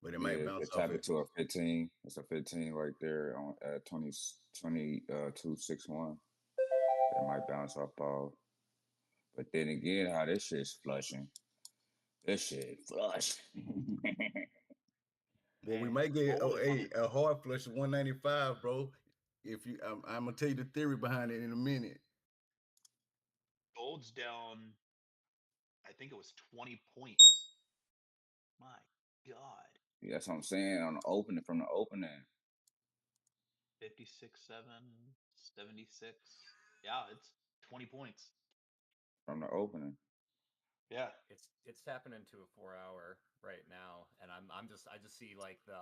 but it might Yeah, bounce they off tap it. it to a 15. It's a 15 right there on at 261. It might bounce off ball. But then again, how this shit's flushing. This shit flush. Well, we Man, might get gold is on the a hard flush of 195, bro. If you, I'm gonna tell you the theory behind it in a minute. gold's down. I think it was 20 points. My God, Yeah, that's what I'm saying on the opening from the opening. 56, 7, 76. Yeah, it's 20 points. From the opening. Yeah. It's tapping into a 4 hour right now, and I just see like the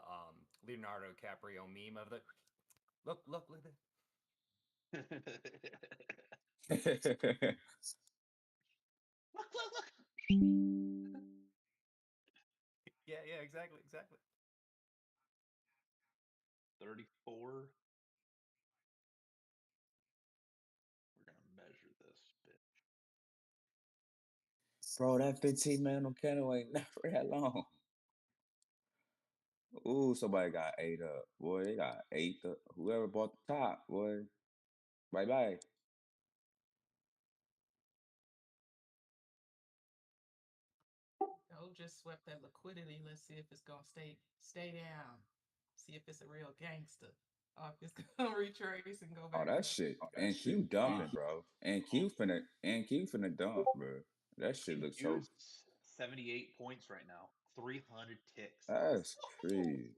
Leonardo DiCaprio meme of the look at Look. yeah, exactly. 34. We're gonna measure this bitch. Bro, that 15 man on candle ain't never that long. Ooh, somebody got ate up. Boy, they got ate up. Whoever bought the top, boy. Bye bye. Gold just swept that liquidity. Let's see if it's gonna stay down. See if it's a real gangster. Or if it's gonna retrace and go Oh, back that up. shit. And Q dumping, bro. And Q finna dump, bro. That shit looks so. NQ's 78 points right now. 300 ticks. That's crazy.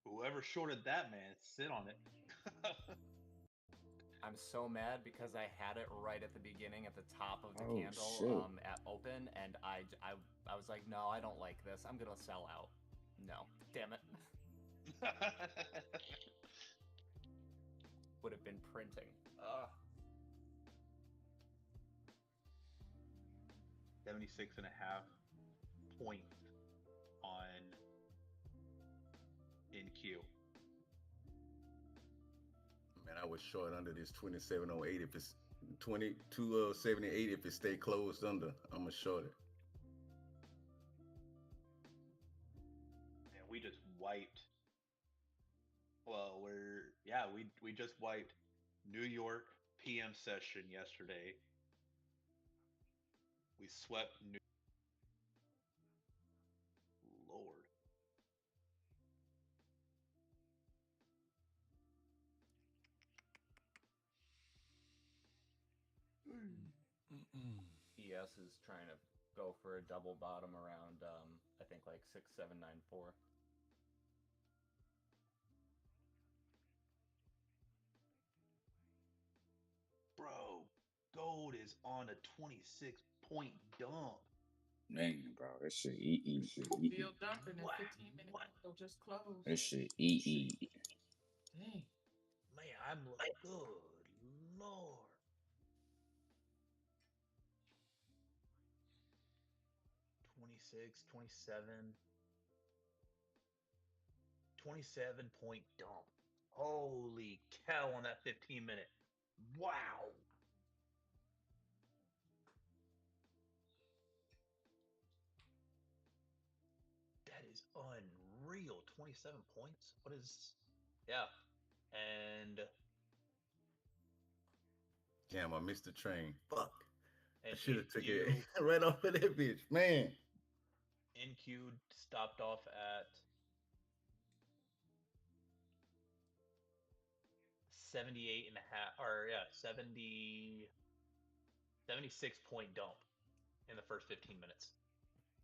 Whoever shorted that, man, sit on it. I'm so mad because I had it right at the beginning at the top of the Oh candle shit. at open, and I was like, no, I don't like this. I'm gonna sell out. No, damn it. Would have been printing. 76 and a half points on NQ. Man, I was short under this 2708. If it's 2278, if it stay closed under, I'm gonna short it. And we just wiped. Well, we just wiped New York PM session yesterday. We swept New Lord. ES is trying to go for a double bottom around I think like 6794. Bro, gold is on a 26-point dump. Man, bro. That shit EE. Still dumping at What? 15 minute window just closed. That shit EE. Dang. Man, I'm good Lord. 26, 27, 27-point dump. Holy cow on that 15-minute. Wow. That is unreal. 27 points? What is. Yeah. And Damn, I missed the train. Fuck. I and should have took it NQ right off of that bitch. Man. NQ stopped off at 78 and a half, or yeah, 76-point dump in the first 15 minutes.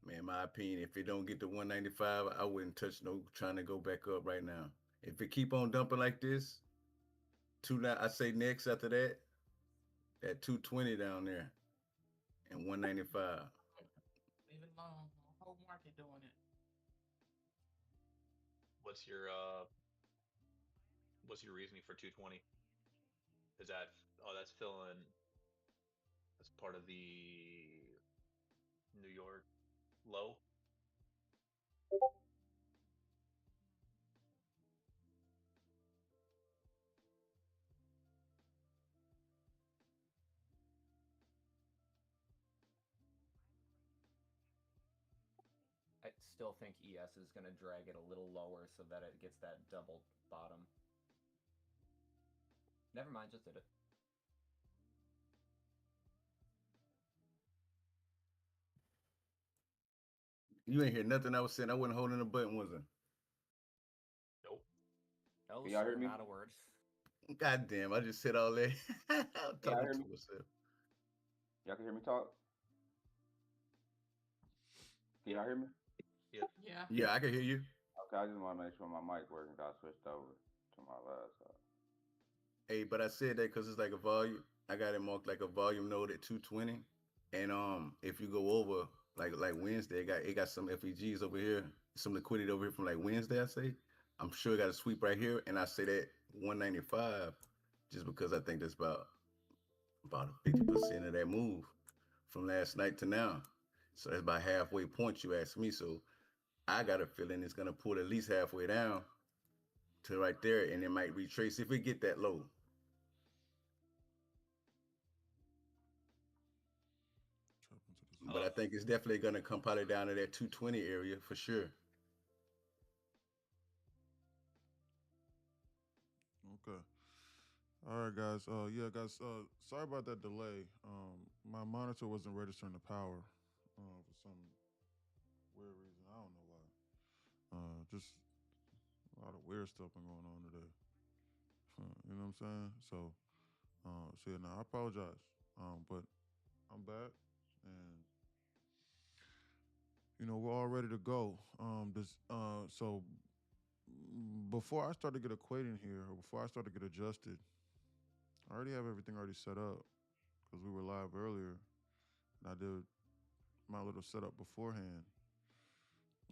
Man, my opinion, if it don't get to 195, I wouldn't touch no trying to go back up right now. If it keep on dumping like this, I say next after that, at 220 down there and 195. Leave it alone. The whole market doing it. What's your what's your reasoning for 220? Is that that's filling that's part of the New York low? still think ES is going to drag it a little lower so that it gets that double bottom. Never mind, just did it. You ain't hear nothing I was saying. I wasn't holding the button, was I? Nope. Oh, Can y'all hear sir, me? not a word. God damn, I just said all that. I'm Y'all talking hear to me? myself. Y'all can hear me talk? Can y'all hear me? Yeah. Yeah. Yeah, I can hear you. Okay, I just want to make sure my mic working. I switched over to my laptop. Hey, but I said that because it's like a volume. I got it marked like a volume note at 220. And if you go over like Wednesday, it got some FEGs over here, some liquidity over here from like Wednesday, I say. I'm sure it got a sweep right here, and I say that 195 just because I think that's about 50% of that move from last night to now. So that's about halfway point you asked me. So I got a feeling it's gonna pull at least halfway down to right there, and it might retrace if it get that low. Trap into this. But I think it's definitely gonna come probably down to that 220 area for sure. Okay. All right, guys. Yeah, guys. Sorry about that delay. My monitor wasn't registering the power. For some weird reason. I don't know why. Just a lot of weird stuff been going on today. You know what I'm saying? So yeah. Now I apologize. But I'm back, and we're all ready to go. Before I start to get acquainted here, or before I start to get adjusted, I already have everything already set up because we were live earlier, and I did my little setup beforehand.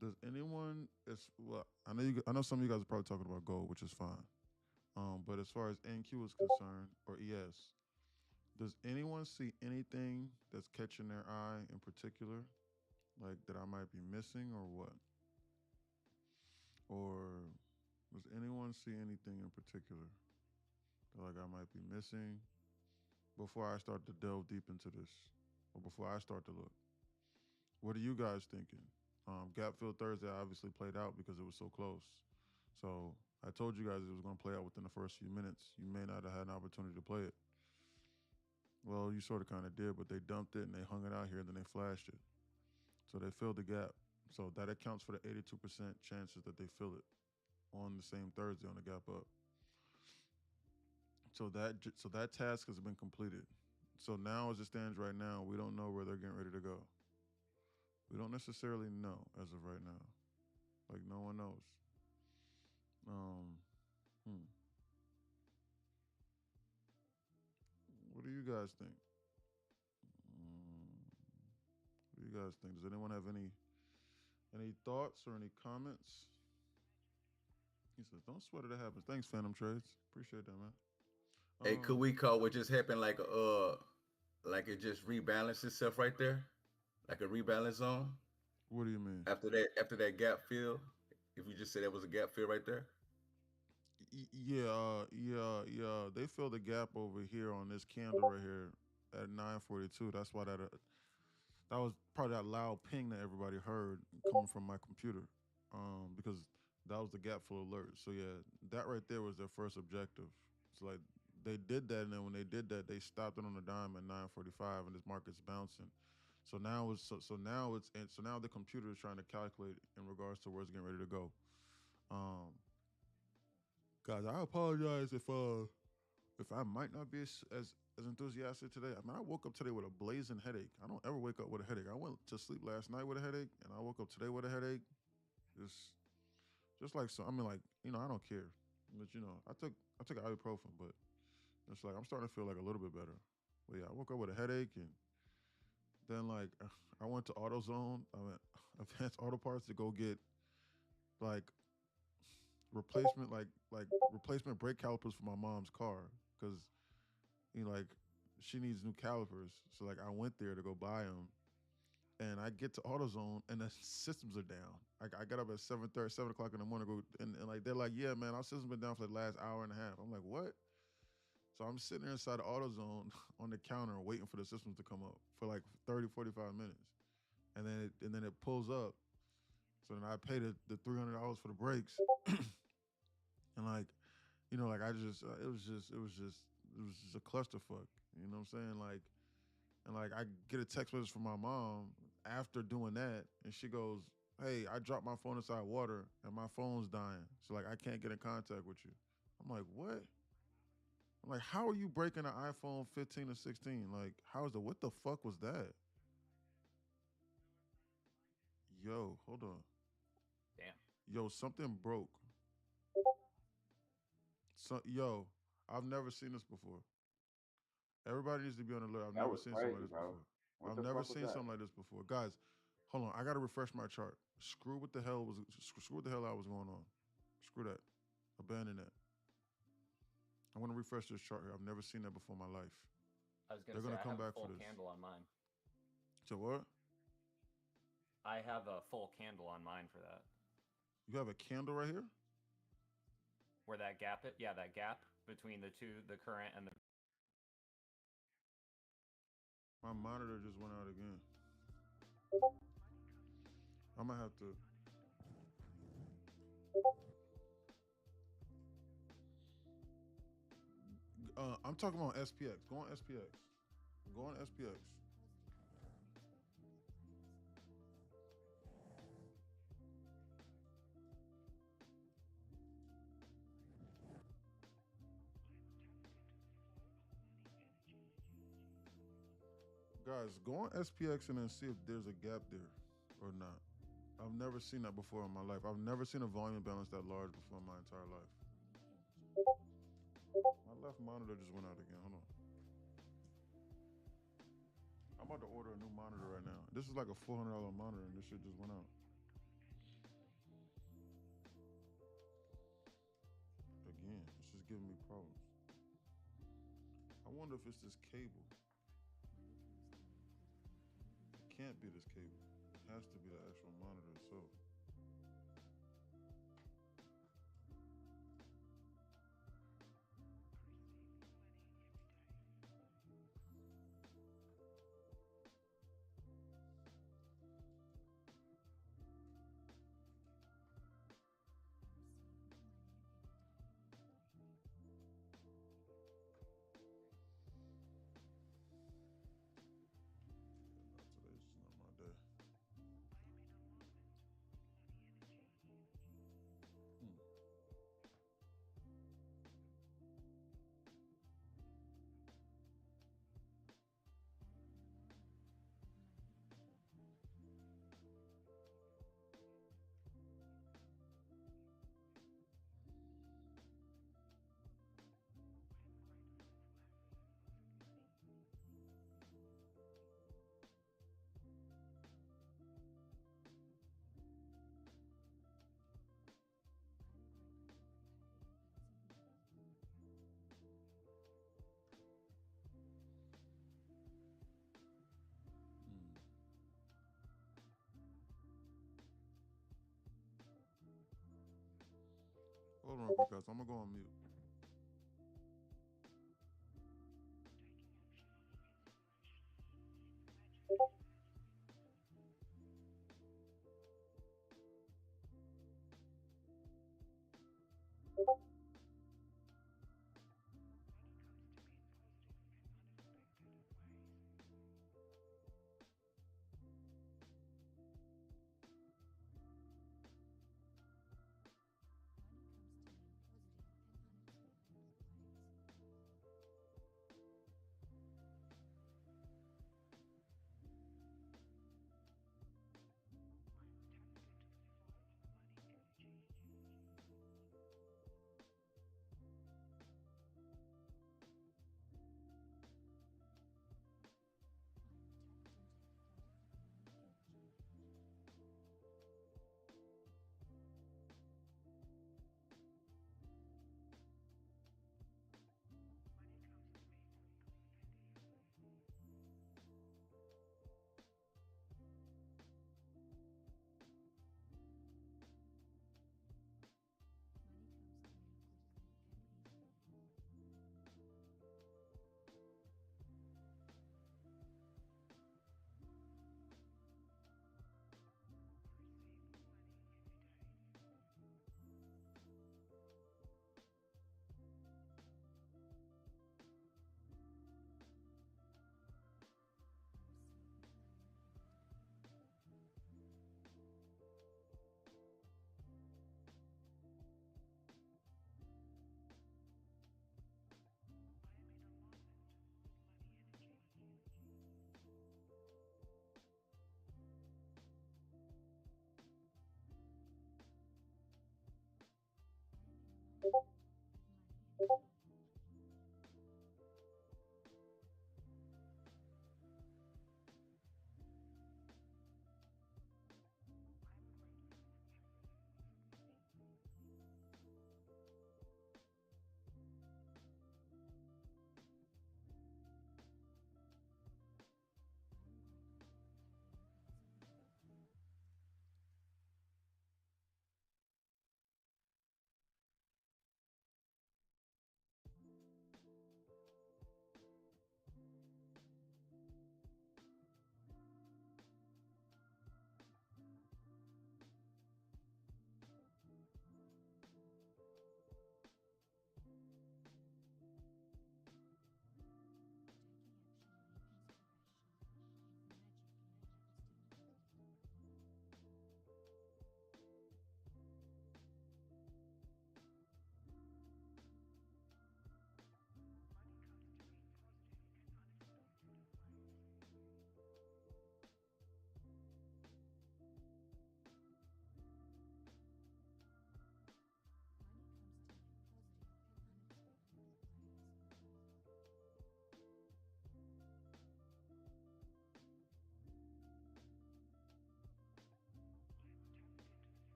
Does anyone is well? I know some of you guys are probably talking about gold, which is fine. But as far as NQ is concerned, or ES, does anyone see anything that's catching their eye in particular, like that I might be missing, or what? Or does anyone see anything in particular that like I might be missing before I start to delve deep into this, or before I start to look? What are you guys thinking? Gap Fill Thursday obviously played out because it was so close. So I told you guys it was going to play out within the first few minutes. You may not have had an opportunity to play it. Well, you sort of kind of did, but they dumped it and they hung it out here and then they flashed it. So they filled the gap. So that accounts for the 82% chances that they fill it on the same Thursday on the gap up. So that task has been completed. So now, as it stands right now, we don't know where they're getting ready to go. We don't necessarily know as of right now. Like no one knows. Um, hmm. What do you guys think? What do you guys think? Does anyone have any thoughts or any comments? He says, "Don't sweat it. It happens." Thanks, Phantom Trades. Appreciate that, man. Hey, could we call what just happened like it just rebalanced itself right there, like a rebalance zone What do you mean? after that gap fill? If you just said that was a gap fill right there. Yeah. They filled the gap over here on this candle right here at 9:42. That's why that was probably that loud ping that everybody heard coming from my computer, because that was the gap fill alert. So yeah, that right there was their first objective. So like they did that, and then when they did that, they stopped it on the dime at 9:45, and this market's bouncing. So now the computer is trying to calculate in regards to where it's getting ready to go. Um, Guys, I apologize if I might not be as enthusiastic today. I mean, I woke up today with a blazing headache. I don't ever wake up with a headache. I went to sleep last night with a headache, and I woke up today with a headache. Just like so. I mean, like I don't care, but I took ibuprofen, but it's like I'm starting to feel like a little bit better. But yeah, I woke up with a headache, and then like I went to AutoZone. I went Advanced Auto Parts to go get like replacement brake calipers for my mom's car because like she needs new calipers. So like I went there to go buy them, and I get to AutoZone and the systems are down. Like I got up at 7:30, 7 o'clock in the morning, go and like they're like, yeah, man, our system's been down for the last hour and a half. I'm like, what? So I'm sitting there inside the AutoZone on the counter waiting for the systems to come up for like 30, 45 minutes, and then it pulls up, So then I paid the $300 for the brakes, and like, you know, like I just it was just a clusterfuck. You know what I'm saying? Like, and like I get a text message from my mom after doing that, and she goes, "Hey, I dropped my phone inside water, and my phone's dying. So like I can't get in contact with you." I'm like, "What?" I'm like, "How are you breaking an iPhone 15 or 16? Like, how is the what the fuck was that?" Yo, hold on. Damn. Yo, something broke. So, yo, I've never seen this before. Everybody needs to be on alert. I've That never was seen something like crazy, this bro. before. What I've the never fuck was seen that? something like this before. Guys, hold on. I gotta refresh my chart. Screw what the hell was screw what the hell I was going on. Screw that. Abandon that. I want to refresh this chart here. I've never seen that before in my life. I was gonna They're say gonna I come have a back for full this. candle on mine. So what? I have a full candle on mine for that. You have a candle right here? Where that gap it? Yeah, that gap between the two, the current and the. My monitor just went out again. I'm gonna have to. I'm talking about SPX. Go on SPX. Go on SPX. Guys, go on SPX and then see if there's a gap there or not. I've never seen that before in my life. I've never seen a volume balance that large before in my entire life. My left monitor just went out again. Hold on. I'm about to order a new monitor right now. This is like a $400 monitor and this shit just went out. Again, it's just giving me problems. I wonder if it's this cable. It can't be this cable. It has to be the actual monitor itself. Today's just not my day. Hold on, because I'm gonna go on mute.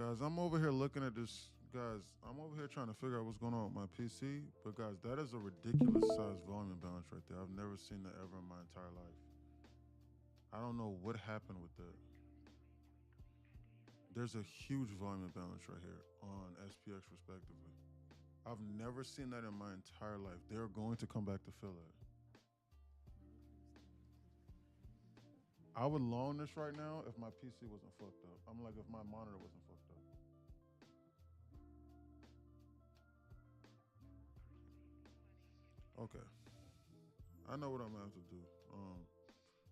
Guys, I'm over here looking at this. Guys, I'm over here trying to figure out what's going on with my PC. But guys, that is a ridiculous size volume balance right there. I've never seen that ever in my entire life. I don't know what happened with that. There's a huge volume balance right here on SPX respectively. I've never seen that in my entire life. They're going to come back to fill it. I would loan this right now if my PC wasn't fucked up. I'm like, if my monitor wasn't fucked up. Okay. I know what I'm gonna have to do.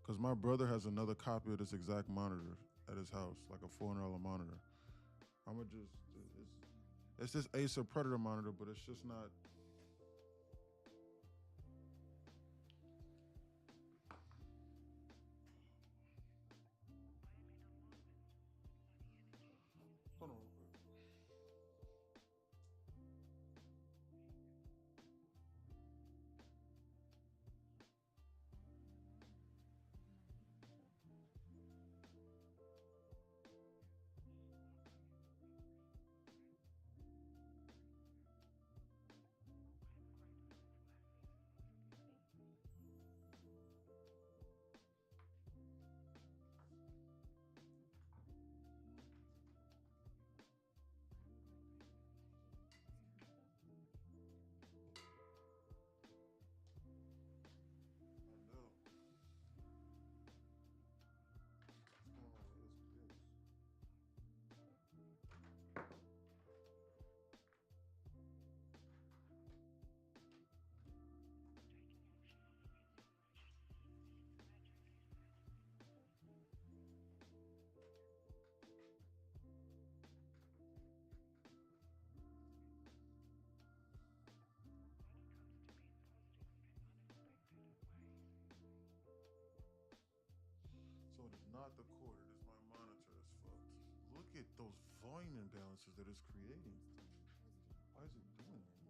Cause my brother has another copy of this exact monitor at his house, like a $400 monitor. I'm gonna just it's this Acer Predator monitor, but it's just not. Hold on real quick. I know. What's going on with SPX? So it is not the cord, it is my monitor that's fucked. Look at those volume imbalances that it's creating. Why is it doing that?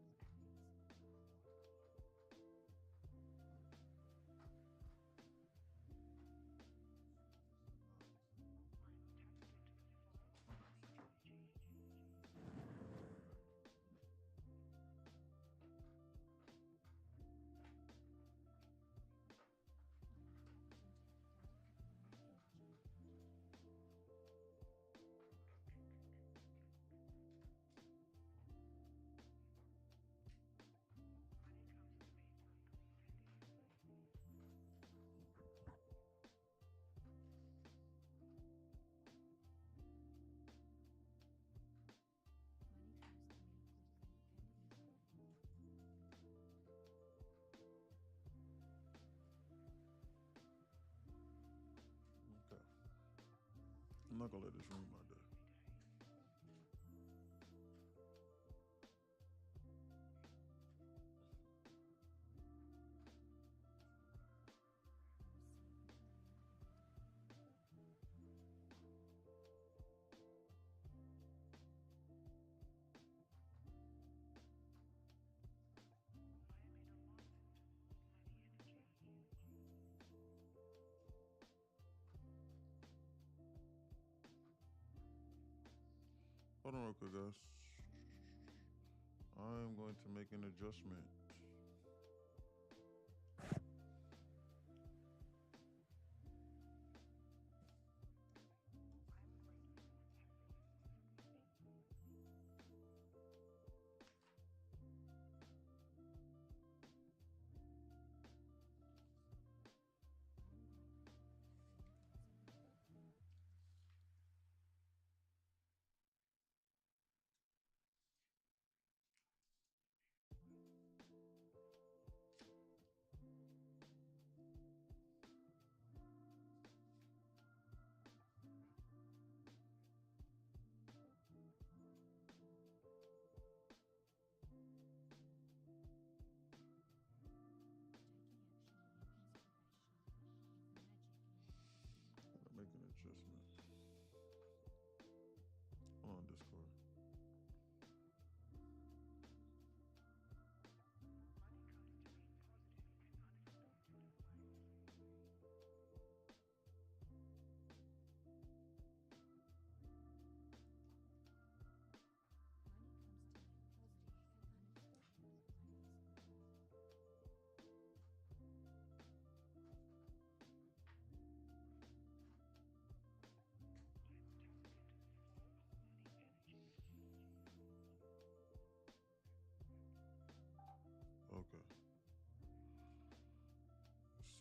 Okay. I'm not gonna let this ruin my day. Hold on real quick, guys. I'm going to make an adjustment.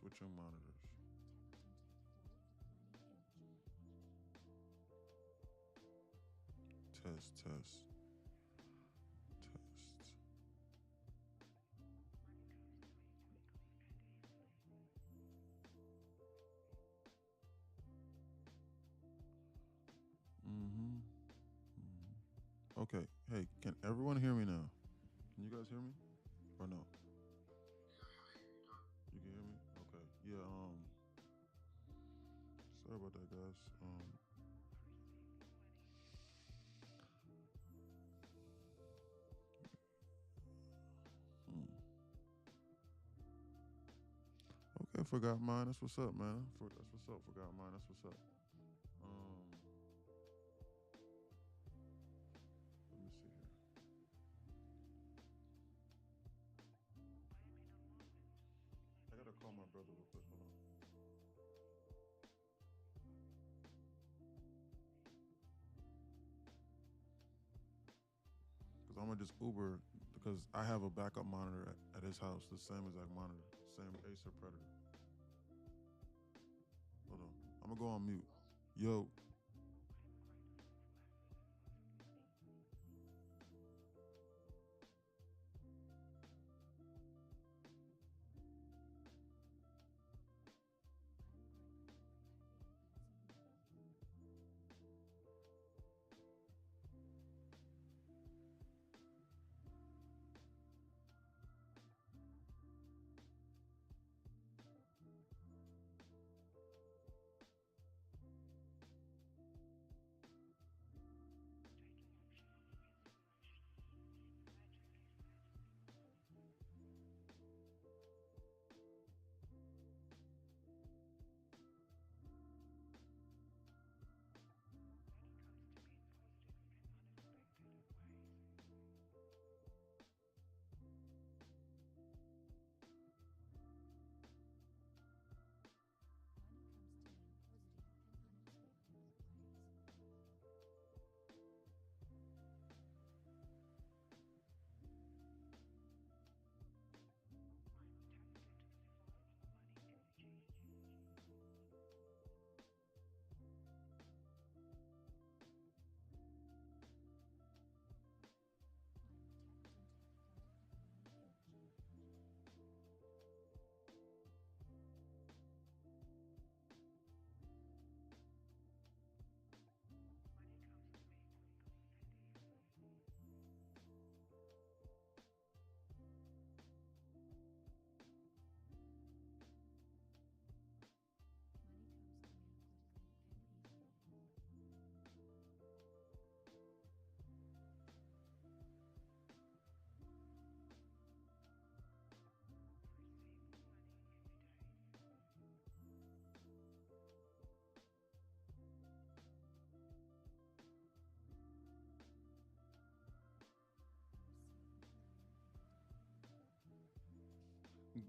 Switching monitors. Test, test, test. Mm-hmm. Okay. Hey, can everyone hear me now? Can you guys hear me? Or no? You can hear me? Okay. Yeah, sorry about that, guys. Hmm. Okay, forgot mine. That's what's up, man. That's what's up. Forgot mine. That's what's up. Let me see here. I gotta call my brother real quick. Hold on. Because I'm gonna just Uber because I have a backup monitor at his house, the same exact monitor, same Acer Predator. Hold on. I'm gonna go on mute. Yo.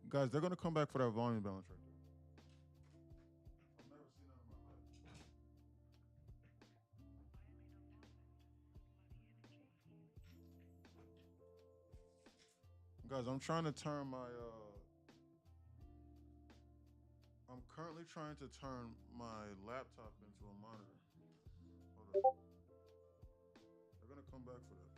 Guys, they're gonna come back for that volume balance right there. I've never seen that in my life. Guys, I'm trying to turn my I'm currently trying to turn my laptop into a monitor. Hold on. They're gonna come back for that.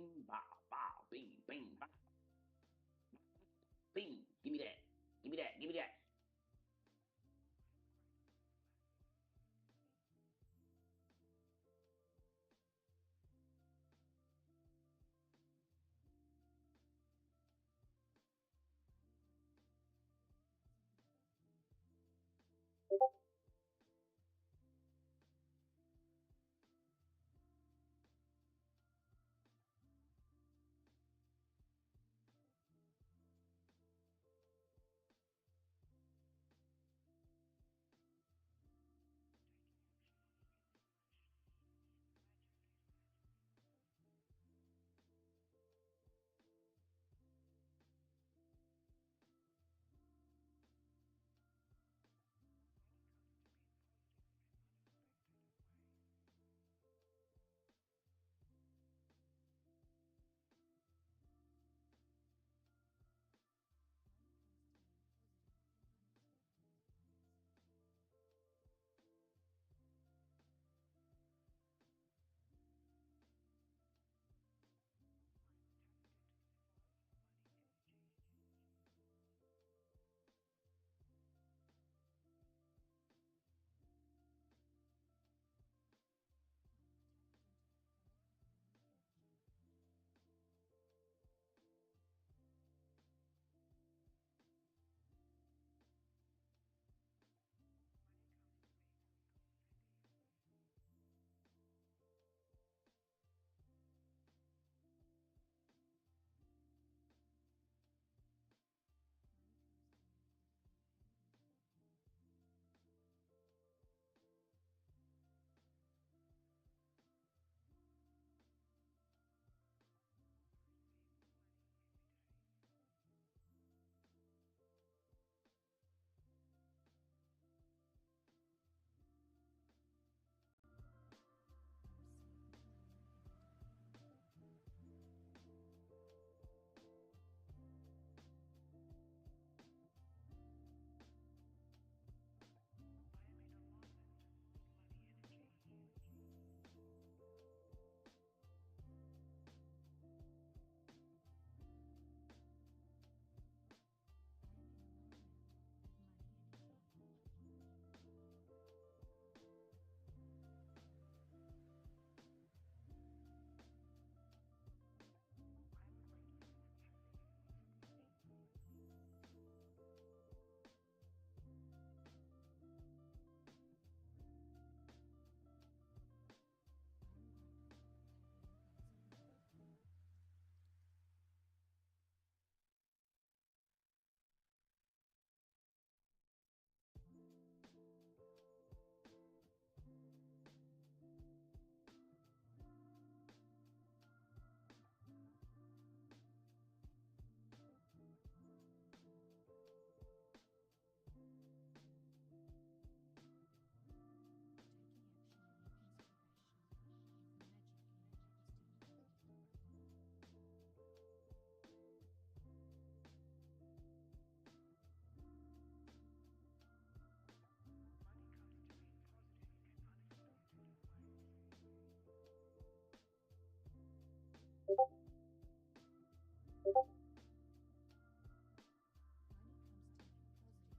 bing, bow, bow, bing, bow, bing. Give me that. Give me that. Give me that.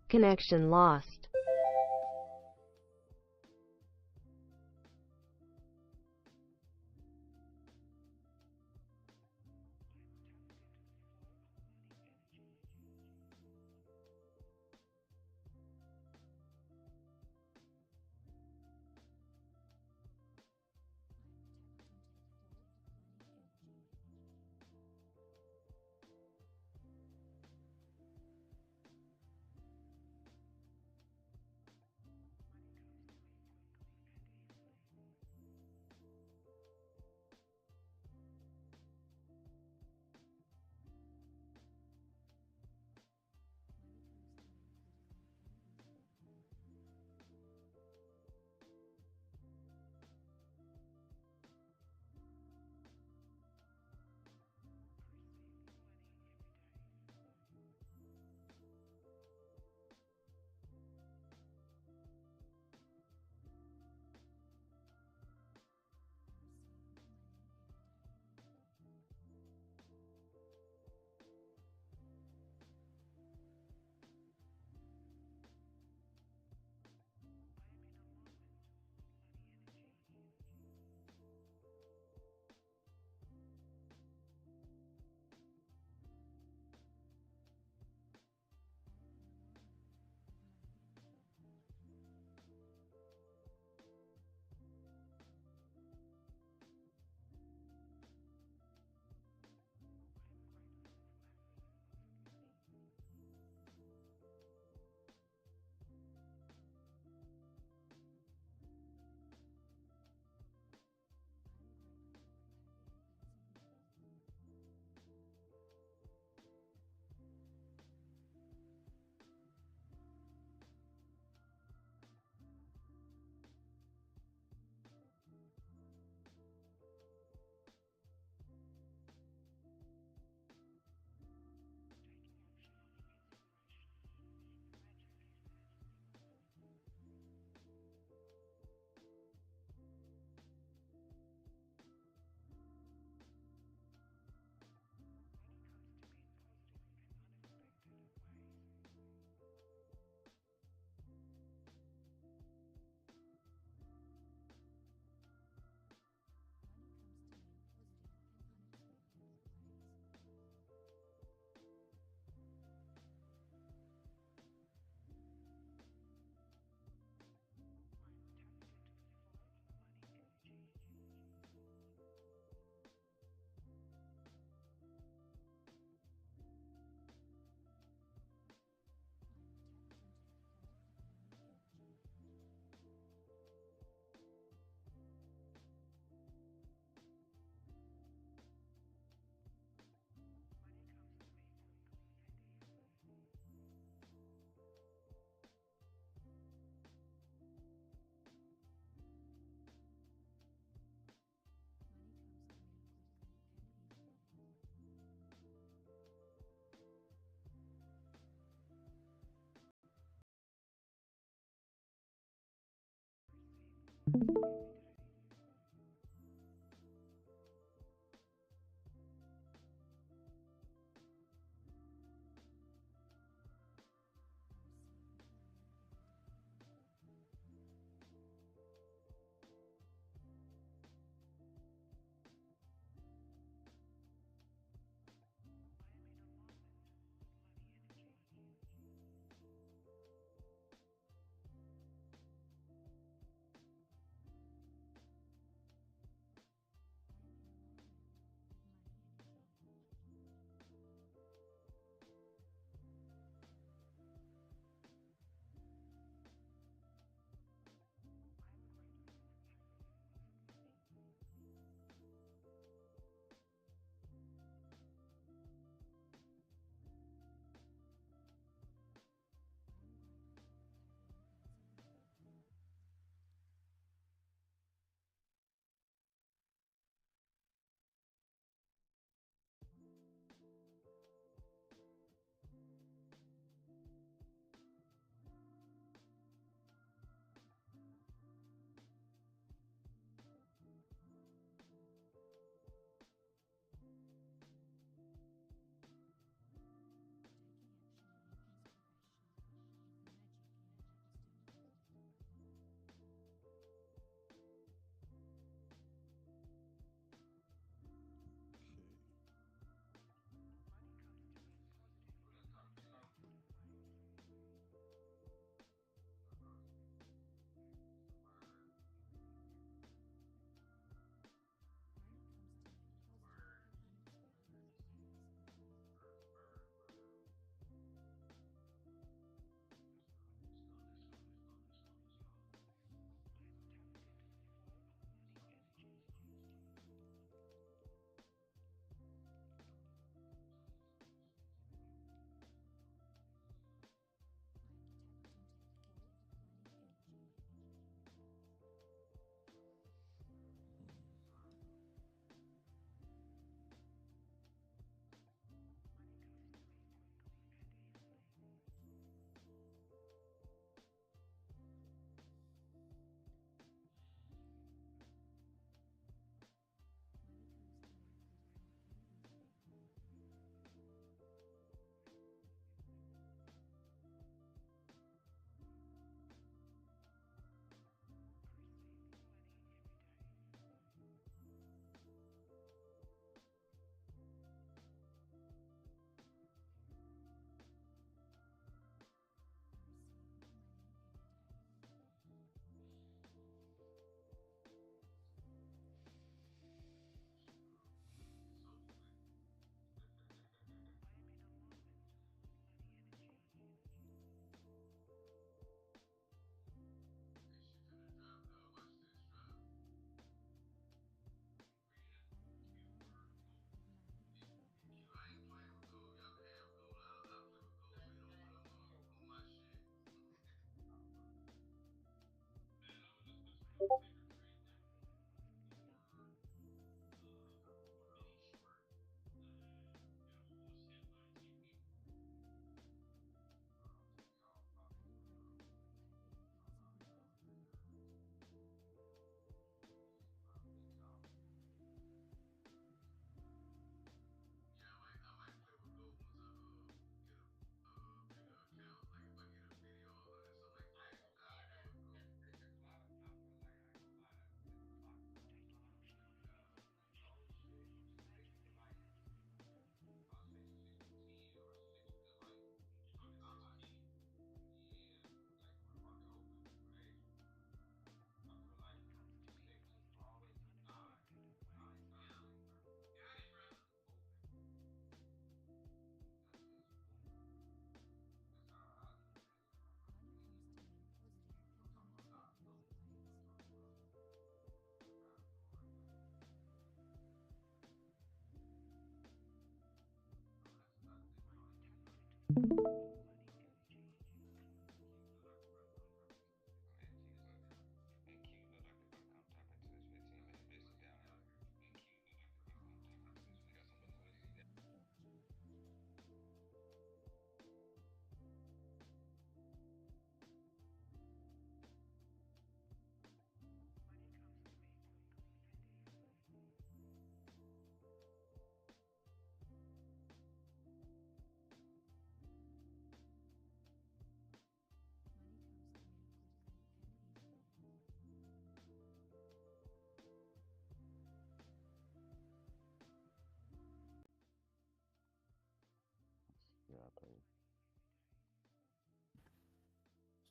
Connection lost.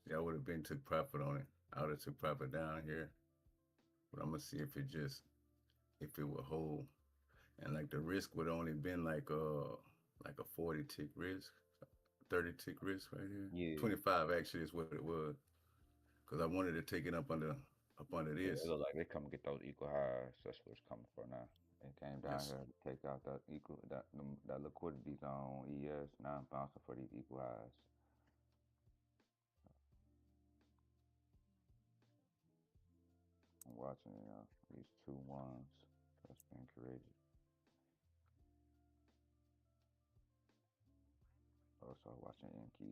Yeah, I would have been took profit on it. I would have took profit down here, but I'm gonna see if it will hold, and like the risk would only been like a 40 tick risk, 30 tick risk right here. Yeah, 25 actually is what it was, because I wanted to take it up under yeah. It this. look like they come get those equal highs. That's what it's coming for now. It came down Yes. here to take out that liquidity zone. ES now bouncing for these equal highs. I'm watching these two ones that's been created. Also watching NQ.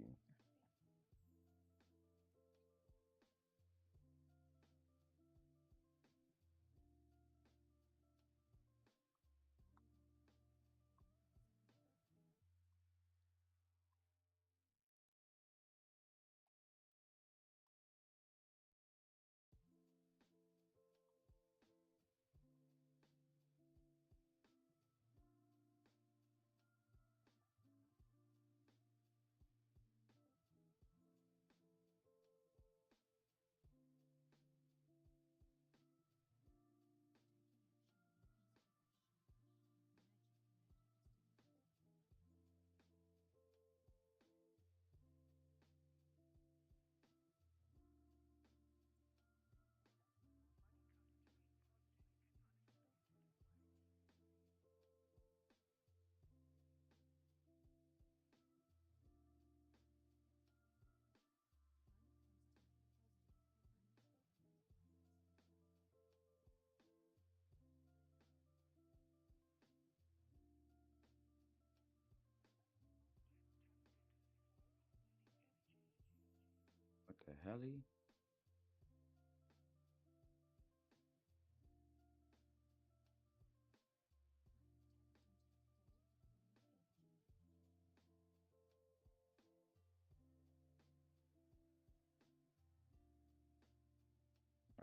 What the hell?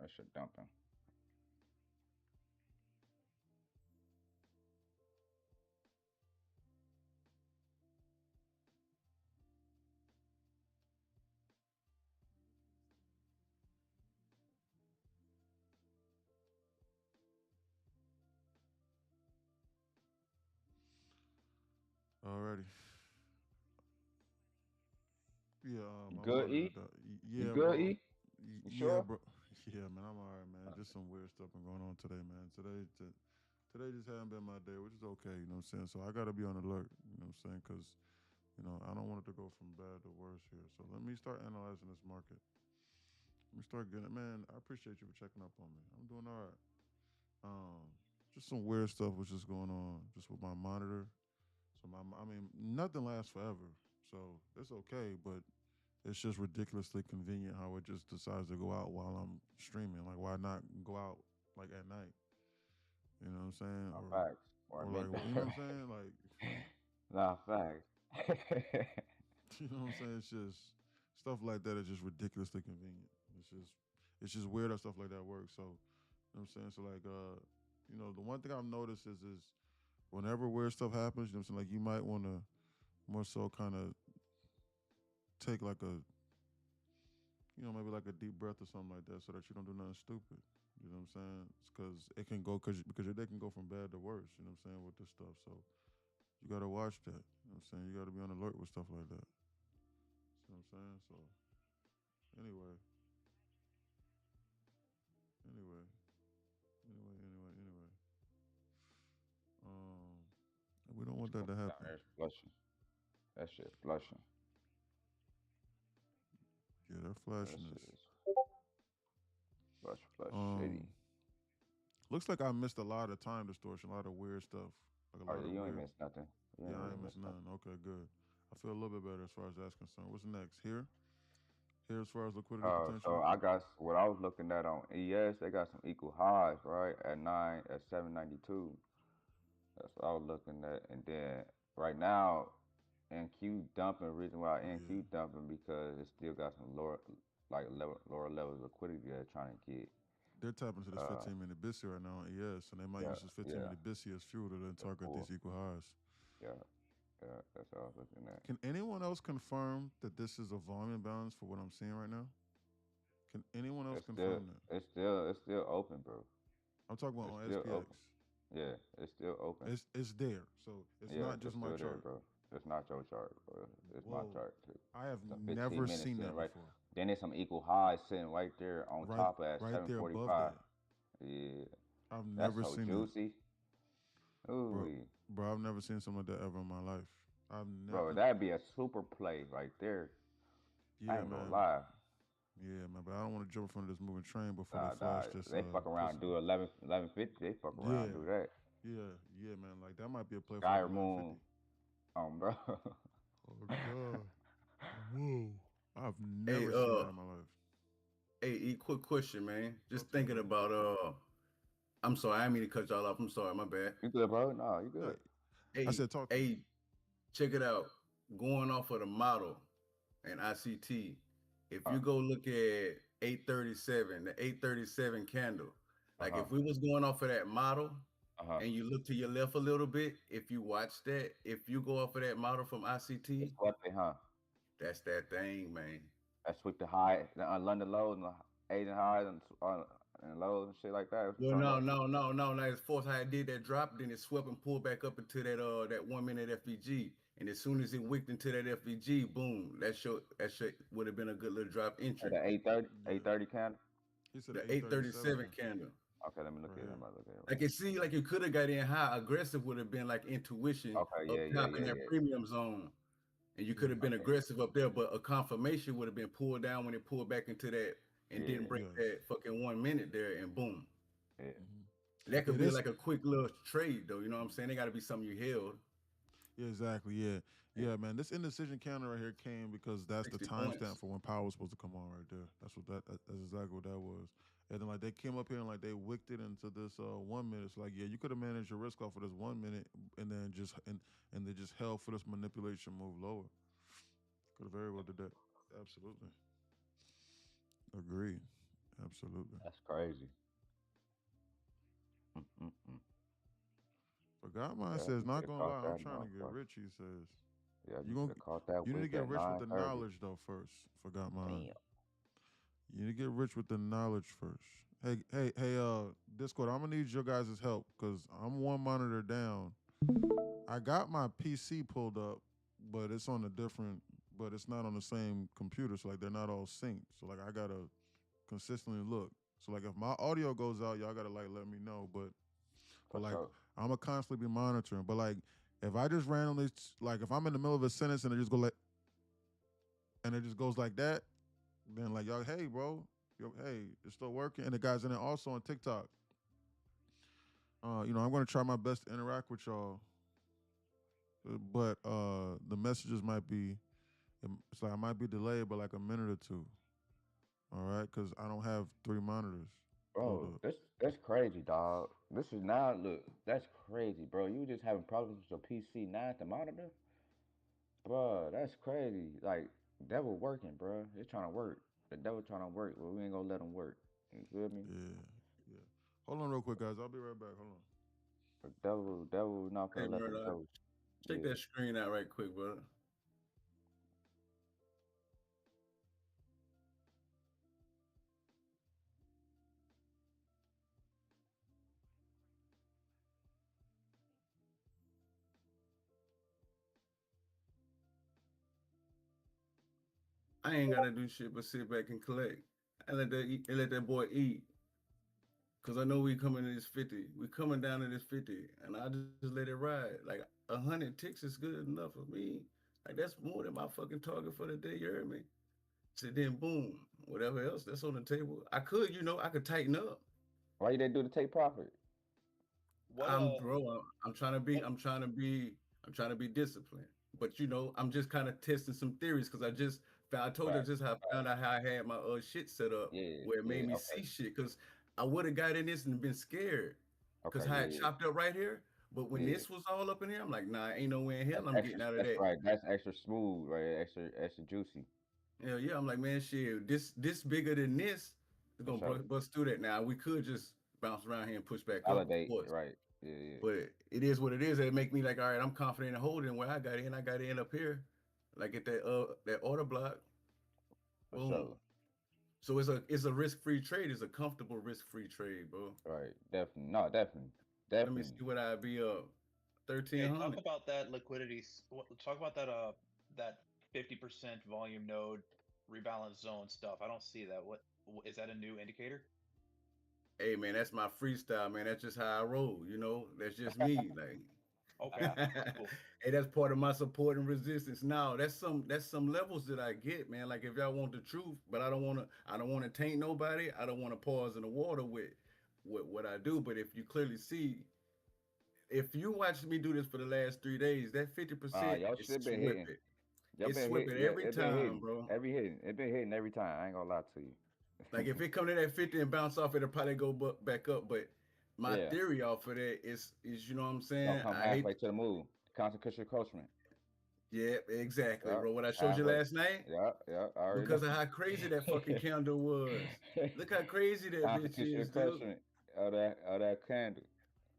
That shit dumping. Alrighty. Yeah, You my good, monitor. E? You Yeah, good, bro. E? You Yeah, sure? bro. Yeah, man, I'm alright, man. Just some weird stuff been going on today, man. Today just hasn't been my day, which is okay. You know what I'm saying? So I gotta be on alert. You know what I'm saying? Because I don't want it to go from bad to worse here. So let me start analyzing this market. Let me start getting. Man, I appreciate you for checking up on me. I'm doing all right. Um, just some weird stuff was just going on, just with my monitor. So I mean, nothing lasts forever, so it's okay. But it's just ridiculously convenient how it just decides to go out while I'm streaming. Like, why not go out like at night? You know what I'm saying? Nah, facts. Or Or like, mid. you know what I'm saying? Like, Nah, facts. you know what I'm saying? It's just stuff like that is just ridiculously convenient. It's just weird how stuff like that works. So, you know what I'm saying? So like, the one thing I've noticed is whenever weird stuff happens, you know what I'm saying? Like, you might want to more so kind of take like maybe like a deep breath or something like that, so that you don't do nothing stupid. You know what I'm saying? Because it can go because your day can go from bad to worse. You know what I'm saying with this stuff. So you gotta watch that. You know what I'm saying? You gotta be on alert with stuff like that. You know what I'm saying? So anyway, anyway, anyway. Um, we don't want that to Down happen. there flushing. That shit flushing. Yeah, they're That flashing shit us. is flush Um, shitty. looks like I missed a lot of time distortion, a lot of weird stuff, like a Oh lot yeah, of you ain't weird. missed nothing. You Yeah, ain't I really ain't missed missed nothing. none. Okay, good. I feel a little bit better as far as that's concerned. What's next? Here as far as liquidity So potential. what I was looking at on ES, they got some equal highs, right? At 792. That's what I was looking at. And then right now, NQ dumping. The reason why Yeah, NQ dumping because it still got some lower levels of liquidity they're trying to get. they're tapping into this Uh, 15-minute BISI right now on ES, and they might yeah, use this yeah, 15-minute BISI as fuel to then that's target cool. these equal highs. Yeah, Yeah, that's what I was looking at. Can anyone else confirm that this is a volume balance for what I'm seeing right now? Can anyone else It's still, confirm that? it's still open, bro. I'm talking about It's on still SPX. open. Yeah, it's still open. It's there, so it's Yeah, not it's just my still there, chart. bro. It's not your chart, bro. It's my Whoa, chart too. I have Some 15 never minutes seen sitting that right. before. Then there's some equal highs sitting right there on Right, top at right there above 745. that. Yeah, I've that's never so seen that, juicy. bro. Ooh, Bro, I've never seen something like that ever in my life. I've bro, never. that'd be a super play right there. I Yeah, ain't gonna man. lie. Yeah, man. But I don't want to jump in front of this moving train before Nah, they flash this. they fuck around This and do 1150. They fuck around yeah, and do that. yeah, man. Like that might be a play for Sky like or 1150. Moon, bro. Oh God. Whoa. I've Hey, never seen that in my life. quick question, man. Just Talk to me, thinking brother. about I'm sorry, I didn't mean to cut y'all off. I'm sorry, my bad. You good, bro? No, you No, good. I Hey, said talk to me. hey, check it out. Going off of the model and ICT, if Uh, you go look at 837, the 837 candle, like uh-huh, if we was going off of that model uh-huh. and you look to your left a little bit, if you watch that, if you go off of that model from ICT, It's swept it, huh? that's that thing, man. That sweep the high, the London lows and the Asian highs and lows and shit like that. What you Well, talking no, about? no, no, no. Like as far as how it did that drop, then it swept and pulled back up into that 1 minute FVG. And as soon as it wicked into that FVG, boom, that shit would have been a good little drop Oh, entry. the 830, Yeah. 830 candle. He said The 837. 837 candle. Okay, let me look Right at it. here. I'm about to look at it. Like it seemed like you could have got in high. Aggressive would have been like intuition Okay, up yeah, top in that yeah. premium zone. And you could have been Okay, aggressive up there, but a confirmation would have been pulled down when it pulled back into that and yeah, didn't break Yes. that fucking 1 minute there and boom. yeah. That could Yeah, be this. like a quick little trade though. You know what I'm saying? They got to be something you held. Yeah, exactly. Yeah, yeah, man. This indecision counter right here came because that's the 60 timestamp points. for when power was supposed to come on right there. That's what that's exactly what that was. And then like they came up here and like they wicked it into this 1 minute. It's like yeah, you could have managed your risk off of this 1 minute and then and they just held for this manipulation move lower. Could have very well did that. Absolutely. Agreed. Absolutely. That's crazy. Mm-mm-mm. Forgot mine Yeah, says you not could have gonna lie, caught I'm that trying to get motherfucker. rich, he says. Yeah, You you gonna could have caught that you need to wick get at rich with the 930. knowledge though first. Forgot mine. Damn. You need to get rich with the knowledge first. Hey, Discord, I'm gonna need your guys' help because I'm one monitor down. I got my PC pulled up, but it's on a different, but it's not on the same computer. So like they're not all synced. So like I gotta consistently look. So like if my audio goes out, y'all gotta like let me know. But For like sure. I'm gonna constantly be monitoring. But like if I just randomly like if I'm in the middle of a sentence and it just go like and it just goes like that, then like y'all, hey bro, hey, it's still working. And the guys in there also on TikTok. I'm gonna try my best to interact with y'all. But the messages might be it's like I might be delayed by like a minute or two. All right, because I don't have 3 monitors pulled Bro, up. that's crazy, dog. This is now look, that's crazy, bro. You just having problems with your PC now at the monitor? Bro, that's crazy. Like, devil working, bro. It's trying to work. The devil trying to work, but we ain't gonna let him work. You feel me? Yeah. Hold on real quick, guys. I'll be right back. Hold on. The devil not Hey, gonna let the Murdoch, devil. check Yeah. that screen out right quick, brother. I ain't gotta do shit but sit back and collect. And let that boy eat. Cause I know we coming to this 50. We coming down to this 50. And I just let it ride. Like 100 ticks is good enough for me. Like that's more than my fucking target for the day, you heard me? So then boom, whatever else that's on the table. I could tighten up. Why you didn't do the take profit? What I'm trying to be, what I'm trying to be, I'm trying to be disciplined. But I'm just kind of testing some theories because I told you Right. just how I found out how I had my shit set up Yeah, where it made me okay. see shit. Cause I would have got in this and been scared. Cause Okay, how yeah, it chopped up right here. But when yeah. this was all up in here, I'm like, nah, ain't no way in hell That's I'm extra getting out of that's that. right. That's extra smooth, right? Extra juicy. Hell yeah, I'm like, man, shit, this bigger than this, it's For gonna sure. bust through that. Now we could just bounce around here and push back up, of Validate, course. right. Yeah. But it is what it is. It make me like, all right, I'm confident in holding where I got in. I got in up here, like at that order block. For Boom. sure. So it's a risk free trade. It's a comfortable risk free trade, bro. Right. Definitely. No, definitely. Let me Definitely. see what I'd be up. Hey, 1300. talk about that liquidity. Talk about that 50% volume node rebalance zone stuff. I don't see that. What is that a new indicator? Hey man, that's my freestyle, man. That's just how I roll. That's just me. Like, Okay, cool. hey, that's part of my support and resistance. Now, that's some levels that I get, man. Like if y'all want the truth, but I don't wanna taint nobody. I don't want to pause in the water with what I do. But if you clearly see, if you watch me do this for the last 3 days, that 50% Y'all is shit been swip hitting. it. Y'all It's been swip it hitting. Yeah, every it been time, hitting. bro. It been hitting every time. I ain't gonna lie to you. Like if it come to that 50 and bounce off, it'll probably go back up. But my Yeah. theory off of that is you know what I'm It's saying? gonna come I hate halfway to the move. Constant cushion coachman. Yeah, exactly, Yeah. bro. What I showed you Halfway. last night, Yeah. I already know. because of how crazy that fucking candle was. Look how crazy that Constant bitch cushion is, dude. crushing of that candle.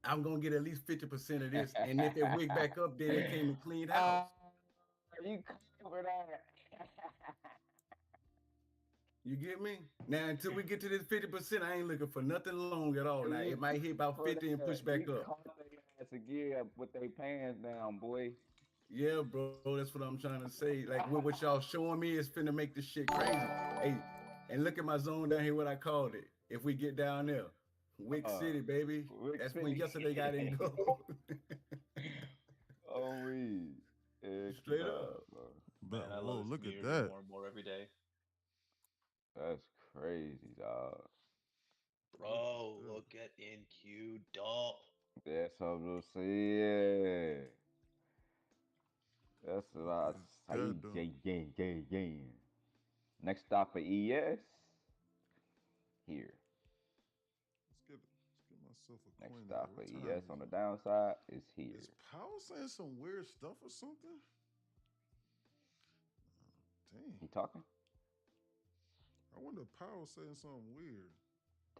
I'm gonna get at least 50% of this. And if it wig back up, then it came and cleaned house. Ah, you covered that. You get me? Now until we get to this 50%, I ain't looking for nothing long at all. Now You it might hit about covered 50 and push that. back You up. caught their ass again with their pants down, boy. Yeah, bro, that's what I'm trying to say. Like what y'all showing me is finna make this shit crazy. Hey, and look at my zone down here, what I called it. If we get down there, Wick Uh, City, baby. Rick That's when City. yesterday got in gold. Oh, we. Straight Nah, up. bro. Man, I love Whoa, this look at community that. more and more every day. That's crazy, dog. Bro, look at NQ dump. That's what I'm saying. That's what I Look at say. that, though. Yeah. Next stop for ES. Here. Let's get myself Next acquainted stop here. for What time ES is on the it? downside is here. Is Powell saying some weird stuff or something? Dang. He talking? I wonder if Powell's saying something weird.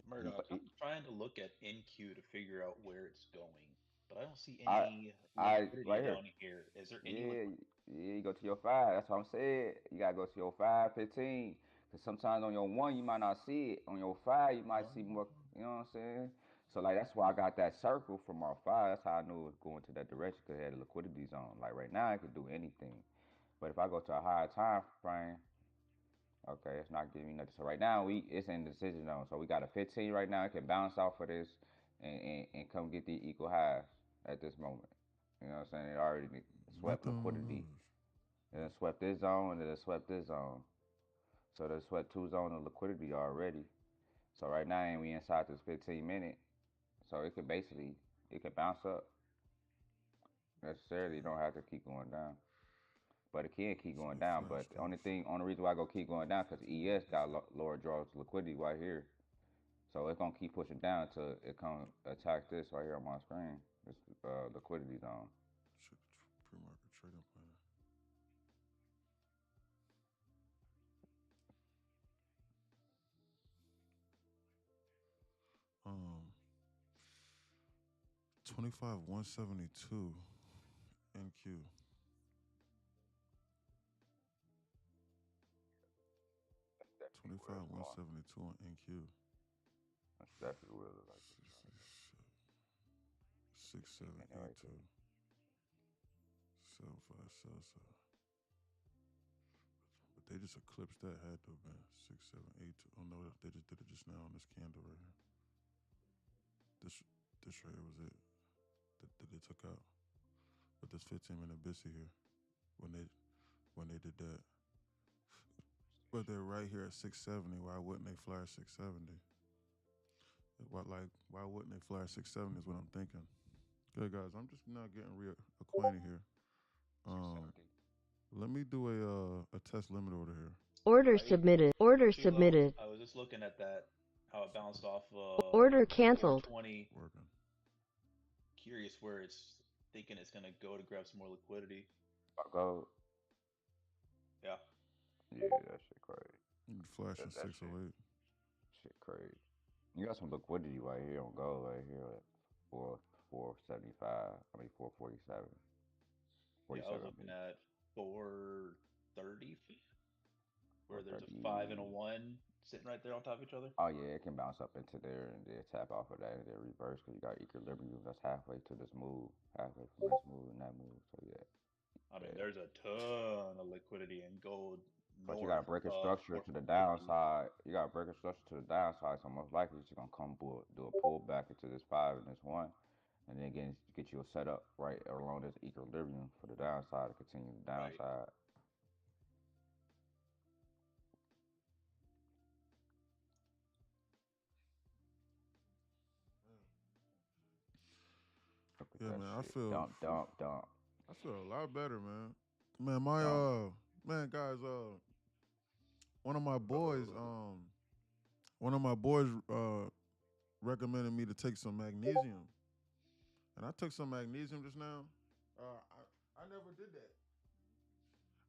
Murdoch, He- I'm trying to look at NQ to figure out where it's going, but I don't see I any I liquidity right here. down here. Is there any Yeah, you go to your five. That's what I'm saying. You gotta go to your 515. Cause sometimes on your one you might not see it. On your five you might see more. You know what I'm saying? So like that's why I got that circle from our five. That's how I knew it was going to that direction. Cause it had a liquidity zone. Like right now it could do anything. But if I go to a higher time frame, okay, it's not giving me nothing. So right now it's in decision zone. So we got a 15 right now. It can bounce off of this and come get the equal highs at this moment. You know what I'm saying? It already swept Nothing on the liquidity. news. And it swept this zone and it swept this zone. So they swept two zones of liquidity already. So right now we inside this 15 minute. So it could bounce up. Necessarily, you don't have to keep going down. But it can keep Let's going get down. flash But the only drops. thing, only reason why I go keep going down, because ES got lower draws liquidity right here. So it's gonna keep pushing down until it come attack this right here on my screen. This liquidity zone. Check the pre-market trading plan. Um, 25,172 NQ. That's definitely where it's going. 25,172 on NQ. That's definitely where it's like it's trying to go. 15 minute right 6782. there. 7577. But they just eclipsed that had to have been 6782. Oh no, they just did it just now on this candle right here. This right here was it that they took out. But this 15-minute Bissy here, when they did that. But they're right here at 670. Why wouldn't they flash 670? Why wouldn't they flash 670 is what I'm thinking. Okay, guys, I'm just now getting reacquainted here. 670. Let me do a test limit order here. Order Right. submitted. Order Too low. submitted. I was just looking at that, how it bounced off Order canceled. 420. Working. Curious where it's thinking it's gonna go to grab some more liquidity. I'll go. Yeah. Yeah, that shit crazy. Flashing That 608. shit crazy. You got some liquidity right here on gold right here. For 475. I mean 447. Yeah, I was 47. looking at 430 where there's a 430. 5 and a 1 sitting right there on top of each other. Oh yeah, it can bounce up into there and then tap off of that and then reverse because you got equilibrium. That's halfway to this move, halfway from this move and that move. So yeah, I mean, yeah. there's a ton of liquidity in gold But you gotta north break a of structure to the 1450. downside. You gotta break a structure to the downside. So most likely it's gonna do a pullback into this 5 and this 1, and then get you a setup right along this equilibrium for the downside to continue the Right. downside. Look at Yeah, that man, I shit. feel Dump. I feel a lot better, man. Man, my Dump. man, guys, one of my boys, one of my boys recommended me to take some magnesium. And I took some magnesium just now. I never did that.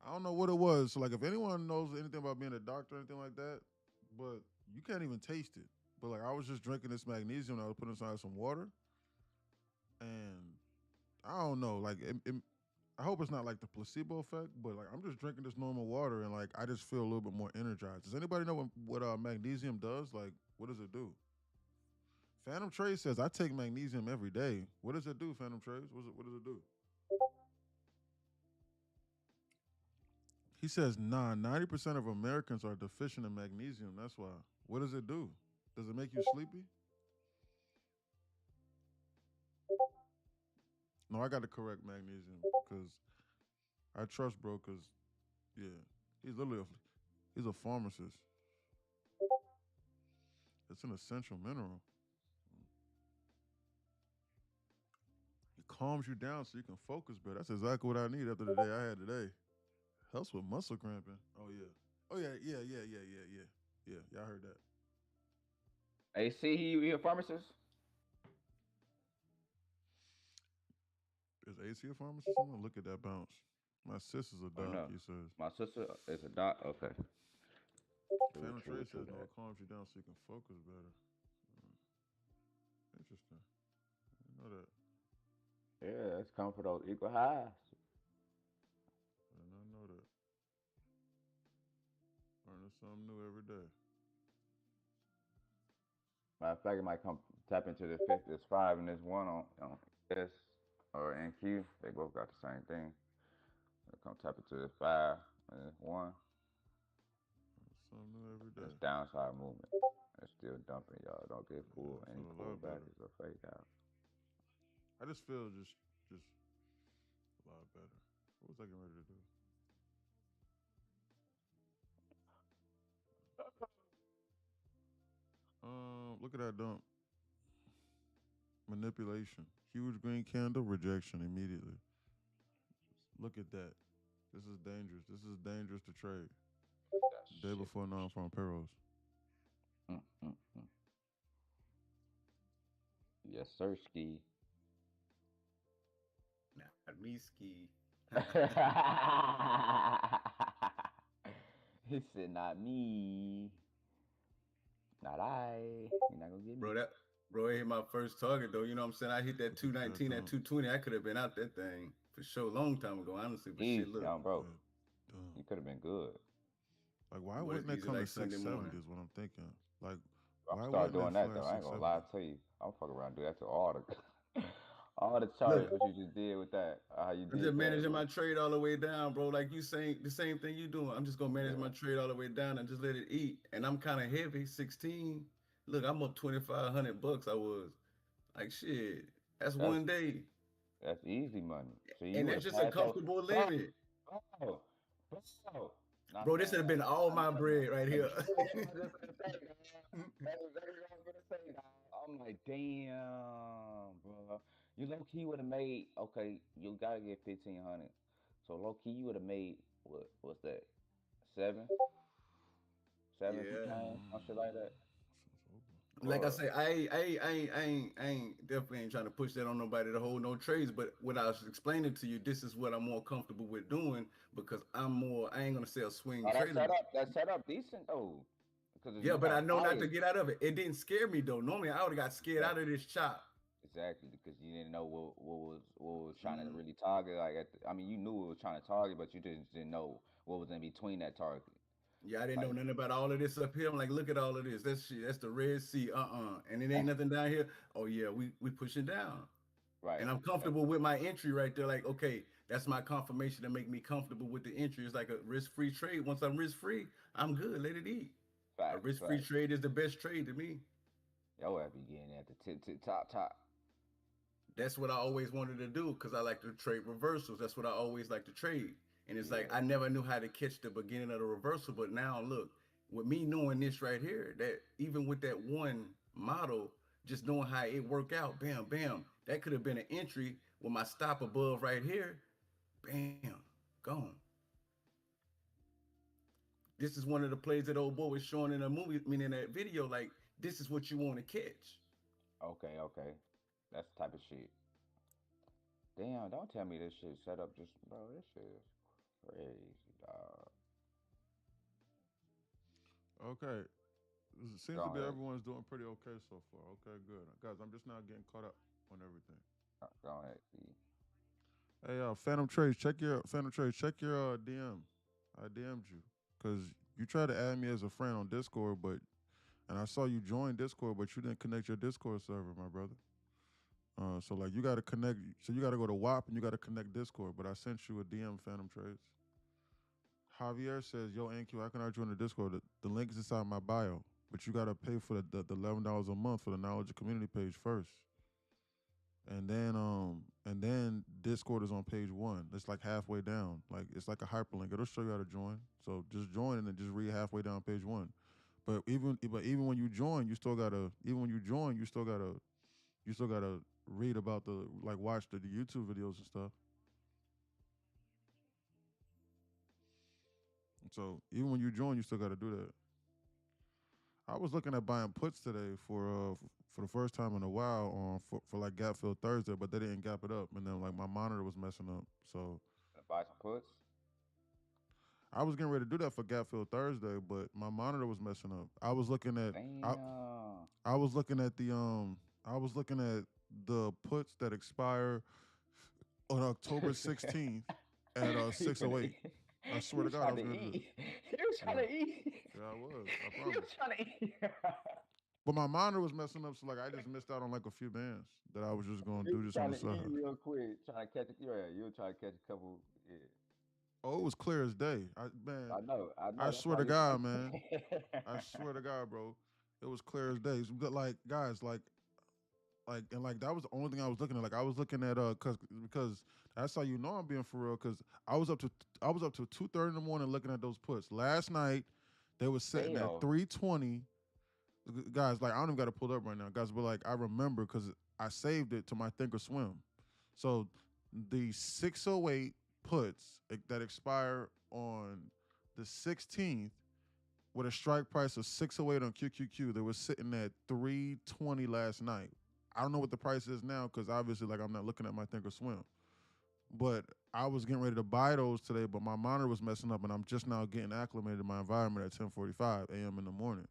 I don't know what it was. So like if anyone knows anything about being a doctor or anything like that, but you can't even taste it. But like I was just drinking this magnesium and I was putting inside some water. And I don't know, like I hope it's not like the placebo effect, but like I'm just drinking this normal water and like I just feel a little bit more energized. Does anybody know what magnesium does? Like, what does it do? Phantom Trade says I take magnesium every day. What does it do, Phantom Trades? What does it do? He says, nah, 90% of Americans are deficient in magnesium. That's why. What does it do? Does it make you sleepy? No, I got to correct magnesium because I trust bro because, yeah, he's a pharmacist. It's an essential mineral. It calms you down so you can focus better. That's exactly what I need after the day I had today. Helps with muscle cramping. Oh, yeah. Oh, yeah. Yeah, y'all heard that. Hey, see, he a pharmacist? Is AC a pharmacist? I'm going to look at that bounce. My sister's a doc, no? he says. My sister is a doc. Okay. Phantom True Trade says, no, that. it calms you down so you can focus better. Interesting. I know that. Yeah, it's come for those equal highs. I did not know that. Learning something new every day. Matter of fact, it might come tap into this 5 and this 1 on S or NQ. They both got the same thing. They come tap into this 5 and this 1. Learning something new every day. It's downside movement. It's still dumping, y'all. Don't get fooled. I Any feel a lot pullback better. is a fake out. I just feel just a lot better. What was I getting ready to do? Look at that dump. Manipulation. Huge green candle, rejection immediately. Look at that. This is dangerous. This is dangerous to trade. Day before non-farm payrolls. Yes, sir, Ski. Not me, Ski. He said, not me. Not I. You're not gonna get me. Bro, it hit my first target though. You know what I'm saying? I hit that 219, that 220. I could have been out that thing for sure a long time ago, honestly. But Easy, shit, look. young bro. You could have been good. Like, why wouldn't they come to 670 is what I'm thinking. Like, I'm start doing that though. I ain't gonna lie to you. I'm fuck around and do that to all the charts. What you just did with that? How you did I'm just managing that, my trade all the way down, bro. Like you saying the same thing you doing. I'm just gonna manage my trade all the way down and just let it eat. And I'm kind of heavy, 16. Look, I'm up $2,500. I was like, shit. That's one day. That's easy money. So and that's just a comfortable living. Bro, this would have been all my bread right here. I'm like, damn, bro. You low key would have made, okay, you gotta get 1,500. So low key you would have made what's that? 7 if you can, or shit like that. Like I say, I ain't definitely ain't trying to push that on nobody to hold no trades. But what I was explaining to you, this is what I'm more comfortable with doing because I ain't gonna say a swing trader. That setup decent though. Yeah, but I know not to get out of it. It didn't scare me though. Normally I would have got scared out of this chop. exactly because you didn't know what was trying to Mm. really target. Like, I mean, you knew it was trying to target, but you didn't know what was in between that target. Yeah, I didn't know Like, nothing about all of this up here. I'm like, look at all of this. That's shit. That's the Red Sea. And it ain't nothing down here. Oh yeah, we pushing down. right. And I'm comfortable with my entry right there. Like, okay, that's my confirmation to make me comfortable with the entry. It's like a risk-free trade. Once I'm risk-free, I'm good. Let it eat. A Facts, risk-free facts. trade is the best trade to me. Yo, I be getting at the tip, top. That's what I always wanted to do because I like to trade reversals. That's what I always like to trade. And it's like Yeah, I never knew how to catch the beginning of the reversal, but now look, with me knowing this right here, that even with that one model, just knowing how it work out, bam, bam, that could have been an entry with my stop above right here, bam, gone. This is one of the plays that old boy was showing in a movie, I mean in that video, like this is what you want to catch. okay. That's the type of shit. Damn, don't tell me this shit set up just, bro. This shit is crazy, dog. Okay. It seems to Go be ahead, everyone's doing pretty okay so far. Okay, good. Guys, I'm just now getting caught up on everything. go ahead. See. Hey, Phantom Trades, check your DM. I DM'd you because you tried to add me as a friend on Discord, but and I saw you join Discord, but you didn't connect your Discord server, my brother. So like you got to connect. So you got to go to WAP and you got to connect Discord. But I sent you a DM, Phantom Trades. Javier says, "Yo, NQ, how can I join the Discord? The link is inside my bio, but you got to pay for the $11 a month for the knowledge of community page first, and then Discord is on page one. It's like halfway down, like it's like a hyperlink. It'll show you how to join. So just join and then just read halfway down page one. But even when you join, you still gotta read about the like watch the YouTube videos and stuff. So even when you join, you still gotta do that. I was looking at buying puts today for the first time in a while on for like gap fill Thursday, but they didn't gap it up, and then like my monitor was messing up. So Buy some puts. I was getting ready to do that for gap fill Thursday, but my monitor was messing up. I was looking at Damn. I was looking at the puts that expire on October 16th at You finna 6:08. eat. I swear You to God, I trying was to gonna do that. eat. You trying Yeah, to eat. yeah, I was. I You promise. trying to eat. But my monitor was messing up, so like I just missed out on like a few bands that I was just gonna You do just on trying the to eat side. real quick. Trying to catch it. Yeah, you trying to catch a couple. Yeah. Oh, it was clear as day. Man, I know. I I know. That's swear why to you God, trying man. to. I swear to God, bro. It was clear as day. But like, guys, and like that was the only thing I was looking at. Like I was looking at because that's how you know I'm being for real. Because I was up to 2:30 in the morning looking at those puts. Last night they was sitting at Damn. 320. Guys, like I don't even got to pull it up right now, guys. But like I remember because I saved it to my Thinkorswim. So the 608 puts that expire on the 16th with a strike price of 608 on QQQ. They were sitting at 320 last night. I don't know what the price is now because obviously, like, I'm not looking at my Thinkorswim. But I was getting ready to buy those today, but my monitor was messing up, and I'm just now getting acclimated to my environment at 10:45 a.m. in the morning.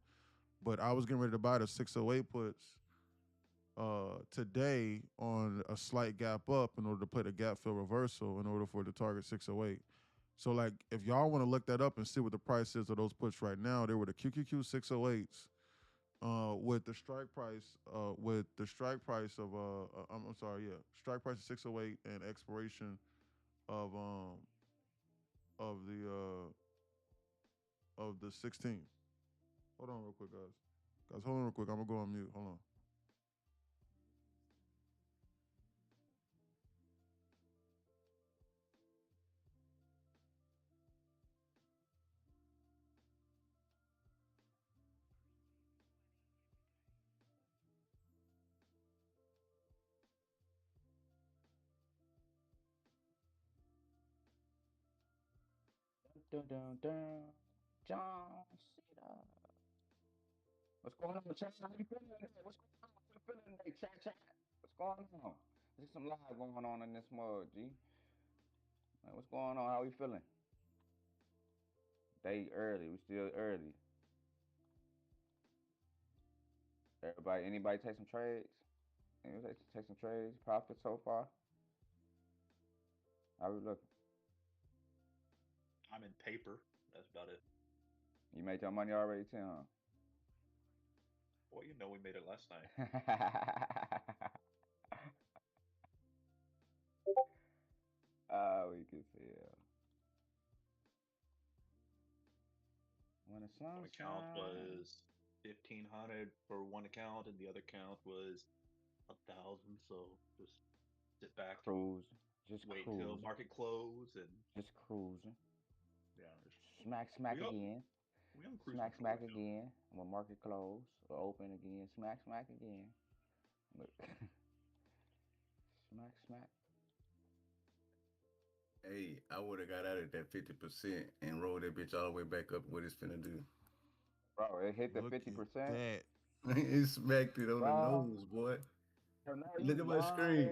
But I was getting ready to buy the 608 puts today on a slight gap up in order to play the gap fill reversal in order for it to target 608. So like if y'all want to look that up and see what the price is of those puts right now, they were the QQQ 608s with the strike price of I'm sorry, yeah, strike price of 608 and expiration of um of the 16th. Hold on real quick, guys. Guys, hold on real quick. I'm gonna go on mute. Hold on. Dun, dun, dun. John Cena. What's going on, chat? How you feeling today? What's going on? How you feeling today, chat? What's going on? There's some live going on in this mug, G. Like, what's going on? How we feeling? Day early. We still early. Everybody, anybody take some trades? You take some trades, profit so far. How we looking? I'm in paper. That's about it. You made your money already, Tim? Well, you know we made it last night. We can tell. When the sun One account shines. was 1,500 for one account, and the other account was 1,000. So just sit back, Cruising. Just wait till cruising. market close, and Just cruising. yeah, Smack we on again. we on cruise Smack control right now. again. When market close or open again. Smack again. Look. Smack. Hey, I would have got out at that 50% and rolled that bitch all the way back up. What it's finna do? Bro, it hit the Look 50%. at that. It smacked it on the Bro. nose, boy. So now Look you at my screen.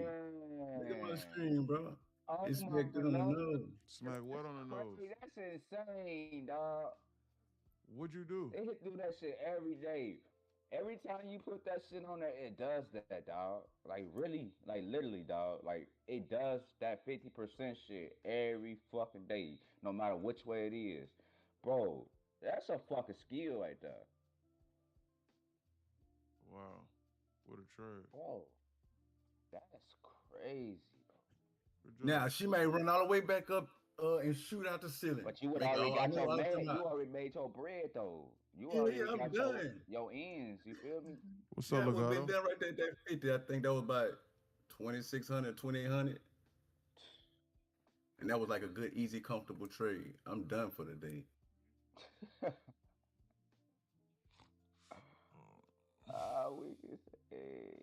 Look at my lying. screen, bro. Oh It my smacked it on the no. nose. Smack what on the nose? Crazy. That's insane, dog. What'd you do? They do that shit every day. Every time you put that shit on there, it does that, dog. Like really, like literally, dog. Like it does that 50% shit every fucking day, no matter which way it is, bro. That's a fucking skill right there, Wow. What a trade. bro. That's crazy, bro. Good Now job. she may run all the way back up and shoot out the ceiling. But you would Like, already oh, I got know your I was talking man. about. You already made your bread though. You Yeah, already I'm got done. your ends. You feel me? What's up, Yeah, we've been Legato? done right there at that 50. I think that was about 2,600, 2,800. And that was like a good, easy, comfortable trade. I'm done for the day. We can say.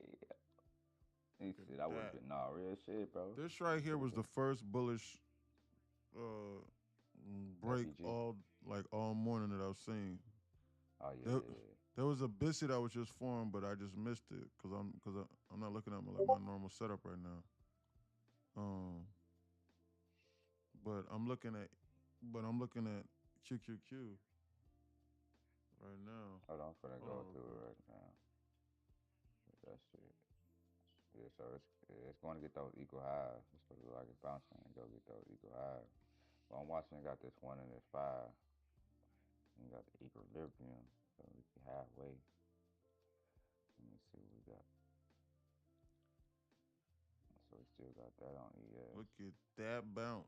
He Look said, at I would have that. been, nah, real shit, bro. This right here was the first bullish break FEG. all morning that I've seen. Oh, There, yeah. there was a biscuit that was just formed, but I just missed it because I'm not looking at my normal setup right now. But I'm looking at QQQ right now. Hold on, I'm finna Hold go on real through it quick. right now. That shit. Yeah, so it's going to get those equal highs. It's supposed to look like it's bouncing and go get those equal highs. But I'm watching, it got this 1 and this 5. And you got the equilibrium. So we can halfway. Let me see what we got. So we still got that on ES. Look at that bounce.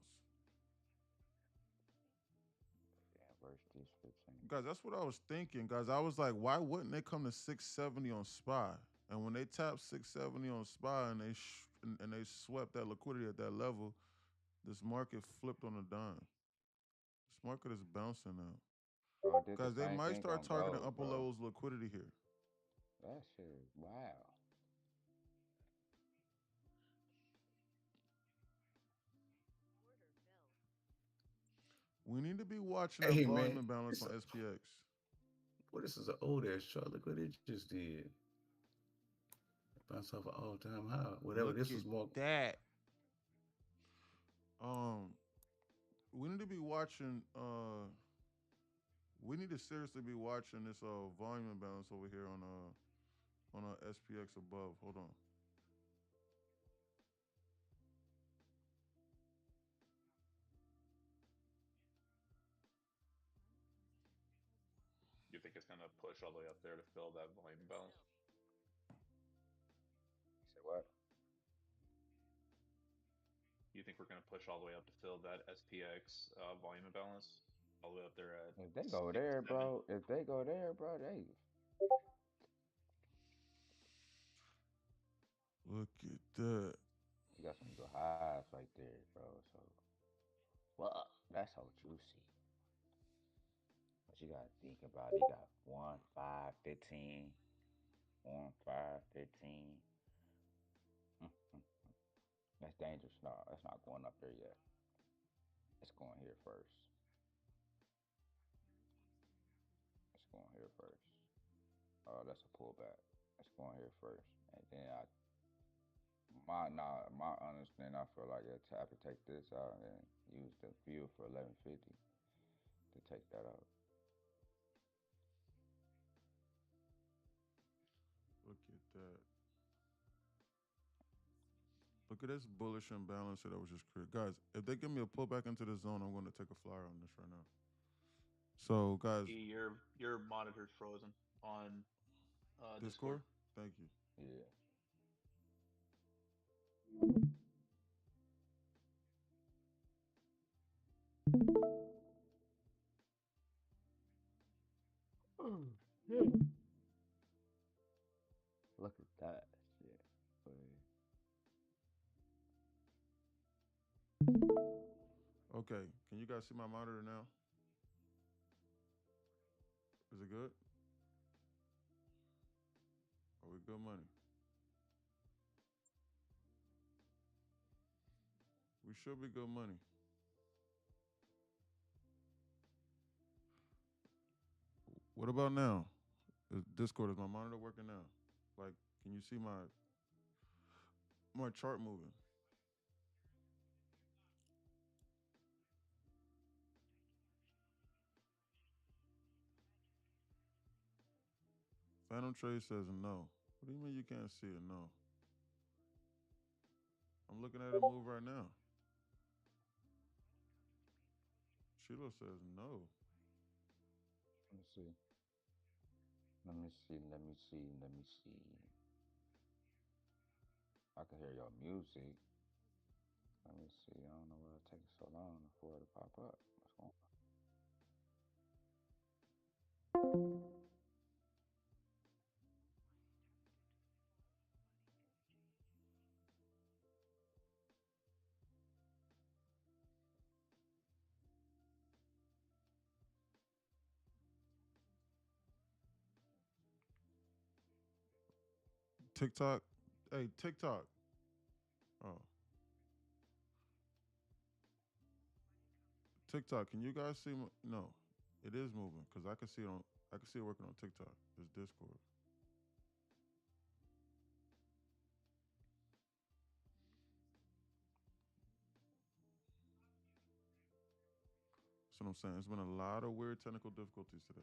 Inverse this 15. Guys, that's what I was thinking. Guys, I was like, why wouldn't they come to 670 on SPY? And when they tapped 670 on SPY and they swept that liquidity at that level, this market flipped on a dime. This market is bouncing now. Bro, it did the Guys, they same might thing start on targeting gold, upper bro. levels of liquidity here. That shit is wow. We need to be watching that Hey, volume man. imbalance on SPX. Boy, this is an old ass chart. Look what it just did. Bounce off an all time high. Whatever. Look This at was more. that. We need to be watching. We need to seriously be watching this volume imbalance over here on SPX above. Hold on. You think it's gonna push all the way up there to fill that volume balance? You said what? You think we're gonna push all the way up to fill that SPX volume imbalance? All the way up there at If they go 6, there, 7? bro. If they go there, bro, they. Look at that. You got some good highs right there, bro. So, fuck, that's so juicy. But you gotta think about it. You got 1, 5, 15, 1, 5, 15. That's dangerous. No, that's not going up there yet. It's going here first. It's going here first. Oh, that's a pullback. It's going here first, and then my understanding, I feel like it's have to take this out and use the view for 1150 to take that out. Look at that. Look at this bullish imbalance that was just created. Guys, if they give me a pullback into the zone, I'm going to take a flyer on this right now. So, guys, Your monitor's frozen on Discord, Discord. thank you. Yeah. Look at that shit. Okay, can you guys see my monitor now? Is it good? Are we good money? We should be good money. What about now? Discord, is my monitor working now? Like, can you see my chart moving? Phantom Trade says no. What do you mean you can't see it? No. I'm looking at it move right now. Sheila says no. Let me see. Let me see. Let me see. Let me see. I can hear your music. Let me see. I don't know why it takes so long for it to pop up. What's going on? TikTok. Hey, TikTok. Oh. TikTok, can you guys see no. It is moving because I can see it working on TikTok. It's Discord. That's what I'm saying. It's been a lot of weird technical difficulties today.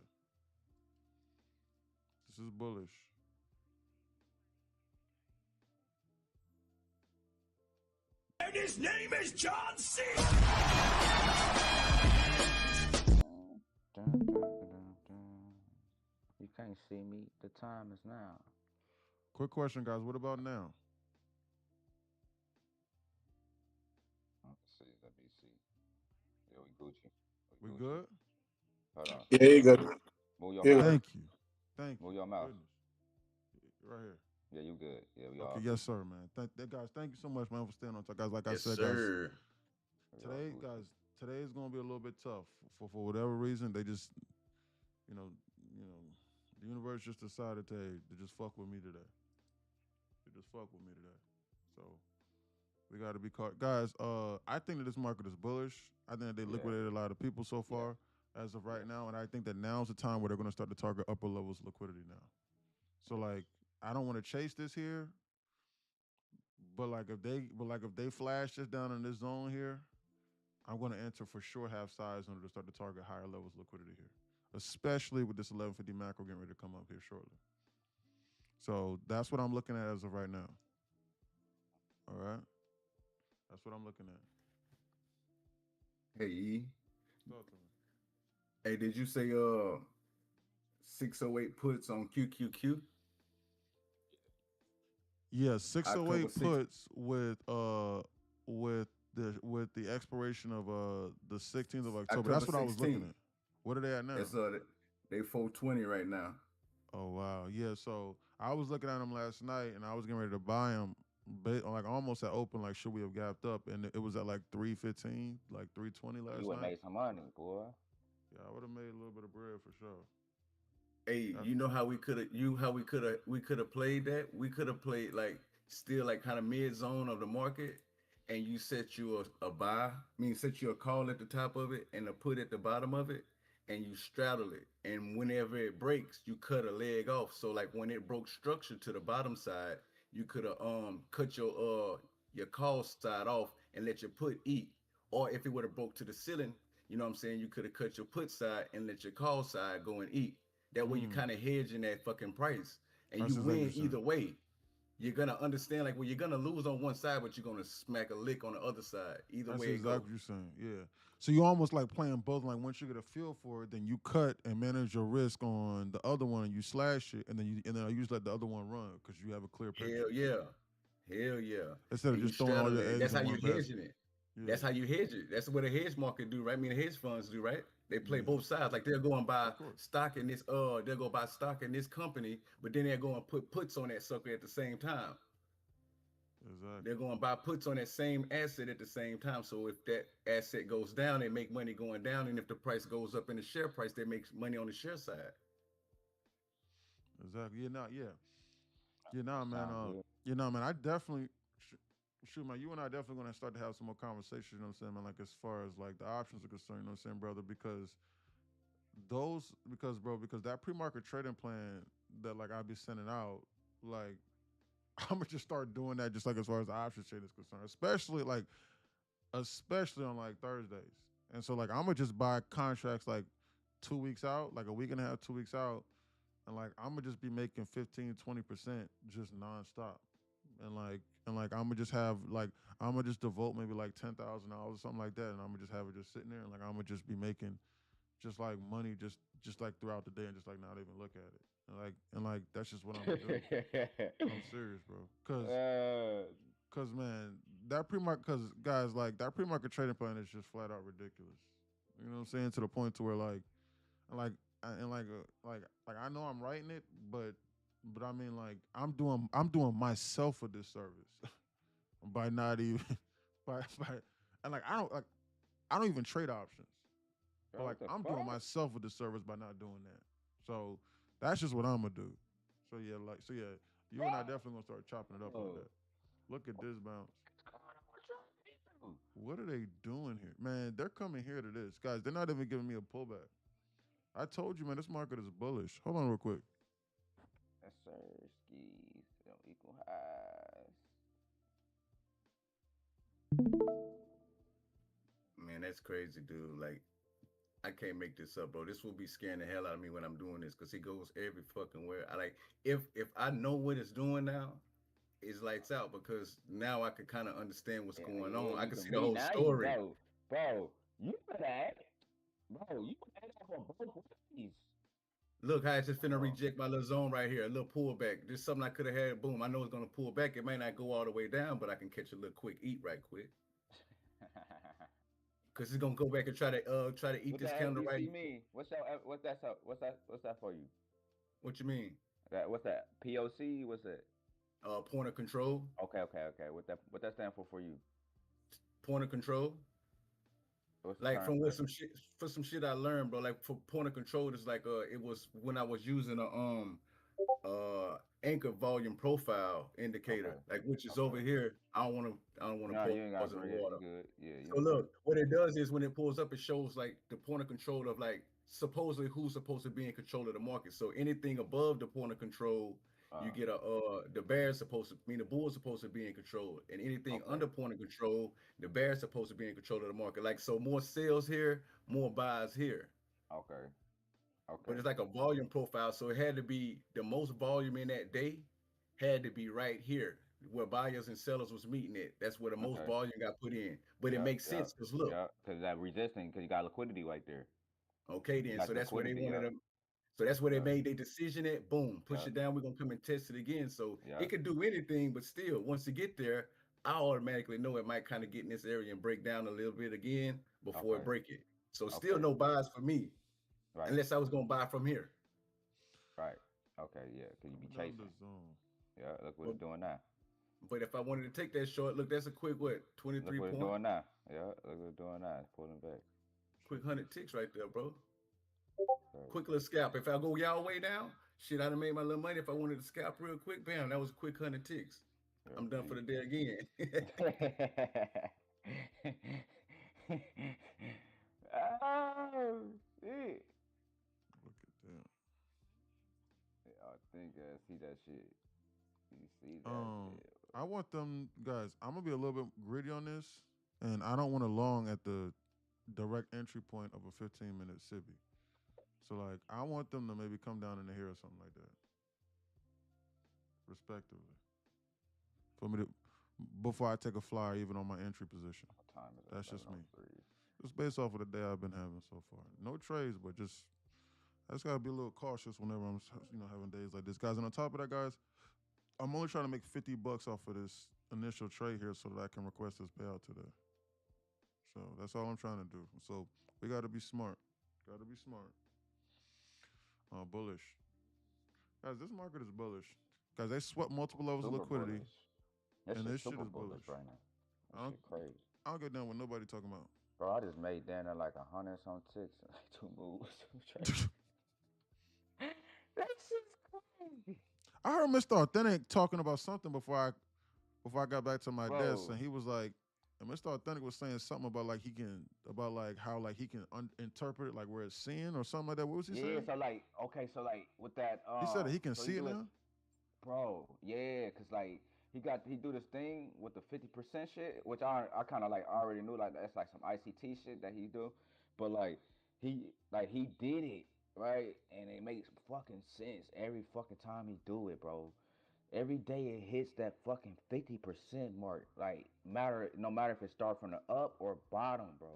This is bullish. And his name is John C. Dun, dun, dun, dun. You can't see me. The time is now. Quick question, guys. What about now? Let's see. Let me see. Yeah, we Gucci. We Gucci. good? Hold on. Yeah, you good. Move your Yeah. mouth. Thank you. Thank Move you. your mouth. Goodness. Right here. Yeah, you good. Yeah, we all Okay, good. yes, sir, man. Guys, thank you so much, man, for staying on top. Guys, like I Yes, said, guys, sir. We all today, good. guys, today is gonna be a little bit tough for whatever reason. They just, you know, the universe just decided to just fuck with me today. They just fuck with me today. So we got to be caught, guys. I think that this market is bullish. I think that they Yeah. liquidated a lot of people so Yeah. far as of right Yes. now, and I think that now's the time where they're gonna start to target upper levels of liquidity now. So like, I don't want to chase this here, but like if they flash this down in this zone here, I'm going to enter for sure half size in order to start to target higher levels of liquidity here, especially with this 1150 macro getting ready to come up here shortly. So that's what I'm looking at as of right now. All right, that's what I'm looking at. Hey, E. Talk to me. Hey, did you say 608 puts on QQQ? Yeah, 608 6. puts with the expiration of the 16th of October. That's what I was looking 16th. at. What are they at now? It's they 420 right now. Oh wow, yeah. So I was looking at them last night, and I was getting ready to buy them, like almost at open. Like, should we have gapped up? And it was at like 315, like 320 last You would night. make some money, boy. Yeah, I would have made a little bit of bread for sure. Hey, you know how we could have played that? We could have played like still like kind of mid zone of the market, and you set you a buy, set you a call at the top of it and a put at the bottom of it, and you straddle it. And whenever it breaks, you cut a leg off. So like when it broke structure to the bottom side, you could have cut your call side off and let your put eat. Or if it would have broke to the ceiling, you know what I'm saying, you could have cut your put side and let your call side go and eat. That way you kind of hedging that fucking price, and That's you exactly win what you're either way. you're gonna understand like, well, you're gonna lose on one side, but you're gonna smack a lick on the other side. Either That's way it exactly goes. what you're saying. Yeah. So you almost like playing both. Like once you get a feel for it, then you cut and manage your risk on the other one, and you slash it, and then you just let the other one run because you have a clear picture Hell yeah. Hell yeah. instead of And you just throwing all straddle your it. eggs That's how in you one basket. hedging it. Yeah. That's how you hedge it. That's what a hedge market do, right? I mean, the hedge funds do, right? They play Yeah. both sides. Like they'll go and buy Of course. stock in this, they'll go buy stock in this company, but then they'll go and put puts on that sucker at the same time. Exactly. They're going to buy puts on that same asset at the same time. So if that asset goes down, they make money going down, and if the price goes up in the share price, they make money on the share side. Exactly. Yeah, nah, man. Sound good. Man. I definitely shoot, man. You and I definitely gonna start to have some more conversations. You know what I'm saying, man? Like as far as like the options are concerned. You know what I'm saying, brother? Because that pre-market trading plan that like I'll be sending out, like I'm gonna just start doing that. Just like as far as the options trading is concerned, especially on like Thursdays. And so like I'm gonna just buy contracts like 2 weeks out, like a week and a half, 2 weeks out, and like I'm gonna just be making 15-20% just nonstop. And like I'm gonna just have like I'm gonna just devote maybe like $10,000 or something like that, and I'm gonna just have it just sitting there, and like I'm gonna just be making just like money just like throughout the day, and just like not even look at it, and like that's just what I'm gonna do. I'm serious, bro, cause man, that pre-market, cause guys, like that pre-market trading plan is just flat out ridiculous. You know what I'm saying? To the point to where like and like I know I'm writing it, but I mean like I'm doing myself a disservice by not even by and like I don't even trade options, but Bro, like what the I'm doing fuck? myself a disservice by not doing that. So that's just what I'm gonna do. So yeah, you and I definitely gonna start chopping it up like Oh. that. Look at this bounce. What are they doing here? Man, they're coming here to this. Guys, they're not even giving me a pullback. I told you, man, this market is bullish. Hold on real quick. Yes, sir. Skis don't equal highs. Man, that's crazy, dude. Like, I can't make this up, bro. This will be scaring the hell out of me when I'm doing this because it goes every fucking where. I like if I know what it's doing now, it's lights out because now I can kind of understand what's going on. I You can can see the read whole now, story. bro. You could add, bro. You could add up on both ways. Look how it's just finna Oh. reject my little zone right here, a little pullback. There's something I could have had. Boom, I know it's gonna pull back. It may not go all the way down, but I can catch a little quick eat right quick. Cause it's gonna go back and try to eat What this that candle right. SBC mean? What's that for you? What you mean? What's that? POC? What's that? Point of control. Okay. What that stand for you? Point of control. What's the Like term from for what it? some shit I learned, bro. Like for point of control, it's like it was when I was using a anchor volume profile indicator, Okay. like which is Okay. over here. I don't want to No, you ain't got pause to in the bring it. water. You good. Yeah, you So don't need look, what it does is when it pulls up, it shows like the point of control of like supposedly who's supposed to be in control of the market. So anything above the point of control, you get a the bear's supposed to mean the bull's supposed to be in control, and anything Okay. under point of control, the bear's supposed to be in control of the market. Like so, more sales here, more buys here. Okay. But Okay. it's like a volume profile, so it had to be the most volume in that day had to be right here where buyers and sellers was meeting it. That's where the most Okay. volume got put in. But it Yeah. makes Yeah. sense because look, Yeah. Because that resisting, because you got liquidity right there. okay, You then. got So the that's where they liquidity. wanted Yeah. them. So that's where they Yeah. made their decision at. Boom, push Yeah. it down. We're gonna come and test it again. So Yeah. it could do anything, but still, once you get there, I automatically know it might kind of get in this area and break down a little bit again before it Okay. break it. So still Okay. no buys for me, Right. unless I was gonna buy from here. Right. Okay. Yeah. Because you be Coming down chasing. the zone. Yeah. Look what But, it's doing now. but if I wanted to take that short, look, that's a quick what, Look 23 what it's point, doing now. Yeah. Look what it's doing now. It's pulling back. quick 100 ticks right there, bro. Right. Quick little scalp. If I go y'all way down, shit, I'd have made my little money if I wanted to scalp real quick. Bam, that was a quick 100 ticks. Yeah. I'm done for the day again. Oh shit. Look at that. I think I see that shit. You see that shit. I want them guys. I'm gonna be a little bit greedy on this, and I don't want to long at the direct entry point of a 15-minute Sibi. So like, I want them to maybe come down in the here or something like that, respectively. for me to before I take a flyer, even on my entry position. What time is it? That's just me. 11:03. Just based off of the day I've been having so far. No trades, but just I just gotta be a little cautious whenever I'm having days like this, guys. And on top of that, guys, I'm only trying to make $50 off of this initial trade here so that I can request this payout today. So that's all I'm trying to do. So we got to be smart. Got to be smart. Bullish, guys. This market is bullish, guys. They swept multiple levels of Super liquidity, bullish. That and shit this shit super is bullish. bullish right now. I That don't, shit crazy. I don't get down with nobody talking about. Bro, I just made down there like 100 some ticks, like 2 moves. That shit's crazy. I heard Mr. Authentic talking about something before I got back to my desk, Bro. and he was like, and Mr. Authentic was saying something about like he can interpret it like where it's seeing or something like that. What was he Yeah, saying? so like, okay, so like with that, He said that he can so see it do now. Bro, yeah, cause like he do this thing with the 50% shit, which I kind of like already knew, like that's like some ICT shit that he do, but like he did it right, and it makes fucking sense every fucking time he do it, bro. Every day it hits that fucking 50% mark. Like no matter if it starts from the up or bottom, bro.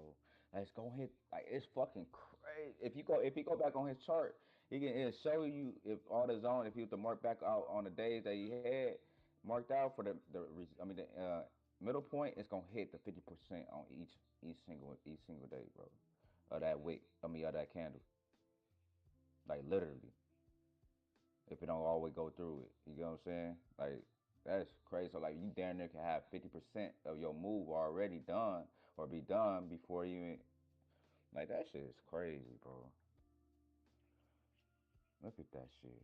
Like it's gonna hit like it's fucking crazy. If you go back on his chart, it'll show you if all the zone, if you have to mark back out on the days that he had marked out for the middle point, it's gonna hit the 50% on each single day, bro. Of that wick, of that candle. Like literally. If it don't always go through it. You know what I'm saying? Like that's crazy. So like you damn near can have 50% of your move already done or be done before you even like that shit is crazy, bro. Look at that shit.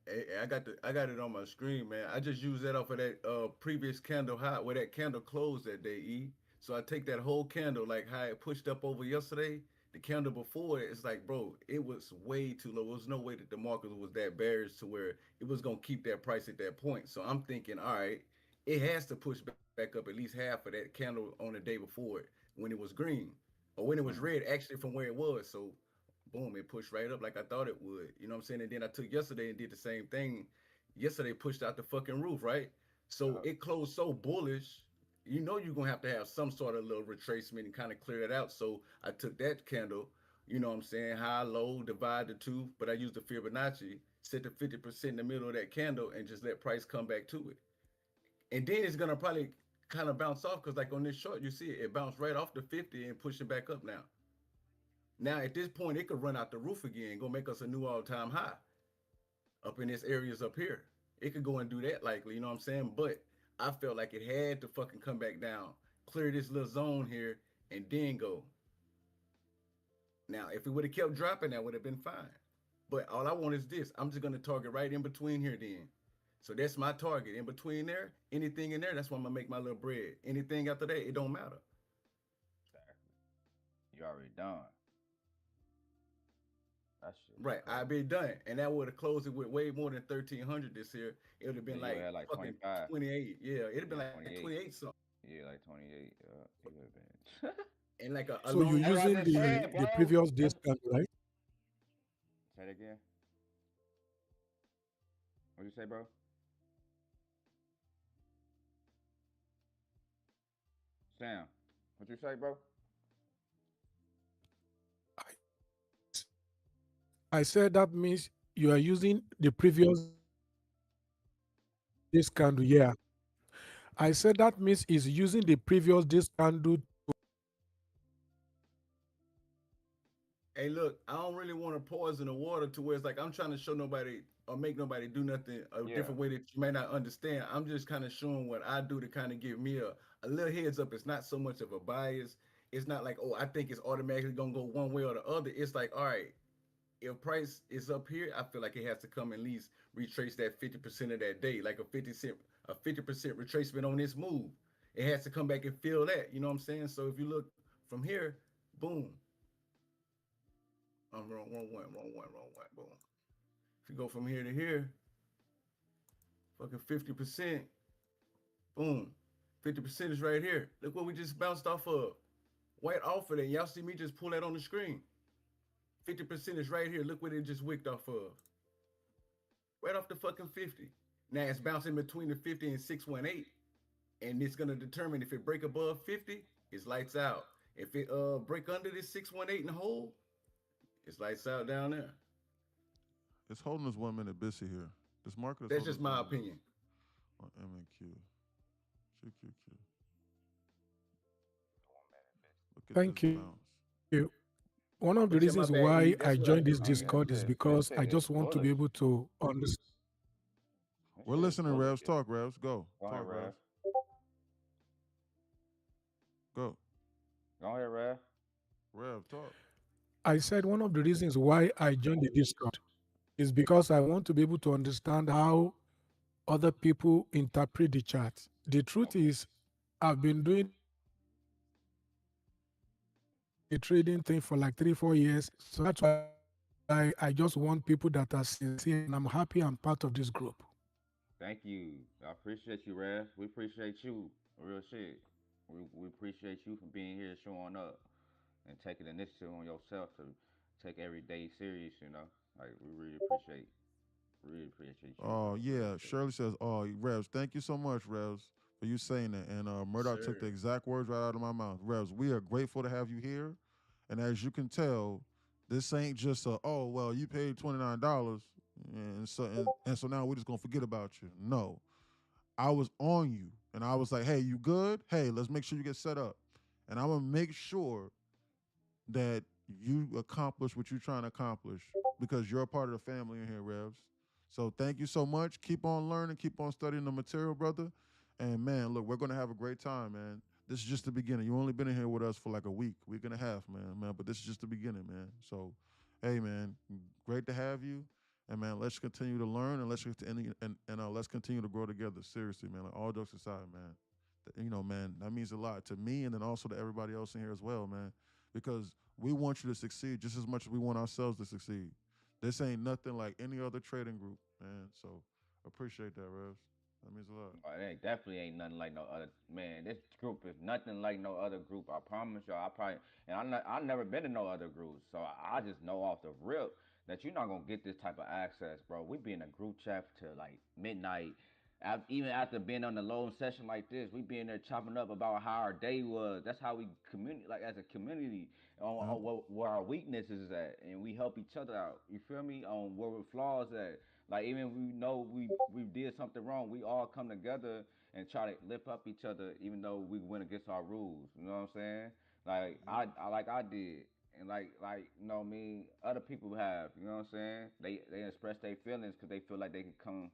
Hey, I got it on my screen, man. I just used that off of that previous candle high where that candle closed that day, E. So I take that whole candle, like how it pushed up over yesterday. The candle before it, it's like, bro, it was way too low. There was no way that the market was that bearish to where it was gonna keep that price at that point. So I'm thinking, all right, it has to push back up at least half of that candle on the day before it when it was green or when it was red, actually from where it was. So boom, it pushed right up like I thought it would. You know what I'm saying? And then I took yesterday and did the same thing. Yesterday pushed out the fucking roof, right? So it closed so bullish. You know you're gonna have to have some sort of little retracement and kind of clear it out. So I took that candle, you know what I'm saying, high, low, divide the two, but I used the Fibonacci, set the 50% in the middle of that candle and just let price come back to it. And then it's gonna probably kind of bounce off because like on this short, you see it bounced right off the 50 and pushing back up now. Now at this point, it could run out the roof again, go make us a new all-time high up in this areas up here. It could go and do that likely, you know what I'm saying? But I felt like it had to fucking come back down, clear this little zone here, and then go. Now, if it would have kept dropping, that would have been fine. But all I want is this. I'm just gonna target right in between here then. So that's my target. In between there, anything in there, that's why I'm gonna make my little bread. Anything after that, it don't matter. Exactly. You already done. That shit. Right, I'd be done, and that would have closed it with way more than 1,300 this year. It would have been Yeah, you had like fucking 25. 28. Yeah, it'd have been Yeah, like 28 something. Yeah, like 28. It would have been. And like a So you're long, using the previous day's candle, right? Say it again. What'd you say, bro? Sam, what'd you say, bro? I said that means you are using the previous day's candle. Yeah. I said that means is using the previous day's candle. Hey, look, I don't really want to poison the water to where it's like I'm trying to show nobody or make nobody do nothing a different way that you may not understand. I'm just kind of showing what I do to kind of give me a little heads up. It's not so much of a bias. It's not like, oh, I think it's automatically gonna go one way or the other. It's like, all right, if price is up here, I feel like it has to come at least retrace that 50% of that day, like a 50% retracement on this move. It has to come back and fill that. You know what I'm saying? So if you look from here, boom. I'm wrong one, boom. If you go from here to here, fucking 50%, boom. 50% is right here. Look what we just bounced off of. Right off of that. Y'all see me just pull that on the screen. 50% is right here. Look what it just wicked off of. Right off the fucking 50. Now it's bouncing between the 50 and 618, and it's gonna determine if it break above 50, it's lights out. If it break under this 618 and hold, it's lights out down there. It's holding us 1 minute busy here. This market is That's holding just us my 1 minute opinion. on MNQ. QQQ. Look at Thank this you. bounce. One of the But yeah, my reasons bad, why E. I That's what I joined this do. Oh yeah, Discord is because this I shit is just want to be bullish. able to understand. This We're shit is listening, bullish. Revs. Talk, Revs. Go. Go ahead, Talk, Revs. Rev. Go. Go ahead, Rev. Rev, talk. I said one of the reasons why I joined the Discord is because I want to be able to understand how other people interpret the chart. The truth Okay. is, I've been doing the trading thing for like 3, 4 years. So that's why I just want people that are sincere, and I'm happy I'm part of this group. Thank you. I appreciate you, Rev. We appreciate you. Real shit. We appreciate you for being here, showing up, and taking initiative on yourself to take every day serious. You know, like we really appreciate you, bro. Oh, Real yeah. shit. Shirley says, oh, Revs, thank you so much, Revs, for you saying that. And Murdoch took the Sir. exact words right out of my mouth. Revs, we are grateful to have you here. And as you can tell, this ain't just a, oh, well, you paid $29 and so now we're just going to forget about you. No. I was on you and I was like, hey, you good? Hey, let's make sure you get set up. And I'm going to make sure that you accomplish what you're trying to accomplish because you're a part of the family in here, Revs. So thank you so much. Keep on learning, keep on studying the material, brother. And man, look, we're gonna have a great time, man. This is just the beginning. You only been in here with us for like a week and a half, man. But this is just the beginning, man. So, hey, man, great to have you. And man, let's continue to learn and let's continue to grow together. Seriously, man. Like all jokes aside, man. Man, that means a lot to me and then also to everybody else in here as well, man. Because we want you to succeed just as much as we want ourselves to succeed. This ain't nothing like any other trading group, man. So appreciate that, Revs. That means a lot. It definitely ain't nothing like no other man. This group is nothing like no other group. I promise y'all. I probably and I've never been in no other groups, so I just know off the rip that you're not gonna get this type of access, bro. We be in a group chat till like midnight. Even after being on the lone session like this, we be in there chopping up about how our day was. That's how we communicate, like as a community, Yep. on where our weaknesses is at, and we help each other out. You feel me? On where our flaws at. Like even if we know we did something wrong, we all come together and try to lift up each other, even though we went against our rules. You know what I'm saying? Like I like I did, and like you know what I mean. Other people have. You know what I'm saying? They express their feelings because they feel like they can come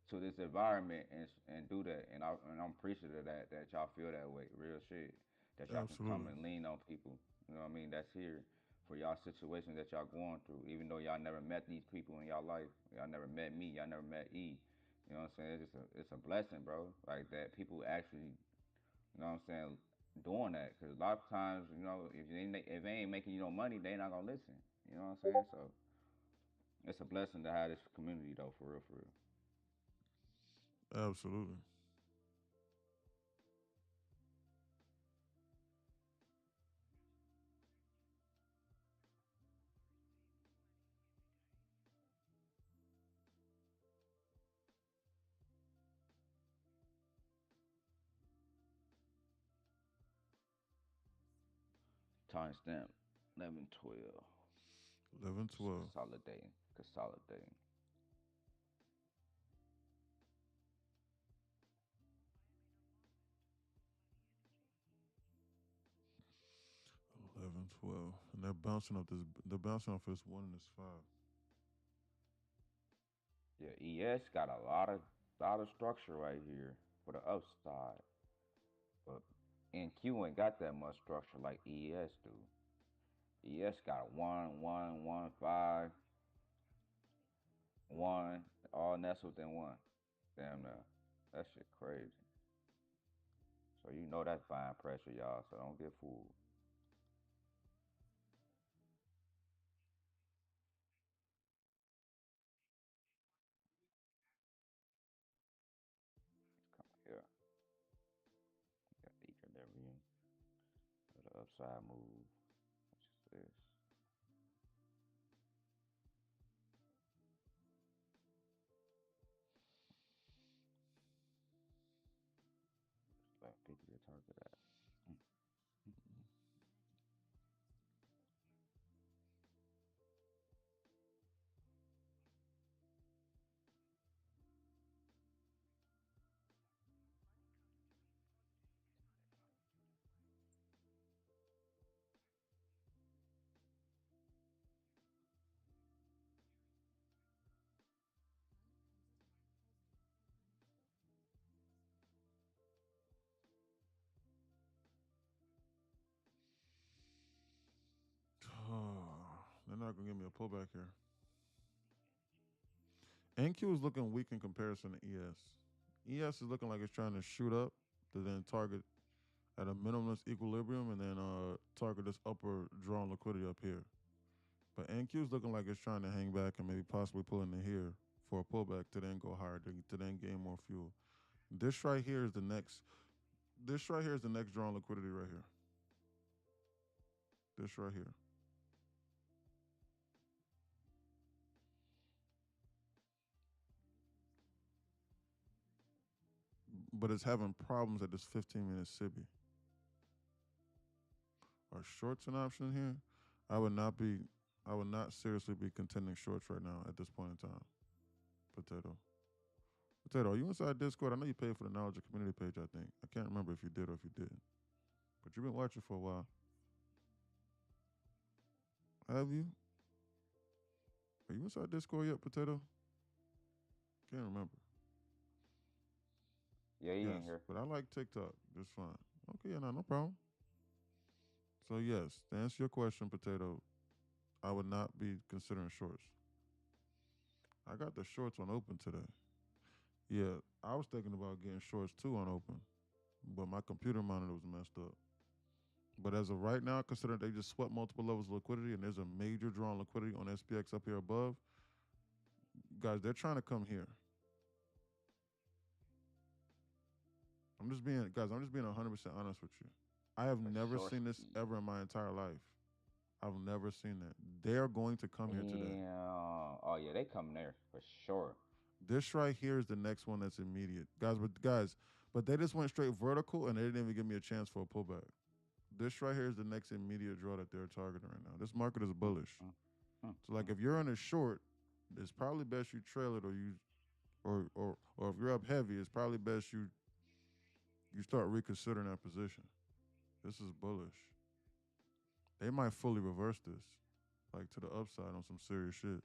to this environment and do that. And I'm appreciative of that y'all feel that way. Real shit. That y'all can come Absolutely. and lean on people. You know what I mean? That's here for y'all situations that y'all going through, even though y'all never met these people in y'all life. Y'all never met me. Y'all never met E. You know what I'm saying? It's a blessing, bro. Like that people actually, you know what I'm saying, doing that. Cause a lot of times, you know, if they ain't making you no money, they not gonna listen. You know what I'm saying? So it's a blessing to have this community though, for real, for real. Absolutely. Timestamp 11:12. 11-12. Consolidating, consolidating. 11-12. And they're bouncing off this 1 and this 5. Yeah, ES got a lot of structure right here for the upside, but NQ ain't got that much structure like ES do. ES got a 1, 1, 1, 5, 1, all nestled in one. Damn no. That shit crazy. So you know that's fine pressure, y'all, so don't get fooled. Come here. Got equilibrium. The upside move. Which is this. 50 to target at. They're not gonna give me a pullback here. NQ is looking weak in comparison to ES. ES is looking like it's trying to shoot up to then target at a minimalist equilibrium and then target this upper drawn liquidity up here. But NQ is looking like it's trying to hang back and maybe possibly pull into here for a pullback to then go higher to then gain more fuel. This right here is the next. This right here is the next drawn liquidity right here. This right here. But it's having problems at this 15-minute SIBI. Are shorts an option here? I would not seriously be contending shorts right now at this point in time. Potato, are you inside Discord? I know you paid for the knowledge of community page, I think. I can't remember if you did or if you didn't. But you've been watching for a while. Have you? Are you inside Discord yet, Potato? Can't remember. Yeah, he Yes, in here. but I like TikTok. That's fine. Okay, yeah, no problem. So yes, to answer your question, Potato, I would not be considering shorts. I got the shorts on open today. Yeah, I was thinking about getting shorts too on open, but my computer monitor was messed up. But as of right now, considering they just swept multiple levels of liquidity and there's a major drawn liquidity on SPX up here above, guys, they're trying to come here. I'm just being 100% honest with you. I have never seen this ever in my entire life. I've never seen that. They're going to come here today. Yeah. Oh yeah, they come there for sure. This right here is the next one that's immediate. Guys, but they just went straight vertical and they didn't even give me a chance for a pullback. This right here is the next immediate draw that they're targeting right now. This market is bullish. So like if you're in a short, it's probably best you trail it or if you're up heavy, it's probably best you start reconsidering that position. This is bullish. They might fully reverse this, like to the upside on some serious shit.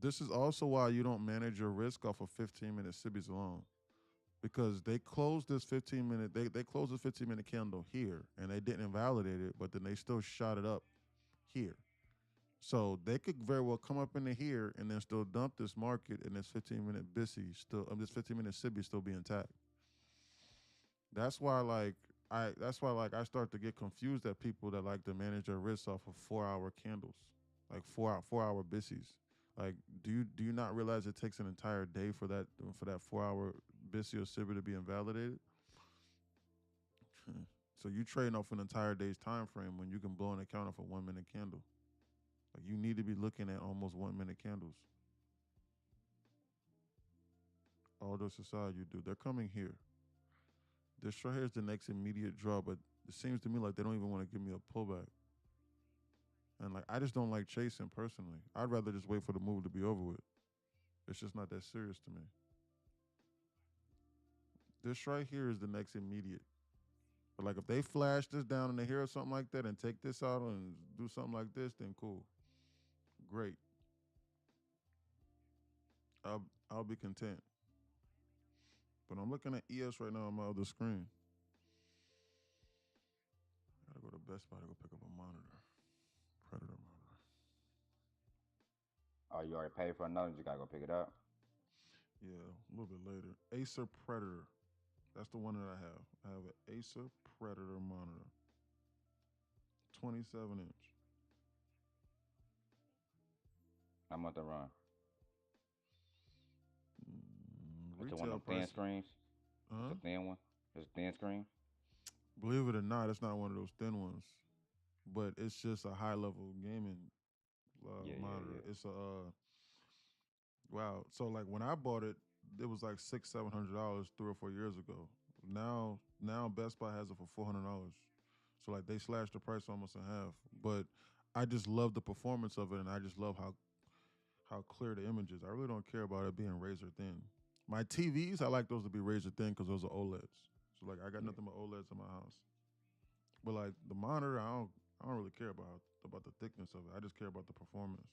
This is also why you don't manage your risk off of 15-minute SIBIs alone. Because they closed this 15-minute, they closed this 15-minute candle here and they didn't invalidate it, but then they still shot it up here. So they could very well come up into here and then still dump this market and this 15-minute BISI still, this 15-minute SIBI still be intact. That's why I start to get confused at people that like to manage their risks off of 4-hour candles, like 4-hour BISIs. Like, do you not realize it takes an entire day for that 4-hour BISI or SIBI to be invalidated? So you trading off an entire day's time frame when you can blow an account off a 1-minute candle. Like you need to be looking at almost 1-minute candles. All those aside, you do. They're coming here. This right here is the next immediate draw, but it seems to me like they don't even want to give me a pullback. And like I just don't like chasing personally. I'd rather just wait for the move to be over with. It's just not that serious to me. This right here is the next immediate. But like if they flash this down in the here or something like that and take this out and do something like this, then cool. Great. I'll be content. But I'm looking at ES right now on my other screen. I gotta go to Best Buy to go pick up a monitor. Predator monitor. Oh, you already paid for another, you gotta go pick it up? Yeah, a little bit later. Acer Predator. That's the one that I have. I have an Acer Predator monitor. 27-inch. How much to run? It's one Retail of them thin price. screens? Huh? The thin one? It's a thin screen? Believe it or not, it's not one of those thin ones. but it's just a high level gaming Yeah, yeah, monitor. yeah. It's a wow. So like when I bought it, it was like $600-700 $3 or 4 years ago. Now Best Buy has it for $400. So like they slashed the price almost in half. But I just love the performance of it, and I just love how clear the image is. I really don't care about it being razor thin. My TVs, I like those to be razor thin because those are OLEDs. So like I got Yeah. nothing but OLEDs in my house. But like the monitor, I don't really care about the thickness of it. I just care about the performance.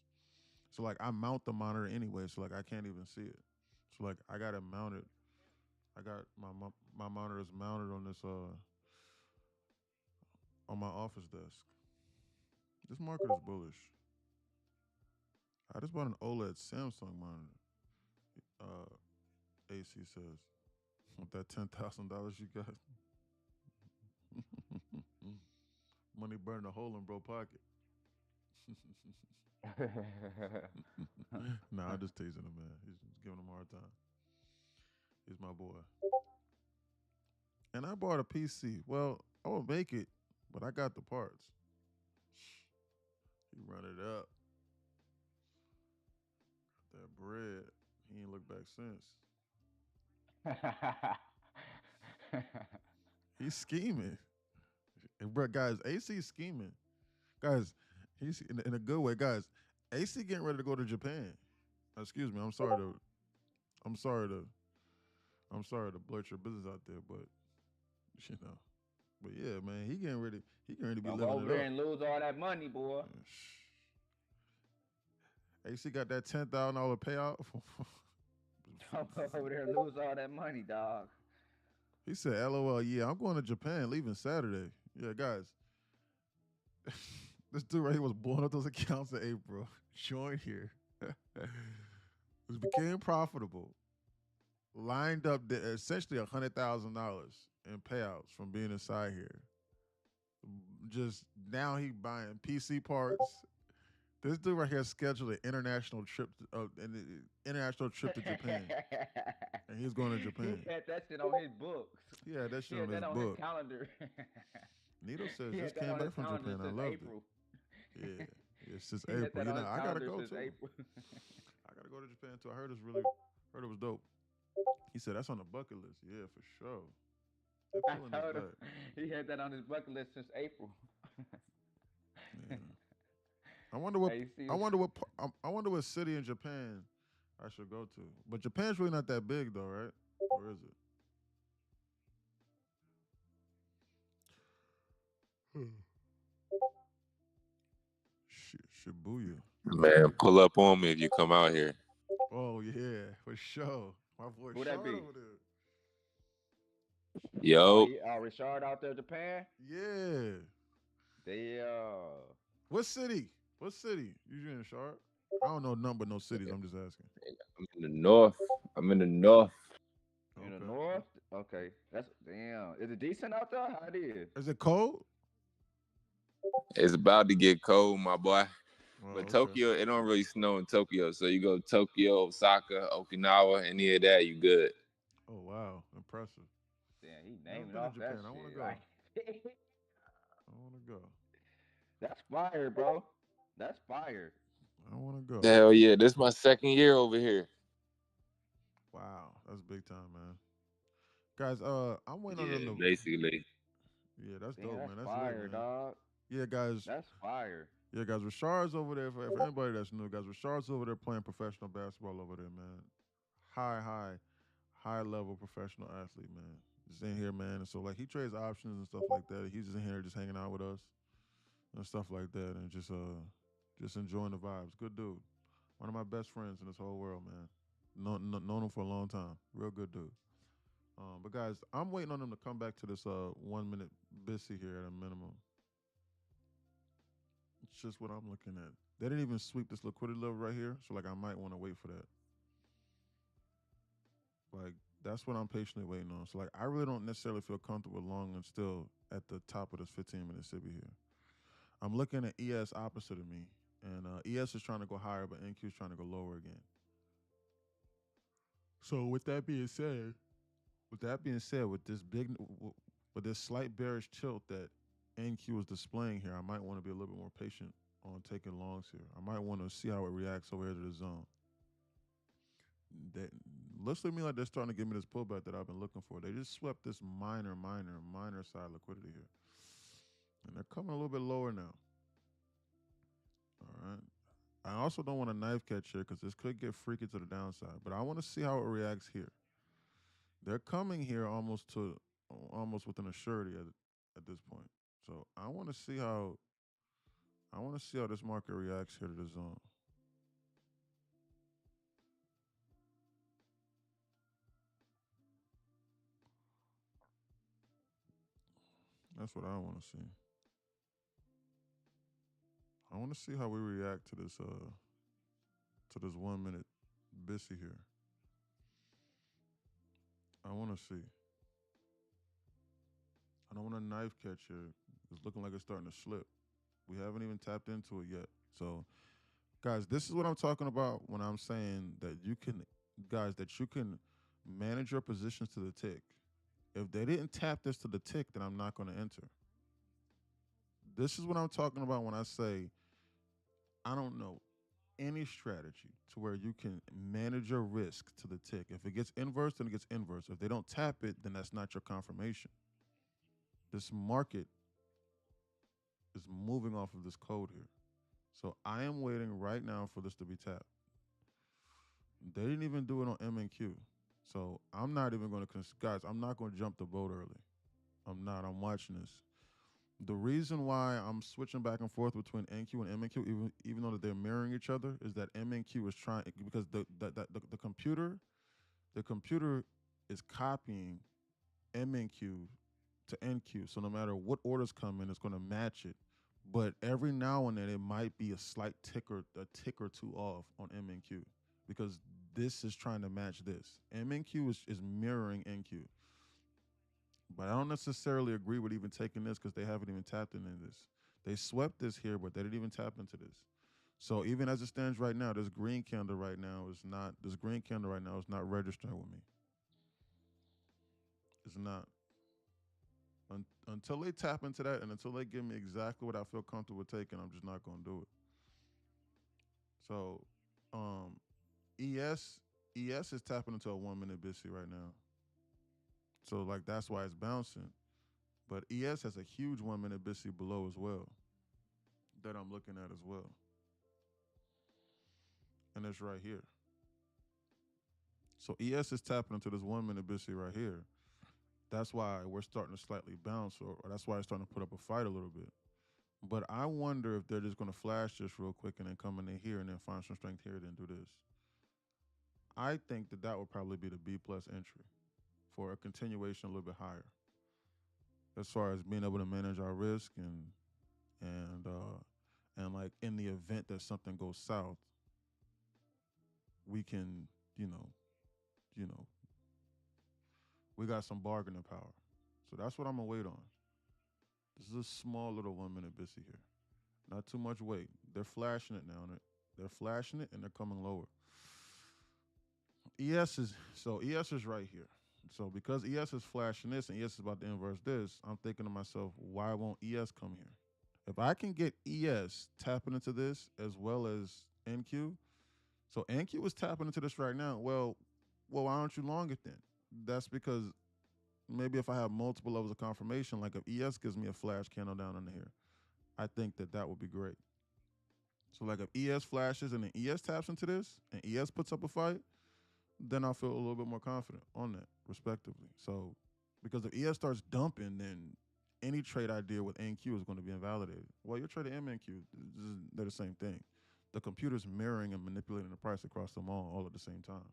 So like I mount the monitor anyway, so like I can't even see it. So like I got it mounted. I got my monitor is mounted on this on my office desk. This market is bullish. I just bought an OLED Samsung monitor. AC says with that $10,000 you got, money burning a hole in bro pocket. Nah, I'm just teasing him, man. He's giving him a hard time. He's my boy. And I bought a PC. Well, I will make it, but I got the parts. He run it up. That bread. He ain't looked back since. He's scheming. And bro, guys, AC scheming. Guys, he's in a good way. Guys, AC getting ready to go to Japan. Excuse me. I'm sorry to I'm sorry to blurt your business out there, but you know. But yeah, man, he getting ready to be Don't go living over it there up. and lose all that money, boy. AC got that $10,000 payout. Don't go over there and lose all that money, dog. He said, "LOL, yeah, I'm going to Japan, leaving Saturday." Yeah, guys, this dude right here was blowing up those accounts in April. Join here. It became profitable. Lined up essentially $100,000 in payouts from being inside here. Just now he buying PC parts. This dude right here scheduled an international trip to Japan, and he's going to Japan. He had that shit on his books. Yeah, that He shit on had his that on his book. calendar. Nito says He had just that came on his back from calendar Japan. I since loved April. it. Yeah, it's since He had April. that You on know, his I gotta calendar go since too. April. I gotta go to Japan too. I heard it was dope. He said that's on the bucket list. Yeah, for sure. They're I pulling this told him back. he had that on his bucket list since April. Yeah. I wonder what AC I was wonder what I wonder what city in Japan I should go to. But Japan's really not that big though, right? Or is it? Shibuya. Man, pull up on me if you come out here. Oh yeah, for sure. My boy Who that Shard be? over there. Yo, Richard out there, Japan. Yeah. They What city? What city? You in Shard? I don't know nothing but no cities. I'm just asking. I'm in the north. I'm in the north. in the north. Okay, that's damn. Is it decent out there? How it is? Is it cold? It's about to get cold, my boy. Oh, But okay. Tokyo, it don't really snow in Tokyo. So you go to Tokyo, Osaka, Okinawa, any of that, you good. Oh wow, impressive. Damn, he Never named been off to that Japan. I want to shit. go. Like, I want to go. that's fire, bro. That's fire. I want to go. Hell yeah, this is my second year over here. Wow, that's big time, man. Guys, I'm waiting on them to. Basically. Yeah, that's Damn, dope, that's man. That's fire, lit, man. dog. Yeah, guys. That's fire. Yeah, guys. Rashard's over there. For anybody that's new, guys, Rashard's over there playing professional basketball over there, man. High level professional athlete, man. Just in here, man. And so like he trades options and stuff like that. He's just in here, just hanging out with us and stuff like that, and just enjoying the vibes. Good dude. One of my best friends in this whole world, man. Known him for a long time. Real good dude. But guys, I'm waiting on them to come back to this 1 minute busy here at a minimum. It's just what I'm looking at. They didn't even sweep this liquidity level right here, so like I might want to wait for that. Like that's what I'm patiently waiting on. So like I really don't necessarily feel comfortable long and still at the top of this 15-minute SIBI here. I'm looking at ES opposite of me, and ES is trying to go higher, but NQ is trying to go lower again. So with that being said, with this slight bearish tilt that NQ is displaying here, I might want to be a little bit more patient on taking longs here. I might want to see how it reacts over here to the zone. That looks to me like they're starting to give me this pullback that I've been looking for. They just swept this minor side liquidity here. And they're coming a little bit lower now. All right. I also don't want a knife catch here because this could get freaky to the downside, but I want to see how it reacts here. They're coming here almost within a surety at this point. So I want to see how this market reacts here to the zone. That's what I want to see. I want to see how we react to this 1 minute BISI here. I want to see. I don't want a knife catch here. It's looking like it's starting to slip. We haven't even tapped into it yet. So, guys, this is what I'm talking about when I'm saying that you can manage your positions to the tick. If they didn't tap this to the tick, then I'm not going to enter. This is what I'm talking about when I say I don't know any strategy to where you can manage your risk to the tick. If it gets inverse, then it gets inverse. If they don't tap it, then that's not your confirmation. This market is moving off of this code here. So I am waiting right now for this to be tapped. They didn't even do it on MNQ. So I'm not even going to, guys, I'm not going to jump the boat early. I'm not. I'm watching this. The reason why I'm switching back and forth between NQ and MNQ, even though that they're mirroring each other, is that MNQ is trying, because the computer is copying MNQ to NQ. So no matter what orders come in, it's going to match it. But every now and then it might be a tick or two off on MNQ, because this is trying to match this. MNQ is mirroring NQ. But I don't necessarily agree with even taking this because they haven't even tapped into this. They swept this here, but they didn't even tap into this. So even as it stands right now, this green candle right now is not registering with me. It's not. Until they tap into that and until they give me exactly what I feel comfortable taking, I'm just not going to do it. So ES is tapping into a 1 minute BISI right now. So like that's why it's bouncing. But ES has a huge 1 minute BISI below as well that I'm looking at as well. And it's right here. So ES is tapping into this 1 minute BISI right here. That's why we're starting to slightly bounce, or that's why it's starting to put up a fight a little bit. But I wonder if they're just going to flash this real quick and then come in here and then find some strength here, then do this. I think that would probably be the B plus entry for a continuation a little bit higher, as far as being able to manage our risk and like in the event that something goes south, we can, we got some bargaining power. So that's what I'm gonna wait on. This is a small little 1 minute BISI here. Not too much weight. They're flashing it now. They're flashing it and they're coming lower. ES is right here. So because ES is flashing this and ES is about to inverse this, I'm thinking to myself, why won't ES come here? If I can get ES tapping into this as well as NQ, so NQ is tapping into this right now. Well, why aren't you long it then? That's because maybe if I have multiple levels of confirmation, like if ES gives me a flash candle down under here, I think that would be great. So like if ES flashes and then ES taps into this and ES puts up a fight, then I'll feel a little bit more confident on that, respectively. So because if ES starts dumping, then any trade I deal with NQ is going to be invalidated. Well, you're trading MNQ, they're the same thing. The computer's mirroring and manipulating the price across them all at the same time.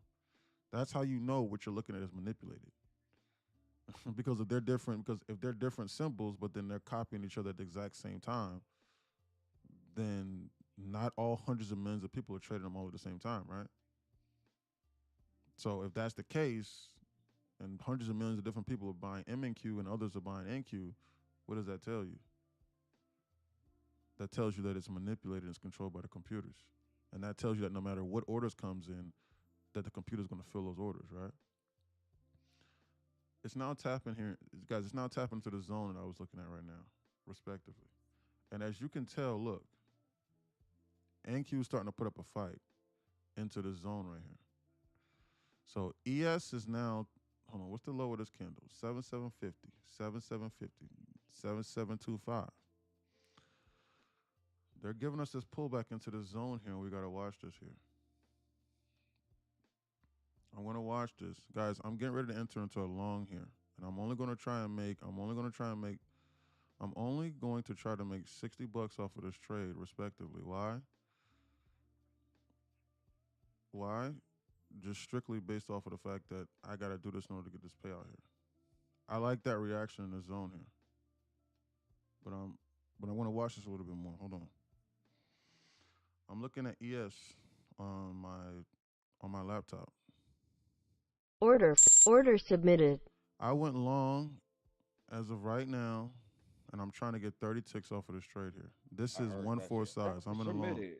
That's how you know what you're looking at is manipulated. Because if they're different symbols, but then they're copying each other at the exact same time, then not all hundreds of millions of people are trading them all at the same time, right? So if that's the case, and hundreds of millions of different people are buying MNQ and others are buying NQ, what does that tell you? That tells you that it's manipulated and it's controlled by the computers. And that tells you that no matter what orders comes in, that the computer's going to fill those orders, right? It's now tapping here. Guys, it's now tapping to the zone that I was looking at right now, respectively. And as you can tell, look, NQ is starting to put up a fight into this zone right here. So ES is now, hold on, what's the low of this candle? 7750, 7750, 7725. They're giving us this pullback into the zone here, and we got to watch this here. I'm going to watch this. Guys, I'm getting ready to enter into a long here. And I'm only going to try to make $60 off of this trade, respectively. Why? Why? Just strictly based off of the fact that I got to do this in order to get this payout here. I like that reaction in the zone here. But I want to watch this a little bit more. Hold on. I'm looking at ES on my laptop. Order submitted. I went long as of right now, and I'm trying to get 30 ticks off of this trade here. This is 1-4 size. I'm in a long.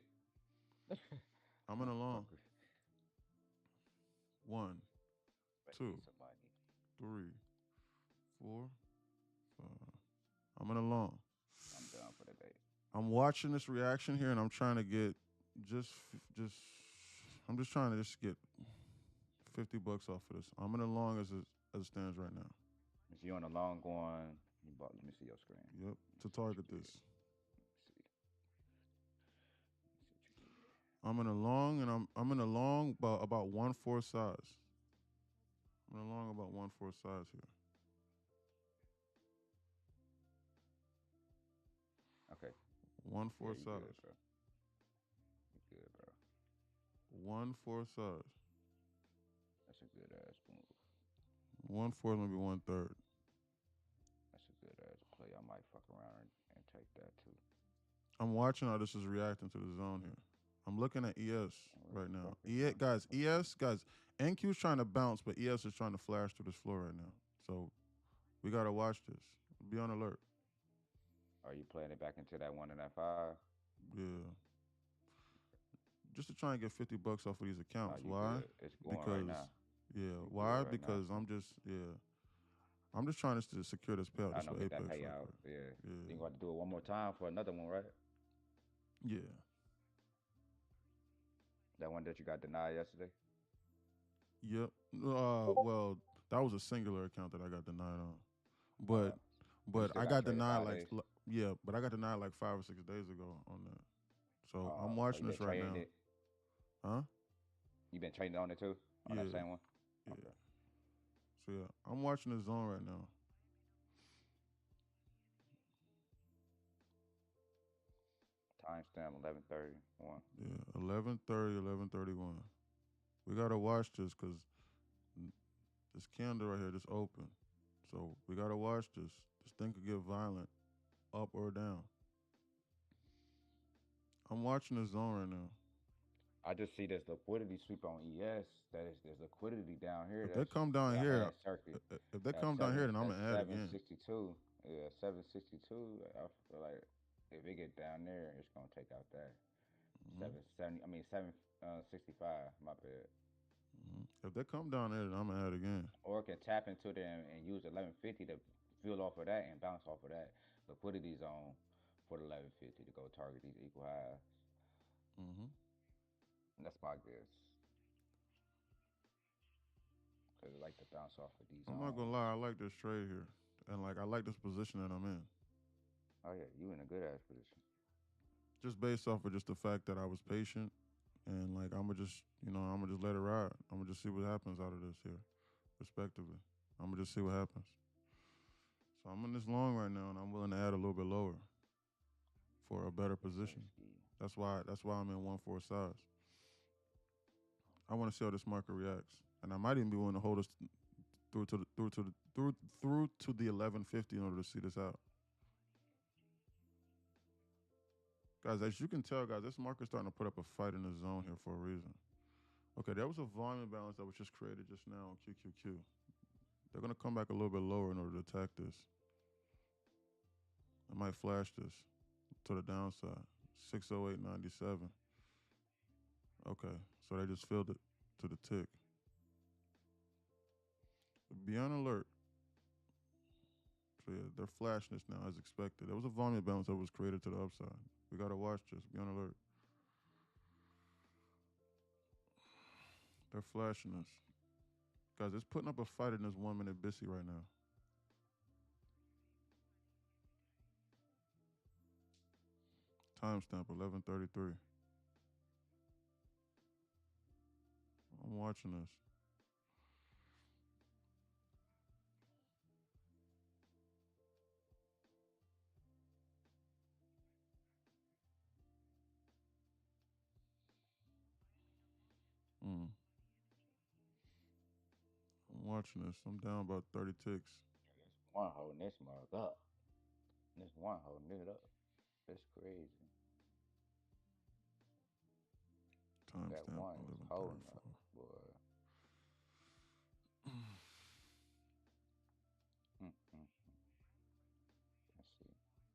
I'm in a long. 1, 2, 3, 4, 5. I'm in a long. I'm done for the day. I'm watching this reaction here, and I'm trying to get I'm just trying to get $50 off of this. I'm in a long as it stands right now. Is you on a long going? Let me see your screen. Yep, to target this. I'm in a long, and I'm in a long about 1-4 size. I'm in a long about 1-4 size here. Okay. 1-4 size. You good, bro. 1-4 size. That's a good ass move. 1-4 maybe 1/3. That's a good ass play. I might fuck around and take that too. I'm watching how this is reacting to the zone here. I'm looking at ES right now. ES, NQ's trying to bounce, but ES is trying to flash through this floor right now. So we gotta watch this. Be on alert. Are you playing it back into that 1 and that 5? Yeah. Just to try and get $50 off of these accounts. Why? Good. It's going right now. Yeah. Why? Because now. I'm just trying to secure this payout. I know get that payout. Yeah. You got to do it one more time for another one, right? Yeah. That one that you got denied yesterday? Yep. Well, that was a singular account that I got denied on. But I got denied but I got denied like 5 or 6 days ago on that. So I'm watching this right now. Huh? You been trading on it too? On that same one? Yeah. Okay. So yeah, I'm watching the zone right now. Timestamp 11:31. Yeah, 11:30, 11:31. We gotta watch this because this candle right here just open. So we gotta watch this. This thing could get violent, up or down. I'm watching the zone right now. I just see this liquidity sweep on ES. There's liquidity down here. If they come down here, if they come down here, then I'm gonna add again. 762. Yeah, 762. I feel like if it get down there, it's gonna take out that 770. I mean 765. My bad. If they come down there, then I'm gonna add again. Or it can tap into them and use 1150 to fill off of that and bounce off of that liquidity zone for the 1150 to go target these equal highs. That's my guess. Cause I like to bounce off of these. I'm not gonna lie, I like this trade here, and like I like this position that I'm in. Oh yeah, you in a good ass position. Just based off of just the fact that I was patient, and like I'ma just let it ride. I'ma just see what happens out of this here, respectively. I'ma just see what happens. So I'm in this long right now, and I'm willing to add a little bit lower for a better position. That's why I'm in 1-4 size. I want to see how this market reacts, and I might even be willing to hold us through to the 1150 in order to see this out. Guys, as you can tell, guys, this market's starting to put up a fight in the zone here for a reason. Okay, there was a volume imbalance that was just created just now on QQQ. They're going to come back a little bit lower in order to attack this. I might flash this to the downside. 608.97. Okay, so they just filled it to the tick. Be on alert. So yeah, they're flashing this now as expected. There was a volume balance that was created to the upside. We gotta watch this. Be on alert. They're flashing us. Guys, it's putting up a fight in this 1 minute Bissy right now. Timestamp 11:33. I'm watching this. I'm watching this. I'm down about 30 ticks. This one holding this mug up. This one holding it up. That's crazy. That Timestamp one is holding 11:34. up, boy. Let's see.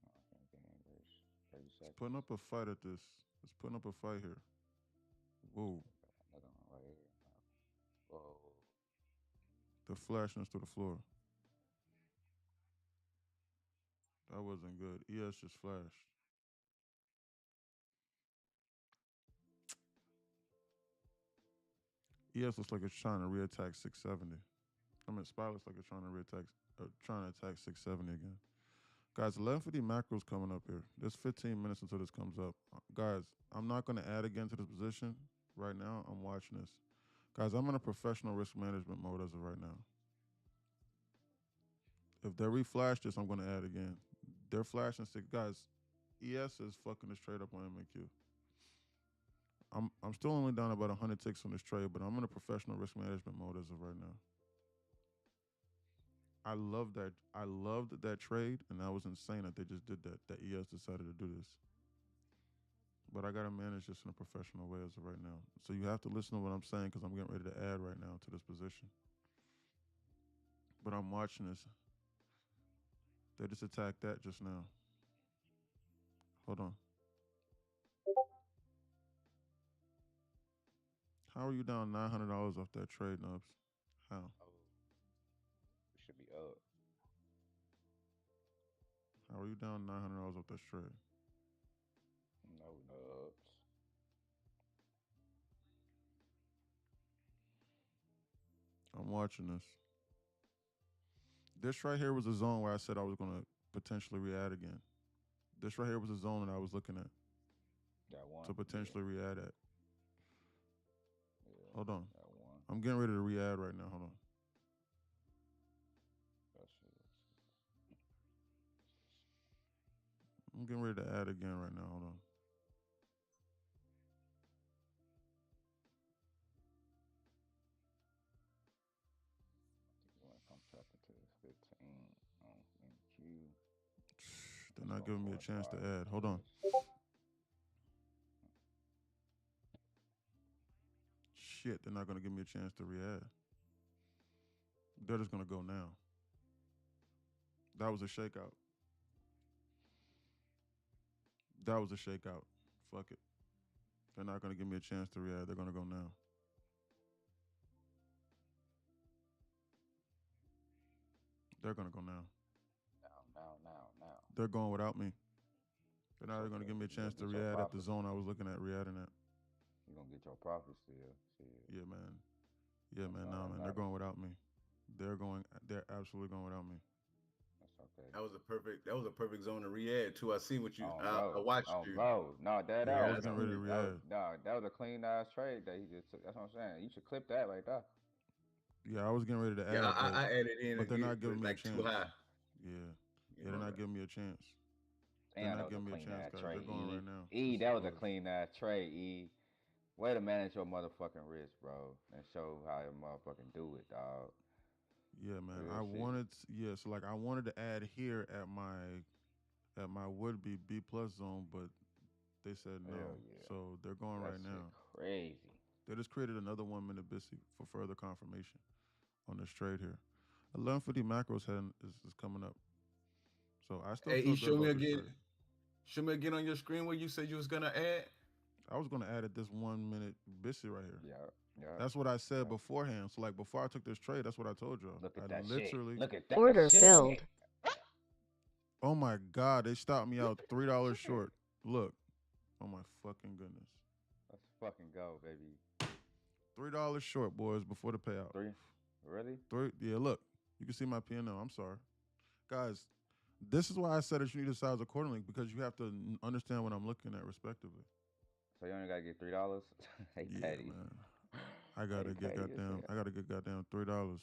Oh, I can't get English. 30 It's seconds. putting up a fight at this. It's putting up a fight here. Whoa. Another one right here. Whoa. They're flashing us to the floor. That wasn't good. ES just flashed. ES looks like it's trying to reattack 670. I mean, SPY looks like it's trying to trying to attack 670 again. Guys, 1150 macro's coming up here. There's 15 minutes until this comes up. Guys, I'm not going to add again to this position right now. I'm watching this. Guys, I'm in a professional risk management mode as of right now. If they reflash this, I'm going to add again. They're flashing six. Guys, ES is fucking this trade up on MNQ. I'm still only down about 100 ticks on this trade, but I'm in a professional risk management mode as of right now. I loved that trade, and that was insane that they just did that. That ES decided to do this. But I gotta manage this in a professional way as of right now. So you have to listen to what I'm saying because I'm getting ready to add right now to this position. But I'm watching this. They just attacked that just now. Hold on. How are you down $900 off that trade, Nubs? How? Oh, it should be up. How are you down $900 off that trade? No nubs. I'm watching this. This right here was a zone where I said I was going to potentially re-add again. This right here was a zone that I was looking at. That one. To potentially re-add at. Yeah, Hold on. that one. I'm getting ready to re-add right now. Hold on. That shit. I'm getting ready to add again right now. Hold on. You want to come tap into this 15 on MQ. They're not giving me a chance to add. Hold on. Shit, they're not going to give me a chance to re-add. They're just going to go now. That was a shakeout. That was a shakeout. Fuck it. They're not going to give me a chance to re-add. They're going to go now. They're going to go now. Now. They're going without me. They're not Okay. going to give me a You gonna chance to get your re-add at the profit. zone I was looking at re-adding at. You're going to get your profit still. Shit. Yeah, man. Yeah, man. No, Nah, that man. They're matters. going without me. They're absolutely going without me. That's okay. That was a perfect zone to re-add too. I see what you. I Bro. watched Oh, you. bro. No, that Yeah, I was was getting ready to re-add. that was a clean ass trade that he just took. That's what I'm saying. You should clip that right there. Yeah, I was getting ready to add, Yeah, but, I added in but they're again, not giving but me a like chance. too high. Yeah. You Yeah, they're know, not giving me a chance. They're Damn, that not was a giving me a clean chance, ass guys. trade. They're going E. right now. E, This that is was a buzz. clean ass trade. E. Way to manage your motherfucking risk, bro, and show how you motherfucking do it, dog. Yeah, man. Real I shit. wanted, so like I wanted to add here at my would-be B plus zone, but they said no. Hell yeah. So they're going That right shit now. crazy. They just created another 1 minute Bissy for further confirmation on this trade here. 1150 macros is coming up. So I still Hey, feel E, good show me about this again. trade. Show me again on your screen where you said you was gonna add. I was gonna add at this 1 minute Bissy right here. Yeah. That's what I said beforehand. So like before I took this trade, that's what I told y'all. Look at I that literally shit. Look at that Order shit. filled. Oh my God, they stopped me out $3 short. Look. Oh my fucking goodness. Let's fucking go, baby. $3 short, boys, before the payout. 3? Really? 3. Yeah, look. You can see my P&L. I'm sorry. Guys, this is why I said that you need to size accordingly, because you have to understand what I'm looking at respectively. So you only gotta get $3? Hey, Yeah, petty. man. I gotta Hey, get petty as goddamn. hell. I gotta get goddamn $3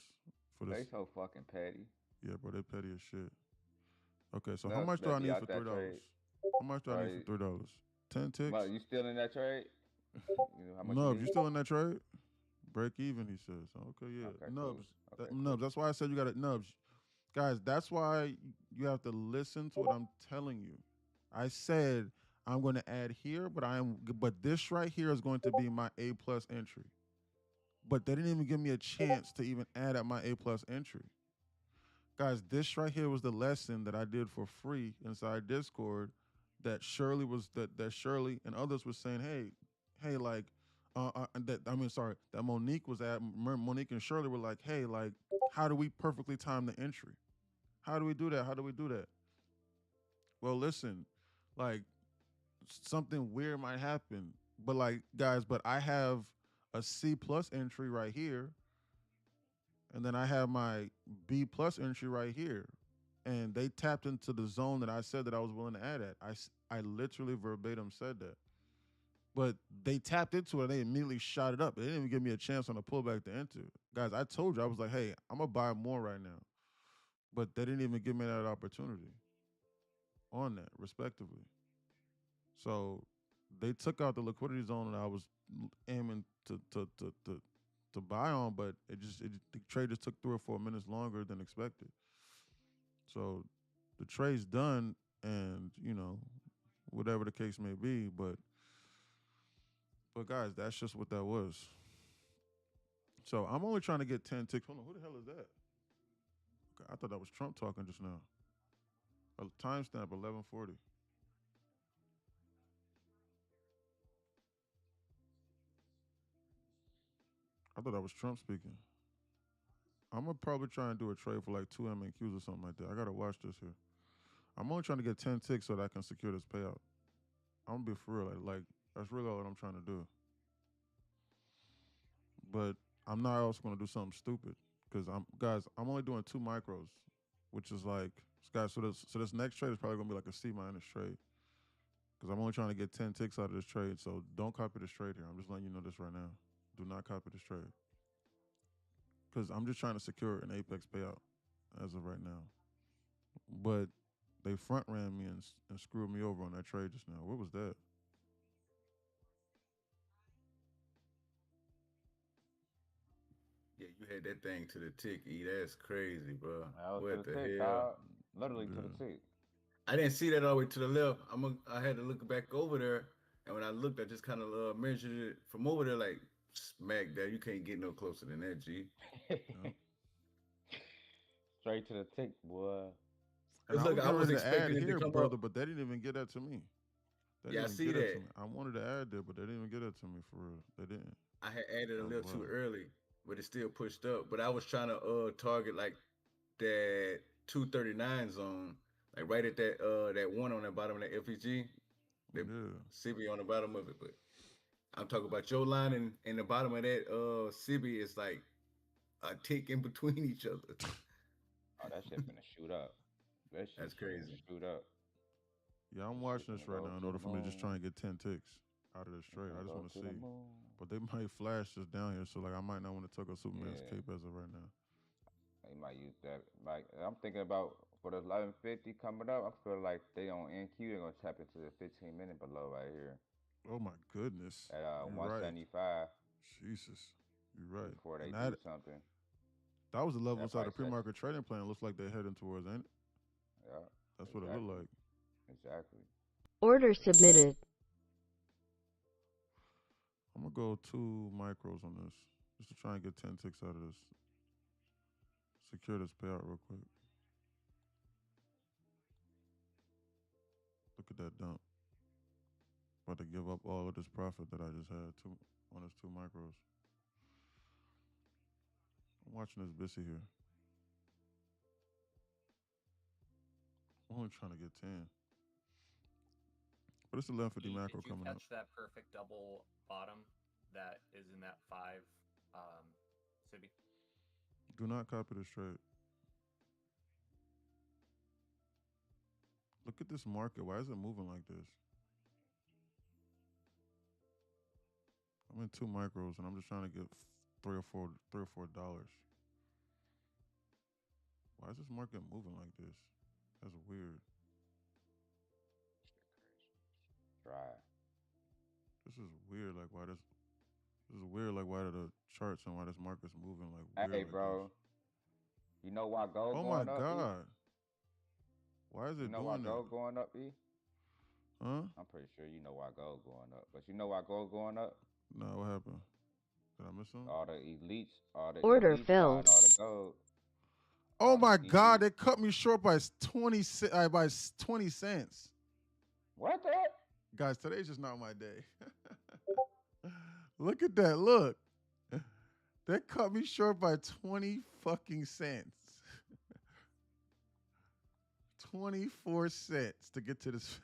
for They this. so fucking petty. Yeah, bro, they petty as shit. Okay, so how Nubs much do better I be need out for that $3? trade. How much do I need for $3? 10 ticks. But you still in that trade? You know how much Nubs, you you still in that trade? Break even, he says. Okay, yeah. Okay, Nubs. cool. Okay, Nubs, that's why I said you gotta Nubs. Guys, that's why you have to listen to what I'm telling you. I said I'm going to add here, but this right here is going to be my A+ entry. But they didn't even give me a chance to even add at my A+ entry. Guys, this right here was the lesson that I did for free inside Discord that Shirley and others were saying, hey, like, that Monique was at. Monique and Shirley were like, hey, like, how do we perfectly time the entry? How do we do that? How do we do that? Well, listen, like, something weird might happen, but like, guys, but I have a C+ entry right here, and then I have my B+ entry right here, and they tapped into the zone that I said that I was willing to add at. I literally verbatim said that, but they tapped into it and they immediately shot it up. They didn't even give me a chance on the pullback to enter. Guys, I told you, I was like, hey, I'm gonna buy more right now, but they didn't even give me that opportunity on that, respectively. So they took out the liquidity zone that I was aiming to buy on, but the trade just took 3 or 4 minutes longer than expected. So the trade's done, and whatever the case may be, but guys, that's just what that was. So I'm only trying to get 10 ticks. Hold on, who the hell is that? Okay, I thought that was Trump talking just now. Timestamp 11:40. I thought that was Trump speaking. I'm gonna probably try and do a trade for like 2 MNQs or something like that. I gotta watch this here. I'm only trying to get 10 ticks so that I can secure this payout. I'm gonna be for real. Like that's really all that I'm trying to do. But I'm not also gonna do something stupid because I'm only doing 2 micros, which is like, guys. So this next trade is probably gonna be like a C- trade because I'm only trying to get 10 ticks out of this trade. So don't copy this trade here. I'm just letting you know this right now. Do not copy this trade because I'm just trying to secure an Apex payout as of right now. But they front ran me and screwed me over on that trade just now. What was that? Yeah, you had that thing to the tick, E. That's crazy, bro. That was What to the the tick, hell? dog. Literally to the tick. I didn't see that all the way to the left. I had to look back over there, and when I looked, I just kind of measured it from over there, like smack that. You can't get no closer than that, G. Straight to the tick, boy. And Look, I was ready to add expecting it to here, come brother, up. but they didn't even get that to me. They Yeah, I didn't see even get that. to me. I wanted to add there, but they didn't even get that to me for real. They didn't. I had added a Oh, little wow. too early, but it still pushed up. But I was trying to target like that 239 zone, like right at that one on the bottom of that FEG, the CB on the bottom of it. But I'm talking about your line and in the bottom of that CB is like a tick in between each other. Oh, that shit finna shoot up. That's crazy. Shoot up. Yeah, I'm watching this right now in order for me to just try and get 10 ticks out of this trade. I just want to see. But they might flash this down here, so like I might not want to tuck a Superman's cape as of right now. They might use that. Like I'm thinking about for the 1150 coming up. I feel like they on NQ. They're gonna tap into the 15-minute below right here. Oh my goodness. At You're 175. Right. Jesus, you're right. Before they do something. That was the level inside the pre-market trading plan. Looks like they're heading towards, ain't it? Yeah. That's what it looked like. Exactly. Order submitted. I'm gonna go 2 micros on this just to try and get 10 ticks out of this. Secure this payout real quick. Look at that dump. About to give up all of this profit that I just had on those 2 micros. I'm watching this Bissy here. I'm only trying to get 10. But it's 1150 Did macro you coming up. catch that perfect double bottom that is in that 5 Sibi? Do not copy this trade. Look at this market. Why is it moving like this? I'm in 2 micros and I'm just trying to get three or four dollars. Why is this market moving like this? That's weird. Try. This is weird. Like why this is weird. Like why the charts and why this market's moving like weird. Hey, like bro. You know why gold Oh my going up? god. Why is it You know why doing that? gold going up, E? Huh? I'm pretty sure you know why gold going up. But you know why gold going up? No, what happened? Did I miss something? All the elites, Order elites filled. buying all the gold. Oh all the my god, elites. they cut me short by 20 cents. What the? Guys, today's just not my day. Look at that. Look. They cut me short by 20 fucking cents. 24 cents to get to this.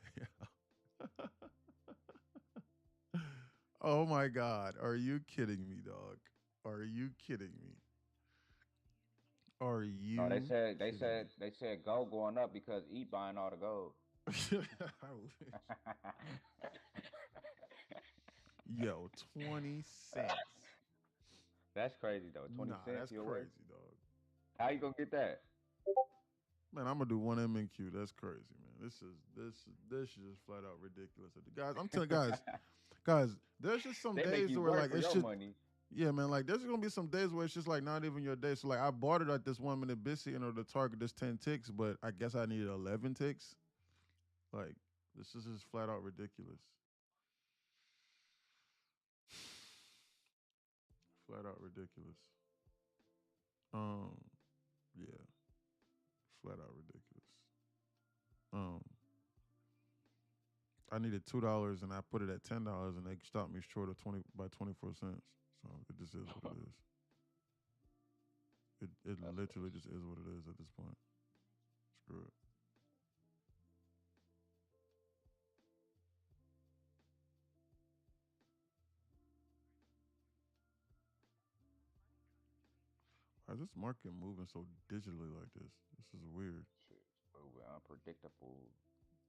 Oh my god. Are you kidding me, dog? Are you kidding me? Are you No, they said kidding gold going up because E buying all the gold. me? Yo, 20 cents. That's crazy though. 20 Nah, cents that's your way? crazy, dog. How you gonna get that? Man, I'm gonna do one MNQ. That's crazy, man. This is just flat out ridiculous. Guys, I'm telling guys, there's just some They make days you where work like for it's your just money. yeah, man. Like there's gonna be some days where it's just like not even your day. So like I bought it at this 1 minute busy in order to target this 10 ticks, but I guess I needed 11 ticks. Like this is just flat out ridiculous. Flat out ridiculous. Yeah. Flat out ridiculous. I needed $2 and I put it at $10 and they stopped me short of 24 cents. So it just is what it is. It literally just is what it is at this point. Screw it. Why is this market moving so digitally like this? This is weird. Moving unpredictable.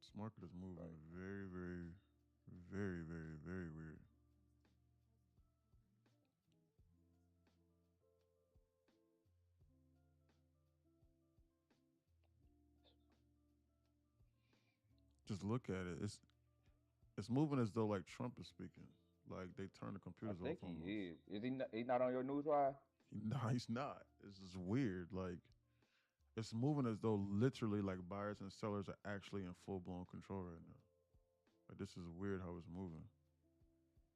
This market is moving very, very, very, very, very weird. Just look at it. It's moving as though like Trump is speaking. Like they turn the computers I think off almost. he is. Is he? He's not on your news wire? No, he's not. This is weird. Like it's moving as though literally like buyers and sellers are actually in full blown control right now. Like this is weird how it's moving.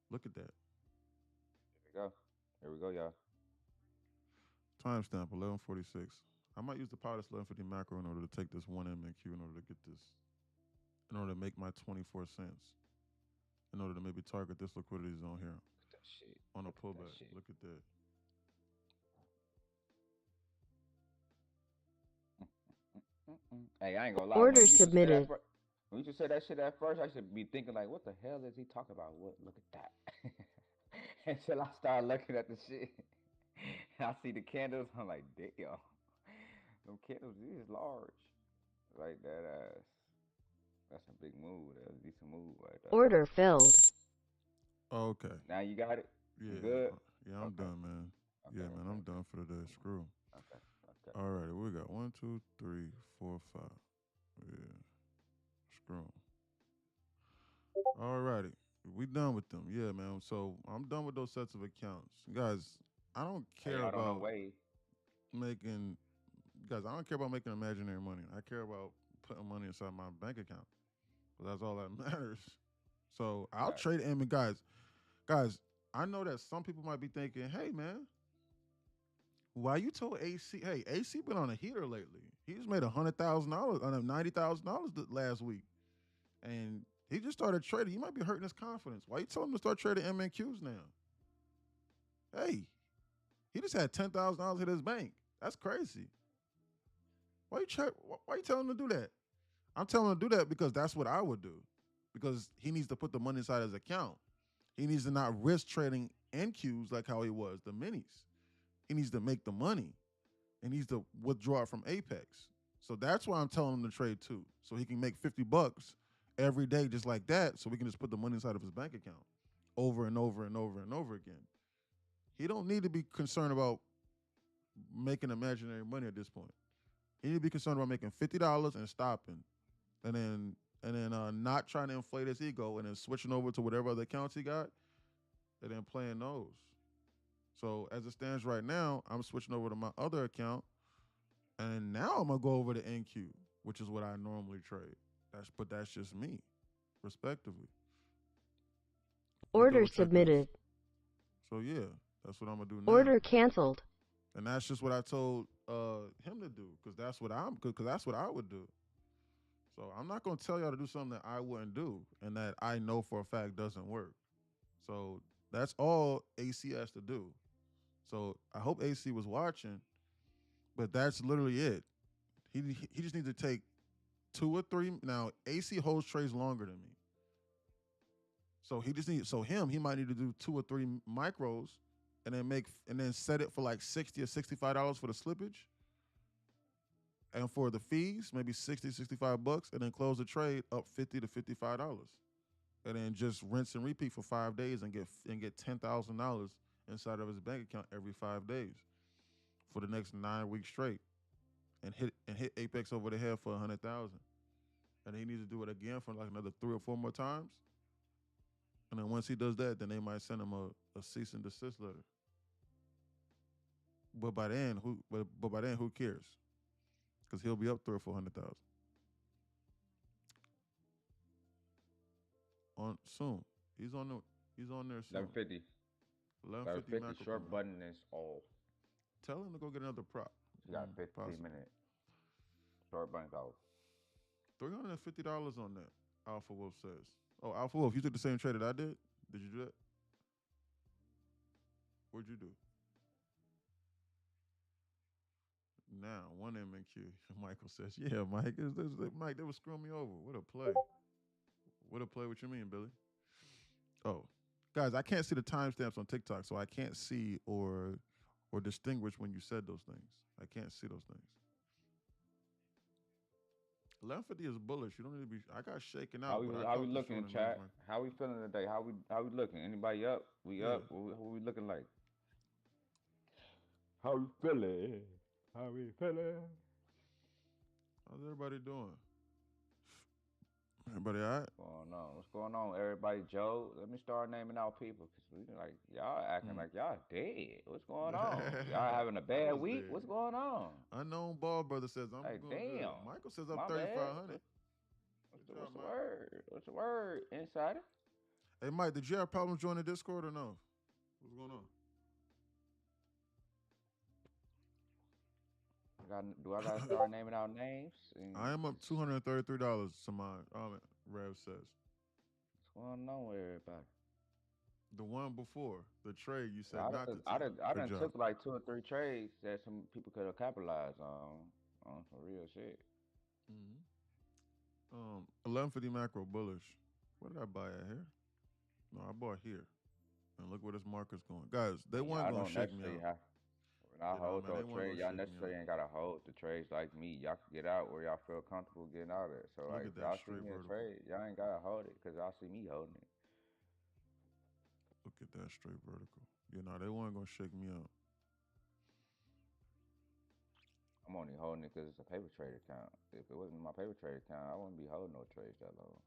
Look at that. Here we go, y'all. Timestamp 11:46. I might use the power 1150 macro in order to take this 1 MNQ in order to get this, in order to make my 24 cents, in order to maybe target this liquidity zone here. Look at that shit. On a Look at that pullback. shit. Look at that. Hey, I ain't gonna lie. Order submitted. When you just said that shit at first, I should be thinking like, what the hell is he talking about? What? Look at that. Until I start looking at the shit. I see the candles. I'm like, damn. Them candles is large. Like that ass. That's a big move. That's a decent move right there. Order filled. Okay. Now you got it? Yeah. You good? Yeah, I'm done, man. Okay, Yeah, man, I'm done for the day. Screw. Okay. All right, we got 1, 2, 3, 4, 5. Yeah. Screw. All righty. We done with them. Yeah, man. So I'm done with those sets of accounts. Guys, I don't care Hey, I don't know about way. making guys, I don't care about making imaginary money. I care about putting money inside my bank account. But that's all that matters. So I'll Right. trade him. And guys, I know that some people might be thinking, hey man, why you told AC, hey, AC been on a heater lately. He's made $100,000, $90,000 last week. And he just started trading. You might be hurting his confidence. Why you told him to start trading MNQs now? Hey, he just had $10,000 at his bank. That's crazy. Why you telling him to do that? I'm telling him to do that because that's what I would do. Because he needs to put the money inside his account. He needs to not risk trading NQs like how he was, the minis. He needs to make the money. And he needs to withdraw it from Apex. So that's why I'm telling him to trade too. So he can make $50 every day just like that. So we can just put the money inside of his bank account over and over and over and over again. He don't need to be concerned about making imaginary money at this point. He need to be concerned about making $50 and stopping. And then not trying to inflate his ego and then switching over to whatever other accounts he got and then playing those. So as it stands right now, I'm switching over to my other account, and now I'm gonna go over to NQ, which is what I normally trade. That's just me, respectively. Order submitted. So yeah, that's what I'm gonna do now. Order canceled. And that's just what I told him to do, because that's what I would do. So I'm not gonna tell y'all to do something that I wouldn't do and that I know for a fact doesn't work. So that's all AC has to do. So I hope AC was watching, but that's literally it. He just needs to take 2 or 3. Now AC holds trades longer than me. So he might need to do 2 or 3 micros and then set it for like $60 or $65 for the slippage. And for the fees, maybe $60, $65, and then close the trade up $50 to $55. And then just rinse and repeat for 5 days and get $10,000 inside of his bank account every 5 days for the next 9 weeks straight. And hit Apex over the head for 100,000. And he needs to do it again for like another 3 or 4 more times. And then once he does that, then they might send him a cease and desist letter. But by then, who cares? Because he'll be up 300,000 or 400,000 on soon. He's on there soon. 1150. 1150 short button is all. Tell him to go get another prop. You got 15 minutes. Short button's off. $350 on that. Alpha Wolf says. Oh, Alpha Wolf, you took the same trade that I did? Did you do that? What'd you do? Now, 1 MNQ. Michael says, yeah, Mike. Mike, they were screwing me over. What a play. What a play. What you mean, Billy? Oh. Guys, I can't see the timestamps on TikTok, so I can't see or distinguish when you said those things. I can't see those things. 1150 is bullish. You don't need to be. I got shaken out. How we looking in chat? How we feeling today? How we looking? Anybody up? We up? What we looking like? How we feeling? How we feeling? How's everybody doing? Everybody all right? What's going on, everybody? Joe, let me start naming out people because we like y'all acting like y'all dead. What's going on? Y'all having a bad week? What's going on? Unknown Ball Brother says I'm like, going damn. Good. Michael says I'm 3,500. What's the word? What's the word, Insider? Hey, Mike, did you have problems joining Discord or no? What's going on? Do I gotta start naming out names? I am up $233. Samad Rev says. What's going on with everybody? The one before the trade, you said not to. I done took like 2 or 3 trades that some people could have capitalized on some real shit. 1150 macro bullish. What did I buy at here? No, I bought here. And look where this marker's going, guys. They weren't gonna shake me out. When I hold those trades, y'all necessarily ain't gotta hold the trades like me. Y'all can get out where y'all feel comfortable getting out of it. So like, if y'all see me in a trade, y'all ain't gotta hold it because y'all see me holding it. Look at that straight vertical. You know, they weren't gonna shake me out. I'm only holding it because it's a paper trade account. If it wasn't my paper trade account, I wouldn't be holding no trades that long.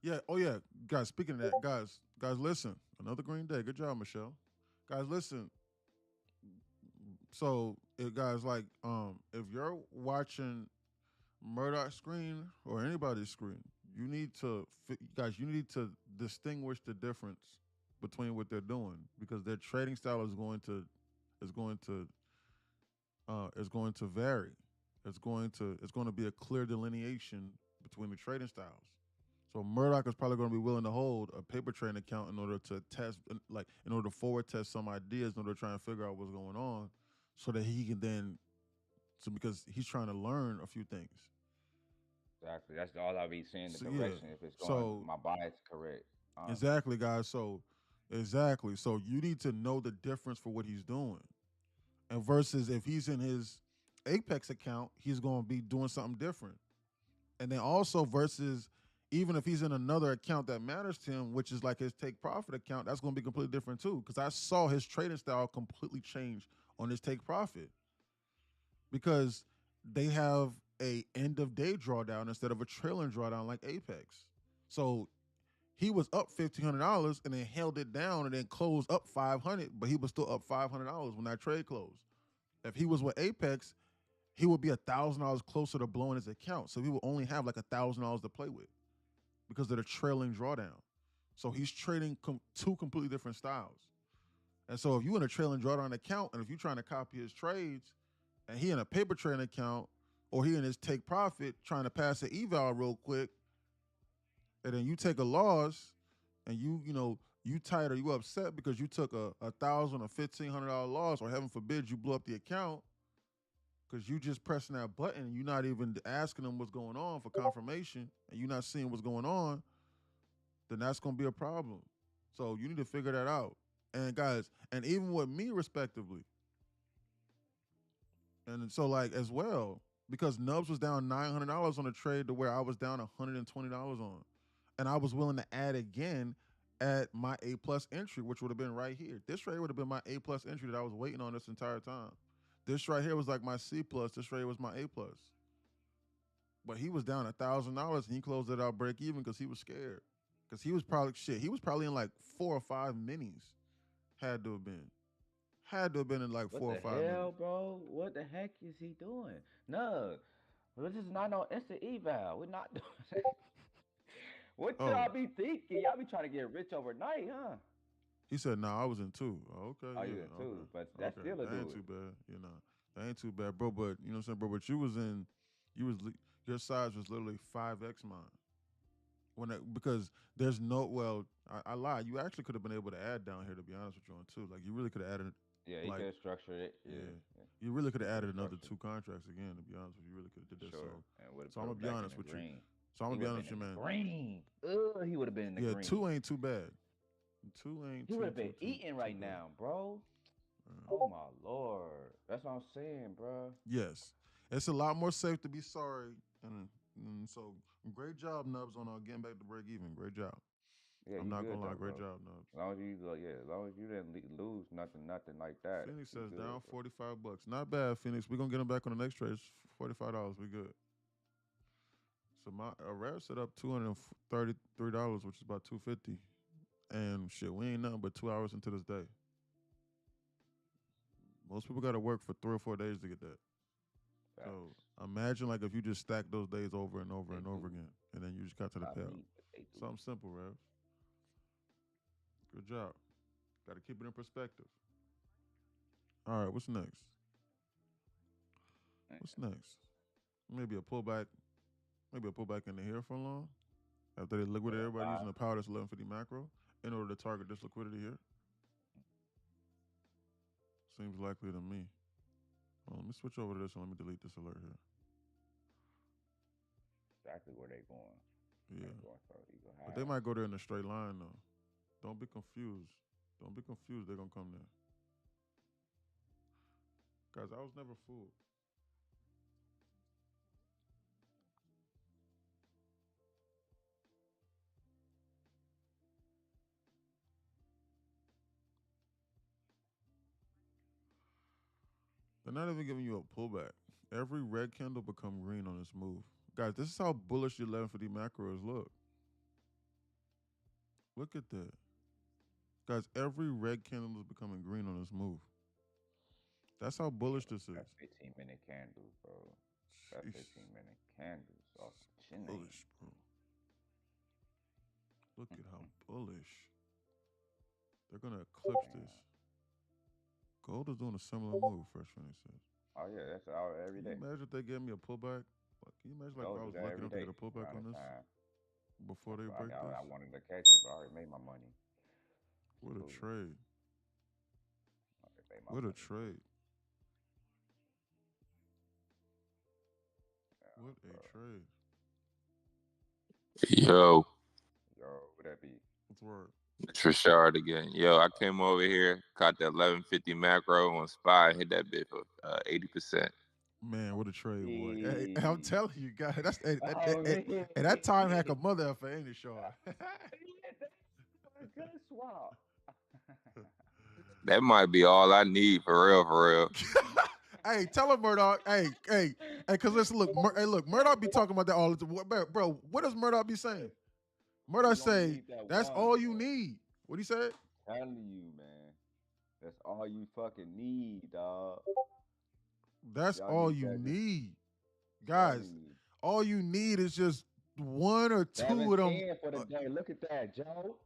Yeah. Oh, yeah. Guys, speaking of that, guys, listen. Another green day. Good job, Michelle. Guys, listen. So, guys, like, if you're watching Murdoch's screen or anybody's screen, you need to distinguish the difference between what they're doing because their trading style is going to vary. It's going to be a clear delineation between the trading styles. So Murdoch is probably going to be willing to hold a paper trading account in order to test, in order to forward test some ideas, in order to try and figure out what's going on, so that he can then So because he's trying to learn a few things. Exactly. That's all I be seeing the So, yeah. direction if it's going So my bias correct. exactly, guys. So exactly. So you need to know the difference for what he's doing. And versus if he's in his Apex account, he's going to be doing something different. And then also versus even if he's in another account that matters to him, which is like his take profit account, that's going to be completely different too. Because I saw his trading style completely change on his take profit because they have a end of day drawdown instead of a trailing drawdown like Apex. So he was up $1,500 and then held it down and then closed up $500, but he was still up $500 when that trade closed. If he was with Apex, he would be $1,000 closer to blowing his account. So he would only have like $1,000 to play with because of the trailing drawdown. So he's trading two completely different styles. And so if you in a trailing drawdown account and if you're trying to copy his trades and he in a paper trading account or he in his take profit trying to pass an eval real quick, and then you take a loss and you tired or you upset because you took a $1,000 or $1,500 loss, or heaven forbid you blew up the account because you just pressing that button and you're not even asking them what's going on for confirmation and you're not seeing what's going on, then that's going to be a problem. So you need to figure that out. And guys, and even with me respectively, and so like as well, because Nubs was down $900 on a trade to where I was down $120 on. And I was willing to add again at my A+ entry, which would have been right here. This trade would have been my A+ entry that I was waiting on this entire time. This right here was like my C+. This trade was my A+. But he was down $1,000 and he closed it out break even because he was scared. Because he was probably in like 4 or 5 minis. Had to have been in like 4 or 5 What the hell, minis. bro? What the heck is he doing? No, this is not no instant eval. We're not doing that. What y'all be thinking? Y'all be trying to get rich overnight, huh? He said, "Nah, I was in 2." Okay, Oh, yeah, you in 2, okay. but that's still a that ain't dude. too bad, That ain't too bad, bro. But you know what I'm saying, bro. But your size was literally 5x mine. Because there's I lied. You actually could have been able to add down here, to be honest with you, on 2. Like you really could have added. Yeah, he could have structured it. Yeah. You really could have added another 2 contracts again. To be honest with you, you really could have did that. Sure. So I'm gonna be honest with you. So I'm gonna be honest with you, man. Green. He would have been in the green. 2 ain't too bad. 2 ain't. He would have been eating right now, bro. Oh my lord, that's what I'm saying, bro. Yes, it's a lot more safe to be sorry, and so great job, Nubs, on getting back to break even. Great job. Yeah, I'm not good, gonna lie, though, great bro. job, Nubs. As long as you didn't lose nothing like that. Phoenix says down $45. Not bad, Phoenix. We're gonna get him back on the next trade. It's $45. We good. So my Rare set up $233, which is about $250. And shit, we ain't nothing but 2 hours into this day. Most people got to work for 3 or 4 days to get that. Facts. So imagine like if you just stack those days over and over and over again, and then you just got to the payout. Something simple, Rev. Good job. Got to keep it in perspective. All right, what's next? What's next? Maybe a pullback. Maybe a pullback in the here for long. After they liquidate everybody using the power that's 1150 macro in order to target this liquidity here. Seems likely to me. Well, let me switch over to this and let me delete this alert here. Exactly where they going. Yeah. But they might go there in a straight line though. Don't be confused. They're gonna come there. Guys, I was never fooled. They're not even giving you a pullback. Every red candle become green on this move. Guys, this is how bullish the 1150 macros look. Look at that. Guys, every red candle is becoming green on this move. That's how bullish this is. That's 15-minute candles, bro. That's 15-minute candles off chin. Bullish, bro. Look at how bullish. They're gonna eclipse this. Gold is doing a similar move, Fresh Funny says. Oh yeah, that's out every day. Can you imagine if they gave me a pullback? Can you imagine like if I was lucky enough to get a pullback on this before they break this? I wanted to catch it, but I already made my money. What a trade. What a trade. What a trade. Yo, What that be? What's the word? it's Rashard again. Yo, I came over here, caught that 1150 macro on SPY, hit that bit for 80%. Man, what a trade, boy. Hey, I'm telling you, guys, that's that Oh, time hack a mother effer, ain't it, Shaw? Good swap. That might be all I need for real, for real. Hey, tell him Murdoch. Hey, because listen, look, Murdoch be talking about that all the time. Bro, what does Murdoch be saying? Murdoch You only say need that that's one, all you bro. need. What he said? Telling you, man. That's all you fucking need, dog. That's Y'all all need you that. need, guys. Telling you. All you need is just one or two of them. 710 for the day. Look at that, Joe.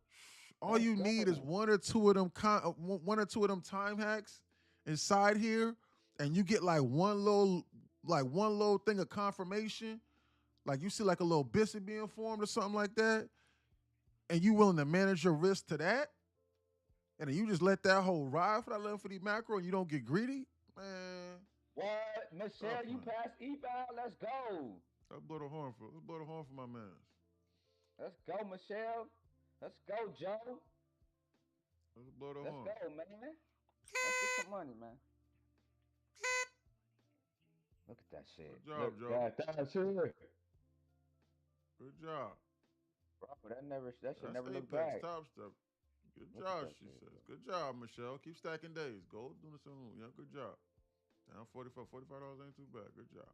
All Let's you need is go. one or two of them time hacks inside here, and you get like one little thing of confirmation. Like you see like a little biscuit being formed or something like that, and you willing to manage your risk to that, and then you just let that whole ride for that 1150 macro, and you don't get greedy, man. What? Michelle, you passed eval? Let's go. Let's blow the horn for my man. Let's go, Michelle. Let's go, Joe. Let's blow the Let's horn. go, man. Let's get some money, man. Look at that shit. Good job, Look Joe. at that shit. Good job. Bro, that should never look Apex, back. top step. Good Look job, at that she shit, says. bro. Good job, Michelle. Keep stacking days. Gold doing something. Yeah, good job. Down $45 ain't too bad. Good job.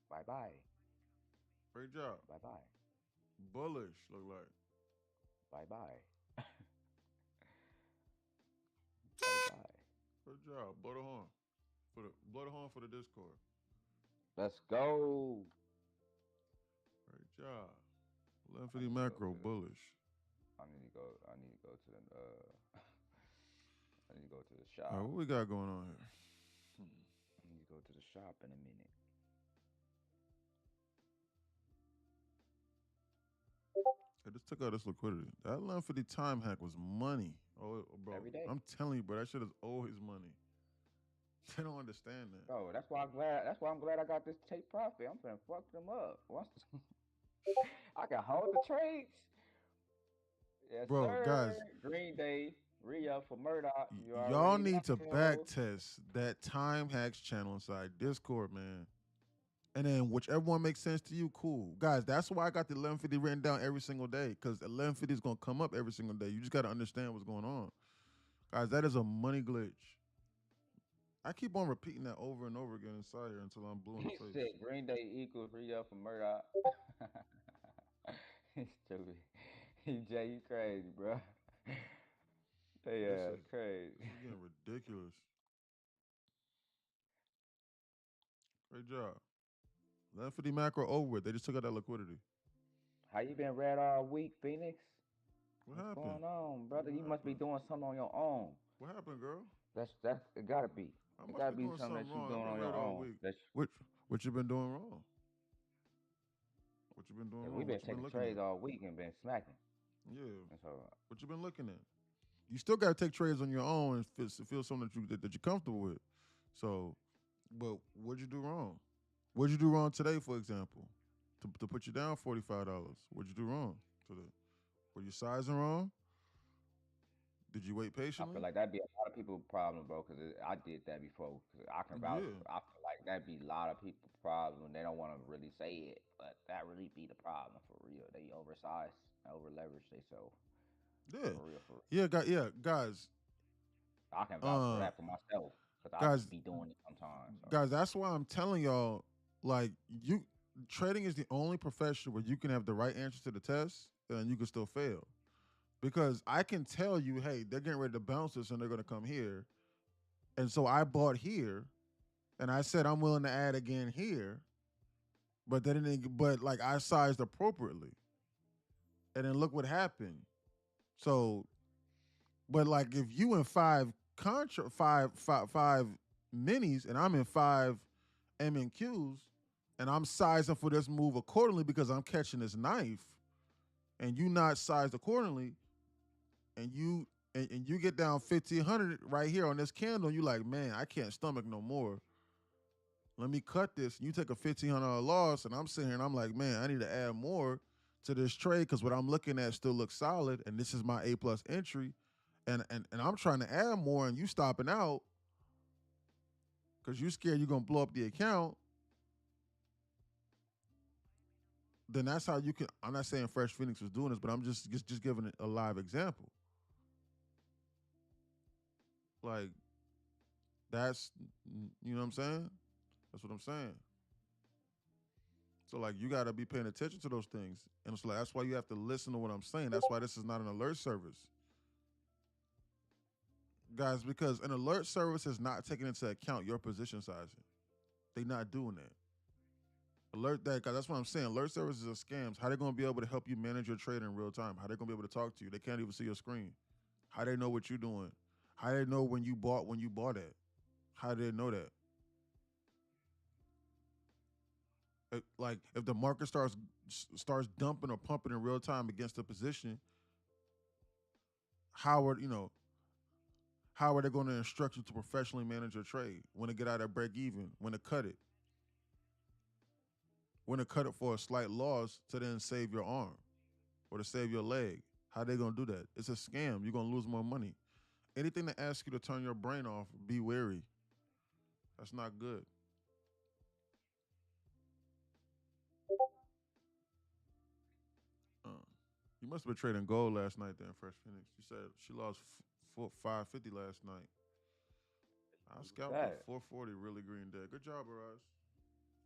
Bye-bye. Great job. Bye-bye. Bullish, look like. Bye-bye. Bye-bye. Good job. Blow the horn. Blow the horn for the Discord. Let's go. Great job. 1150 macro, bullish. I need to go to the I need to go to the shop. All right, what we got going on here? I need to go to the shop in a minute. I just took out this liquidity. That 1150 time hack was money. Oh, bro. Every day. I'm telling you, bro, that shit is always money. They don't understand that. Bro, that's why I'm glad I got this take profit. I'm finna fuck them up. I can hold the trades. Yes, Bro, sir. guys. Green Day, re-up for Murdoch. Y'all need to back test that time hacks channel inside Discord, man. And then whichever one makes sense to you, cool. Guys, that's why I got the 1150 written down every single day, because 1150 is going to come up every single day. You just got to understand what's going on. Guys, that is a money glitch. I keep on repeating that over and over again inside here until I'm blue in the face. He said Green Day equals re-up for Murdoch. He's stupid. Jay, you crazy, bro. Yeah, crazy. This is getting ridiculous. Great job. 1150 macro over with. They just took out that liquidity. How you been red all week, Phoenix? What's going on, brother? You must be doing something on your own. What happened, girl? That's it. Gotta be. It gotta be something that you doing on your own. What you been doing wrong? What you been doing wrong? We've been taking trades all week and been smacking. Yeah. So, what you been looking at? You still got to take trades on your own and feel something that you're comfortable with. So, but what'd you do wrong? What'd you do wrong today, for example, to put you down $45? What'd you do wrong today? Were you sizing wrong? Did you wait patiently? I feel like that'd be a lot of people's problem, bro. Because I did that before. I can vouch. I feel like that'd be a lot of people's problem. They don't want to really say it, but that really be the problem for real. They oversize, over leverage themselves. Yeah. For real. Yeah, guys. I can vouch for that for myself because I just be doing it sometimes. So. Guys, that's why I'm telling y'all, like, trading is the only profession where you can have the right answer to the test and you can still fail. Because I can tell you, hey, they're getting ready to bounce this and they're going to come here. And so I bought here and I said I'm willing to add again here. But like I sized appropriately. And then look what happened. So, but like if you in five minis and I'm in 5 MNQs and I'm sizing for this move accordingly because I'm catching this knife and you not sized accordingly and you get down 1,500 right here on this candle, you like, man, I can't stomach no more. let me cut this. And you take a $1,500 loss, and I'm sitting here and I'm like, man, I need to add more to this trade because what I'm looking at still looks solid, and this is my A plus entry, and I'm trying to add more, and you stopping out because you scared you're gonna blow up the account. Then that's how you can. I'm not saying Fresh Phoenix was doing this, but I'm just giving it a live example. Like that's you know what I'm saying. That's what I'm saying. So like you got to be paying attention to those things, and it's like that's why you have to listen to what I'm saying. That's why this is not an alert service, guys. Because an alert service is not taking into account your position sizing. They're not doing that. Alert that guys. That's what I'm saying. Alert services are scams. How they gonna be able to help you manage your trade in real time? How they gonna be able to talk to you? They can't even see your screen. How they know what you're doing? How they know when you bought it? How did they know that? Like if the market starts dumping or pumping in real time against the position, how are they going to instruct you to professionally manage your trade? When to get out at break even, when to cut it, when to cut it for a slight loss to then save your arm or to save your leg. How they going to do that? It's a scam. You're going to lose more money. Anything that asks you to turn your brain off, be wary. That's not good. You must have been trading gold last night then, Fresh Phoenix. You said she lost 550 last night. I scalped at 440 really green dead. Good job, Arise.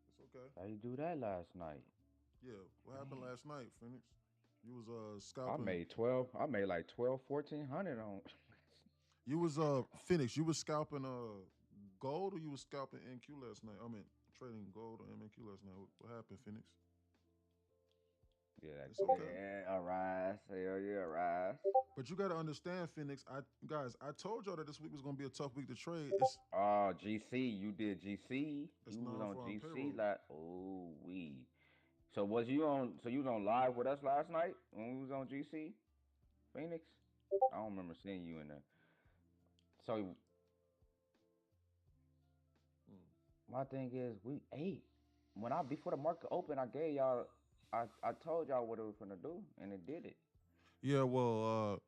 It's okay. How you do that last night? Yeah, what happened last night, Phoenix? You was scalping. I made like 1,400 on. You was Phoenix, you was scalping gold or you was scalping NQ last night? I mean trading gold or MNQ last night. What happened, Phoenix? Yeah, it's okay. Yeah, Arise. Hell yeah, Arise. But you gotta understand, Phoenix. I told y'all that this week was gonna be a tough week to trade. GC, you did GC. It's You was on GC payroll. like So was you on? So you was on live with us last night when we was on GC, Phoenix? I don't remember seeing you in there. So my thing is, we ate before the market opened. I gave y'all. I told y'all what it was gonna do, and it did it. Yeah, well,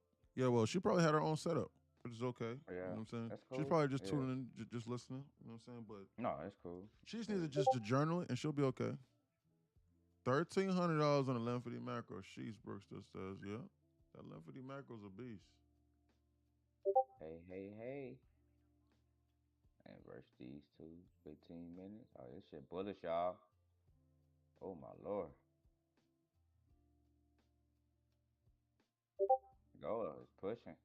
she probably had her own setup, which is okay. Yeah, you know what I'm saying? that's cool. She's probably just tuning in, just listening. You know what I'm saying? But no, it's cool. She just needs to journal it, and she'll be okay. $1,300 on a 1150 macro. She's Brooks just says, yeah, that 1150 macro's a beast. Hey. Inverse these two, 15 minutes. Oh, this shit bullish, y'all. Oh my lord. Go is pushing.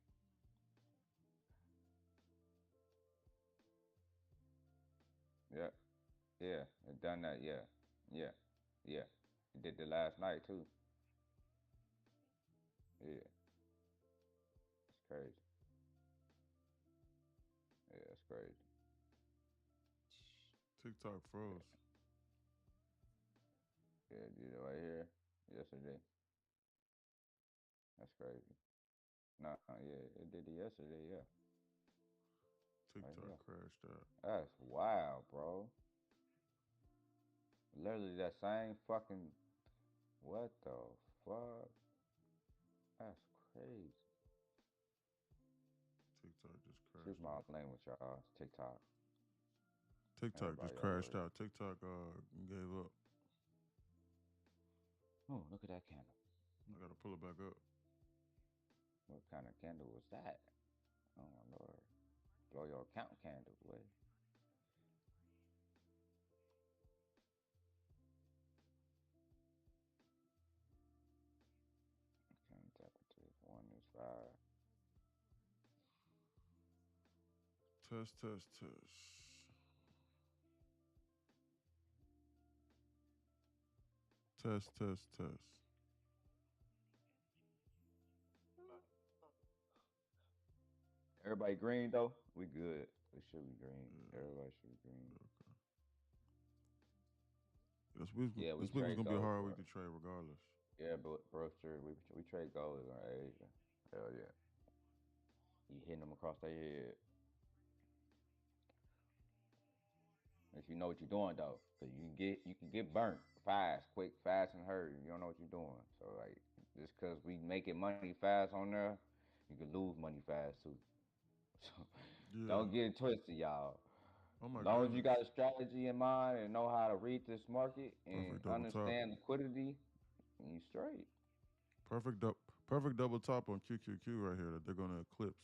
Yeah, it done that. Yeah. It did the last night too. Yeah, it's crazy. Yeah, it's crazy. TikTok froze. Yeah, it did it right here yesterday. That's crazy. Nah, yeah, it did it yesterday. Yeah. TikTok crashed out. That's wild, bro. Literally that same fucking. What the fuck? That's crazy. TikTok just crashed. Excuse my language, y'all. It's TikTok. TikTok just crashed out. TikTok gave up. Oh, look at that candle. I gotta pull it back up. What kind of candle was that? Oh my lord. Blow your account candle, boy. Temperature 1 is 5. Test. Test. Everybody green though? We good. We should be green. Everybody should be green. Okay. This week was gonna be a hard week to trade regardless. Yeah, but Broster, we trade gold on Asia. Hell yeah. You hitting them across their head. Makes you know what you're doing though, because you can get burnt fast, quick, fast and hurt. You don't know what you're doing. So like just because we making money fast on there, you can lose money fast too. So Yeah. don't get it twisted, y'all. Oh my As long as you goodness. got a strategy in mind and know how to read this market and Perfect double top. understand liquidity, you straight. Perfect perfect double top on QQQ right here that they're gonna eclipse.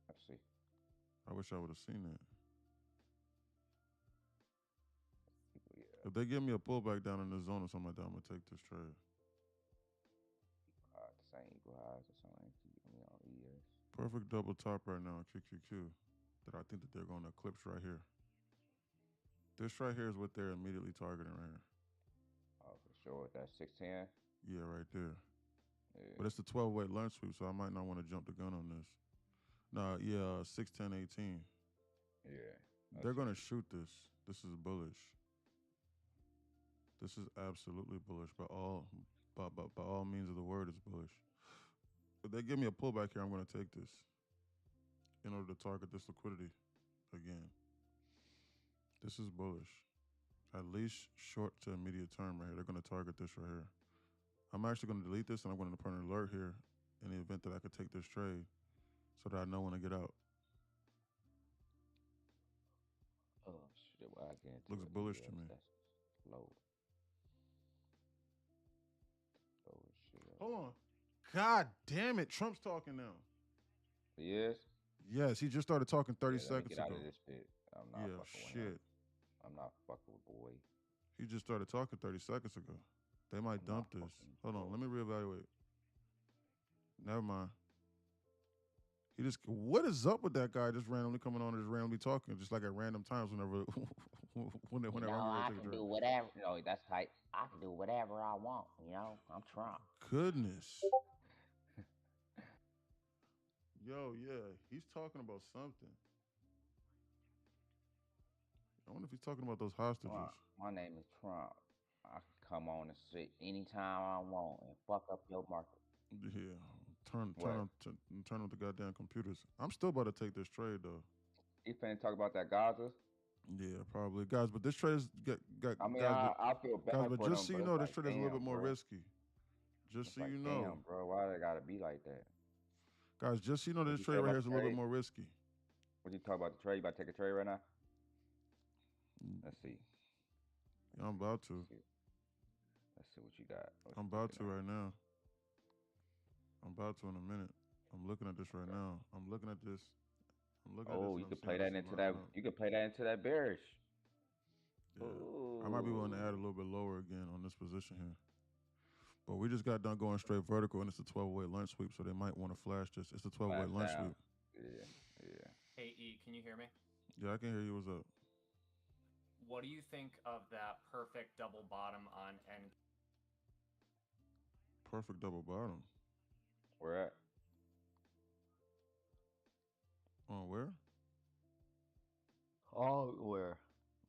Let's see. I wish I would have seen that. Yeah. If they give me a pullback down in the zone or something like that, I'm gonna take this trade. The same equal highs or something. On ES. Perfect double top right now on QQQ that I think that they're gonna eclipse right here. This right here is what they're immediately targeting right here. Oh, for sure. That's 610. Yeah, right there. Yeah. But it's the 12-weight lunch sweep, so I might not want to jump the gun on this. Nah, yeah, 6, 10, 18. Yeah. They're going to shoot this. This is bullish. This is absolutely bullish by all means of the word, it's bullish. If they give me a pullback here, I'm going to take this in order to target this liquidity again. This is bullish. At least short to immediate term right here. They're going to target this right here. I'm actually going to delete this, and I'm going to put an alert here in the event that I could take this trade so that I know when to get out. Oh, shit. Well, I get into Looks it. bullish Yeah, to me. that's low. Oh, shit. Hold on. God damn it. Trump's talking now. He is? Yes, he just started talking 30 Let me seconds get out ago. of this bit. I'm not Yeah, fucking with shit. him. I'm not fucking with boy. He just started talking 30 seconds ago. They might I'm dump not this. fucking Hold on, boy. let me reevaluate. Never mind. He just, what is up with that guy just randomly coming on and just randomly talking, just like at random times whenever whenever You know, I'm I ready to take a can drink. do whatever. No, that's tight. I can do whatever I want. You know, I'm Trump. Goodness. Yo, yeah, he's talking about something. I wonder if he's talking about those hostages. My name is Trump. I can come on and sit anytime I want and fuck up your market. Yeah, turn What? on the goddamn computers. I'm still about to take this trade though. You finna talk about that Gaza? Yeah, probably, guys. But this trade is I mean, guys. I feel bad Guys, but for just them, so but you it's know, this like, trade is a little damn, bit more bro. risky. Just It's so like, you know, damn, bro, why they gotta be like that? guys. Just so you know, What this you trade say right about here is a the little bit trade? more risky. What you talk about the trade? You about to take a trade right now? Let's see. Yeah, I'm about to. Let's see what you got. What I'm you about looking to at? right now. I'm about to in a minute. I'm looking at this right now. I'm looking at this. I'm looking at this. Oh, And you I'm could seeing play this that is into that. lining up. You could play that into that bearish. Yeah. I might be willing to add a Ooh. little bit lower again on this position here. But we just got done going straight vertical, and it's a 12-weight lunch sweep, so they might want to flash this. It's a 12-weight Flash lunch down. sweep. Yeah, yeah. Hey E, can you hear me? Yeah, I can hear you. What's up? What do you think of that perfect double bottom on N? Perfect double bottom. Where at? On where? Oh, where?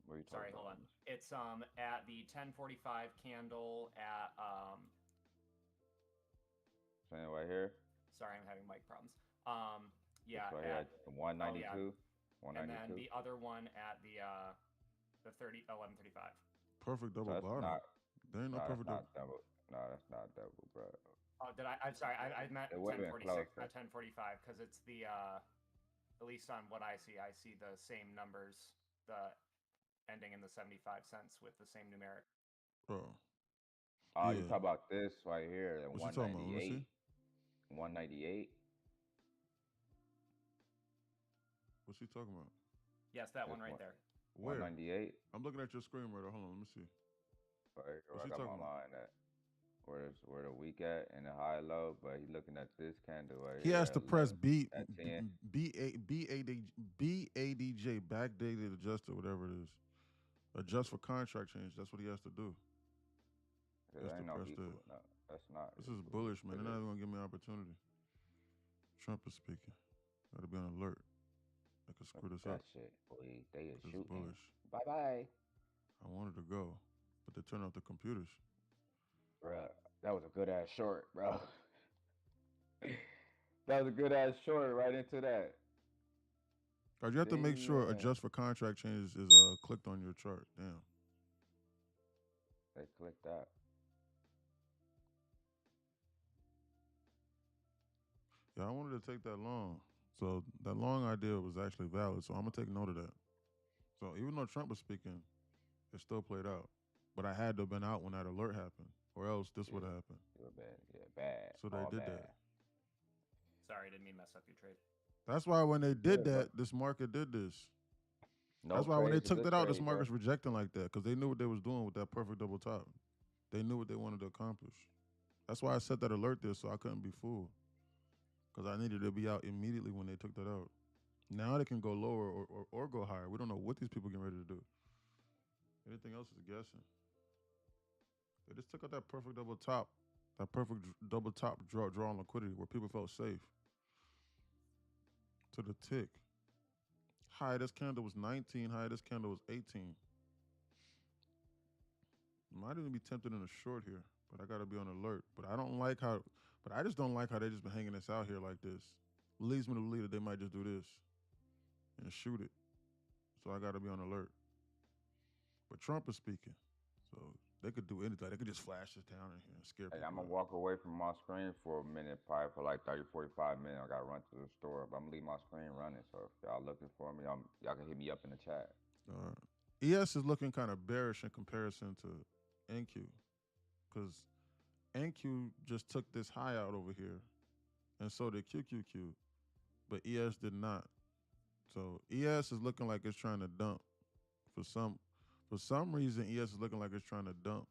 Where you Sorry, talking hold about? on. It's at the 10:45 candle at Saying right here. Sorry, I'm having mic problems. Yeah, It's right here at at 192. and then 192. the other one at the 11:35. Perfect double That's bottom. not. There ain't no Nah, that's perfect not double. double. No, that's not double, bro. Oh, did I? I'm sorry. I meant It would've been 10:46, closer. not 10:45, because it's the at least on what I see the same numbers, the ending in the 75 cents with the same numeric. Oh. Oh, you Yeah. talk about this right here, the What you talking about? Let me 198. see. 198. What's he talking about? Yes, that one This right one. there. Where? 198. I'm looking at your screen right. Hold on, let me see. Right, What's I he got talking my about? line at. Where the weak at and the high low, but he looking at this candle right He here has to at press low, at 10. BADJ, backdated adjusted, whatever it is. Adjust for contract change. That's what he has to do. He There has to ain't no press equal. that. No, that's not. This is equal. bullish, man. Look They're at not even gonna give me an opportunity. Trump is speaking. Gotta be on alert. I could screw this that up. shit, boy. They is It's shooting. bullish. Bye bye. I wanted to go, but they turned off the computers. Bruh, that was a good ass short, bro. That was a good ass short right into that. Cause you have to make sure Then adjust for contract changes is clicked on your chart. Damn. they click that. Yeah, I wanted to take that long. So that long idea was actually valid. So I'm gonna take note of that. So even though Trump was speaking, it still played out. But I had to have been out when that alert happened, or else this would have happened. You're bad. Yeah, bad. So they All did bad. that. Sorry, didn't mean to mess up your trade. That's why when they did Yeah, bro. that, this market did this. No That's why when they trade's a took good that out, this trade, bro. market's rejecting like that because they knew what they was doing with that perfect double top. They knew what they wanted to accomplish. That's why I set that alert there so I couldn't be fooled because I needed to be out immediately when they took that out. Now they can go lower or go higher. We don't know what these people getting ready to do. Anything else is guessing. They just took out that perfect double top, that perfect double top draw on liquidity where people felt safe. To the tick. High this candle was 19, high this candle was 18. Might even be tempted in a short here, but I gotta be on alert. But I just don't like how they just been hanging this out here like this. Leads me to believe that they might just do this and shoot it. So I gotta be on alert. But Trump is speaking. So they could do anything. They could just flash this down in here and scare Hey, people. I'm gonna walk away from my screen for a minute, probably for like 30, 45 minutes. I gotta run to the store, but I'm gonna leave my screen running. So if y'all looking for me, y'all can hit me up in the chat. ES is looking kind of bearish in comparison to NQ because NQ just took this high out over here and so did QQQ, but ES did not. So ES is looking like it's trying to dump. For some reason, ES is looking like it's trying to dump.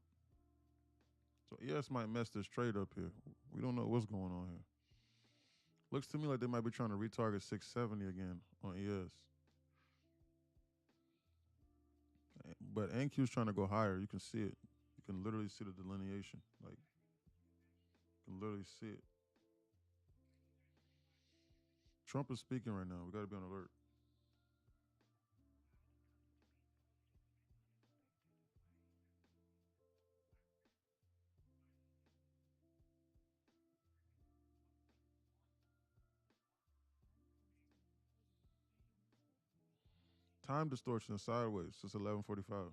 So ES might mess this trade up here. We don't know what's going on here. Looks to me like they might be trying to retarget 670 again on ES. But NQ's trying to go higher. You can see it. You can literally see the delineation. Like, you can literally see it. Trump is speaking right now. We got to be on alert. Time distortion is sideways since 11:45.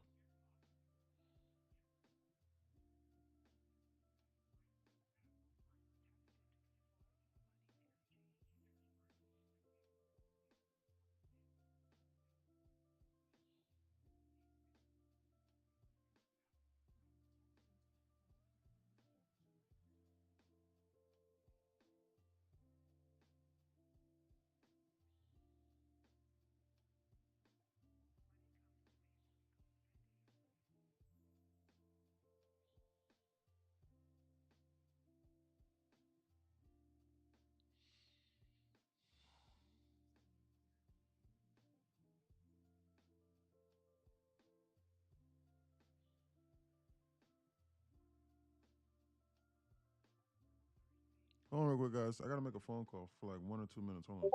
Hold on real quick, guys. I got to make a phone call for like 1 or 2 minutes. Hold on.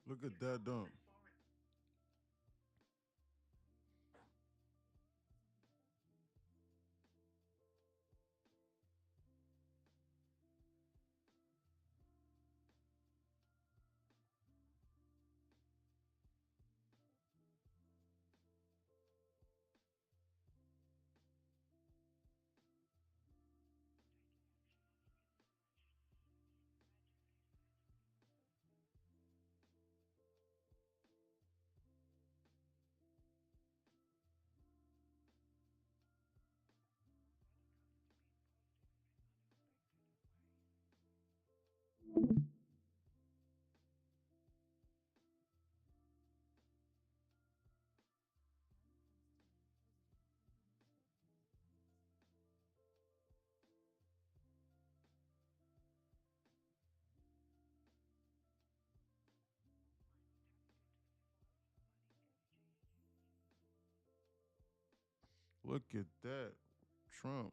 Look at that dump. Look at that. Trump.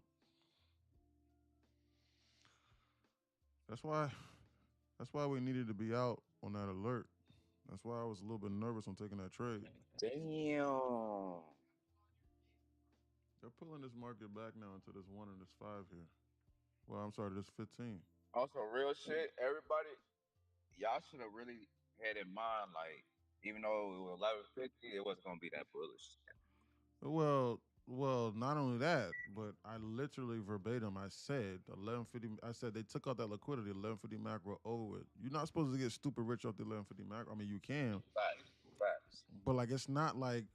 That's why we needed to be out on that alert. That's why I was a little bit nervous on taking that trade. Damn. They're pulling this market back now into this 1 and this 5 here. Well, I'm sorry, this 15. Also, real shit. Everybody, y'all should have really had in mind, like, even though it was 1150, it wasn't gonna be that bullish. Well, not only that, but I literally verbatim I said 1150. I said they took out that liquidity 1150 macro over with. You're not supposed to get stupid rich off the 1150 macro. I mean, you can, Facts. but like it's not like,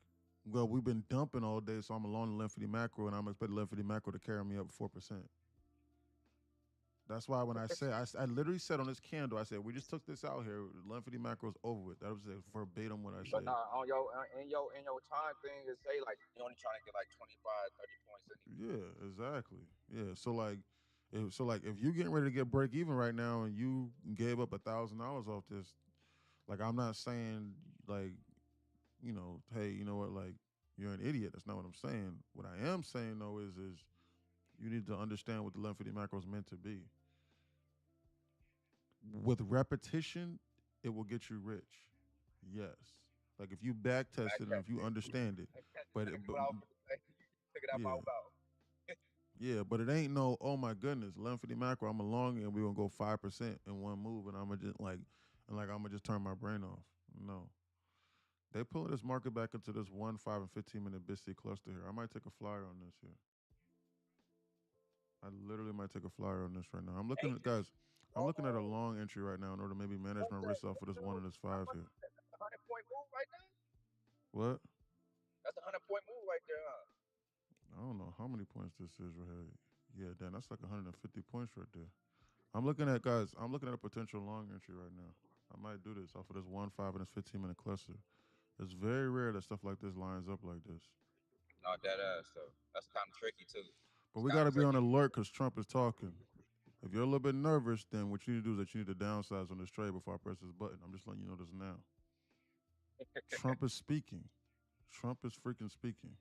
well, we've been dumping all day, so I'm along the 1150 macro, and I'm expecting 1150 macro to carry me up 4%. That's why when I said, I literally said on this candle, I said, we just took this out here. 1150 macro's over with. That was verbatim what I said. But nah, on in your time thing, it say like you only trying to get like 25, 30 points anyway. Yeah, exactly. Yeah. So if you getting ready to get break even right now and you gave up $1,000 off this, like I'm not saying like, hey, you know what, like you're an idiot. That's not what I'm saying. What I am saying though is you need to understand what the 1150 macro is meant to be. With repetition, it will get you rich. Yes. Like if you back test it and if you understand it. But took it out my mouth. Yeah, but it ain't no, oh my goodness, 1150 macro, I'm along and we're gonna go 5% in one move and I'm gonna just turn my brain off. No. They pulling this market back into this 1, 5, and 15-minute BTC cluster here. I might take a flyer on this here. I literally might take a flyer on this right now. I'm looking at a long entry right now in order to maybe manage my risk off of this 1 and this 5 here. 100-point move right now? What? That's a 100-point move right there, huh? I don't know how many points this is right here. Yeah, Dan, that's like 150 points right there. I'm looking at a potential long entry right now. I might do this off of this 1, 5, and this 15-minute cluster. It's very rare that stuff like this lines up like this. No, that so that's kind of tricky too. But we got to be on alert because Trump is talking. If you're a little bit nervous, then what you need to do is that you need to downsize on this trade before I press this button. I'm just letting you know this now. Trump is speaking. Trump is freaking speaking.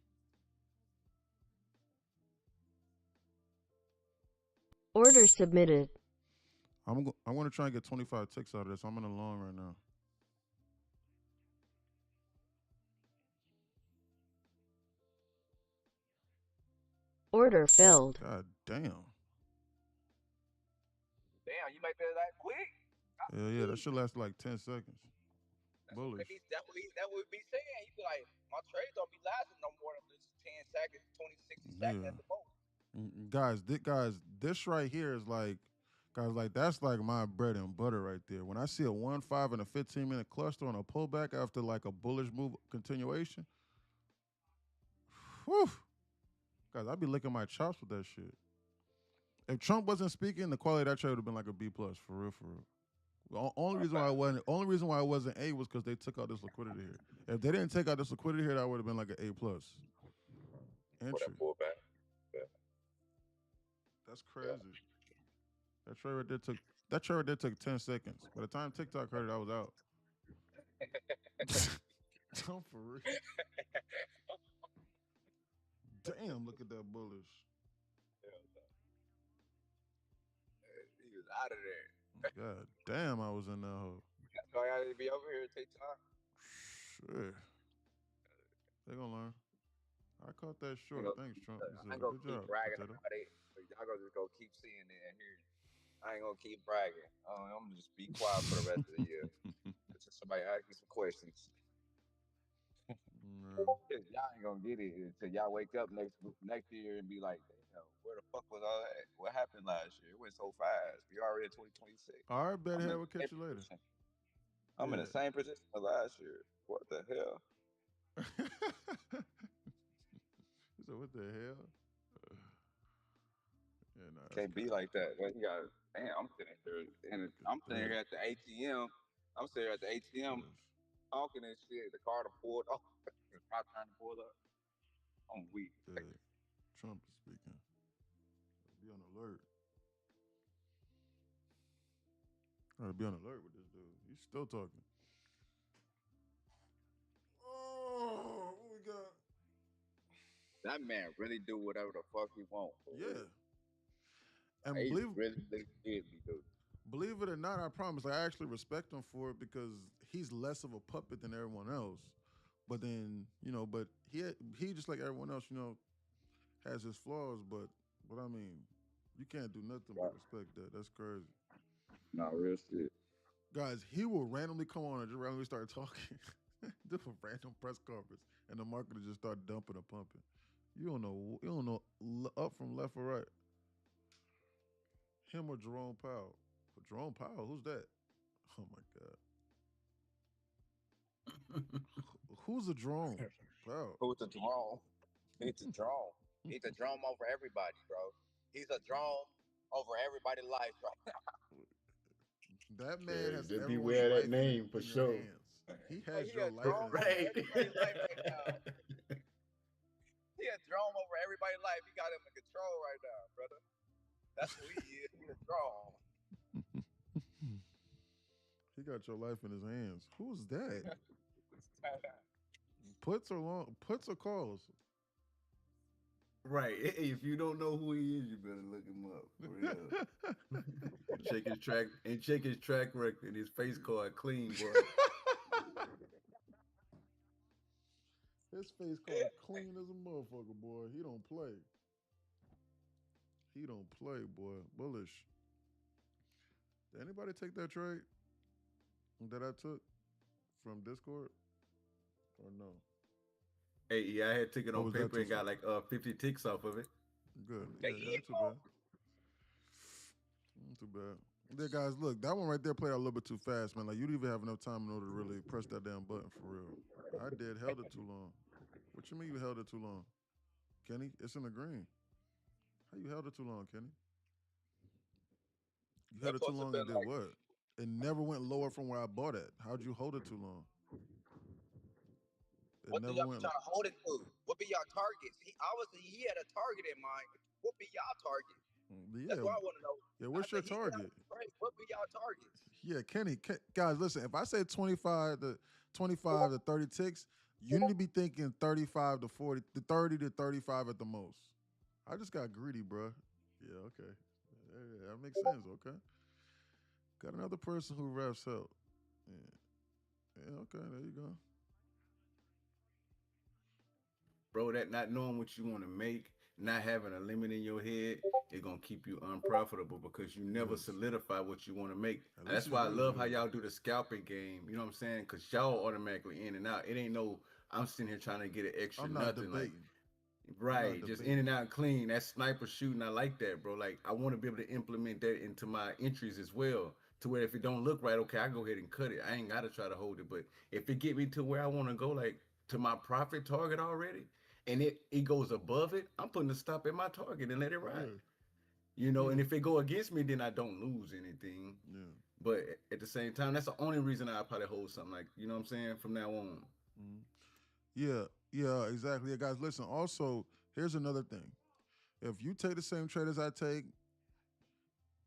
Order submitted. I want to try and get 25 ticks out of this. I'm in a long right now. Order filled. God damn. Damn, you make that quick? Yeah, that should last like 10 seconds. Bullish. That would be saying. You be like, my trades don't be lasting no more than 10 seconds, 20, 60 seconds at the most. Guys, this right here is like, that's like my bread and butter right there. When I see a 1, 5, and a 15-minute cluster on a pullback after like a bullish move continuation, whew, guys, I'd be licking my chops with that shit. If Trump wasn't speaking, the quality of that trade would have been like a B plus for real. The only reason why it wasn't A was because they took out this liquidity here. If they didn't take out this liquidity here, that would have been like an A plus. Entry. For that pullback. Yeah. That's crazy. Yeah. That trade right there took 10 seconds. By the time TikTok heard it, I was out. I'm for real. Damn, look at that bullish. He was out of there. God damn, I was in that hole. So I gotta be over here and take time. Sure. They gonna learn. I caught that I ain't short. gonna, Thanks, Trump. He I said, ain't gonna good keep job, bragging potato. about it. So y'all gonna just go keep seeing it and hearing it. I ain't gonna keep bragging. I'm gonna just be quiet for the rest of the year. Until somebody ask me some questions. Nah. Y'all ain't gonna get it until y'all wake up next year and be like, damn, where the fuck was all that? What happened last year? It went so fast. We already in 2026. All right, I'm bedhead. in We'll the catch same you later. position. I'm in the same position as last year. What the hell? He said, what the hell? Yeah, nah, Can't be like that. But you got, damn, I'm sitting here and I'm sitting here at the ATM. I'm sitting here at the ATM talking and shit. The car to pull off. It's not trying to pull up. I'm weak. Trump is speaking. Be on alert. Gotta be on alert with this dude. He's still talking. Oh, what we got? That man really do whatever the fuck he want. Yeah. And He believe really did be do. Believe it or not, I promise, I actually respect him for it because he's less of a puppet than everyone else. But then, but he just like everyone else, has his flaws. But I mean, you can't do nothing but respect that. That's crazy. Not real shit. Guys, he will randomly come on and just randomly start talking. Do a random press conference, and the market will just start dumping and pumping. You don't know up from left or right. Him or Jerome Powell. Jerome Powell, who's that? Oh my God. Who's a drone? Powell. Who's a drone? He's a drone. He's a drone over everybody, bro. He's a drone over everybody's life right now. That man has just everyone's beware life that name for in your sure. hands. He has He your a life drone in his over hands. everybody's life right now. He a drone over everybody's life. He got him in control right now, brother. That's who he is. He's a drone. He got your life in his hands. Who's that? Puts or calls? Right. If you don't know who he is, you better look him up. For real. check his track record. His face card clean, boy. His face card clean as a motherfucker, boy. He don't play. He don't play, boy. Bullish. Did anybody take that trade that I took from Discord? Or no? Hey, yeah, I had took it Or on was that paper and too got like 50 ticks off of it. Good. Yeah, not too bad. Not too bad. Yeah, guys, look, that one right there played out a little bit too fast, man. Like, you didn't even have enough time in order to really press that damn button for real. I held it too long. What you mean you held it too long? Kenny, it's in the green. How you held it too long, Kenny? You held it too long and did what? It never went lower from where I bought it. How'd you hold it too long? What do y'all be trying to hold it to? What be y'all targets? He had a target in mind. What be y'all targets? Yeah. That's what I want to know. Yeah, what's your target? What be y'all targets? Yeah, Kenny, guys, listen. If I say 25 to 30 ticks, you need to be thinking 35 to 40, to 30 to 35 at the most. I just got greedy, bro. Yeah, okay. Yeah, that makes sense. Okay. Got another person who refs help. Yeah, okay. There you go. Bro, that not knowing what you want to make, not having a limit in your head, it's going to keep you unprofitable because you never solidify what you want to make. That's why I love how y'all do the scalping game. You know what I'm saying? Because y'all automatically in and out. It ain't no, I'm sitting here trying to get an extra I'm not nothing. debating. Right, just in and out clean. That sniper shooting, I like that, bro. Like, I want to be able to implement that into my entries as well. To where if it don't look right, okay, I go ahead and cut it. I ain't got to try to hold it. But if it get me to where I want to go, like to my profit target already, and it goes above it, I'm putting a stop at my target and let it ride. And if it go against me, then I don't lose anything. Yeah. But at the same time, that's the only reason I probably hold something like, you know what I'm saying, from now on. Yeah, exactly. Yeah, guys, listen. Also, here's another thing. If you take the same trade as I take,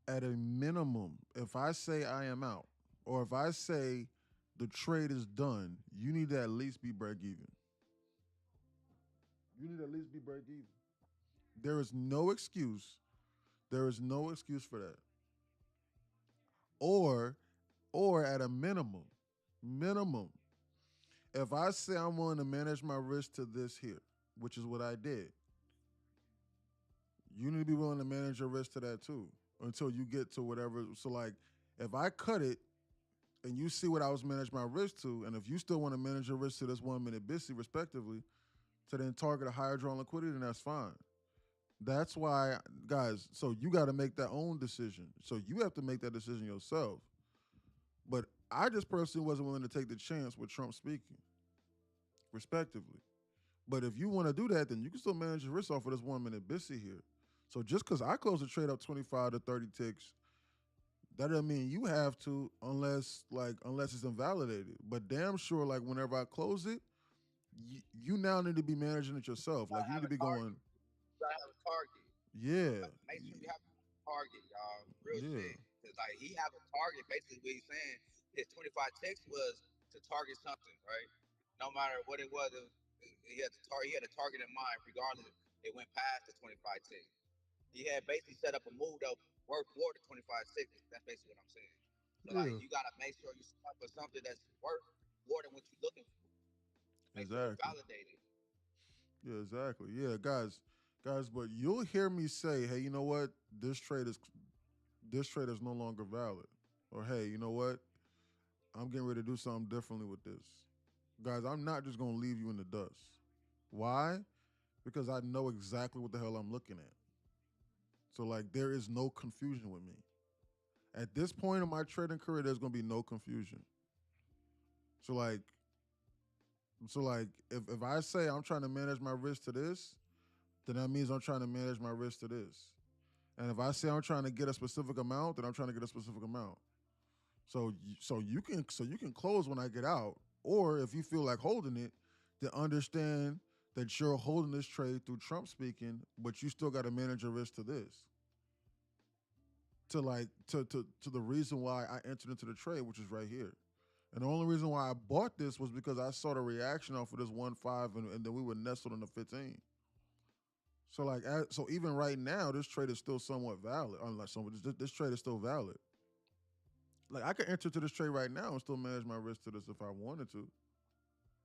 at a minimum, if I say I am out, or if I say the trade is done, you need to at least be break even. You need to at least be break even. There is no excuse. There is no excuse for that. Or at a minimum, Minimum. If I say I'm willing to manage my risk to this here, which is what I did, you need to be willing to manage your risk to that too until you get to whatever. So, like, if I cut it and you see what I was managing my risk to, and if you still want to manage your risk to this 1 minute BISI, respectively, to then target a higher drawn liquidity, then that's fine. That's why, guys, so you got to make that own decision. So you have to make that decision yourself. But I just personally wasn't willing to take the chance with Trump speaking, respectively. But if you want to do that, then you can still manage your risk off of this 1 minute BISI here. So just because I close the trade up 25 to 30 ticks, that doesn't mean you have to unless it's invalidated. But damn sure, like whenever I close it, you now need to be managing it yourself. Like you need to be going. You gotta have a target. Yeah. Make sure you have a target, y'all. Real Yeah. shit. Cause like he have a target. Basically, what he's saying, his 25 ticks was to target something, right? No matter what it was, he had a target in mind, regardless if it went past the 25 ticks. He had basically set up a move that worth more than 25 ticks. That's basically what I'm saying. So like you gotta make sure you set up for something that's worth more than what you're looking for. Make sure it's validated. Yeah, exactly. Yeah, guys, but you'll hear me say, hey, you know what? This trade is no longer valid. Or hey, you know what? I'm getting ready to do something differently with this. Guys, I'm not just gonna leave you in the dust. Why? Because I know exactly what the hell I'm looking at. So like there is no confusion with me. At this point in my trading career, there's gonna be no confusion. So like if I say I'm trying to manage my risk to this, then that means I'm trying to manage my risk to this. And if I say I'm trying to get a specific amount, then I'm trying to get a specific amount. So you can close when I get out, or if you feel like holding it, then understand that you're holding this trade through Trump speaking, but you still got to manage your risk to this. To the reason why I entered into the trade, which is right here. And the only reason why I bought this was because I saw the reaction off of this 1.5 and then we were nestled in the 15. So so even right now, this trade is still somewhat valid. Unlike this trade is still valid. Like I could enter to this trade right now and still manage my risk to this if I wanted to.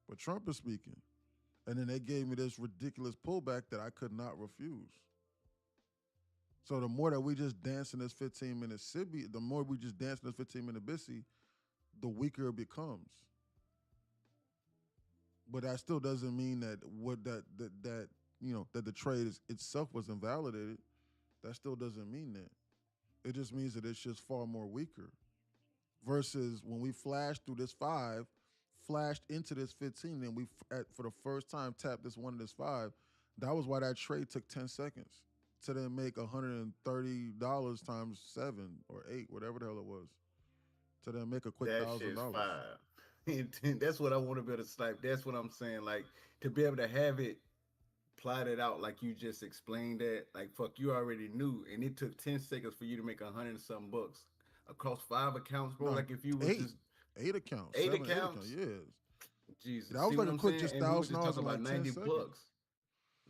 But Trump is speaking. And then they gave me this ridiculous pullback that I could not refuse. So the more that we just dance in this 15-minute SIBI, the more we just dance in this 15-minute BISI, the weaker it becomes. But that still doesn't mean that that the trade itself was invalidated. That still doesn't mean that. It just means that it's just far more weaker. Versus when we flashed through this 5, flashed into this 15, and we for the first time tapped this 1 and this 5. That was why that trade took 10 seconds to then make $130 times 7 or 8, whatever the hell it was, to then make a quick $1,000. That's what I want to be able to snipe. That's what I'm saying. Like to be able to have it plotted out like you just explained that. Like fuck, you already knew, and it took 10 seconds for you to make $100 and something bucks across 5 accounts, bro. No, like if you was just 8 accounts, 8 accounts, yeah. Jesus, that was like a quick just $1,000 about 90 bucks.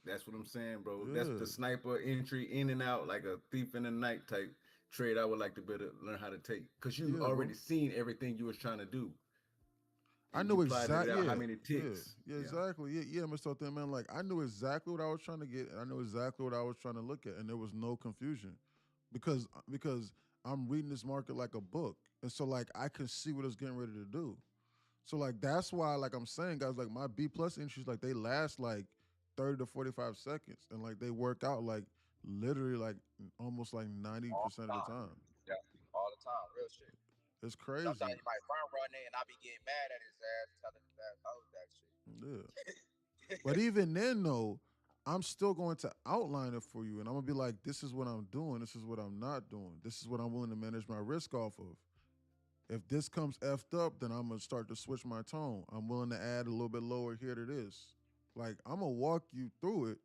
That's what I'm saying, bro. Yeah. That's the sniper entry in and out, like a thief in the night type trade. I would like to better learn how to take, because you already seen everything you was trying to do. I knew exactly how many ticks. Yeah, exactly. Yeah, Mr. Thing, man. Like I knew exactly what I was trying to get, and I knew exactly what I was trying to look at, and there was no confusion, because I'm reading this market like a book, and so like I can see what it's getting ready to do. So like that's why, like I'm saying, guys, like my B+ entries, like they last like 30 to 45 seconds, and like they work out like literally like almost like 90% of the time. Yeah, all the time, real shit. It's crazy. Sometimes you might run it, and I be getting mad at his ass, telling his ass, "Oh, that shit." Yeah. But even then, though, I'm still going to outline it for you, and I'm gonna be like, "This is what I'm doing. This is what I'm not doing. This is what I'm willing to manage my risk off of. If this comes effed up, then I'm gonna start to switch my tone. I'm willing to add a little bit lower here to this. Like I'm gonna walk you through it,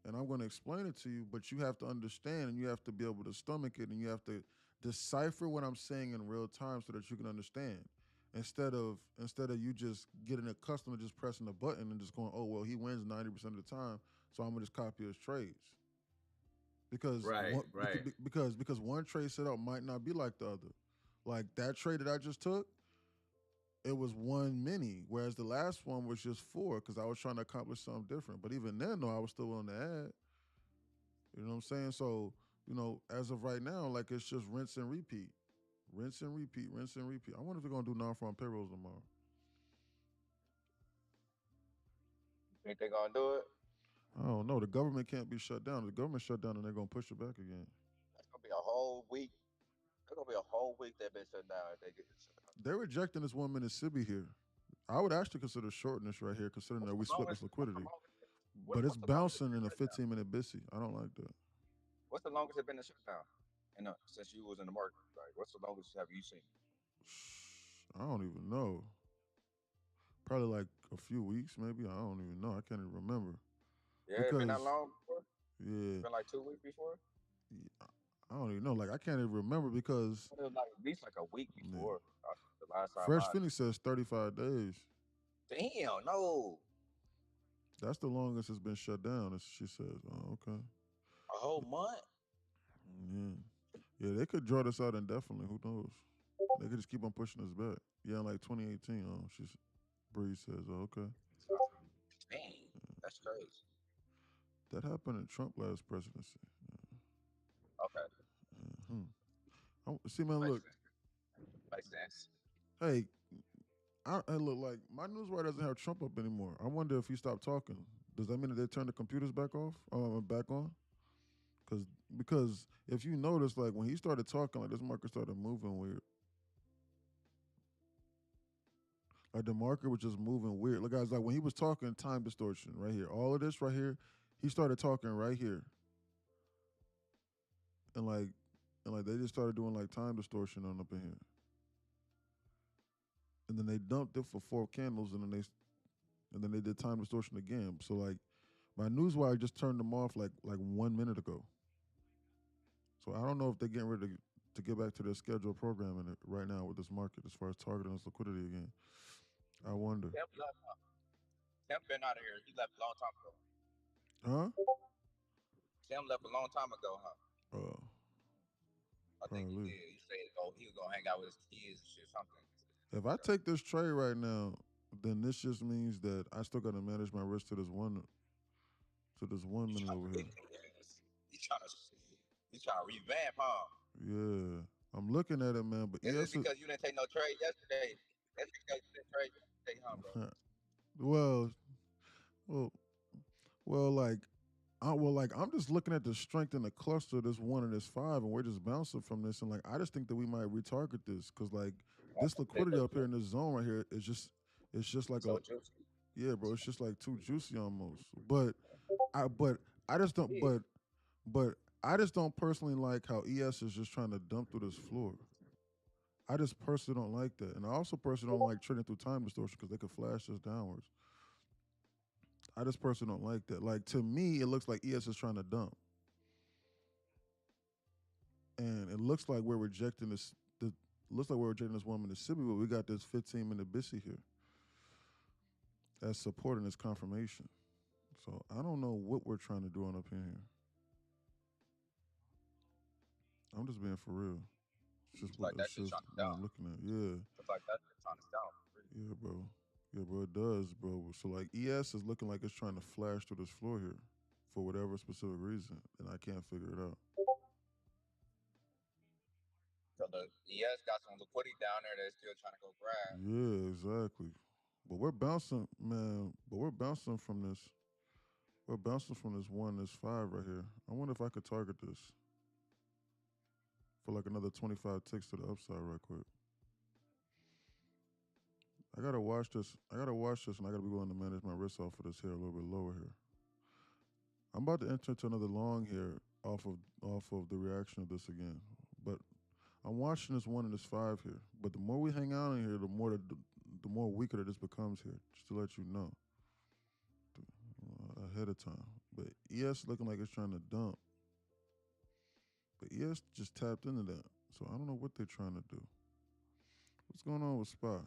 and I'm gonna explain it to you. But you have to understand, and you have to be able to stomach it, and you have to decipher what I'm saying in real time so that you can understand. Instead of you just getting accustomed to just pressing a button and just going, oh well, he wins 90% of the time, so I'm gonna just copy his trades. Because because one trade setup might not be like the other. Like that trade that I just took, it was one mini, whereas the last one was just 4 because I was trying to accomplish something different. But even then, though, I was still on the ad. You know what I'm saying? So, as of right now, like it's just rinse and repeat. Rinse and repeat, rinse and repeat. I wonder if they're going to do non-farm payrolls tomorrow. Think they gonna do it? I don't know. The government can't be shut down. The government shut down and they're going to push it back again. That's gonna be a whole week. It's gonna be a whole week that been shut down if they get this shut down. They're rejecting this one Mississippi here. I would actually consider shorting this right here, considering that we split this liquidity. But it's bouncing in a 15-minute BISI. I don't like that. What's the longest it been a shutdown? Since you was in the market, like what's the longest have you seen? I don't even know. Probably like a few weeks, maybe. I don't even know. I can't even remember. Yeah, it's been that long before? Yeah. It's been like 2 weeks before? I don't even know. Like I can't even remember because it was like at least like a week before. The last time Fresh Phoenix says 35 days. Damn, no. That's the longest it's been shut down, as she says. Oh, okay. A whole month? Yeah. Yeah, they could draw this out indefinitely. Who knows? They could just keep on pushing us back. Yeah, in like 2018. Bree says, oh, okay. Dang, that's crazy. That happened in Trump last presidency. Okay. See, man, look. Makes sense. Hey, I look like my newswire doesn't have Trump up anymore. I wonder if he stopped talking. Does that mean that they turned the computers back off? Back on? Because if you notice, like when he started talking, like this market started moving weird. Like the market was just moving weird. Look, guys, like when he was talking, time distortion right here. All of this right here, he started talking right here. And like they just started doing like time distortion on up in here. And then they dumped it for 4 candles, and then they did time distortion again. So like my newswire just turned them off like 1 minute ago. So I don't know if they're getting ready to get back to their scheduled programming right now with this market as far as targeting this liquidity again. I wonder. Tim been out of here. He left a long time ago. Huh? Tim left a long time ago, huh? I think he Probably. did. He said he was gonna hang out with his kids and shit, something. If I take this trade right now, then this just means that I still got to manage my risk to this one minute over here. He's trying to revamp, huh? Yeah, I'm looking at it, man. But Is it because you didn't take no trade yesterday? That's because you didn't trade yesterday, huh, bro? Well, I'm just looking at the strength in the cluster, this 1 and this 5, and we're just bouncing from this. And like, I just think that we might retarget this because like this liquidity up here in this zone right here is just, it's just like so juicy. Yeah, bro, it's just like too juicy almost. But I just don't personally like how ES is just trying to dump through this floor. I just personally don't like that. And I also personally don't like trading through time distortion because they could flash us downwards. I just personally don't like that. Like, to me, it looks like ES is trying to dump. And it looks like we're rejecting this. Looks like we're rejecting this 1 Mississippi, but we got this 15-minute BISI here as supporting this confirmation. So I don't know what we're trying to do on up in here. I'm just being for real. It's just what I'm looking at. Yeah. Looks like that's trying to down. Yeah, bro. Yeah, bro, it does, bro. So like ES is looking like it's trying to flash through this floor here for whatever specific reason, and I can't figure it out. So the ES got some liquidity down there that's still trying to go grab. Yeah, exactly. But we're bouncing, man. But we're bouncing from this. We're bouncing from this 1, this 5 right here. I wonder if I could target this for like another 25 ticks to the upside right quick. I gotta watch this. And I gotta be willing to manage my risk off of this here a little bit lower here. I'm about to enter into another long here off of the reaction of this again. But I'm watching this 1 and this 5 here. But the more we hang out in here, the more weaker that this becomes here. Just to let you know ahead of time. But ES looking like it's trying to dump. But ES just tapped into that. So I don't know what they're trying to do. What's going on with SPY?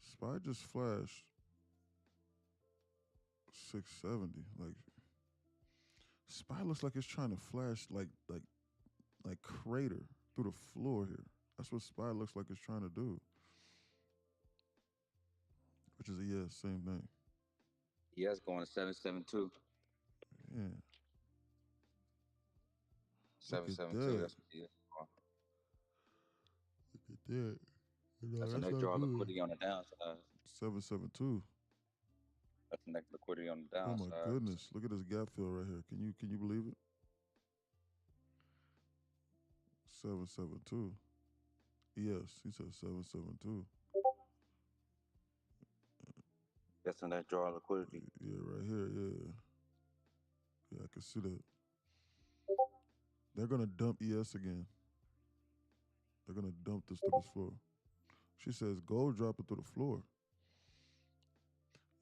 SPY just flashed 670. Like SPY looks like it's trying to flash like crater through the floor here. That's what SPY looks like it's trying to do. which is a yes, same thing. ES going to 772. Yeah. Look at 772. that. That's what ES going. Look at that. No, That's a that's net not draw good. liquidity on the downside. 772. That's a net liquidity on the Oh downside. my goodness! Look at this gap fill right here. Can you believe it? 772. Yes, he said 772. That's a net draw liquidity. Yeah, right here. Yeah. Yeah, I can see that. They're gonna dump ES again. They're gonna dump this to this floor. She says gold dropping through the floor.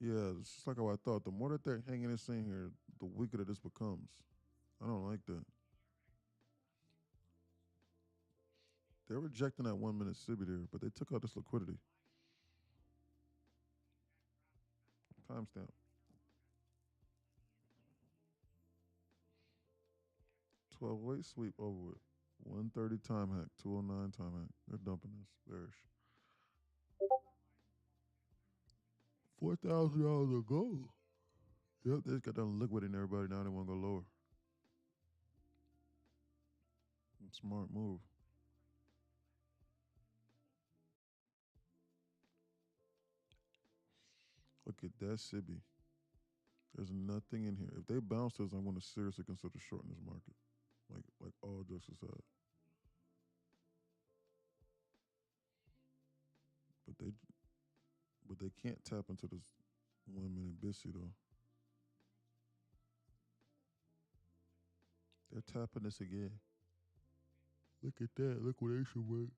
Yeah, it's just like how I thought. The more that they're hanging this in here, the weaker that this becomes. I don't like that. They're rejecting that 1 minute SIBI there, but they took out this liquidity. Timestamp. 12-weight sweep over with. 130 time hack, 209 time hack. They're dumping this. Bearish. $4,000 of gold. Yep, they just got done liquidating everybody. Now they want to go lower. Smart move. Look at that SIBI. There's nothing in here. If they bounce this, I'm going to seriously consider shorting this market. Like all jokes aside. But they can't tap into this 1 minute BISI though. They're tapping this again. Look at that liquidation work.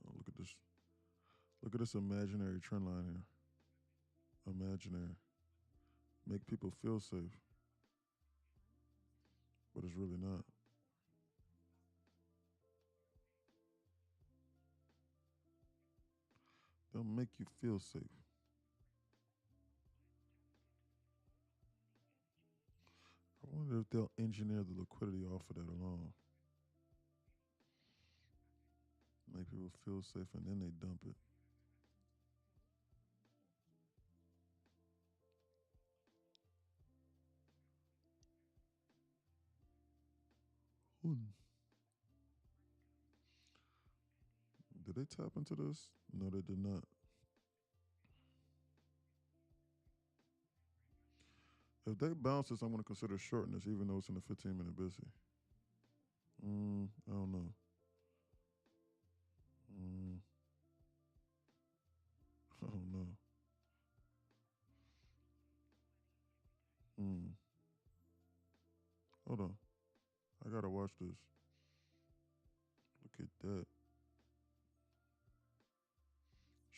Oh, look at this. Look at this imaginary trend line here. Imaginary. Make people feel safe. But it's really not. They'll make you feel safe. I wonder if they'll engineer the liquidity off of that alone. Make people feel safe and then they dump it. Did they tap into this? No, they did not. If they bounce this, I'm going to consider shorting this, even though it's in a 15-minute BISI. I don't know. I don't know. Hold on. I got to watch this. Look at that.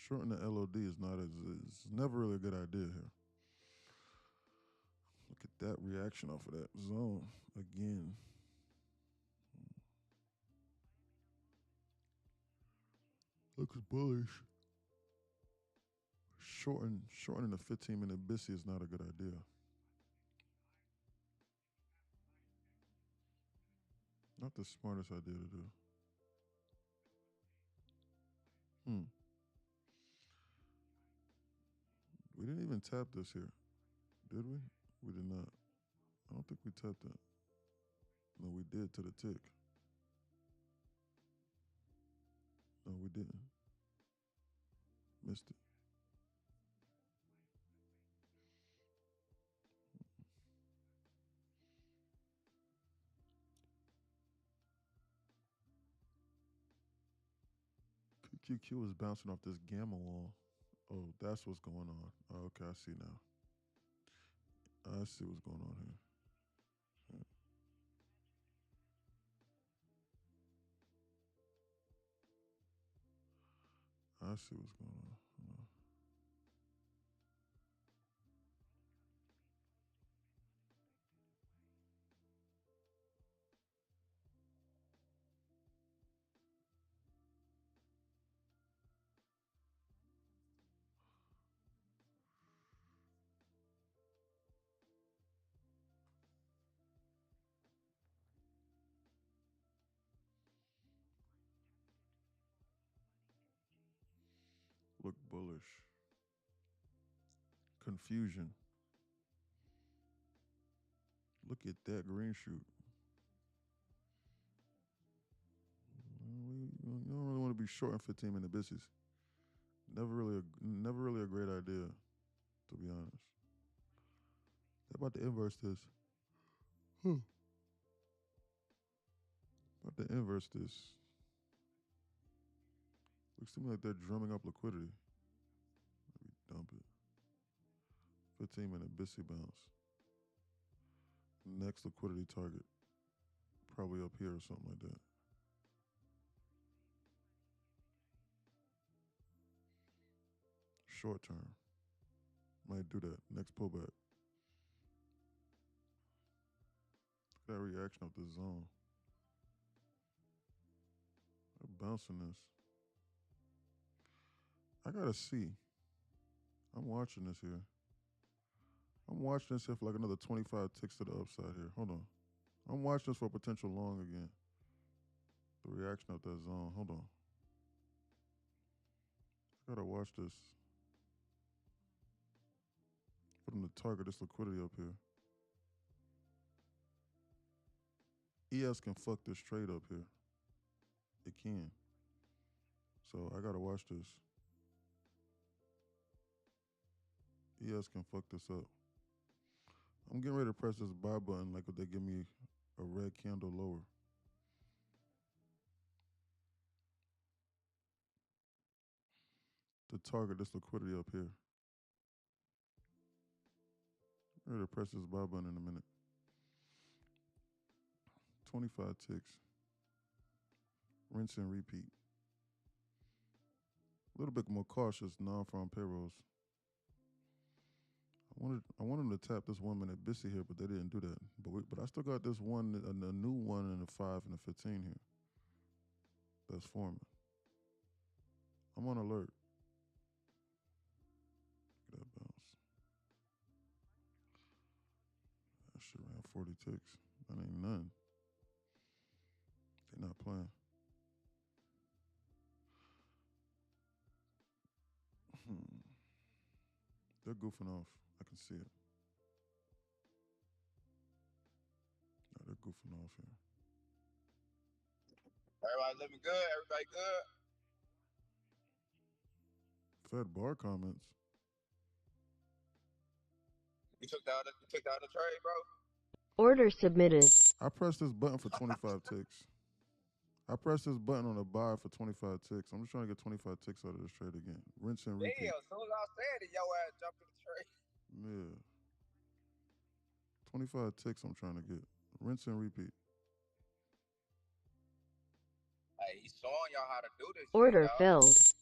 Shorting the LOD is not as, it's never really a good idea here. Look at that reaction off of that zone again. Looks bullish. Shortening a 15-minute BISI is not a good idea. Not the smartest idea to do. We didn't even tap this here, did we? We did not. I don't think we tapped that. No, we did to the tick. No, we didn't. Missed it. QQQ is bouncing off this gamma wall. Oh, that's what's going on. Oh, okay, I see now. I see what's going on here. I see what's going on. look bullish. Confusion. Look at that green shoot. You don't really want to be short in 15-minute bissies. Never really a great idea, to be honest. They're about to inverse this. About to inverse this. Looks to me like they're drumming up liquidity. Let me dump it. 15-minute bissy bounce. Next liquidity target. Probably up here or something like that. Short term. Might do that. Next pullback. That reaction of the zone. They're bouncing this. I gotta see. I'm watching this here. I'm watching this here for like another 25 ticks to the upside here. Hold on. I'm watching this for a potential long again. The reaction of that zone. Hold on. I gotta watch this. For them to target this liquidity up here. ES can fuck this trade up here. It can. So I gotta watch this. ES can fuck this up. I'm getting ready to press this buy button like if they give me a red candle lower. To target this liquidity up here. I'm ready to press this buy button in a minute. 25 ticks. Rinse and repeat. A little bit more cautious non-farm payrolls. I wanted them to tap this 1 minute bissy here, but they didn't do that. But I still got this one, a new one and a 5 and a 15 here. That's forming. I'm on alert. Look at that bounce. That shit ran 40 ticks. That ain't none. They're not playing. They're goofing off. I can see it. No, they're goofing off here. Everybody living good. Everybody good. Fed bar comments. You took down the trade, bro? Order submitted. I pressed this button for 25 ticks. I pressed this button on a buy for 25 ticks. I'm just trying to get 25 ticks out of this trade again. Rinse and repeat. Damn, as soon as I said it, your ass jumped in the trade. Yeah. 25 ticks I'm trying to get. Rinse and repeat. Hey, he's showing y'all how to do this Order shit, filled. He's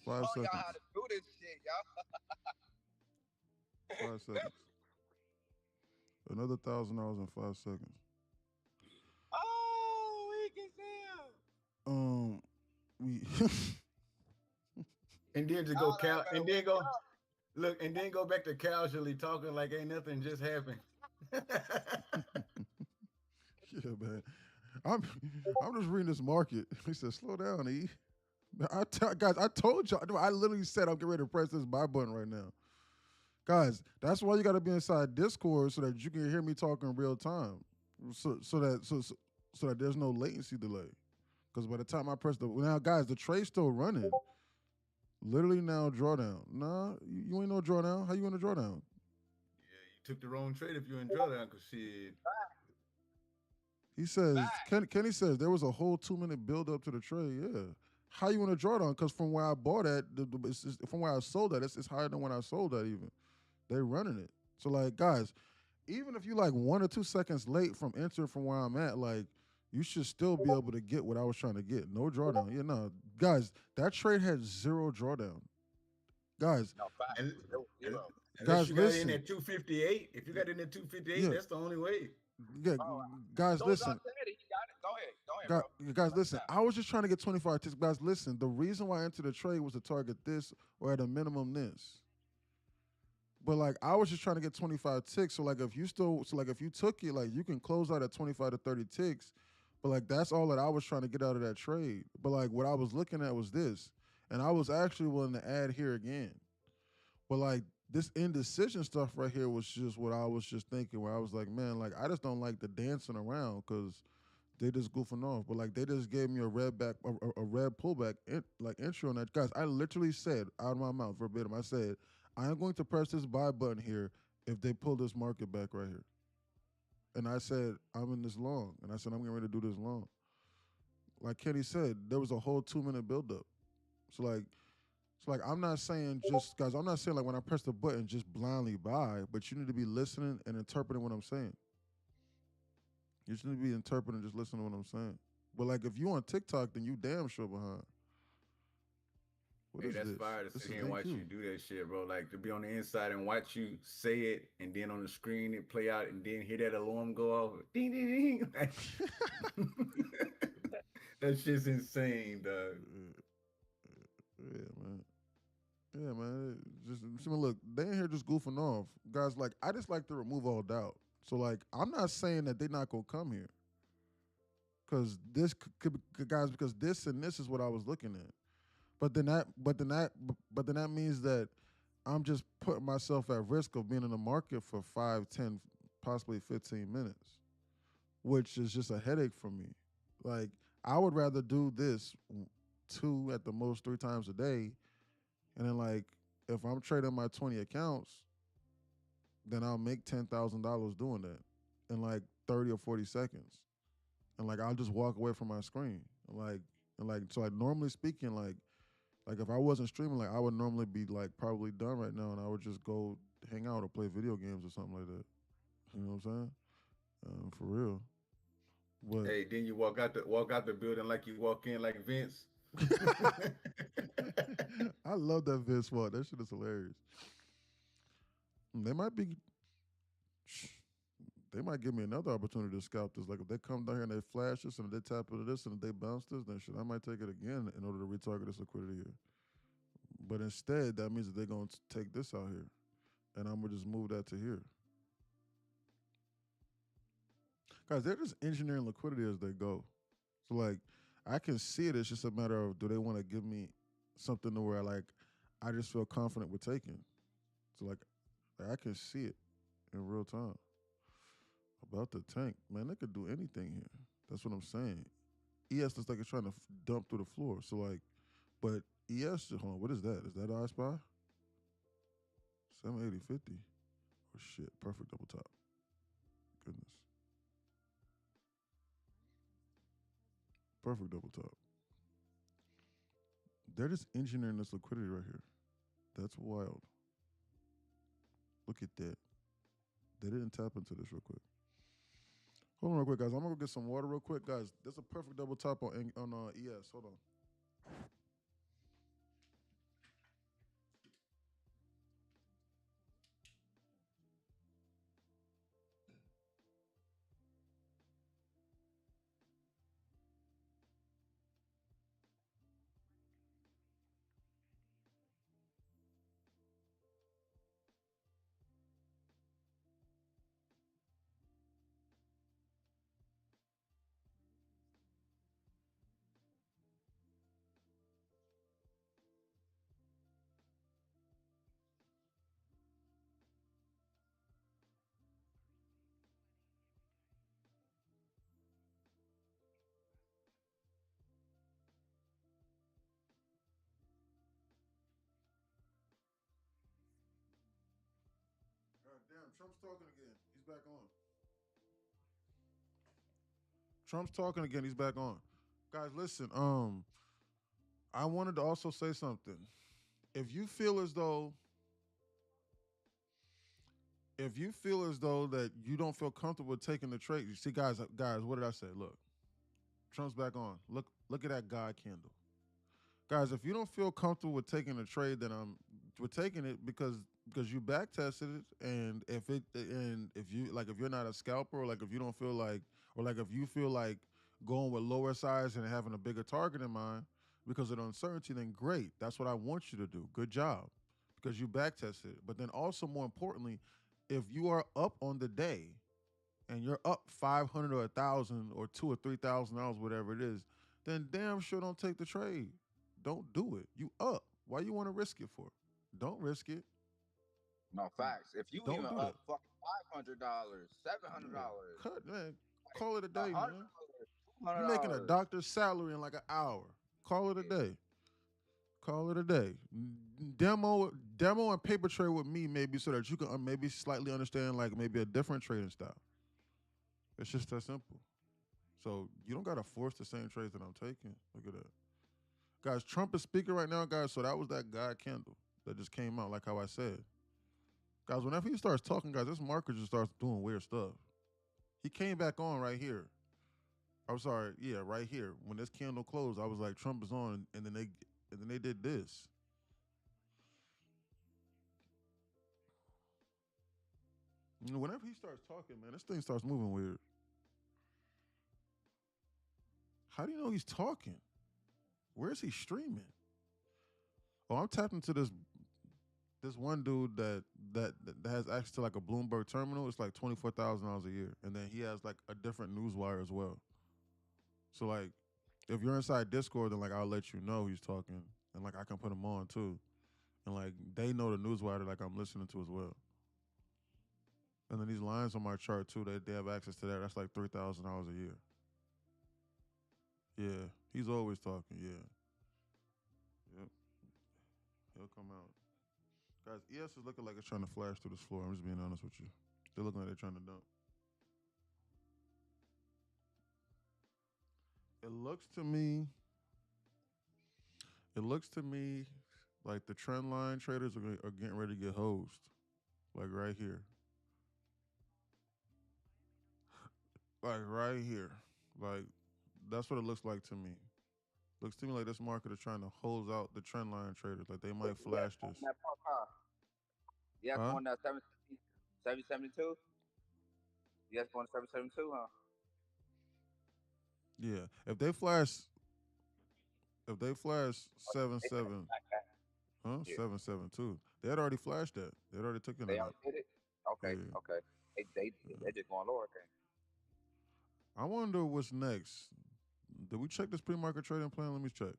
5 showing y'all seconds. how to do this shit, y'all. 5 seconds. Another $1,000 in 5 seconds. Oh, we can see him. We And then to go and then go look and then go back to casually talking like ain't nothing just happened. Yeah, man. I'm just reading this market. He said, "Slow down, E." Guys, I told y'all. I literally said I'm getting ready to press this buy button right now. Guys, that's why you got to be inside Discord so that you can hear me talk in real time, so that there's no latency delay. Because by the time I press guys, the trade's still running. Literally now drawdown. Nah, you ain't no drawdown. How you in a drawdown? Yeah, you took the wrong trade if you in drawdown, cause shit. He says, Kenny says there was a whole 2-minute build up to the trade. Yeah. How you in a drawdown? Because from where I bought at, from where I sold at, it's higher than when I sold at even. They running it. So like, guys, even if you like 1 or 2 seconds late from entering from where I'm at, like, you should still be able to get what I was trying to get. No drawdown. Yeah, no. Guys, that trade had 0 drawdown. Guys. No, and guys, you got listen. in at 258. If you got in at 258, Yeah. that's the only way. Yeah, guys, listen. Go ahead, Guys, listen. I was just trying to get 25 ticks. Guys, listen. The reason why I entered the trade was to target this or at a minimum this. But like, I was just trying to get 25 ticks. So like, if you took it, like, you can close out at 25 to 30 ticks. But like, that's all that I was trying to get out of that trade. But like, what I was looking at was this. And I was actually willing to add here again. But like this indecision stuff right here was just what I was just thinking. Where I was like, man, like I just don't like the dancing around because they just goofing off. But like they just gave me a red pullback like intro on that. Guys, I literally said out of my mouth verbatim, I said, I am going to press this buy button here if they pull this market back right here. And I said, I'm in this long. And I said, I'm getting ready to do this long. Like Kenny said, there was a whole 2-minute buildup. So like I'm not saying just guys, I'm not saying like when I press the button just blindly buy, but you need to be listening and interpreting what I'm saying. You just need to be interpreting, just listening to what I'm saying. But like if you on TikTok, then you damn sure behind. What Hey, is that's this? fire to This sit is here and watch NQ. you do that shit, bro. Like to be on the inside and watch you say it, and then on the screen it play out, and then hear that alarm go off. Ding ding ding. That shit's insane, dog. Yeah, man. Yeah, man. Just look, they in here just goofing off. Guys, like, I just like to remove all doubt. So, like, I'm not saying that they're not gonna come here. Cause this could be, guys, because this and this is what I was looking at. But then that means that I'm just putting myself at risk of being in the market for 5, 10, possibly 15 minutes, which is just a headache for me. Like, I would rather do this 2 at the most 3 times a day. And then like if I'm trading my 20 accounts, then I'll make $10,000 doing that in like 30 or 40 seconds. And like I'll just walk away from my screen. So like normally speaking, like if I wasn't streaming, like I would normally be like probably done right now and I would just go hang out or play video games or something like that. You know what I'm saying? For real. But Hey, then you walk out the building like you walk in like Vince. I love that Vince walk. That shit is hilarious. They might give me another opportunity to scout this. Like if they come down here and they flash this and they tap into this and they bounce this, then shit, I might take it again in order to retarget this liquidity here. But instead, that means that they're going to take this out here, and I'm gonna just move that to here. Guys, they're just engineering liquidity as they go. So like, I can see it. It's just a matter of do they want to give me something to where like I just feel confident with taking. So like I can see it in real time. About the tank, man, they could do anything here. That's what I'm saying. ES looks like it's trying to dump through the floor. So like, but ES, hold on, what is that? Is that I Spy? 780.50. Oh shit, perfect double top. Goodness. Perfect double top. They're just engineering this liquidity right here. That's wild. Look at that. They didn't tap into this real quick. Hold on real quick, guys. I'm gonna go get some water real quick, guys. There's a perfect double top on ES. Hold on. God damn, Trump's talking again. He's back on. Trump's talking again. He's back on. Guys, listen. I wanted to also say something. If you feel as though that you don't feel comfortable taking the trade, you see, guys, what did I say? Look, Trump's back on. Look at that God candle. Guys, if you don't feel comfortable with taking the trade, then we're taking it because you back tested it, and if you're not a scalper, or like if you don't feel like, or like if you feel like going with lower size and having a bigger target in mind because of the uncertainty, then great. That's what I want you to do. Good job, because you back tested it. But then also more importantly, if you are up on the day and you're up 500 or 1,000 or $2,000 or $3,000, whatever it is, then damn sure don't take the trade. don't do it. You up. Why you want to risk it for? Don't risk it. No facts. If you Don't even do up that. fucking $500, $700, Cut, man. Call it a day, $100, man. You making a $200. doctor's salary in like an hour. Call it a day. Call it a day. Demo and paper trade with me maybe so that you can maybe slightly understand like maybe a different trading style. It's just that simple. So you don't gotta force the same trades that I'm taking. Look at that. Guys, Trump is speaking right now, guys. So that was that guy candle that just came out, like how I said. Guys, whenever he starts talking, guys, this market just starts doing weird stuff. He came back on right here. I'm sorry, yeah, right here. When this candle closed, I was like, Trump is on, and then they did this. You know, whenever he starts talking, man, this thing starts moving weird. How do you know he's talking? Where is he streaming? Oh, I'm tapped into this one dude that has access to like a Bloomberg terminal. It's like $24,000 a year, and then he has like a different newswire as well. So like, if you're inside Discord, then like I'll let you know he's talking, and like I can put him on too, and like they know the newswire that like I'm listening to as well. And then these lines on my chart too, they have access to that. That's like $3,000 a year. Yeah, he's always talking. Yeah. Yep. He'll come out. Guys, ES is looking like it's trying to flash through this floor. I'm just being honest with you. They're looking like they're trying to dump. It looks to me like the trend line traders are getting ready to get hosed. Like right here. Like right here. Like that's what it looks like to me. Looks to me like this market is trying to hose out the trend line traders. Like they might flash this. Yeah, Huh? going down 772. Yes, going to 772, huh? Yeah. If they flash 7-7, huh? Yeah. 772. They had already flashed that. They had already taken They it. already did it? Okay, Yeah. okay. They just going lower, okay. I wonder what's next. Did we check this pre-market trading plan? Let me check.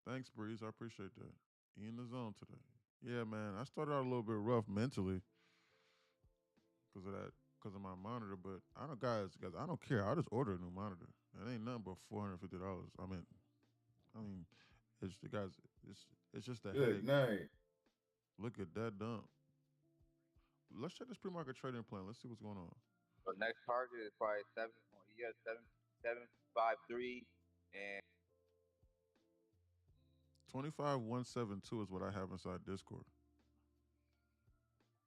Thanks, Breeze. I appreciate that. He in the zone today. Yeah, man. I started out a little bit rough mentally because of my monitor. But I don't, guys. I don't care. I just order a new monitor. It ain't nothing but $450. I mean, it's guys. It's just a Good headache. night. Look at that dump. Let's check this pre-market trading plan. Let's see what's going on. So next target is probably 753 and 25172 is what I have inside Discord.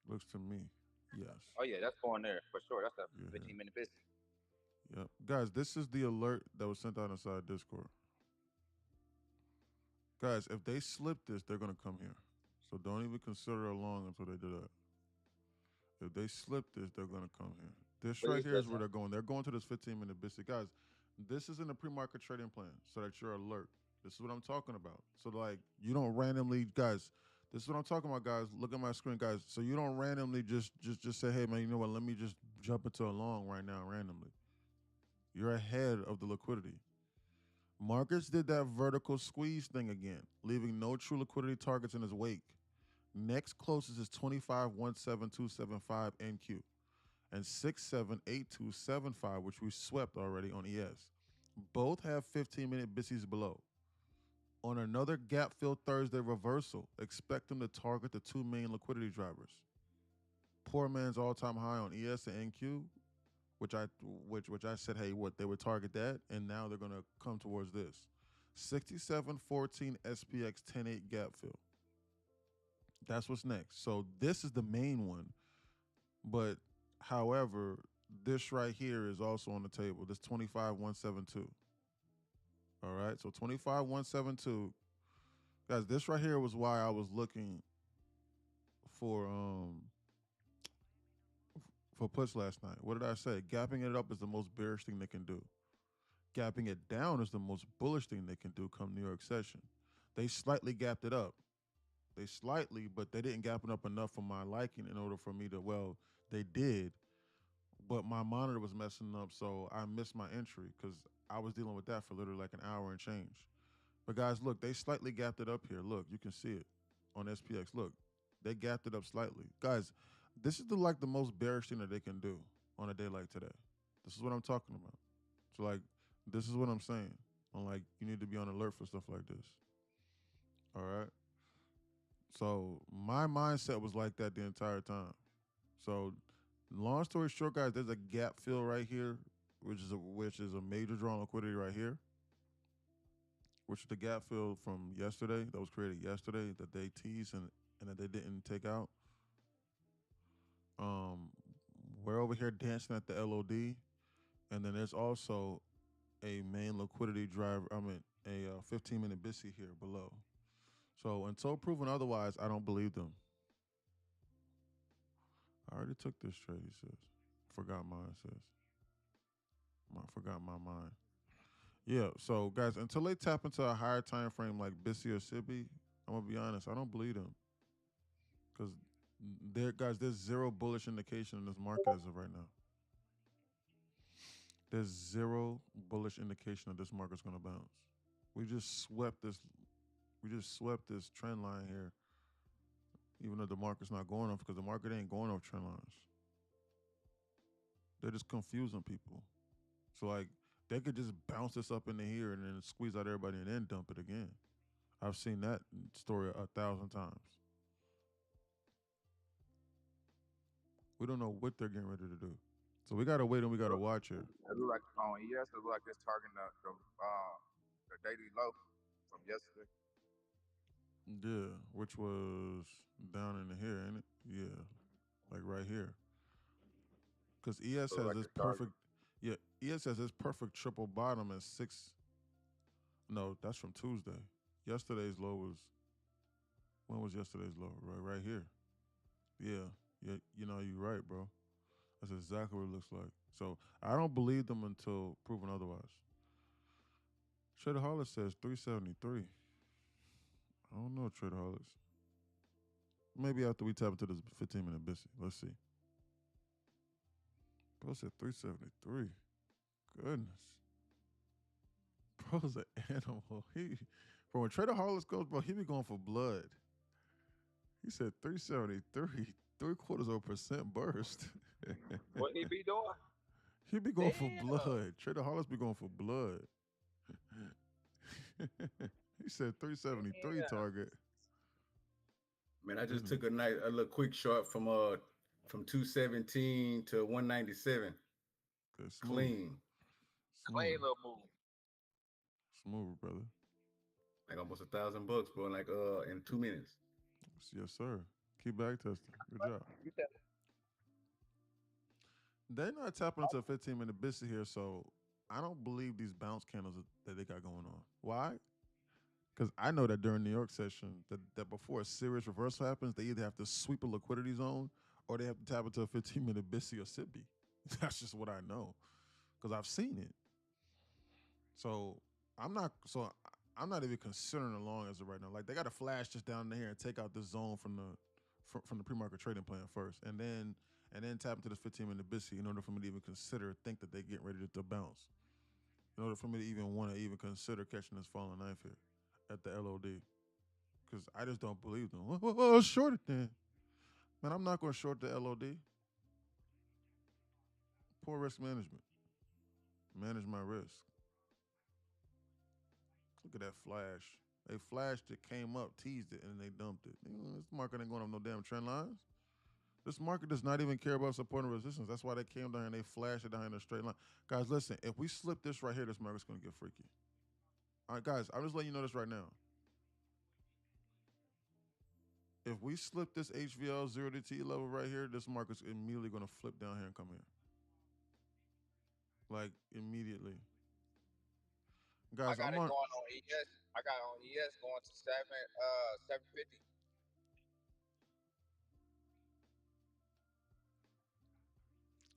Looks to me. Yes. oh yeah, that's going there for sure. That's a 15-minute business. Yep. Guys, this is the alert that was sent out inside Discord. Guys, if they slip this, they're going to come here. So don't even consider it long until they do that. If they slip this, they're going to come here. This right here is where they're going. They're going to this 15-minute business. Guys, this isn't a pre-market trading plan so that you're alert. This is what I'm talking about. So like you don't randomly, guys, this is what I'm talking about, guys. Look at my screen, guys. So you don't randomly just say, hey, man, you know what? Let me just jump into a long right now randomly. You're ahead of the liquidity. Markets did that vertical squeeze thing again, leaving no true liquidity targets in its wake. Next closest is 25.17275 NQ and 678275, which we swept already on ES. Both have 15-minute BISIs below. On another gap fill Thursday reversal, expect them to target the two main liquidity drivers. Poor man's all-time high on ES and NQ, which I said, hey, what, they would target that, and now they're gonna come towards this. 6714 SPX 10-8 gap fill. That's what's next. So this is the main one, but however, this right here is also on the table. This 25172. All right, so 25172. Guys, this right here was why I was looking for puts last night. What did I say? Gapping it up is the most bearish thing they can do. Gapping it down is the most bullish thing they can do come New York session. They slightly gapped it up. They slightly, but they didn't gap it up enough for my liking in order for me to, well, they did. but my monitor was messing up, so I missed my entry because I was dealing with that for literally like an hour and change. But guys, look, they slightly gapped it up here. Look, you can see it on SPX. Look, they gapped it up slightly. Guys, this is the most bearish thing that they can do on a day like today. This is what I'm talking about. So like, this is what I'm saying. I'm like, you need to be on alert for stuff like this. All right. So my mindset was like that the entire time. So long story short, guys, there's a gap fill right here, which is a major draw on liquidity right here, which is the gap fill from yesterday that was created yesterday that they teased and that they didn't take out. We're over here dancing at the LOD, and then there's also a main liquidity driver. I mean, a 15-minute BISI here below. So until proven otherwise, I don't believe them. I already took this trade, he says. Forgot mine, says. Forgot my mind. Yeah, so guys, until they tap into a higher time frame like BISI or SIBI, I'm gonna be honest, I don't believe them. Because there's zero bullish indication in this market as of right now. There's zero bullish indication that this market's gonna bounce. We just swept this trend line here, even though the market's not going off, because the market ain't going off trend lines. They're just confusing people. So like they could just bounce this up into here and then squeeze out everybody and then dump it again. I've seen that story 1,000 times. We don't know what they're getting ready to do. So we gotta wait and we gotta watch here. It look like on ES, it look like it's targeting the daily low from yesterday. Yeah, which was down in here, ain't it? Yeah, like right here. Because ES has this perfect, ES has this perfect triple bottom at 6. No, that's from Tuesday. Yesterday's low was, when was yesterday's low? Right here. Yeah, you're right, bro. That's exactly what it looks like. So I don't believe them until proven otherwise. Trader Hollis says 373. I don't know, Trader Hollis. Maybe after we tap into this 15-minute BISI. Let's see. Bro said 373. Goodness. Bro's an animal. Bro, when Trader Hollis goes, bro, he be going for blood. He said 373, 0.75% burst. What he be doing? He be going for blood. Trader Hollis be going for blood. He said 373 target. Man, I just took a little quick short from 217 to 197. Good, clean. Clean little move. Smooth, brother. Like almost $1,000, bro. Like in 2 minutes. Yes, sir. Keep back testing. Good job. They're not tapping into a 15-minute BISI here, so I don't believe these bounce candles that they got going on. Why? Because I know that during New York session, that before a serious reversal happens, they either have to sweep a liquidity zone or they have to tap into a 15-minute BISI or SIBI. That's just what I know, because I've seen it. So I'm not even considering a long as of right now. Like they got to flash just down there and take out this zone from the pre-market trading plan first, and then tap into this 15-minute BISI in order for me to even think that they get ready to bounce. In order for me to even want to even consider catching this falling knife here at the LOD, because I just don't believe them. Well, short it then. Man, I'm not going to short the LOD. Poor risk management. Manage my risk. Look at that flash. They flashed it, came up, teased it, and they dumped it. This market ain't going up no damn trend lines. This market does not even care about support and resistance. That's why they came down and they flashed it down in a straight line. Guys, listen, if we slip this right here, this market's going to get freaky. All right, guys, I'm just letting you know this right now. If we slip this HVL 0 to T level right here, this market's immediately going to flip down here and come here. Like, immediately. Guys, I got it going on ES. I got on ES going to 750.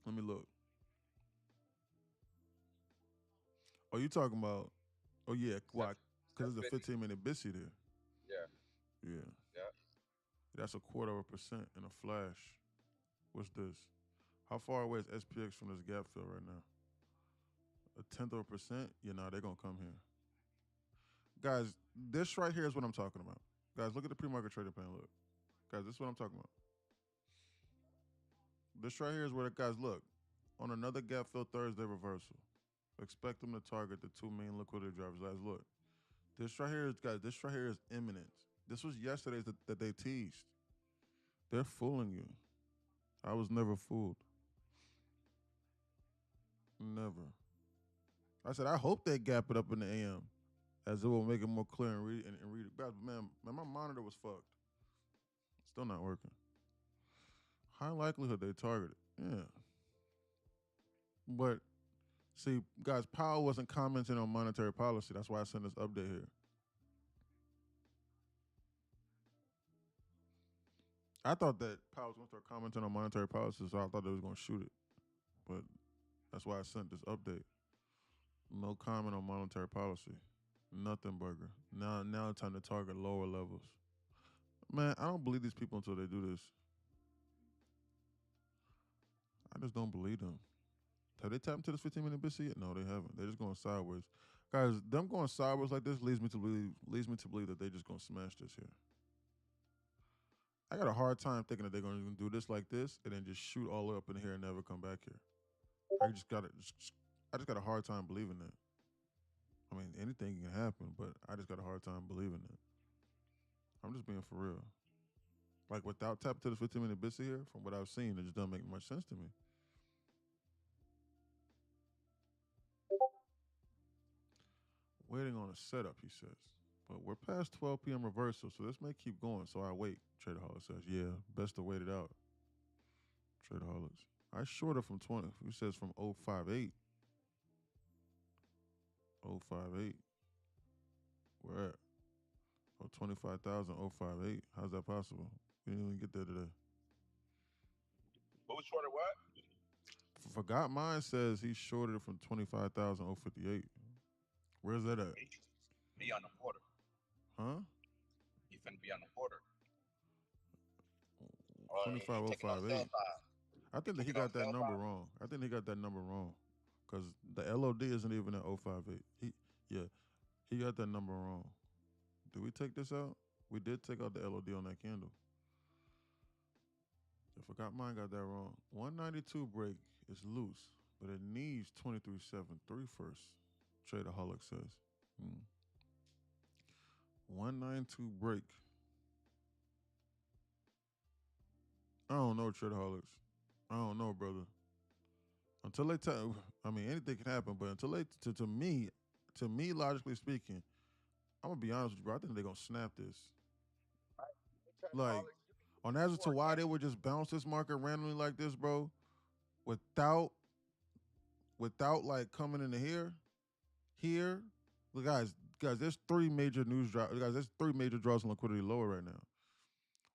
Let me look. Oh, you talking about? Oh yeah, why? Because it's a 15-minute BISI there. Yeah. Yeah. That's 0.25% in a flash. What's this? How far away is SPX from this gap fill right now? 0.1%? Yeah, nah, they're gonna come here. Guys, this right here is what I'm talking about. Guys, look at the pre-market trading plan. Look. Guys, this is what I'm talking about. This right here is where, guys, look. On another gap fill Thursday reversal, expect them to target the two main liquidity drivers. Guys, look. This right here is, guys, this right here is imminent. This was yesterday's that they teased. They're fooling you. I was never fooled. Never. I said, I hope they gap it up in the AM, as it will make it more clear and read it. Guys, man, my monitor was fucked. Still not working. High likelihood they targeted. Yeah. But see, guys, Powell wasn't commenting on monetary policy. That's why I sent this update here. I thought that Powell was going to start commenting on monetary policy, so I thought they was going to shoot it. But that's why I sent this update. No comment on monetary policy. Nothing, Burger. Now it's time to target lower levels. Man, I don't believe these people until they do this. I just don't believe them. Have they tapped into this 15-minute BC yet? No, they haven't. They're just going sideways. Guys, them going sideways like this leads me to believe that they're just going to smash this here. I got a hard time thinking that they're going to do this like this and then just shoot all the way up in here and never come back here. I just got a hard time believing that. I mean, anything can happen, but I just got a hard time believing it. I'm just being for real. Like, without tapping to the 15-minute BC here, from what I've seen, it just doesn't make much sense to me. Waiting on a setup, he says. But we're past 12 p.m. reversal, so this may keep going. So I wait, Traderholics says. Yeah, best to wait it out. Traderholics. I shorted from 20. He says from 058. 058. Where at? Oh, 25,000, 058. How's that possible? We didn't even get there today. What was shorted what? Forgot mine says he shorted it from 25,000, 058. Where's that at? Be on the border. Huh? You finna be on the border. 25,058. I think that he got that number wrong. I think he got that number wrong. Because the LOD isn't even at 058. He got that number wrong. Did we take this out? We did take out the LOD on that candle. I forgot mine got that wrong. 192 break is loose, but it needs 23.73 first. Traderholic says. 192 break. I don't know, Traderholics. I don't know, brother. Until they tell, I mean, anything can happen, but until they, to me, logically speaking, I'm gonna be honest with you, bro. I think they're gonna snap this. Like, on as to why they would just bounce this market randomly like this, bro, without like coming into here. Look, guys, there's three major news draws. Guys, there's three major draws in liquidity lower right now.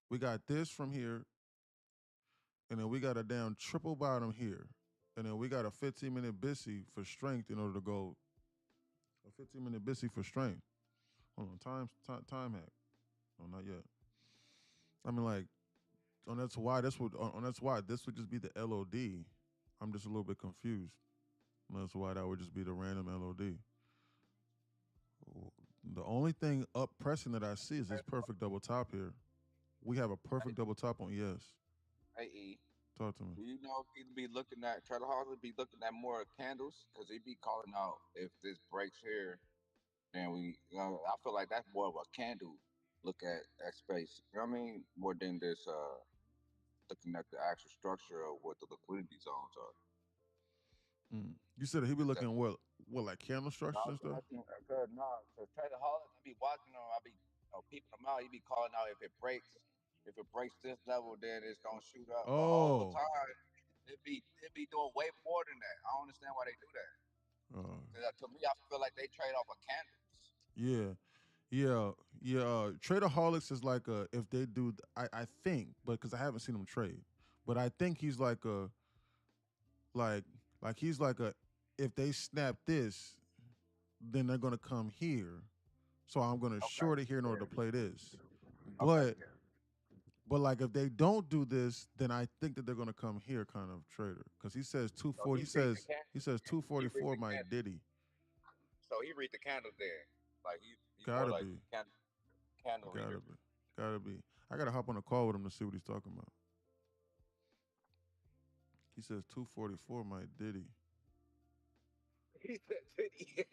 We got this from here, and then we got a down triple bottom here, and then we got a 15-minute BISI for strength in order to go. A 15-minute BISI for strength. Hold on, time hack. No, not yet. I mean, like, that's why this would just be the LOD. I'm just a little bit confused. And that's why that would just be the random LOD. The only thing up pressing that I see is this perfect double top here. We have a perfect double top on ES. Hey, E. Talk to me. Do you know if he'd be looking at Traderholics be looking at more candles? Because he'd be calling out if this breaks here, then I feel like that's more of a candle look at space. You know what I mean? More than this looking at the actual structure of what the liquidity zones are. You said he'd be looking at what like candle structures and stuff? No, so Traderholics, I be watching them. I be peeping them out. He be calling out if it breaks this level, then it's gonna shoot up. But all the time, it be doing way more than that. I don't understand why they do that. To me, I feel like they trade off of candles. Yeah. Traderholics is like if they do, I think, but because I haven't seen him trade, but I think he's like if they snap this, then they're gonna come here, so I'm gonna short it here in order to play this. But like if they don't do this, then I think that they're gonna come here, kind of trader, because he says So 240. he He read the says candle. he says He read 244 the my candle. Diddy. So he read the candles there. Like he's more Gotta like be, candle reader. gotta be, gotta be. I gotta hop on a call with him to see what he's talking about. He says 244 my Diddy. He said Diddy.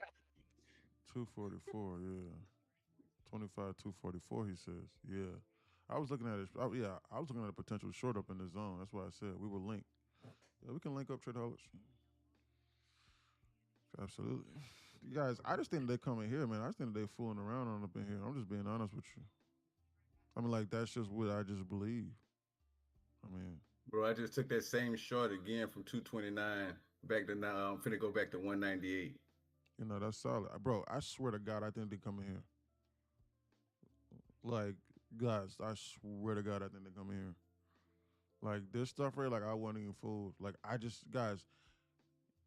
244, yeah. 25 244. He says, yeah. I was looking at it. I was looking at a potential short up in the zone. That's why I said we were linked. Yeah, we can link up Tradeaholics. Absolutely. You guys, I just think they come in here, man. I just think they fooling around on up in here. I'm just being honest with you. I mean, like, that's just what I just believe. I mean, Bro, I just took that same short again from 229 back to now. I'm finna go back to 198. you know, that's solid. Bro, I swear to God, I think they come in here. Like, guys, I swear to God, I think they come in here. Like, this stuff right, like, I wasn't even fooled. Like, I just, guys,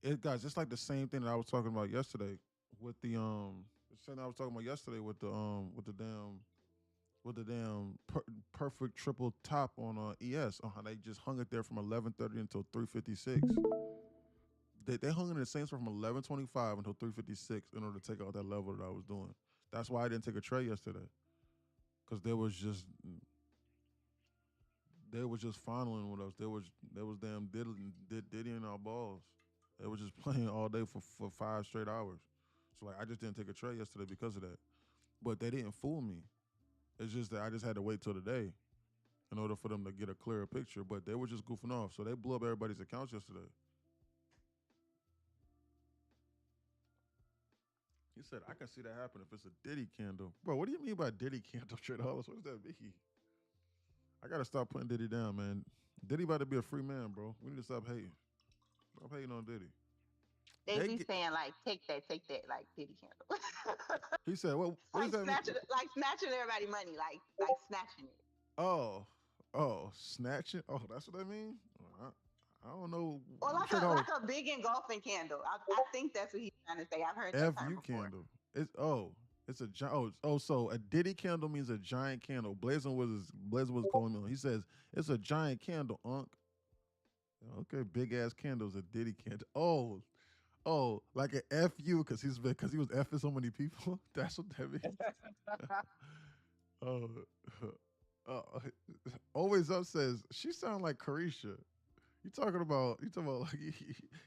it's like the same thing that I was talking about yesterday with the same thing I was talking about yesterday with the damn perfect triple top on ES on how they just hung it there from 11:30 until 3:56. They hung it in the same spot from 11:25 until 3:56 in order to take out that level that I was doing. That's why I didn't take a trade yesterday, because they was just fondling with us. They was damn diddying our balls. They was just playing all day for 5 straight hours. So like I just didn't take a trade yesterday because of that. But they didn't fool me. It's just that I just had to wait till today in order for them to get a clearer picture. But they were just goofing off. So they blew up everybody's accounts yesterday. He said, I can see that happen if it's a Diddy candle. Bro, what do you mean by Diddy candle, Tradeaholics? What does that mean? I got to stop putting Diddy down, man. Diddy about to be a free man, bro. We need to stop hating. Stop hating on Diddy. They be saying like, take that, like Diddy candle. He said, what like does that mean? snatching everybody money, like snatching it. Oh, snatching? Oh, that's what I mean? I don't know. Or like a big engulfing candle. I think that's what he's trying to say. I've heard that term before. candle. It's a giant. So a Diddy candle means a giant candle. Blazing was calling me on. He says it's a giant candle, Unc. Okay, big ass candles, a Diddy candle. Oh, like an FU because he was effing so many people. That's what that means. Always Up says she sound like Carisha. You talking about like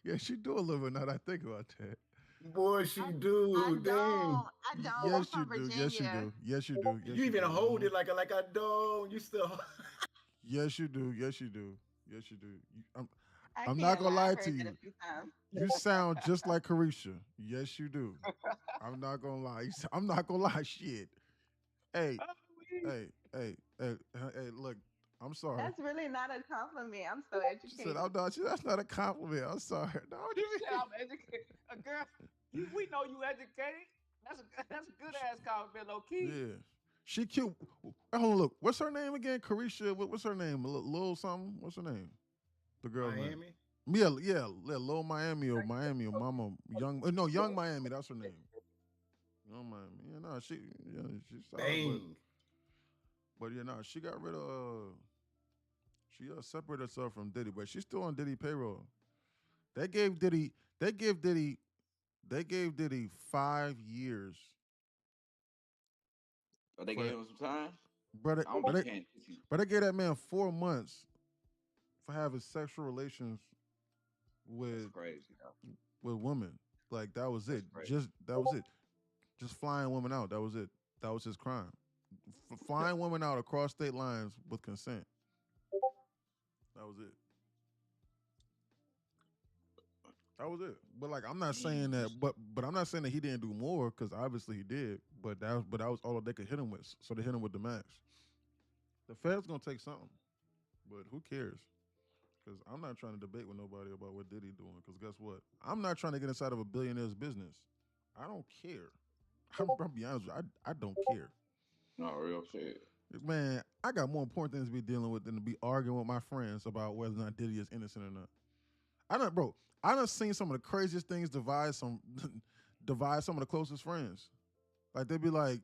yeah, she do a little bit now that I think about that. Boy, she do. Dang. I don't. Yes, you do. Yes, you do. Yes, you do. Yes, You even hold it like I don't. You still. Yes, you do. Yes, you do. Yes, you do. I'm not gonna lie to you. You sound just like Carisha. Yes, you do. I'm not gonna lie. I'm not gonna lie. Shit. Hey, look. I'm sorry. That's really not a compliment. I'm so educated. She said, "I'm not." That's not a compliment. I'm sorry. No, what do you mean? I'm educated. A girl, we know you educated. That's a good ass compliment, low key. Yeah, she cute. Hold on, look. What's her name again? Carisha. What's her name? Lil something. What's her name? The girl name. Miami. Yeah. Lil Miami or Mama Young Miami. That's her name. Young Miami. Yeah, no, she's Dang. But yeah, no, she got rid of. She separated herself from Diddy, but she's still on Diddy payroll. They gave Diddy 5 years. Oh, they gave him some time? But they gave that man 4 months for having sexual relations with women. Like that was it. That was it. Just flying women out. That was it. That was his crime. Flying women out across state lines with consent. That was it. That was it. But like, I'm not saying that. But I'm not saying that he didn't do more, because obviously he did. But that was all that they could hit him with. So they hit him with the max. The Fed's gonna take something, but who cares? Because I'm not trying to debate with nobody about what Diddy doing. Because guess what? I'm not trying to get inside of a billionaire's business. I don't care. I'll be honest with you. I don't care. No, real shit. Man, I got more important things to be dealing with than to be arguing with my friends about whether or not Diddy is innocent or not. I done seen some of the craziest things divide some of the closest friends. Like, they'd be like,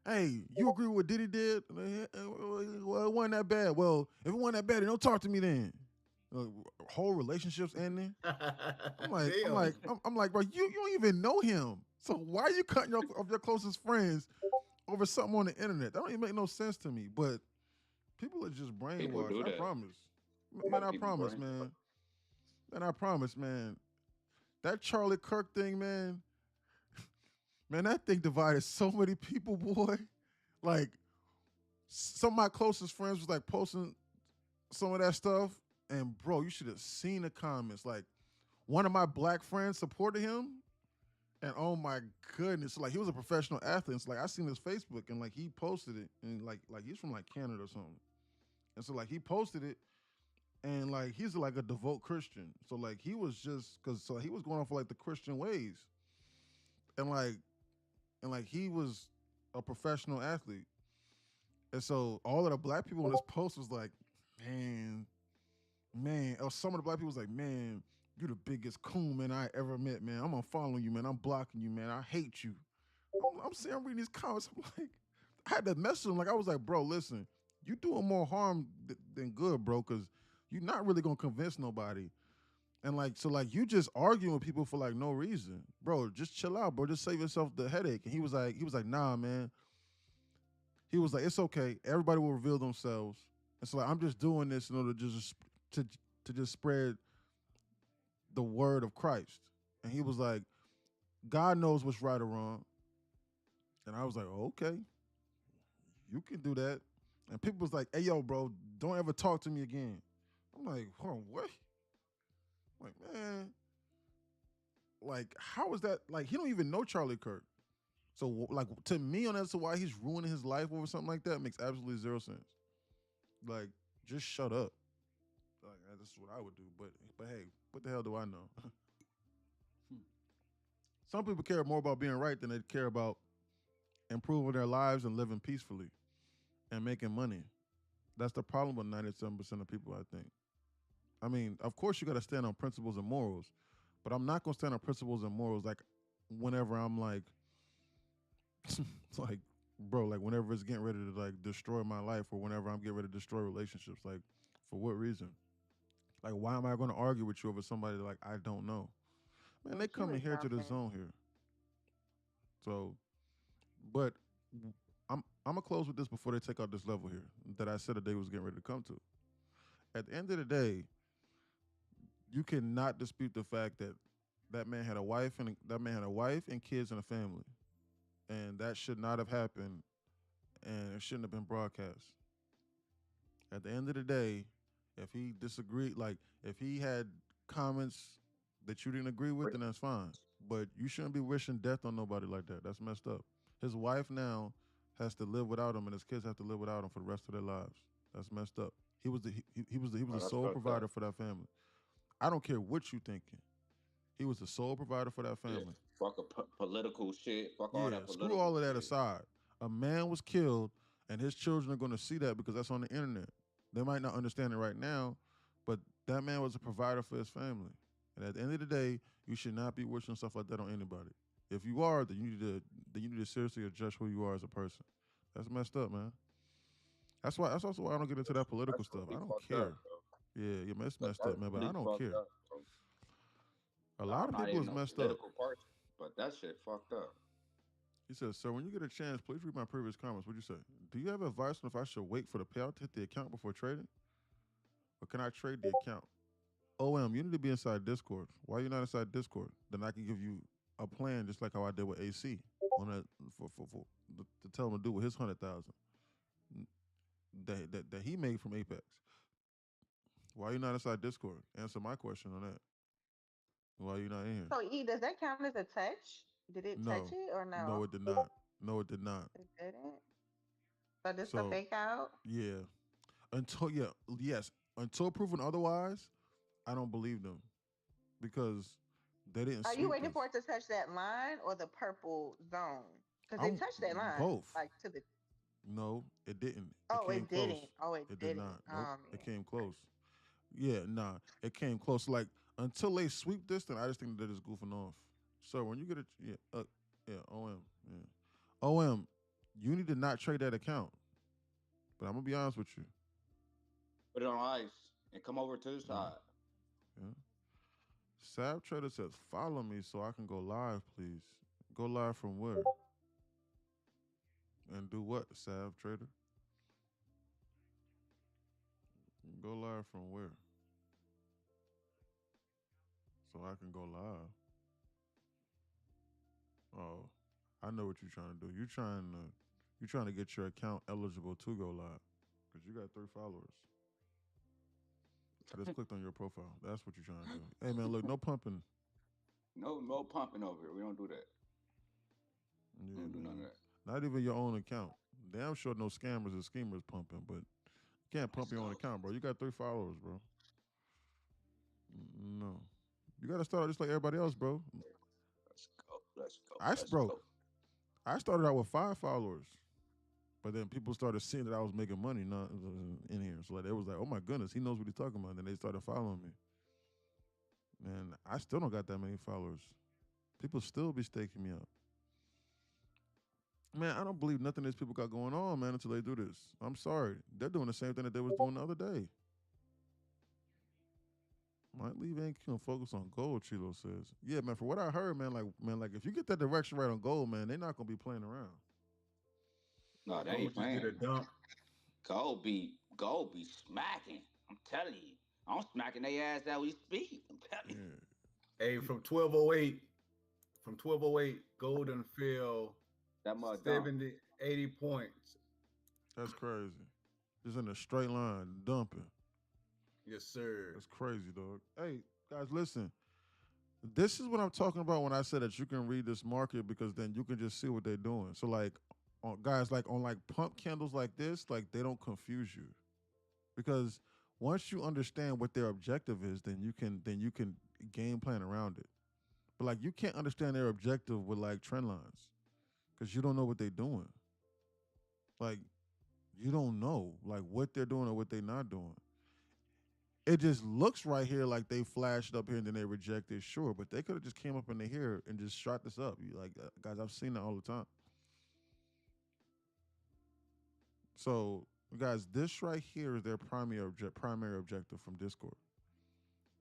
hey, you agree with what Diddy did? Well, it wasn't that bad. Well, if it wasn't that bad, then don't talk to me then. Whole relationships ending. I'm like, Damn. I'm like, bro, you don't even know him. So why are you cutting off your closest friends over something on the internet? That don't even make no sense to me. But people are just People brainwashed. do I that. promise. Man, I People promise, brain- man. Man, I promise, man. That Charlie Kirk thing, man. Man, that thing divided so many people, boy. Like, some of my closest friends was like posting some of that stuff. And bro, you should have seen the comments. Like, one of my black friends supported him. And oh my goodness, like he was a professional athlete. So like I seen his Facebook and like he posted it. And like he's from like Canada or something. And so like he posted it. And like he's like a devout Christian. So like he was just so he was going off like the Christian ways. And like he was a professional athlete. And so all of the black people in this post was like, man, or some of the black people was like, man, you're the biggest coon, man, I ever met, man. I'm unfollowing you, man. I'm blocking you, man. I hate you. I'm reading these comments. I'm like, I had to message him. Like, I was like, bro, listen, you doing more harm than good, bro, because you're not really going to convince nobody. And like, so like, you just arguing with people for like no reason. Bro, just chill out, bro. Just save yourself the headache. And he was like, nah, man. He was like, it's okay. Everybody will reveal themselves. And so like, I'm just doing this in order to just spread the word of Christ. And he was like, God knows what's right or wrong. And I was like, oh, okay, you can do that. And people was like, hey, yo, bro, don't ever talk to me again. I'm like, hold on, what? I'm like, man, like, how is that? Like, he don't even know Charlie Kirk. So, like, to me, on that's why he's ruining his life over something like that makes absolutely zero sense. Like, just shut up. Like, that's what I would do. But hey, what the hell do I know? Some people care more about being right than they care about improving their lives and living peacefully and making money. That's the problem with 97% of people, I think. I mean, of course you got to stand on principles and morals, but I'm not going to stand on principles and morals like whenever I'm like, like, bro, like whenever it's getting ready to like destroy my life or whenever I'm getting ready to destroy relationships, like for what reason? Like, why am I going to argue with you over somebody that, like I don't know? Man, they coming here to the zone here. So, but I'm gonna close with this before they take out this level here that I said that they was getting ready to come to. At the end of the day, you cannot dispute the fact that that man had a wife and kids and a family, and that should not have happened, and it shouldn't have been broadcast. At the end of the day, if he disagreed, like if he had comments that you didn't agree with, then that's fine. But you shouldn't be wishing death on nobody like that. That's messed up. His wife now has to live without him, and his kids have to live without him for the rest of their lives. That's messed up. He was the sole provider for that family. I don't care what you thinking. He was the sole provider for that family. Yeah, fuck political shit. Fuck all that political screw all of that shit. aside. A man was killed, and his children are going to see that because that's on the internet. They might not understand it right now, but that man was a provider for his family. And at the end of the day, you should not be wishing stuff like that on anybody. If you are, then you need to seriously adjust who you are as a person. That's messed up, man. That's also why I don't get into that political stuff. I don't care. Yeah, it's messed up, man. But I don't care. A lot of people is messed up. Person, but that shit fucked up. He says, sir, when you get a chance, please read my previous comments. What'd you say? Do you have advice on if I should wait for the payout to hit the account before trading? Or can I trade the account? OM, you need to be inside Discord. Why are you not inside Discord? Then I can give you a plan just like how I did with AC on that to tell him to do with his 100,000 that he made from Apex. Why are you not inside Discord? Answer my question on that. Why are you not in here? So does that count as a touch? Did it touch it or no? No, it did not. No, it did not. It didn't. So this a fake out? Yeah. Until proven otherwise, I don't believe them because they didn't. Are you waiting for it to touch that line or the purple zone? Because it touched that line. Both. Like to the. No, it didn't. It didn't. Oh, it did didn't. not. Nope. It came close. Yeah, nah. It came close. Like until they sweep this, then I just think that it's goofing off. So when you get OM, OM, You need to not trade that account. But I'm gonna be honest with you. Put it on ice and come over to the side. Yeah. Sav Trader says, follow me so I can go live, please. Go live from where? And do what, Sav Trader? Go live from where? So I can go live. Oh, I know what you're trying to do. You're trying to get your account eligible to go live. Because you got 3 followers. I just clicked on your profile. That's what you're trying to do. Hey man, look, no pumping. No pumping over here. We don't do that. Yeah, we don't do none of man. that. Not even your own account. Damn sure no scammers and schemers pumping, but you can't pump your own account, bro. You got 3 followers, bro. No. You gotta start out just like everybody else, bro. Let's go. Bro, I started out with 5 followers. But then people started seeing that I was making money not in here. So like they was like, oh my goodness, he knows what he's talking about. And then they started following me. And I still don't got that many followers. People still be staking me up. Man, I don't believe nothing these people got going on, man, until they do this. I'm sorry. They're doing the same thing that they was doing the other day. Might leave NQ and focus on gold, Chilo says. Yeah, man, for what I heard, man, like if you get that direction right on gold, man, they're not gonna be playing around. No, they ain't playing. Gold be smacking. I'm telling you. I'm smacking their ass as we speak. I'm telling you. Hey, from 1208, Golden fell that much 70, 80 points. That's crazy. Just in a straight line, dumping. Yes, sir. That's crazy, dog. Hey, guys, listen. This is what I'm talking about when I said that you can read this market because then you can just see what they're doing. So, like, on pump candles like this, like they don't confuse you, because once you understand what their objective is, then you can game plan around it. But like you can't understand their objective with like trend lines because you don't know what they're doing. Like you don't know like what they're doing or what they're not doing. It just looks right here like they flashed up here and then they rejected, sure, but they could have just came up in here and just shot this up. You like guys, I've seen that all the time. So, guys, this right here is their primary objective from Discord.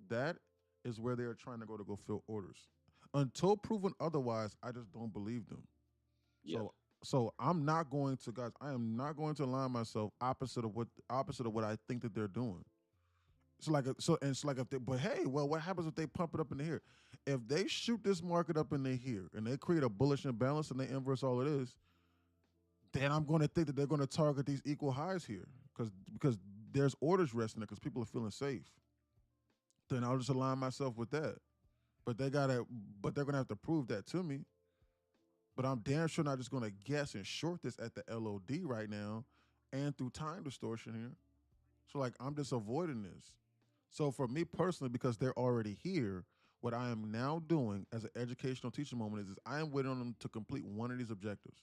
That is where they are trying to go fill orders. Until proven otherwise, I just don't believe them. Yep. So I'm not going to, guys. I am not going to align myself opposite of what I think that they're doing. But hey, well, what happens if they pump it up into here? If they shoot this market up into here and they create a bullish imbalance and they inverse all it is, then I'm going to think that they're going to target these equal highs here because there's orders resting there because people are feeling safe. Then I'll just align myself with that. But they're going to have to prove that to me. But I'm damn sure not just going to guess and short this at the LOD right now and through time distortion here. So like I'm just avoiding this. So for me personally, because they're already here, what I am now doing as an educational teaching moment is I am waiting on them to complete one of these objectives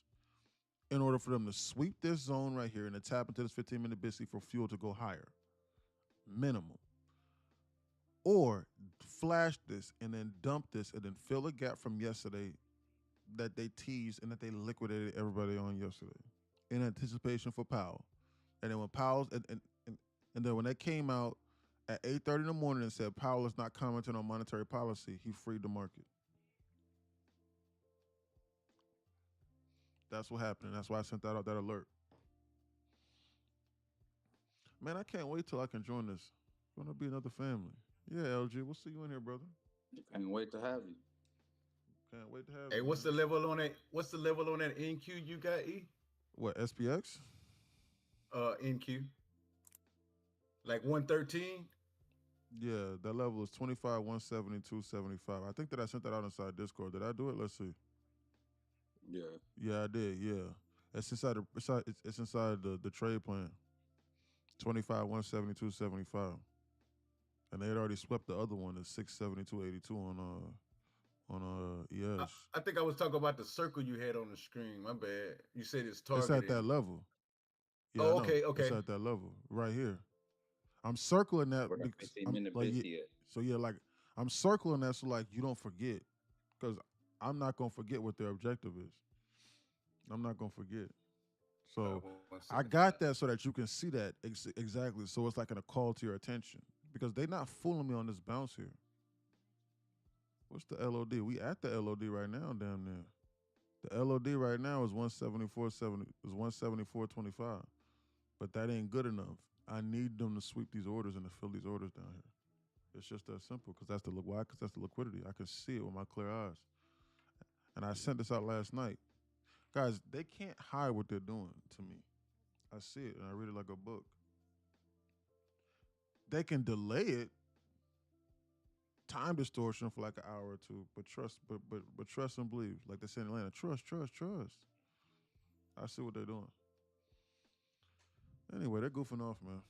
in order for them to sweep this zone right here and to tap into this 15-minute BTC for fuel to go higher, minimum. Or flash this and then dump this and then fill a gap from yesterday that they teased and that they liquidated everybody on yesterday in anticipation for Powell. And then when Powell's, and then when they came out at 8:30 in the morning and said Powell is not commenting on monetary policy, he freed the market. That's what happened. That's why I sent out that alert. Man, I can't wait till I can join this. It's gonna be another family. Yeah, LG, we'll see you in here, brother. Can't wait to have you. Can't wait to have you. Hey, what's the level on that? What's the level on that NQ you got, E? What, SPX? NQ. Like 113? Yeah, that level is 25, 172, 75. I think that I sent that out inside Discord. Did I do it? Let's see. Yeah. Yeah, I did. Yeah, it's inside the trade plan. 25, 172, 75. And they had already swept the other one at 672.82 on ES. I think I was talking about the circle you had on the screen. My bad. You said it's targeted. It's at that level. Yeah, oh, okay. It's at that level right here. I'm circling that. So yeah, like I'm circling that so like you don't forget, because I'm not gonna forget what their objective is. I'm not gonna forget. So I got that so that you can see that exactly. So it's like a call to your attention because they're not fooling me on this bounce here. What's the LOD? We at the LOD right now, damn near. The LOD right now is 174.25, but that ain't good enough. I need them to sweep these orders and to fill these orders down here. It's just that simple because that's the why? Because that's the liquidity. I can see it with my clear eyes. And I sent this out last night. Guys, they can't hide what they're doing to me. I see it and I read it like a book. They can delay it, time distortion for like an hour or two, but trust and believe. Like they say in Atlanta, trust. I see what they're doing. Anyway, they're goofing off, man.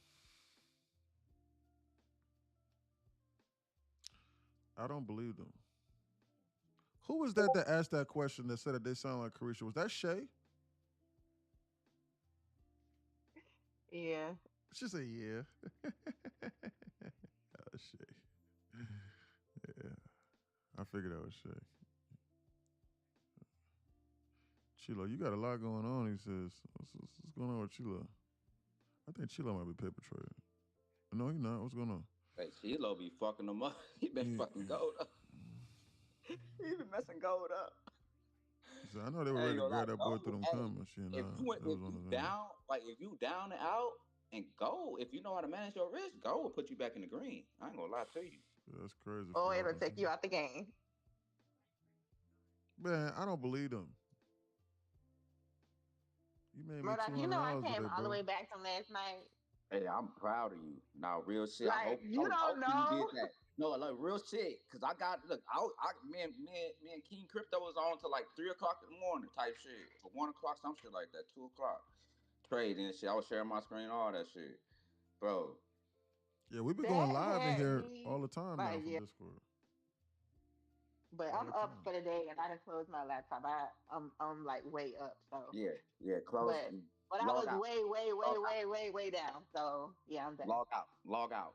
I don't believe them. Who was that asked that question that said that they sound like Carisha? Was that Shay? Yeah. She said, yeah. Oh, Shay. Yeah. I figured that was Shay. Chilo, you got a lot going on, he says. What's going on with Chilo? I think Chilo might be paper trading. No, he's not. What's going on? Hey, Chilo be fucking them up. He been fucking gold up. He been messing gold up. So I know they were ready to grab that boy through them comments. If you down and out and go, if you know how to manage your risk, go will put you back in the green. I ain't gonna lie to you. Yeah, that's crazy. Or it'll take you out the game. Man, I don't believe them. You made me Murdoch, $200 you know I today, came all the bro. way back from last night. Hey, I'm proud of you. Now, real shit. Like, I hope you don't know. you did that. No, like real shit. Cause I got me and King Crypto was on till like 3 o'clock in the morning type shit. For 1 o'clock, some shit like that. 2 o'clock. Trading and shit. I was sharing my screen, all that shit. Bro. Yeah, we be going live in had here me all the time now by from yeah. Discord. But I'm up for the day and I done closed my laptop. I'm like way up. So Yeah, close. But I was way down. So yeah, I'm done. Log out.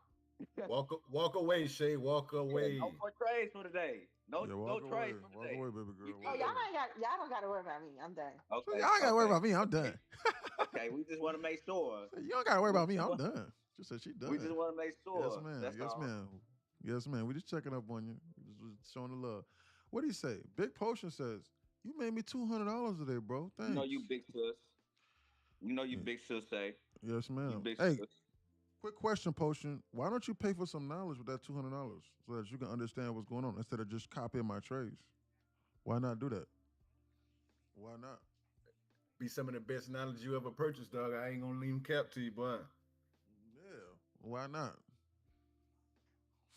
Walk away, Shay. Walk away. Yeah, no more trades for today. No trades for today. Walk away, baby girl. Oh, y'all don't gotta worry about me. I'm done. Okay. Y'all ain't gotta worry about me. I'm done. Okay, we just want to make sure. You don't gotta worry about me. I'm done. Just said she done. We just want to make sure. Yes, ma'am. Yes, ma'am. We just checking up on you. Just showing the love. What do you say? Big Potion says, you made me $200 today, bro. Thanks. You know you big sis. You know you big sis say. Yes, ma'am. Big Hey, sis. quick question, Potion. Why don't you pay for some knowledge with that $200 so that you can understand what's going on instead of just copying my trades? Why not do that? Why not? Be some of the best knowledge you ever purchased, dog. I ain't gonna leave cap to you, boy. Yeah. Why not?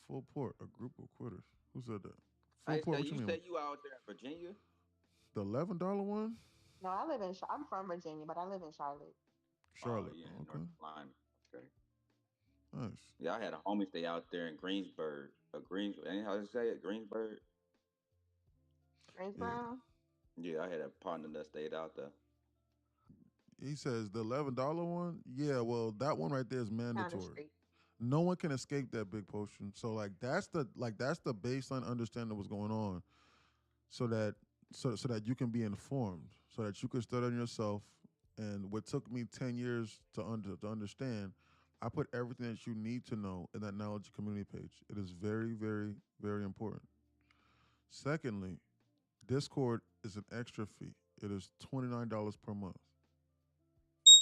Full port, a group of quitters. Who said that? Full port, what you mean? Say you out there in Virginia? The $11 one? No, I live in. I'm from Virginia, but I live in Charlotte. Charlotte. Oh, yeah, okay. North Carolina. Okay. Nice. Yeah, I had a homie stay out there in Greensburg. Ain't how to say it? Greensburg? Greensboro? Yeah, I had a partner that stayed out there. He says the $11 one? Yeah, well, that one right there is mandatory. No one can escape that, Big Potion. So that's the baseline understanding of what's going on, so that you can be informed, so that you can study on yourself. And what took me 10 years to understand, I put everything that you need to know in that knowledge community page. It is very, very, very important. Secondly, Discord is an extra fee. It is $29 per month.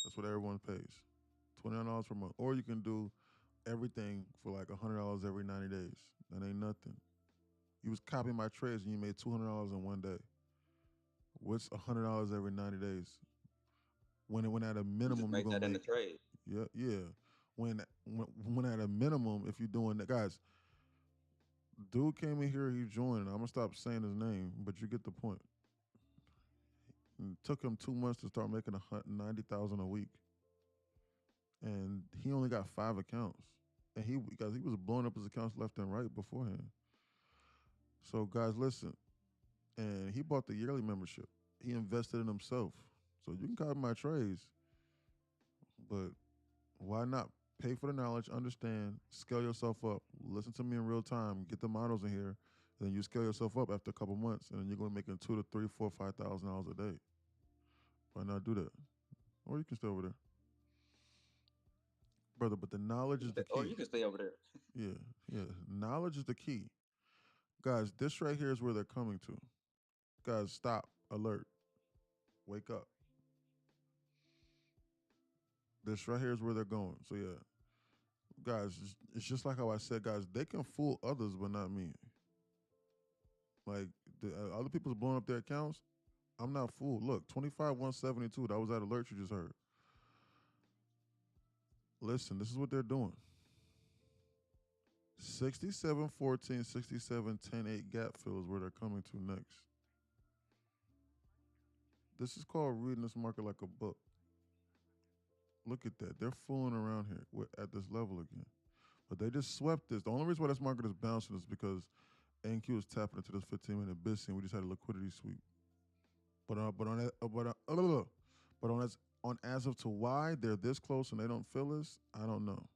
That's what everyone pays. $29 per month. Or you can do everything for like $100 every 90 days. That ain't nothing. You was copying my trades and you made $200 in one day. What's $100 every 90 days? When at a minimum, you're gonna make that in the trade. Yeah. When at a minimum, if you're doing that, guys. Dude came in here, he joined. I'm gonna stop saying his name, but you get the point. It took him 2 months to start making $90,000 a week, and he only got 5 accounts. And he was blowing up his accounts left and right beforehand. So guys, listen. And he bought the yearly membership. He invested in himself. So you can copy my trades, but why not pay for the knowledge, understand, scale yourself up, listen to me in real time, get the models in here, and then you scale yourself up after a couple months, and then you're going to be making $2,000 to $3,000, $4,000, $5,000 a day. Why not do that? or you can stay over there, brother. But the knowledge is the Or key. you can stay over there. Yeah, yeah. Knowledge is the key, guys. This right here is where they're coming to. Guys, stop, alert, wake up. This right here is where they're going. So yeah, guys, it's just like how I said, guys. They can fool others, but not me. Like the other people's blowing up their accounts. I'm not fooled. Look, 25,172. That was that alert you just heard. Listen, this is what they're doing. 67.14, 67.10.8 gap fill is where they're coming to next. This is called reading this market like a book. Look at that. They're fooling around here at this level again. But they just swept this. The only reason why this market is bouncing is because NQ is tapping into this 15-minute BIS and we just had a liquidity sweep. But as of to why they're this close and they don't feel this, I don't know.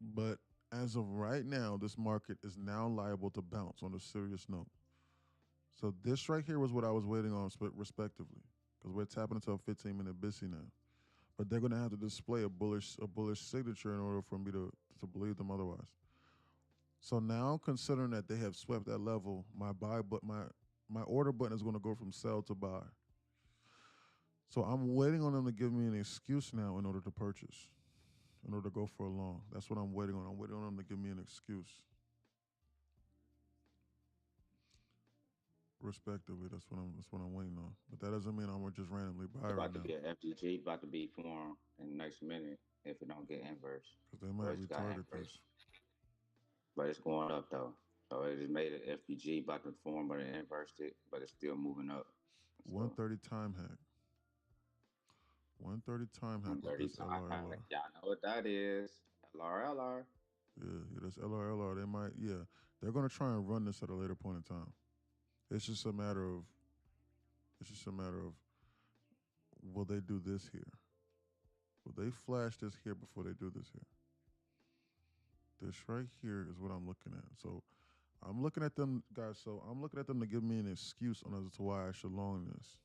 But as of right now, this market is now liable to bounce on a serious note. So this right here was what I was waiting on, respectively, because we're tapping into a 15-minute BIS now. But they're going to have to display a bullish signature in order for me to believe them otherwise. So now, considering that they have swept that level, my order button is going to go from sell to buy. So I'm waiting on them to give me an excuse now in order to purchase, in order to go for a long. That's what I'm waiting on. I'm waiting on them to give me an excuse. Respectively, that's what I'm waiting on. But that doesn't mean I'm gonna just randomly buy right About to now. be an FTG, about to be formed in the next minute if it don't get inverse. Because they might retarget this. But it's going up though. So it just made an FPG about to form, but it inversed it, but it's still moving up. 130 time hack. 130 time hack with 130 this time LRLR. hack. Y'all know what that is. LRLR. Yeah, that's LRLR. They're gonna try and run this at a later point in time. It's just a matter of will they do this here? Will they flash this here before they do this here? This right here is what I'm looking at. So I'm looking at them, guys. So I'm looking at them to give me an excuse on as to why I should long this.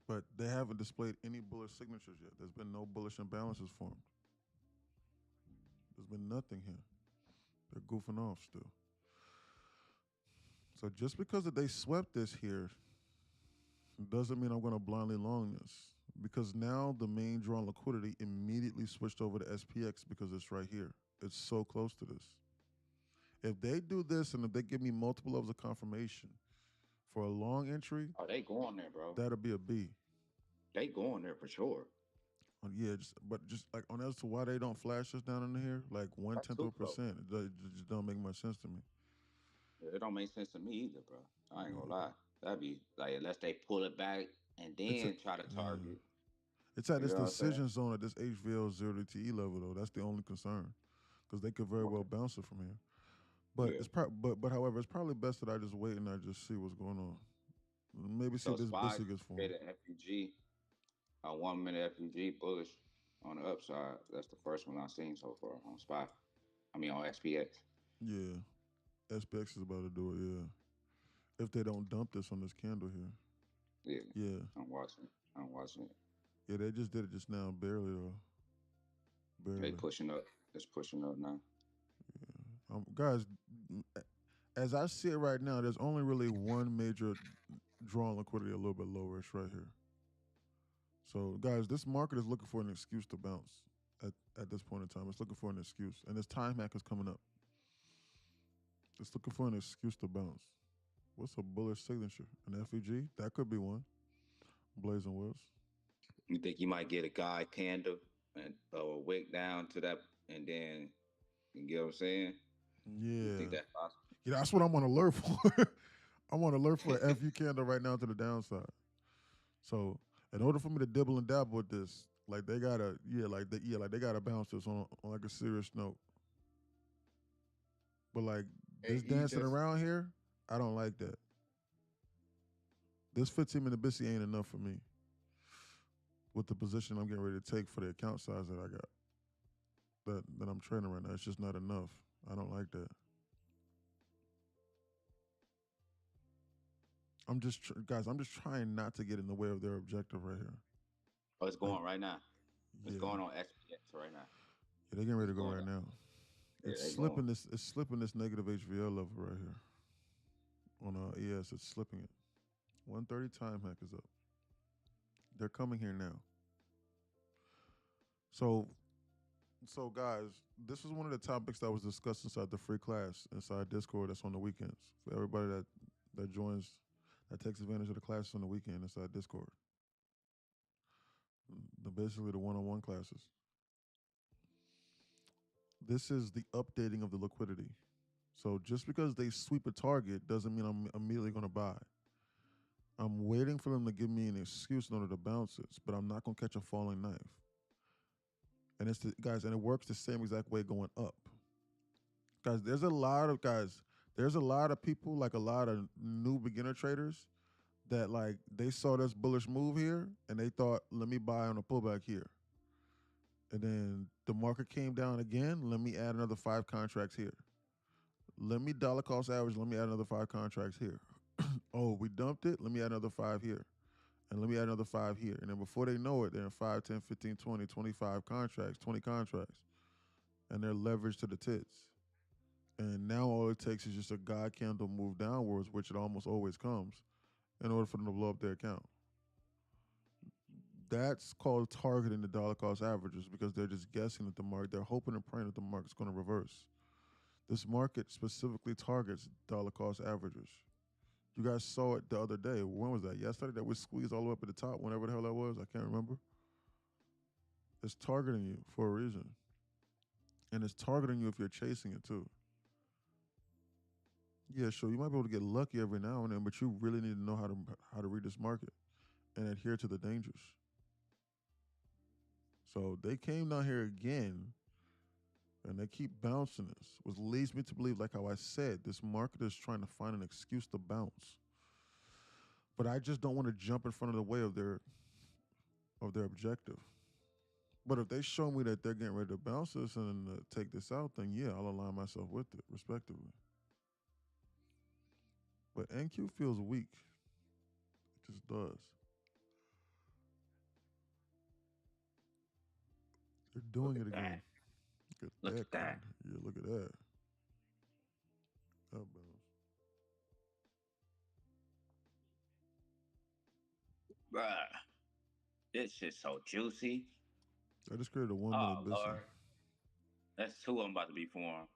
But they haven't displayed any bullish signatures yet. There's been no bullish imbalances formed. There's been nothing here. They're goofing off still. So just because that they swept this here doesn't mean I'm going to blindly long this. Because now the main drawn liquidity immediately switched over to SPX because it's right here. It's so close to this. If they do this and if they give me multiple levels of confirmation for a long entry, they going there, bro. That'll be a B. They going there for sure. Yeah, just like on as to why they don't flash us down in here, like 0.1%, it just don't make much sense to me. It don't make sense to me either, bro. I ain't gonna lie. That'd be like unless they pull it back and then try to target. It's at You this know what I'm saying? decision zone at this HVL 0 to TE level though. That's the only concern, because they could very well bounce it from here. But it's however, it's probably best that I just wait and I just see what's going on. Maybe see So if this SPY BISI gets formed. made an FUG, a 1 minute FUG bullish on the upside. That's the first one I've seen so far on SPY. I mean on SPX. Yeah, SPX is about to do it. Yeah, if they don't dump this on this candle here. Yeah. I'm watching it. Yeah, they just did it just now, barely though. Barely. They pushing up. It's pushing up now. Guys, as I see it right now, there's only really one major drawn liquidity a little bit lower. It's right here. So, guys, this market is looking for an excuse to bounce at this point in time. It's looking for an excuse. And this time hack is coming up. It's looking for an excuse to bounce. What's a bullish signature? An FEG? That could be one. Blazing Wheels. You think you might get a guy panda and a wick down to that, and then you get what I'm saying? Yeah. You think that's possible? Yeah, that's what I'm on alert for. I'm on alert for an FU candle right now to the downside. So in order for me to dibble and dabble with this, like they gotta, they gotta bounce this on like a serious note. But like this dancing around here, I don't like that. This 15-minute BISI ain't enough for me. With the position I'm getting ready to take for the account size that I got, that I'm trading right now, it's just not enough. I don't like that. I'm just guys. I'm just trying not to get in the way of their objective right here. Oh, it's going right now. It's Yeah, going on SPX right now. yeah, they're getting ready to go going right now. Yeah, It's they slipping going. this. It's slipping this negative HVL level right here on ES. It's slipping it. 130 time hack is up. They're coming here now. So guys, this was one of the topics that was discussed inside the free class inside Discord. That's on the weekends for everybody that joins, that takes advantage of the classes on the weekend inside Discord. Basically the one-on-one classes. This is the updating of the liquidity. So just because they sweep a target doesn't mean I'm immediately going to buy. I'm waiting for them to give me an excuse in order to bounce it, but I'm not going to catch a falling knife. And it's guys, and it works the same exact way going up. Guys, there's a lot of people, like a lot of new beginner traders that like they saw this bullish move here and they thought, let me buy on a pullback here. And then the market came down again, let me add another 5 contracts here. Let me dollar cost average, let me add another 5 contracts here. Oh, we dumped it, let me add another 5 here. And let me add another 5 here. And then before they know it, they're in 5, 10, 15, 20, 25 contracts, 20 contracts. And they're leveraged to the tits. And now all it takes is just a God candle move downwards, which it almost always comes, in order for them to blow up their account. That's called targeting the dollar cost averages because they're just guessing at the market. They're hoping and praying that the market's going to reverse. This market specifically targets dollar cost averages. You guys saw it the other day. When was that? Yesterday? That was squeezed all the way up at the top, whenever the hell that was. I can't remember. It's targeting you for a reason. And it's targeting you if you're chasing it too. Yeah, sure. You might be able to get lucky every now and then, but you really need to know how to read this market and adhere to the dangers. So they came down here again, and they keep bouncing this, which leads me to believe, like how I said, this market is trying to find an excuse to bounce. But I just don't want to jump in front of the way of their objective. But if they show me that they're getting ready to bounce this and take this out, then yeah, I'll align myself with it, respectively. But NQ feels weak. It just does. They're doing it again. Look at that. Yeah, look at that. That bounce. Bruh, this shit's so juicy. I just created a 1 minute business. Lord. That's 2 of them about to be formed.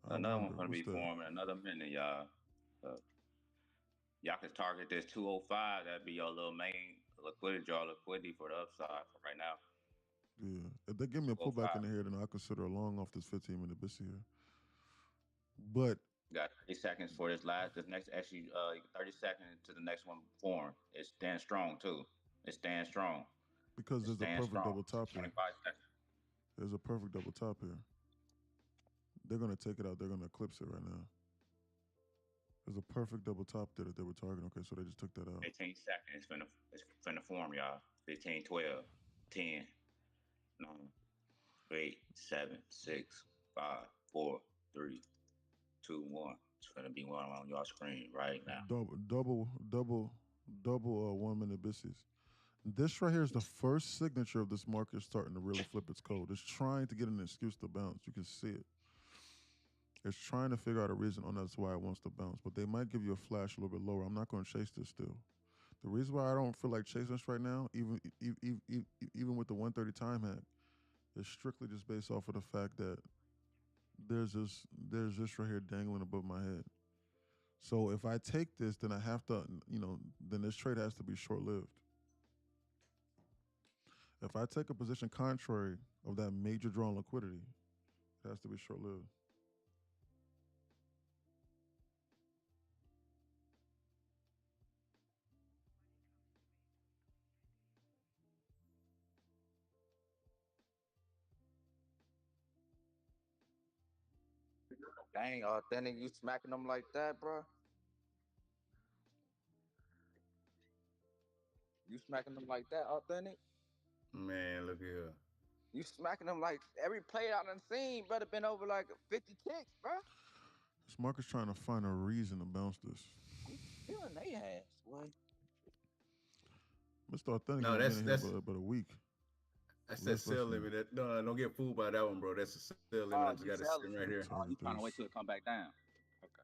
Another one's going to be formed in another minute, y'all. Y'all can target this 205. That'd be your little main liquidity for the upside for right now. Yeah. If they give me a pullback in the here, then I'll consider a long off this 15-minute business here. But got 30 seconds for this next, actually, 30 seconds to the next one form. It stands strong, too. It stands strong. Because there's a perfect double top here. 25 seconds. There's a perfect double top here. They're going to take it out. They're going to eclipse it right now. There's a perfect double top there that they were targeting. Okay, so they just took that out. 18 seconds. It's finna form, y'all. 15, 12, 10, 9, 8, 7, 6, 5, 4, 3, 2, 1. It's gonna be one on your screen right now. Double 1 minute business. This right here is the first signature of this market starting to really flip its code. It's trying to get an excuse to bounce. You can see it. It's trying to figure out a reason on that's why it wants to bounce, but they might give you a flash a little bit lower. I'm not going to chase this still. The reason why I don't feel like chasing this right now, even with the 130 time hack, is strictly just based off of the fact that there's this right here dangling above my head. So if I take this, then I have to, then this trade has to be short-lived. If I take a position contrary of that major draw on liquidity, it has to be short-lived. Dang, Authentic, you smacking them like that, bro? You smacking them like that, Authentic? Man, look here. You smacking them like every play I done seen, brother, been over like 50 ticks, bro. This market's trying to find a reason to bounce this. Feeling they ass, boy. Mr. Authentic No, ain't been in here that's but a week. that's that Less sale than limit. No, don't get fooled by that one, bro. That's a sale limit. I Oh, just you got it selling? sitting right here. Oh, you trying to this. wait till it come back down? Okay.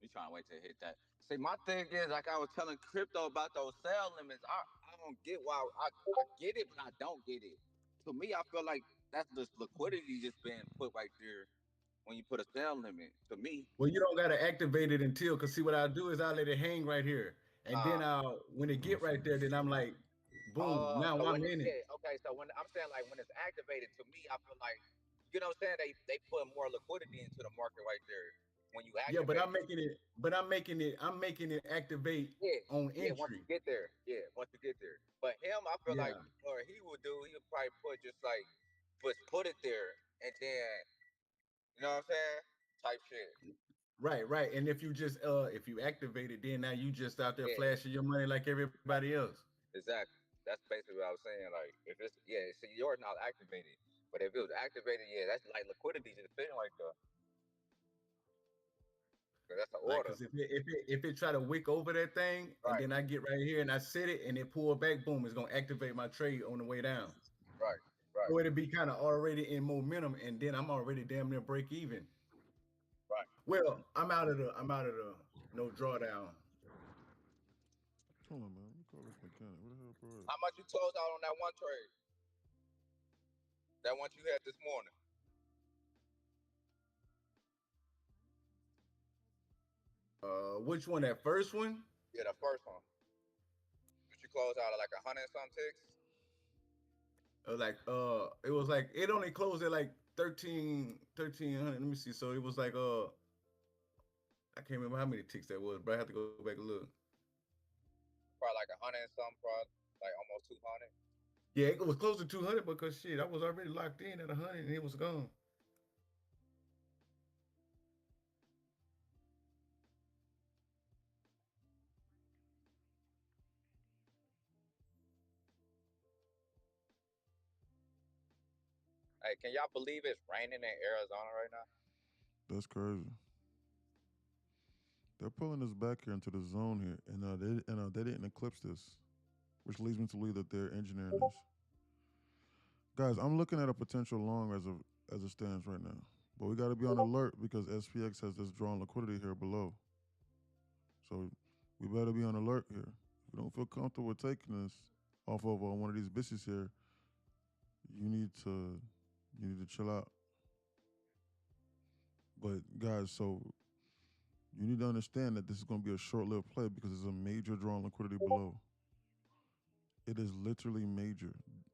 You trying to wait till it hit that? See, my thing is, like I was telling crypto about those sell limits. I don't get why. I get it, but I don't get it. To me, I feel like that's just liquidity just being put right there when you put a sell limit. To me, Well, you don't gotta activate it until, cause see what I'll do is I'll let it hang right here, and then I'll when it get right there, then I'm like, boom, now so when I'm in it. okay, so when I'm saying like when it's activated, to me, I feel like you know what I'm saying they put more liquidity into the market right there when you Yeah, but activate. I'm making it activate Yeah, on yeah. Once entry. you get there, yeah. Once you get there, but him, I feel like Yeah. or he would do. He would probably put just like put it there and then you know what I'm saying type shit. Right. And if you activate it, then now you just out there Yeah, flashing your money like everybody else. exactly. That's basically what I was saying. Like if it's see yours not activated, but if it was activated, yeah, that's like liquidity just sitting right there. 'Cause that's an Like, order. cause if it try to wick over that thing, and Right, then I get right here and I set it and it pull back, boom, it's gonna activate my trade on the way down. right, right, So it'll be kind of already in momentum, and then I'm already damn near break even. right. Well, I'm out of the no drawdown. Hold on, man. Let me call this mechanic. Where the hell, bro? How much you closed out on that one trade? That one you had this morning? Which one? That first one? Yeah, the first one. Did you close out at like 100 and some ticks? It was like it only closed at like 1300. Let me see. So it was like I can't remember how many ticks that was, but I have to go back and look. Probably like 100 and some, probably like almost 200. Yeah, it was close to 200 because shit, I was already locked in at 100 and it was gone. Hey, can y'all believe it's raining in Arizona right now? That's crazy. They're pulling us back here into the zone here, and they didn't eclipse this, which leads me to believe that they're engineering this. Guys, I'm looking at a potential long as it stands right now, but we got to be on alert because SPX has this drawn liquidity here below. So we better be on alert here. If you don't feel comfortable with taking this off of one of these bitches here, you need to chill out. But guys, so you need to understand that this is going to be a short-lived play because there's a major drawn liquidity below. It is literally major.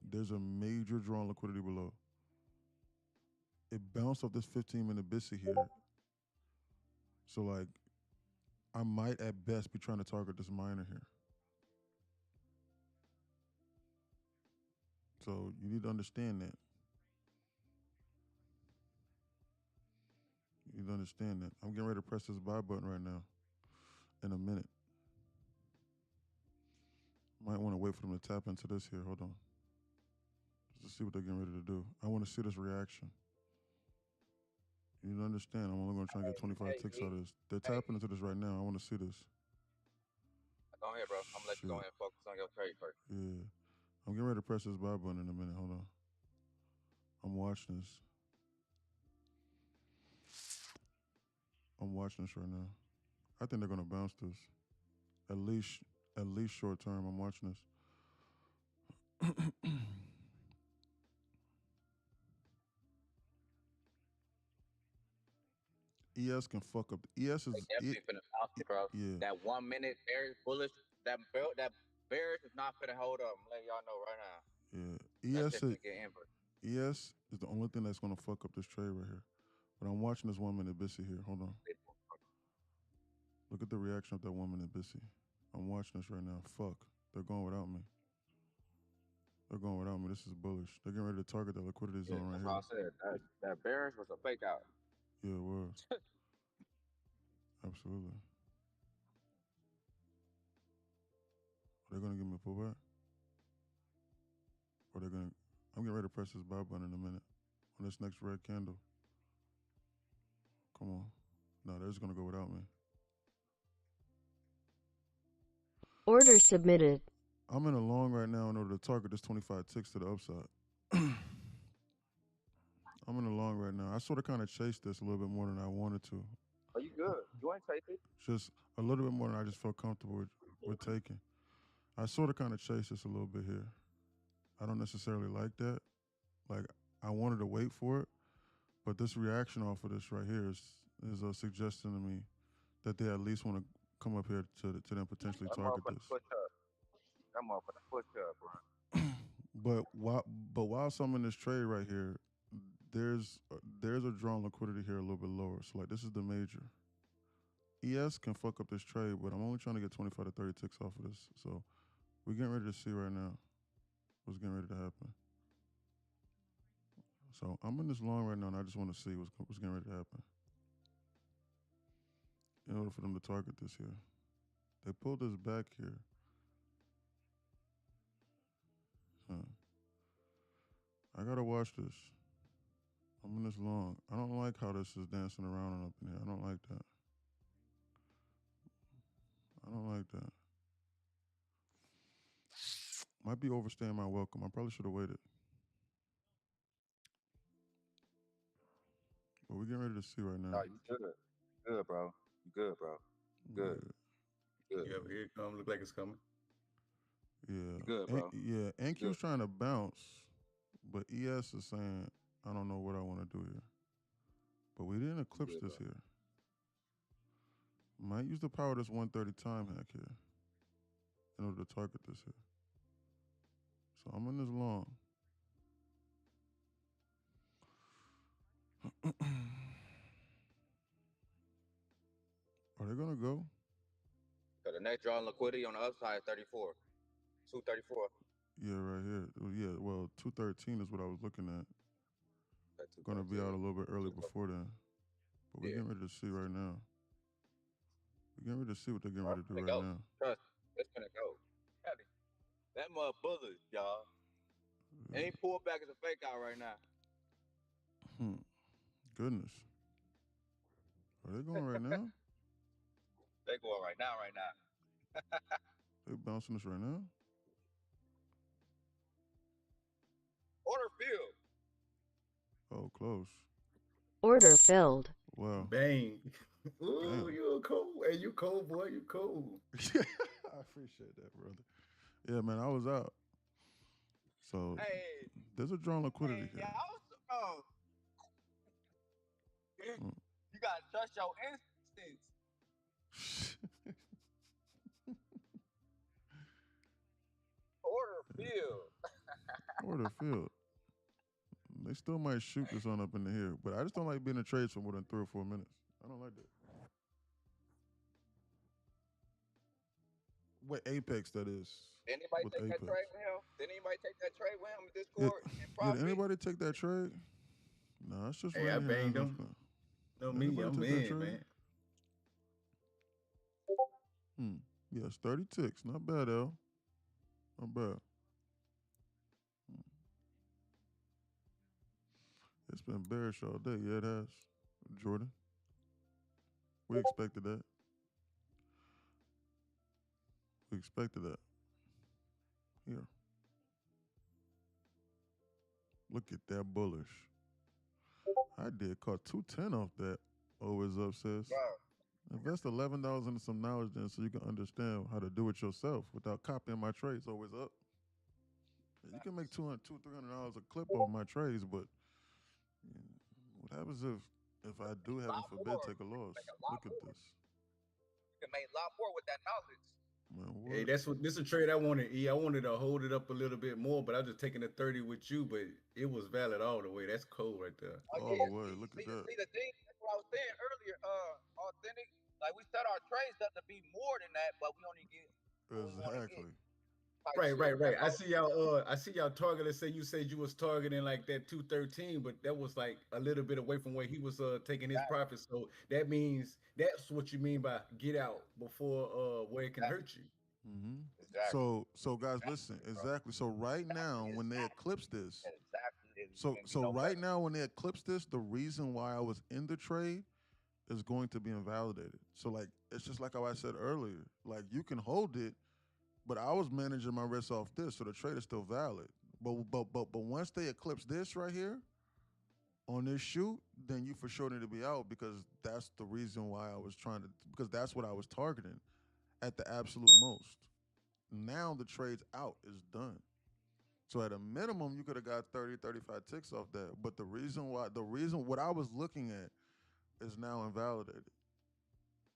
There's a major drawn liquidity below. It bounced off this 15-minute BISI here. So like, I might at best be trying to target this miner here. So you need to understand that. You need to understand that. I'm getting ready to press this buy button right now in a minute. Might want to wait for them to tap into this here. Hold on. Just to see what they're getting ready to do. I want to see this reaction. You need to understand. I'm only going to try and get 25 ticks out of this. They're tapping into this right now. I want to see this. Go ahead, bro. I'm gonna let you go ahead and focus on your trade first. Yeah. I'm getting ready to press this buy button in a minute. Hold on. I'm watching this. I'm watching this right now. I think they're gonna bounce this. At least short term. I'm watching this. ES can fuck up. ES is They definitely finna bounce it, bro. yeah. That 1 minute bearish bullish, that bearish is not finna hold up. I'm letting y'all know right now. Yeah. That shit finna get inverted. ES is the only thing that's gonna fuck up this trade right here. But I'm watching this 1 minute BISI here. Hold on. Look at the reaction of that 1 minute BISI. I'm watching this right now. Fuck. They're going without me. They're going without me. This is bullish. They're getting ready to target the liquidity zone right here. That's what I said. That bearish was a fake out. Yeah, it was. Absolutely. Are they gonna give me a pullback? Or they're gonna I'm getting ready to press this buy button in a minute on this next red candle. Come on. No, they're just gonna go without me. Order submitted. I'm in a long right now in order to target this 25 ticks to the upside. I'm in a long right now. I sort of kind of chased this a little bit more than I wanted to. Oh, you good? You ain't take it. Just a little bit more than I just felt comfortable with taking. I sort of kind of chased this a little bit here. I don't necessarily like that. Like, I wanted to wait for it, but this reaction off of this right here is suggesting to me that they at least want to come up here to then potentially target this. Push up. That motherfucker push up, bro. But whilst I'm in this trade right here, there's a drawn liquidity here a little bit lower. So like this is the major. ES can fuck up this trade, but I'm only trying to get 25 to 30 ticks off of this. So we're getting ready to see right now what's getting ready to happen. So I'm in this long right now, and I just want to see what's getting ready to happen. In order for them to target this here, they pulled this back here. I gotta watch this. I'm in this long. I don't like how this is dancing around and up in here. I don't like that. I don't like that. Might be overstaying my welcome. I probably should have waited. But we're getting ready to see right now. No, you good. Good, bro. You good, bro. Good. Good. Yeah, here it comes. Look like it's coming. Yeah. You good, bro. NQ's trying to bounce, but ES is saying, I don't know what I want to do here. But we didn't eclipse this here. Might use the power of this 130 time hack here in order to target this here. So I'm in this long. Are they gonna go? So the next draw in liquidity on the upside is 34. 234. Yeah, right here. Yeah, well, 213 is what I was looking at. Gonna be out a little bit early before then. But we're getting ready to see right now. We're getting ready to see what they're getting ready to do right now. Trust me, it's gonna go. That mother bullet, y'all. Any pullback is a fake out right now. Goodness. Are they going right now? They going right now, They bouncing this right now? Order filled. Oh, close. Order filled. Wow. Bang. Ooh, Damn. you cold. Hey, you cold, boy. You cold. I appreciate that, brother. Yeah, man, I was out. So Hey. there's a drawn liquidity here. You gotta trust your instincts. Order filled. Order filled. They still might shoot this on up in the here, but I just don't like being in trades for more than 3 or 4 minutes. I don't like that. What Apex that is? Anybody with take Apex. that trade with him? Did anybody take that trade with him in Yeah, Discord and did profit? anybody take that trade? No, it's just Hey, right I here. banged Let's him. go. No, me, Anybody I'm take that in, trade? man. Yes, 30 ticks. Not bad, L. Not bad. It's been bearish all day. Yeah, it has. Jordan. We expected that. We expected that. Here. Look at that bullish. I did caught 210 off that. Always up, sis. Invest $11 into some knowledge then so you can understand how to do it yourself without copying my trades. Always up. You can make $200, $300 a clip off my trades, but what happens if I do, heaven forbid, take a loss? Look at this. You can make a lot more with that knowledge. Man, Hey, this is a trade I wanted. I wanted to hold it up a little bit more, but I was just taking a 30 with you, but it was valid all the way. That's cold right there. All the way. Look at that. See the thing, that's what I was saying earlier, authentic. Like we set our trades up to be more than that, but we only get Exactly. Right. I see y'all target. Let's say you said you was targeting like that 213, but that was like a little bit away from where he was taking his profit. So that means that's what you mean by get out before where it can hurt you. Mm-hmm. Exactly. So guys, listen. Exactly. So right now, when they eclipse this, so right now when they eclipse this, the reason why I was in the trade is going to be invalidated. So like it's just like how I said earlier. Like you can hold it But I was managing my risk off this, so the trade is still valid. But once they eclipse this right here on this shoot, then you for sure need to be out because that's the reason why I was trying to because that's what I was targeting at the absolute most. Now the trade's out, it's done. So at a minimum, you could have got 30, 35 ticks off that. But the reason what I was looking at is now invalidated.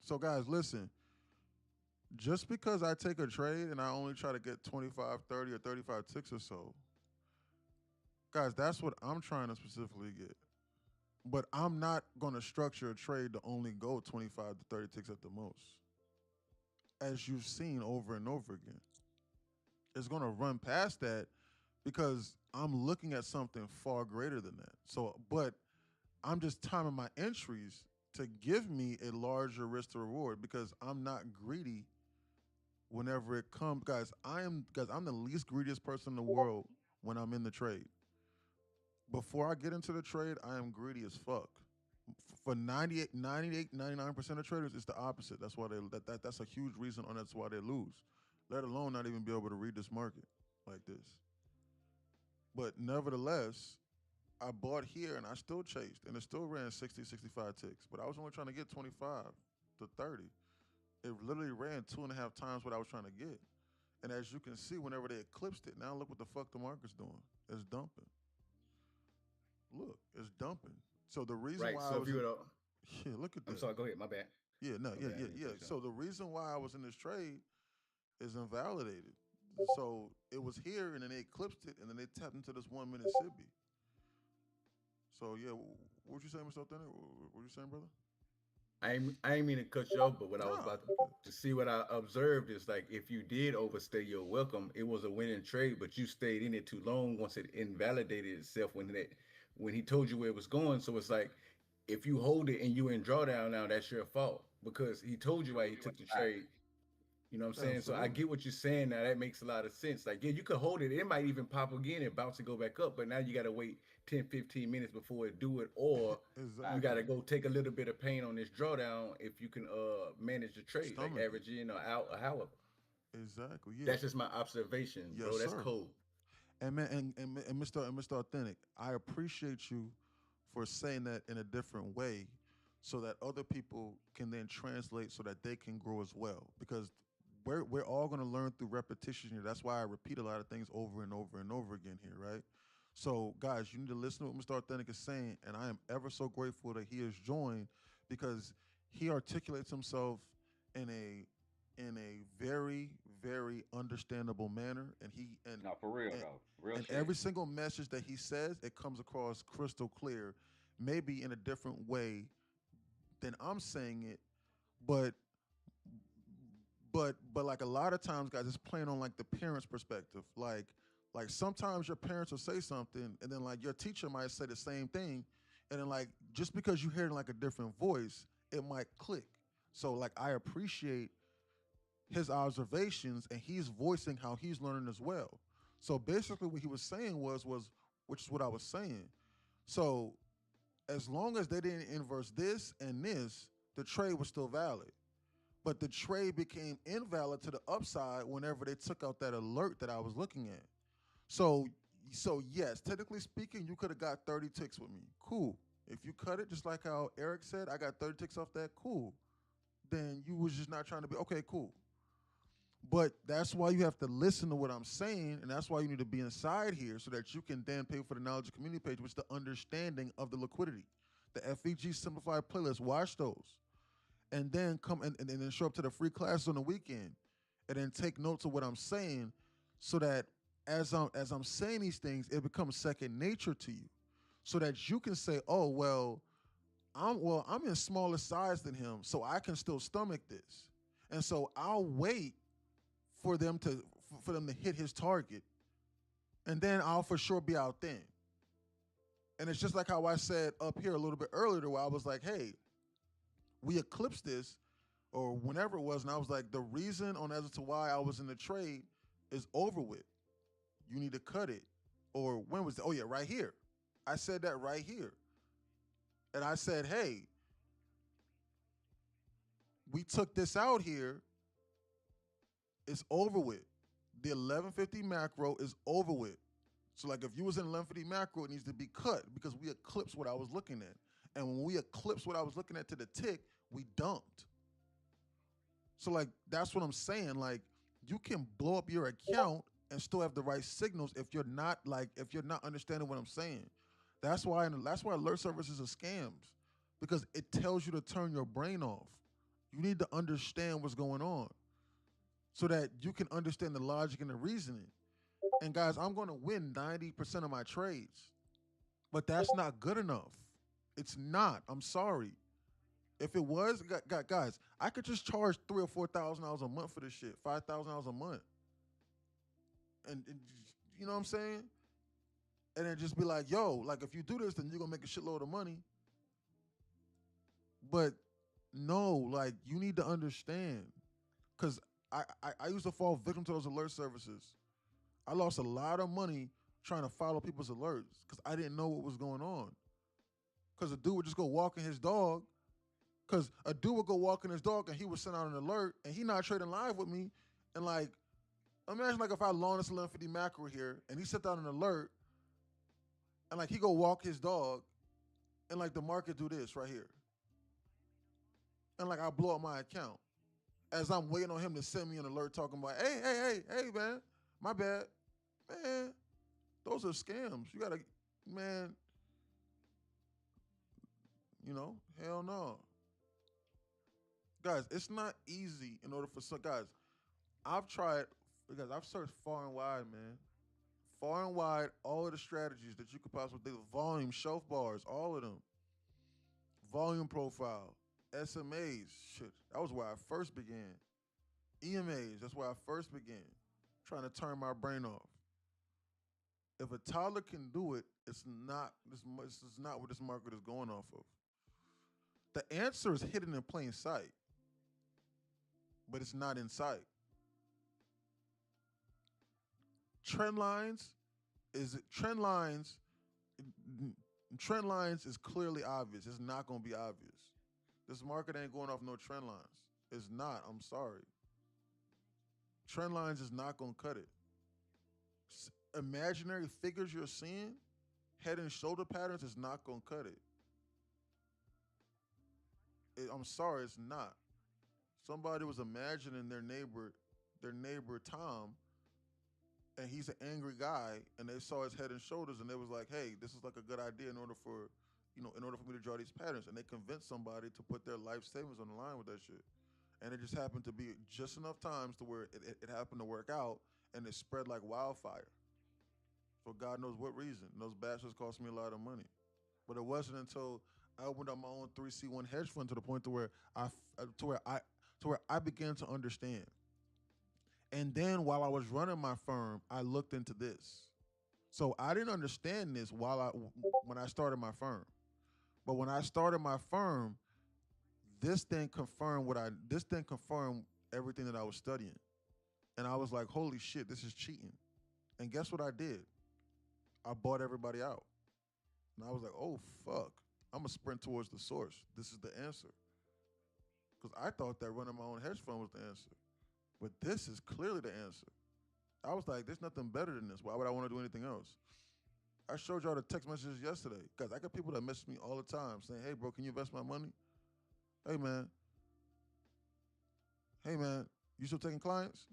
So guys, listen, just because I take a trade and I only try to get 25, 30, or 35 ticks or so, guys, that's what I'm trying to specifically get. But I'm not going to structure a trade to only go 25 to 30 ticks at the most, as you've seen over and over again. It's going to run past that because I'm looking at something far greater than that. So, but I'm just timing my entries to give me a larger risk to reward because I'm not greedy whenever it comes. Guys, I'm the least greediest person in the world when I'm in the trade. Before I get into the trade, I am greedy as fuck. For 98, 98, 99% of traders, it's the opposite. That's why that's a huge reason on that's why they lose. Let alone not even be able to read this market like this. But nevertheless, I bought here and I still chased and it still ran 60, 65 ticks. But I was only trying to get 25 to 30. It literally ran 2.5 times what I was trying to get. And as you can see, whenever they eclipsed it, now look what the fuck the market's doing. It's dumping. Look, it's dumping. So the reason why so I was if you would, yeah, look at that. I'm sorry, go ahead, my bad. Yeah, no, My yeah, bad, I yeah, didn't yeah. cut you So off. the reason why I was in this trade is invalidated. So it was here, and then they eclipsed it, and then they tapped into this 1 minute Mississippi. So yeah, what you saying, Mr. Authentic? What you saying, brother? I ain't mean to cut you off, but what I was Nah, about to see what I observed is like if you did overstay your welcome, it was a winning trade, but you stayed in it too long once it invalidated itself when he told you where it was going. So it's like if you hold it and you in drawdown now, that's your fault because he told you why he took the trade. You know what I'm saying? So I absolutely. get what you're saying now. That makes a lot of sense. Like, yeah, you could hold it. It might even pop again and bounce and go back up, but now you got to wait 10, 15 minutes before it do it, or you got to Exactly. go take a little bit of pain on this drawdown if you can manage the trade, like Stomach it. average in or out or however. Exactly. Yeah. That's just my observation, Yes, bro. That's sir. cold. And man, Mr. Authentic, I appreciate you for saying that in a different way, so that other people can then translate, so that they can grow as well. Because we're all going to learn through repetition here. That's why I repeat a lot of things over and over and over again here, right? So, guys, you need to listen to what Mr. Authentic is saying, and I am ever so grateful that he has joined because he articulates himself in a very very understandable manner, and No, for real and, though, real and shit. every single message that he says, it comes across crystal clear, maybe in a different way than I'm saying it, but but like a lot of times, guys, it's playing on like the parents' perspective. Like sometimes your parents will say something, and then like your teacher might say the same thing, and then like just because you hear it in like a different voice, it might click. So like I appreciate his observations, and he's voicing how he's learning as well. So basically, what he was saying was which is what I was saying. So as long as they didn't inverse this and this, the trade was still valid. But the trade became invalid to the upside whenever they took out that alert that I was looking at. So so yes, technically speaking, you could have got 30 ticks with me. Cool. If you cut it, just like how Eric said, I got 30 ticks off that, cool. Then you was just not trying to be okay, cool. But that's why you have to listen to what I'm saying, and that's why you need to be inside here so that you can then pay for the knowledge community page, which is the understanding of the liquidity. The FEG simplified playlist, watch those. And then come and then show up to the free classes on the weekend and then take notes of what I'm saying so that as I'm saying these things, it becomes second nature to you. So that you can say, oh, I'm in smaller size than him, so I can still stomach this. And so I'll wait for them to hit his target, and then I'll for sure be out then. And it's just like how I said up here a little bit earlier, where I was like, hey, we eclipsed this, or whenever it was, and I was like, the reason on as to why I was in the trade is over with. You need to cut it. Or when was it? Oh yeah, right here. I said that right here. And I said, hey, we took this out here. It's over with. the 1150 macro is over with. So like if you was in 1150 macro, it needs to be cut because we eclipsed what I was looking at. And when we eclipsed what I was looking at to the tick, we dumped. So like that's what I'm saying. Like you can blow up your account and still have the right signals if you're not understanding what I'm saying. That's why alert services are scams, because it tells you to turn your brain off. You need to understand what's going on so that you can understand the logic and the reasoning. And guys, I'm going to win 90% of my trades, but that's not good enough. It's not. I'm sorry. If it was, guys, I could just charge $3,000 or $4,000 a month for this shit, $5,000 a month, and you know what I'm saying? And then just be like, yo, like if you do this, then you're gonna make a shitload of money. But no, like you need to understand, because I used to fall victim to those alert services. I lost a lot of money trying to follow people's alerts because I didn't know what was going on. Because a dude would just go walking his dog. Because a dude would go walking his dog and he would send out an alert and he not trading live with me. And like, imagine like if I loan this 1150 macro here and he sent out an alert and like he go walk his dog and like the market do this right here. And like I blow up my account as I'm waiting on him to send me an alert talking about, hey, man, my bad. Man, those are scams. You gotta, man, you know, hell no. Guys, it's not easy in order for some guys. I've searched far and wide, man. Far and wide, all of the strategies that you could possibly do. Volume, shelf bars, all of them. Volume profile, SMAs, shit. That was where I first began. EMAs, that's where I first began. Trying to turn my brain off. If a toddler can do it, this is not what this market is going off of. The answer is hidden in plain sight, but it's not in sight. Trend lines is clearly obvious. It's not going to be obvious. This market ain't going off no trend lines. It's not. I'm sorry. Trend lines is not going to cut it. Imaginary figures you're seeing, head and shoulder patterns is not going to cut it. I'm sorry, it's not. Somebody was imagining their neighbor Tom, and he's an angry guy, and they saw his head and shoulders, and they was like, hey, this is like a good idea in order for me to draw these patterns. And they convinced somebody to put their life savings on the line with that shit. And it just happened to be just enough times to where it happened to work out, and it spread like wildfire. For God knows what reason. And those bastards cost me a lot of money. But it wasn't until I opened up my own 3C1 hedge fund to the point to where I began to understand. And then while I was running my firm, I looked into this. So I didn't understand this when I started my firm. But when I started my firm, this thing confirmed everything that I was studying. And I was like, holy shit, this is cheating. And guess what I did? I bought everybody out. And I was like, oh, fuck. I'm going to sprint towards the source. This is the answer. Because I thought that running my own hedge fund was the answer. But this is clearly the answer. I was like, there's nothing better than this. Why would I want to do anything else? I showed y'all the text messages yesterday. Guys, I got people that message me all the time saying, hey, bro, can you invest my money? Hey, man. You still taking clients?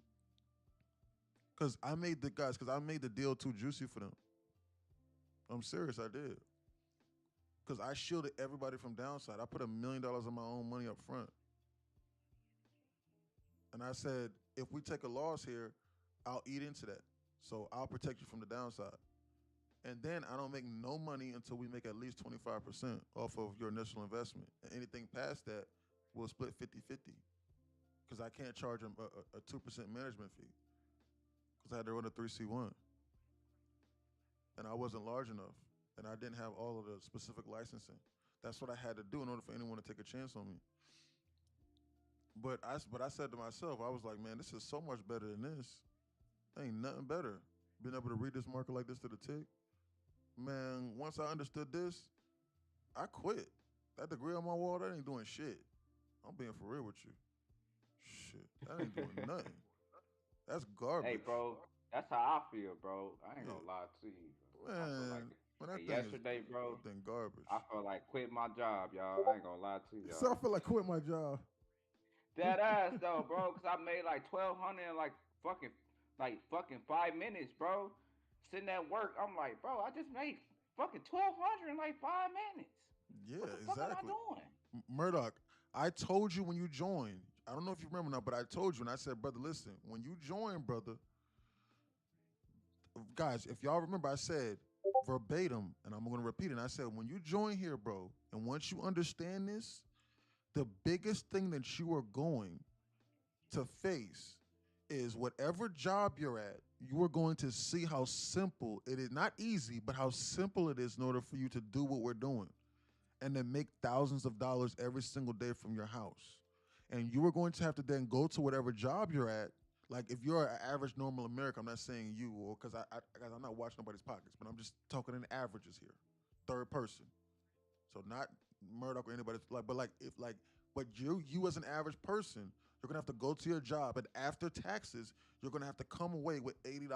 Because I made the deal too juicy for them. I'm serious, I did. Because I shielded everybody from downside. I put $1 million of my own money up front. And I said, if we take a loss here, I'll eat into that. So I'll protect you from the downside. And then I don't make no money until we make at least 25% off of your initial investment. And anything past that, we'll split 50-50. Because I can't charge them a 2% management fee. Because I had to run a 3C1. And I wasn't large enough. And I didn't have all of the specific licensing. That's what I had to do in order for anyone to take a chance on me. But I said to myself, I was like, man, this is so much better than this. Ain't nothing better. Being able to read this market like this to the tick. Man, once I understood this, I quit. That degree on my wall, that ain't doing shit. I'm being for real with you. Shit, that ain't doing nothing. That's garbage. Hey, bro, that's how I feel, bro. I ain't Yeah. gonna lie to you. I feel like Man, that like thing is yesterday, bro. that thing garbage. I felt like quitting my job, y'all. I ain't gonna lie to So I y'all. feel like quit my job. That ass though, bro, cause I made like 1,200 in like fucking 5 minutes, bro. Sitting at work, I'm like, bro, I just made fucking 1,200 in like 5 minutes. Yeah, What the fuck am I exactly. doing? Murdoch, I told you when you joined. I don't know if you remember now, but I told you and I said, brother, listen, when you join, brother, guys, if y'all remember, I said verbatim, and I'm gonna repeat it. I said, when you join here, bro, and once you understand this, the biggest thing that you are going to face is whatever job you're at, you are going to see how simple it is. Not easy, but how simple it is in order for you to do what we're doing and then make thousands of dollars every single day from your house. And you are going to have to then go to whatever job you're at. Like if you're an average normal American, I'm not saying you, or because guys, I'm not watching nobody's pockets, but I'm just talking in averages here, third person. So not Murdoch or anybody like, but like if like, but you as an average person, you're gonna have to go to your job, and after taxes, you're gonna have to come away with $80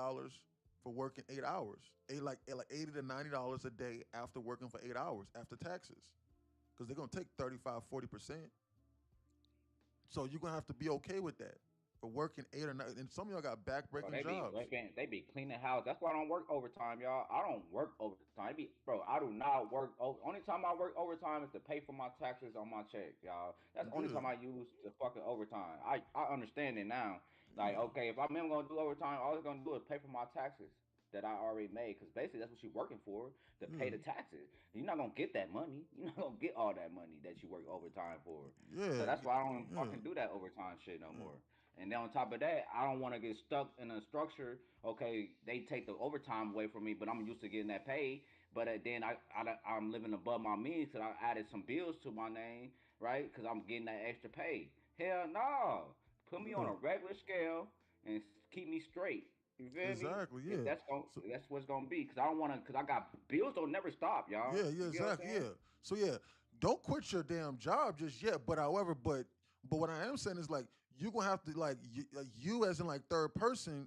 for working 8 hours, like $80 to $90 a day after working for 8 hours after taxes, because they're gonna take 35-40%. So you're gonna have to be okay with that for working 8 or 9. And some of y'all got Bro, backbreaking they be jobs. working, they be cleaning house. That's why I don't work overtime, y'all. I don't work overtime. Bro, I do not work over. Only time I work overtime is to pay for my taxes on my check, y'all. That's the only Yeah, time I use the fucking overtime. I understand it now. Like, yeah, okay, if I'm ever gonna do overtime, all it's gonna do is pay for my taxes that I already made. Cause basically that's what you're working for, to pay yeah, the taxes. You're not gonna get that money. You're not gonna get all that money that you work overtime for. yeah, So that's why I don't yeah, fucking do that overtime shit no yeah. more. And then on top of that, I don't want to get stuck in a structure. Okay, they take the overtime away from me, but I'm used to getting that pay. But then I'm living above my means because I added some bills to my name, right? Because I'm getting that extra pay. Hell no. Put me on Yeah. a regular scale and keep me straight. You feel me? Exactly. If Yeah. So that's what's gonna be. Because I don't want to. Because I got bills don't never stop, y'all. yeah, yeah, You get what I'm exactly. saying? Yeah. So yeah, don't quit your damn job just yet. But however, but what I am saying is like you're gonna have to like you as in like third person,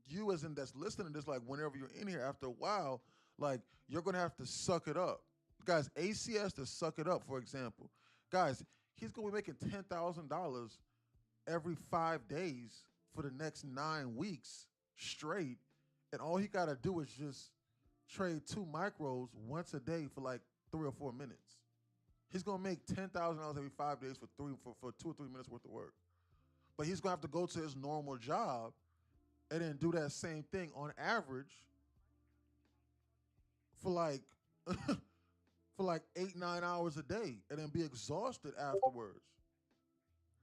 you as in that's listening to this, like whenever you're in here after a while, like you're gonna have to suck it up. Guys, AC has to suck it up, for example. Guys, he's gonna be making $10,000 every 5 days for the next 9 weeks straight. And all he gotta do is just trade two micros once a day for like 3 or 4 minutes. He's gonna make $10,000 every 5 days for 2 or 3 minutes worth of work. But he's gonna have to go to his normal job and then do that same thing on average for like for like 8-9 hours a day and then be exhausted afterwards.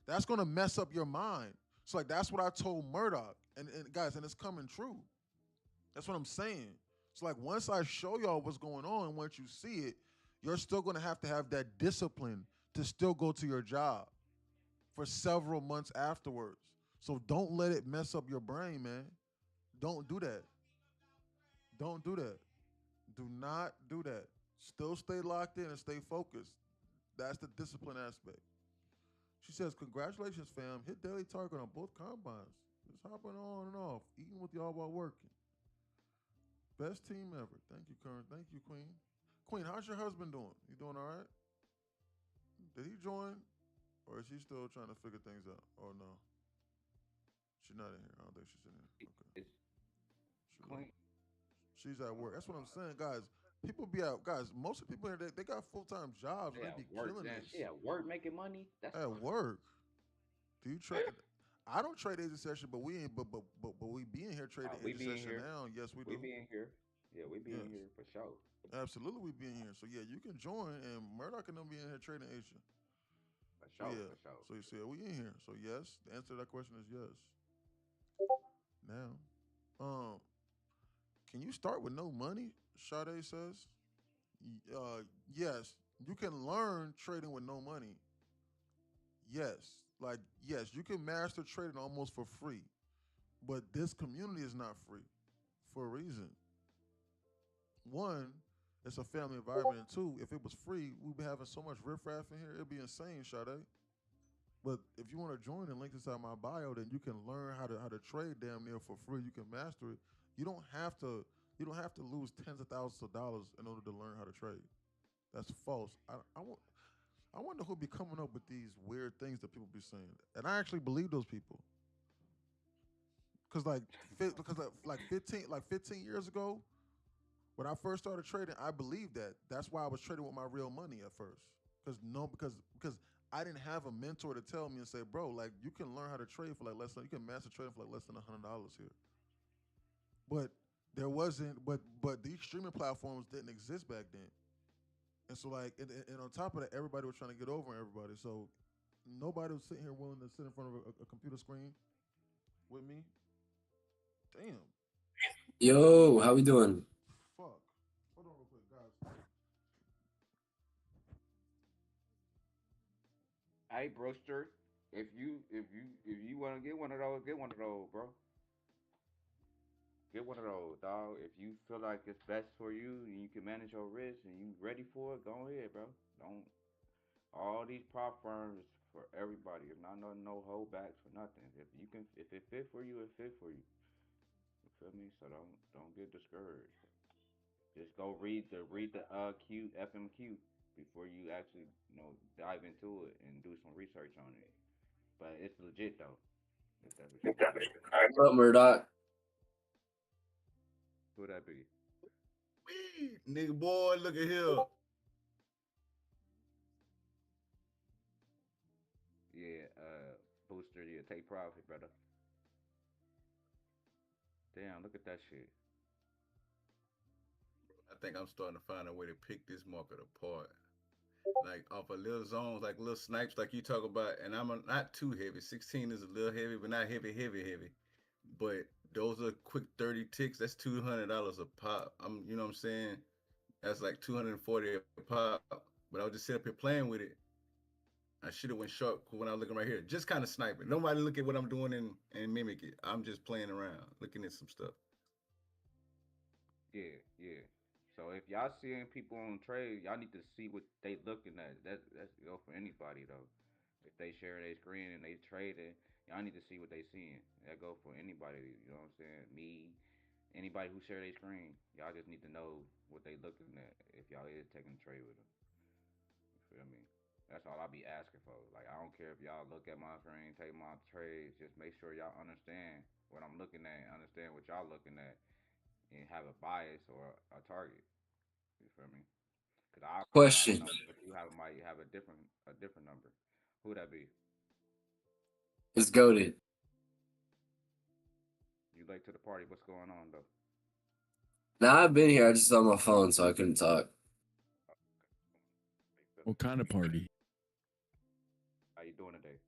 That's gonna mess up your mind. So like that's what I told Murdoch. And guys, and it's coming true. That's what I'm saying. So like once I show y'all what's going on, once you see it, you're still gonna have to have that discipline to still go to your job for several months afterwards. So don't let it mess up your brain, man. Don't do that. Don't do that. Do not do that. Still stay locked in and stay focused. That's the discipline aspect. She says, "Congratulations, fam. Hit daily target on both combines. Just hopping on and off, eating with y'all while working. Best team ever. Thank you, Kern. Thank you, Queen. Queen, how's your husband doing? You doing all right? Did he join, or is he still trying to figure things out? Oh no, she's not in here. I don't think she's in here. Okay, It's she left. clean. She's at work. That's what I'm saying, guys. People be out, guys. Most of the people here, they got full-time jobs and Yeah, they be work. killing Damn, this she at work making money. That's at fine. work. Do you trade? I don't trade days in session, but we ain't. But we be in here trading We days be in in session here. now. Yes, we We do. be in here. Yeah, we be in Yes, here for sure. absolutely, we be in here. So yeah, you can join, and Murdoch and them be in here trading Asia. For So sure, yeah, for sure. so you see, we in here. So yes, the answer to that question is yes. Now, can you start with no money? Sade says, yes, you can learn trading with no money. Yes, like yes, you can master trading almost for free. But this community is not free for a reason. One, it's a family environment, and two, if it was free, we'd be having so much riffraff in here, it'd be insane, Sade. But if you want to join the link inside my bio, then you can learn how to trade damn near for free. You can master it. You don't have to you don't have to lose tens of thousands of dollars in order to learn how to trade. That's false. I wonder who be coming up with these weird things that people be saying, and I actually believe those people. Because 15 years ago, when I first started trading, I believed that. That's why I was trading with my real money at first. Because I didn't have a mentor to tell me and say, bro, like you can learn how to trade for like less than you can master trading for like less than $100 here. But there wasn't. But these streaming platforms didn't exist back then. And so like and on top of that, everybody was trying to get over on everybody. So nobody was sitting here willing to sit in front of a computer screen with me. Damn. Yo, how we doing? Fuck. Hold on real quick, guys. Hey, Brewster, if you want to get one of those, bro. Get one of those, dog. If you feel like it's best for you and you can manage your risk and you ready for it, go ahead, bro. Don't all these prop firms for everybody. It's not no holdbacks for nothing. If it fit for you, it fit for you. You feel me? So don't get discouraged. Just go read the Q FMQ before you actually dive into it and do some research on it. But it's legit though. If that's what you want. What's up, Murdoch? Who that be? Nigga boy, look at here. Yeah, Booster, yeah, take profit, brother. Damn, look at that shit. I think I'm starting to find a way to pick this market apart. Like off of little zones, like little snipes, like you talk about, and not too heavy. 16 is a little heavy, but not heavy. But those are quick 30 ticks. That's $200 a pop. You know what I'm saying? That's like 240 a pop. But I was just sitting up here playing with it. I should have went sharp when I was looking right here. Just kind of sniping. Nobody look at what I'm doing and mimic it. I'm just playing around, looking at some stuff. Yeah, yeah. So if y'all seeing people on trade, y'all need to see what they looking at. That's go for anybody though. If they share their screen and they trading, y'all need to see what they seeing. That go for anybody. You know what I'm saying? Me, anybody who share their screen, y'all just need to know what they looking at. If y'all is taking a trade with them, you feel me? That's all I be asking for. Like I don't care if y'all look at my screen, take my trades. Just make sure y'all understand what I'm looking at, understand what y'all looking at, and have a bias or a target. You feel me? Cause I might have a Question. number, but you might have a different number. Who that be? It's goaded. You late to the party? What's going on though? Now I've been here. I just on my phone, so I couldn't talk. What kind of party? How you doing today?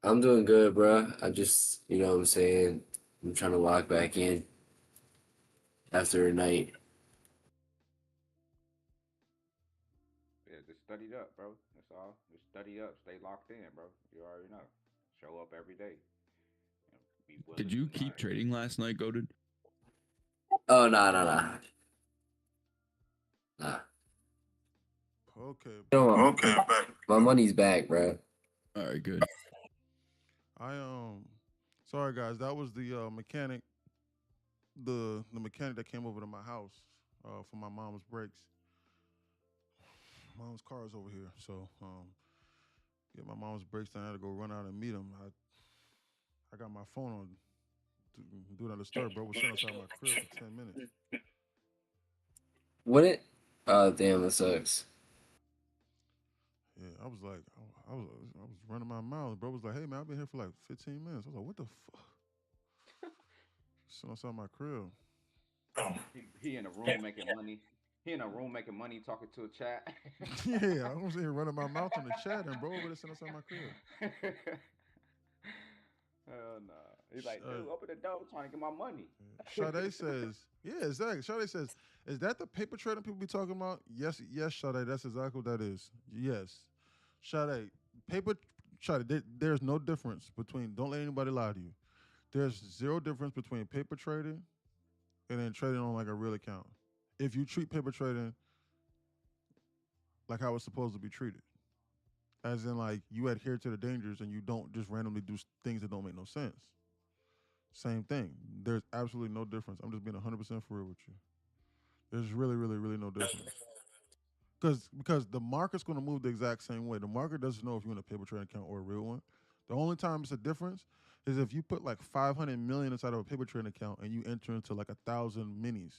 I'm doing good, bro. I just, you know what I'm saying? I'm trying to lock back in after a night. Yeah, just study up, bro. That's all. Just study up, stay locked in, bro. You already know. Show up every day. Be willing Did you to keep learn. trading last night, Goaded? Oh, no. Nah. Okay. You know, Okay, back. my money's back, bro. All right, good. Sorry guys, that was the mechanic, the mechanic that came over to my house for my mom's brakes. Mom's car is over here, so get my mom's brakes done. I had to go run out and meet him. I got my phone on. Do not disturb, bro. Was sitting outside my crib for 10 minutes. What it? Oh, damn, that sucks. Yeah, I was like, I was running my mouth. Bro was like, hey man, I've been here for like 15 minutes. I was like, what the fuck? Sitting outside my crib. He in a room making money. He in a room making money, talking to a chat. Yeah, I was in here running my mouth on the chat, and bro over there sitting outside my crib. Hell no. He's like, dude, open the door. I'm trying to get my money. Sade says, yeah, exactly. Sade says, is that the paper trading people be talking about? Yes, Sade, that's exactly what that is. Yes. Sade, Sade, there's no difference between, don't let anybody lie to you. There's zero difference between paper trading and then trading on like a real account. If you treat paper trading like how it's supposed to be treated. as in like you adhere to the dangers and you don't just randomly do things that don't make no sense. Same thing. There's absolutely no difference. I'm just being 100% for real with you. There's really, really, really no difference. Because the market's going to move the exact same way. The market doesn't know if you're in a paper trading account or a real one. The only time it's a difference is if you put like 500 million inside of a paper trading account and you enter into like 1,000 minis,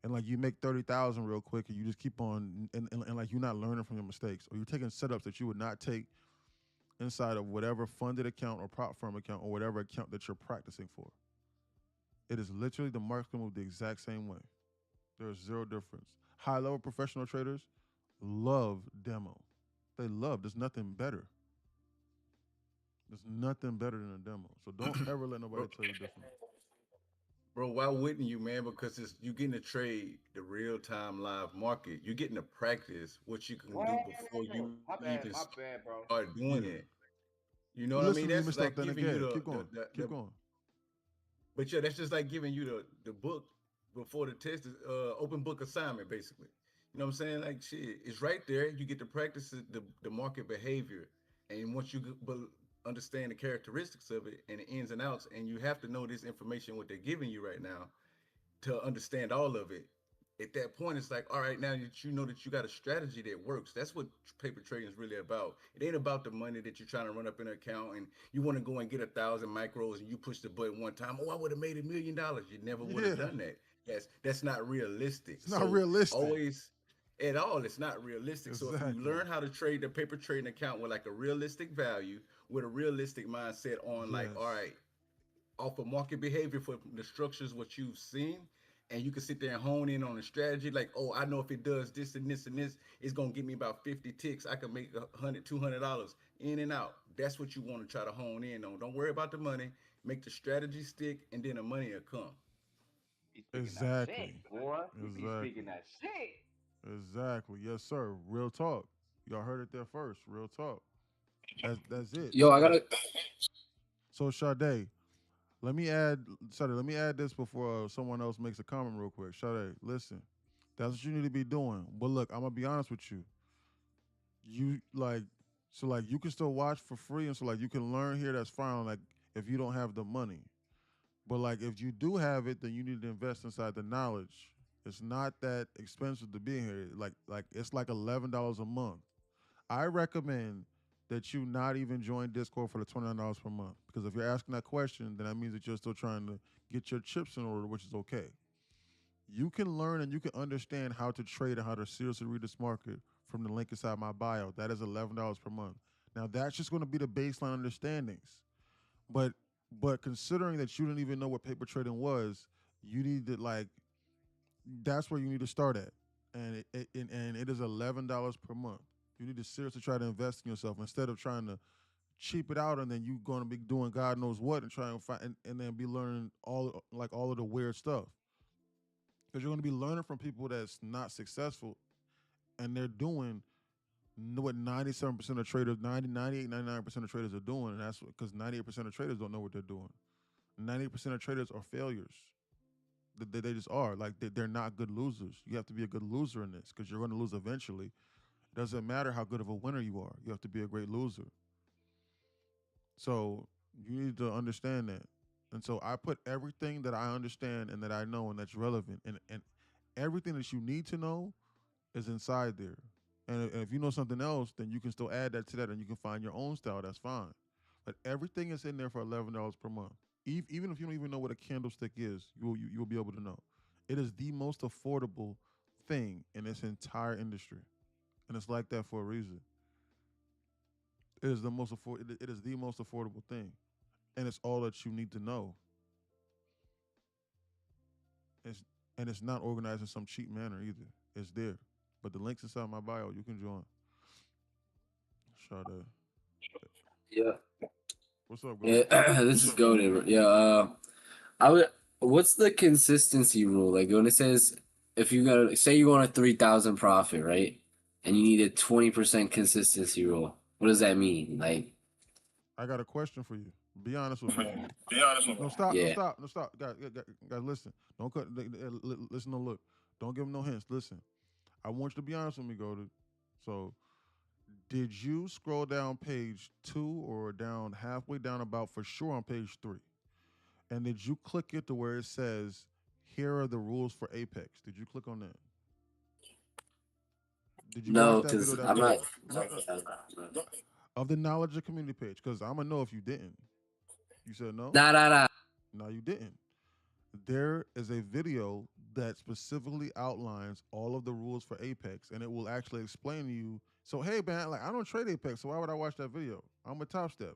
and like you make 30,000 real quick, and you just keep on and like you're not learning from your mistakes, or you're taking setups that you would not take inside of whatever funded account or prop firm account or whatever account that you're practicing for. It is literally the market's going to move the exact same way. There's zero difference. High level professional traders love demo. They love. There's nothing better. There's nothing better than a demo. So don't ever let nobody tell you different. Bro, why wouldn't you, man? Because you getting to trade the real time live market. You're getting to practice what you can do before you My even bad, bro. start doing Yeah. it. You know what I Listen, mean? you That's missed like out then giving you again. the, Keep going. Keep going. But yeah, that's just like giving you the book before the test, open book assignment, basically. You know what I'm saying? Like shit, it's right there. You get to practice the market behavior, and once you understand the characteristics of it and the ins and outs, and you have to know this information what they're giving you right now to understand all of it. At that point, it's like, all right, now that you know that you got a strategy that works, that's what paper trading is really about. It ain't about the money that you're trying to run up in an account and you want to go and get 1,000 micros and you push the button one time. Oh, I would have made $1 million. You never would have done that. That's not realistic. It's not realistic. Always at all, it's not realistic. So if Exactly. you learn how to trade the paper trading account with like a realistic value, with a realistic mindset on like, all right, off of market behavior for the structures what you've seen, and you can sit there and hone in on a strategy like, oh, I know if it does this and this and this, it's gonna give me about 50 ticks. I can make $100-$200 in and out. That's what you want to try to hone in on. Don't worry about the money. Make the strategy stick, and then the money will come. Exactly. Boy, you be Exactly. speaking that shit. Exactly. Yes, sir. Real talk. Y'all heard it there first. Real talk. That's it. Yo, I gotta. So Sade, let me add this before someone else makes a comment real quick. Sade, listen, that's what you need to be doing. But look, I'm gonna be honest with you. You like, so like you can still watch for free, and so like you can learn here. That's fine. Like if you don't have the money, but like if you do have it, then you need to invest inside the knowledge. It's not that expensive to be here. Like it's like $11 a month. I recommend that you not even join Discord for the $29 per month, because if you're asking that question, then that means that you're still trying to get your chips in order, which is okay. You can learn and you can understand how to trade and how to seriously read this market from the link inside my bio. That is $11 per month. Now that's just going to be the baseline understandings. But considering that you didn't even know what paper trading was, you need to like, that's where you need to start at. And it is $11 per month. You need to seriously try to invest in yourself instead of trying to cheap it out and then you going to be doing God knows what and trying to find and then be learning all of the weird stuff. Because you're going to be learning from people that's not successful and they're doing what 97% of traders, 98, 99% of traders are doing. And that's because 98% of traders don't know what they're doing. 90% of traders are failures. They just are. Like, they're not good losers. You have to be a good loser in this because you're going to lose eventually. It doesn't matter how good of a winner you are. You have to be a great loser. So you need to understand that. And so I put everything that I understand and that I know and that's relevant. And everything that you need to know is inside there. And if you know something else, then you can still add that to that and you can find your own style. That's fine. But everything is in there for $11 per month. Even if you don't even know what a candlestick is, you'll be able to know. It is the most affordable thing in this entire industry. And it's like that for a reason. It is the most affordable thing. And it's all that you need to know. It's not organized in some cheap manner either. It's there. But the link's inside my bio. You can join. Sade. Yeah. What's up, Yeah, this is goated. Yeah. I would. What's the consistency rule? Like when it says if you got say you want a 3,000 profit, right? And you need a 20% consistency rule. What does that mean? Like, I got a question for you. Be honest with me. Be honest with me. No, stop. Yeah. No, stop. Guys, listen. Don't cut. Listen. No, look. Don't give them no hints. Listen. I want you to be honest with me, Goldie. So, Did you scroll down page 2 or down halfway down about for sure on page 3? And did you click it to where it says, here are the rules for Apex? Did you click on that? Did you No, watch that because video that I'm not. of the knowledge of community page? Because I'm gonna know if you didn't. You said no? Nah. No, you didn't. There is a video that specifically outlines all of the rules for Apex, and it will actually explain to you. So, hey, man, like I don't trade Apex, so why would I watch that video? I'm a Top Step.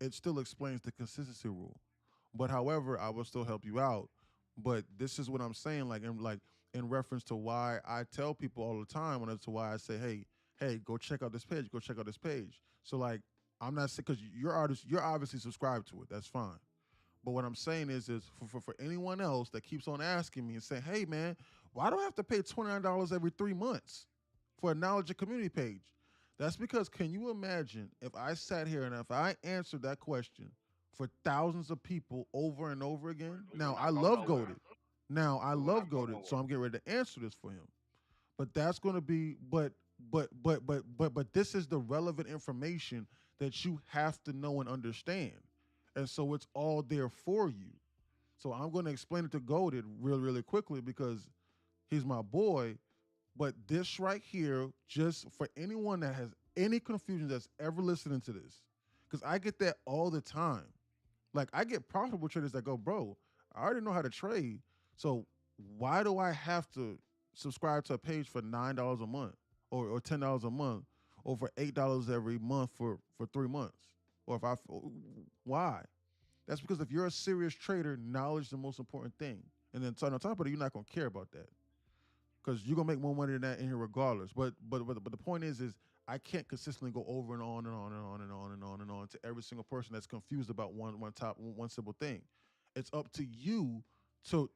It still explains the consistency rule, but however, I will still help you out. But this is what I'm saying, like in reference to why I tell people all the time, when it's to why I say, hey, go check out this page, go check out this page. So like, I'm not saying because you're obviously subscribed to it. That's fine. But what I'm saying is for anyone else that keeps on asking me and saying, hey, man, why do I have to pay $29 every 3 months for a knowledge and community page? That's because can you imagine if I sat here and if I answered that question for thousands of people over and over again? Now, I love Goated. So I'm getting ready to answer this for him. But that's going to be, but this is the relevant information that you have to know and understand. And so it's all there for you. So I'm going to explain it to Golded really, really quickly because he's my boy. But this right here, just for anyone that has any confusion that's ever listening to this, because I get that all the time. Like I get profitable traders that go, bro, I already know how to trade. So why do I have to subscribe to a page for $9 a month or $10 a month or for $8 every month for 3 months? Or why? That's because if you're a serious trader, knowledge is the most important thing. And then on top of it, you're not gonna care about that because you're gonna make more money than that in here regardless. But the point is I can't consistently go over and on and on and on and on and on and on to every single person that's confused about one simple thing. It's up to you to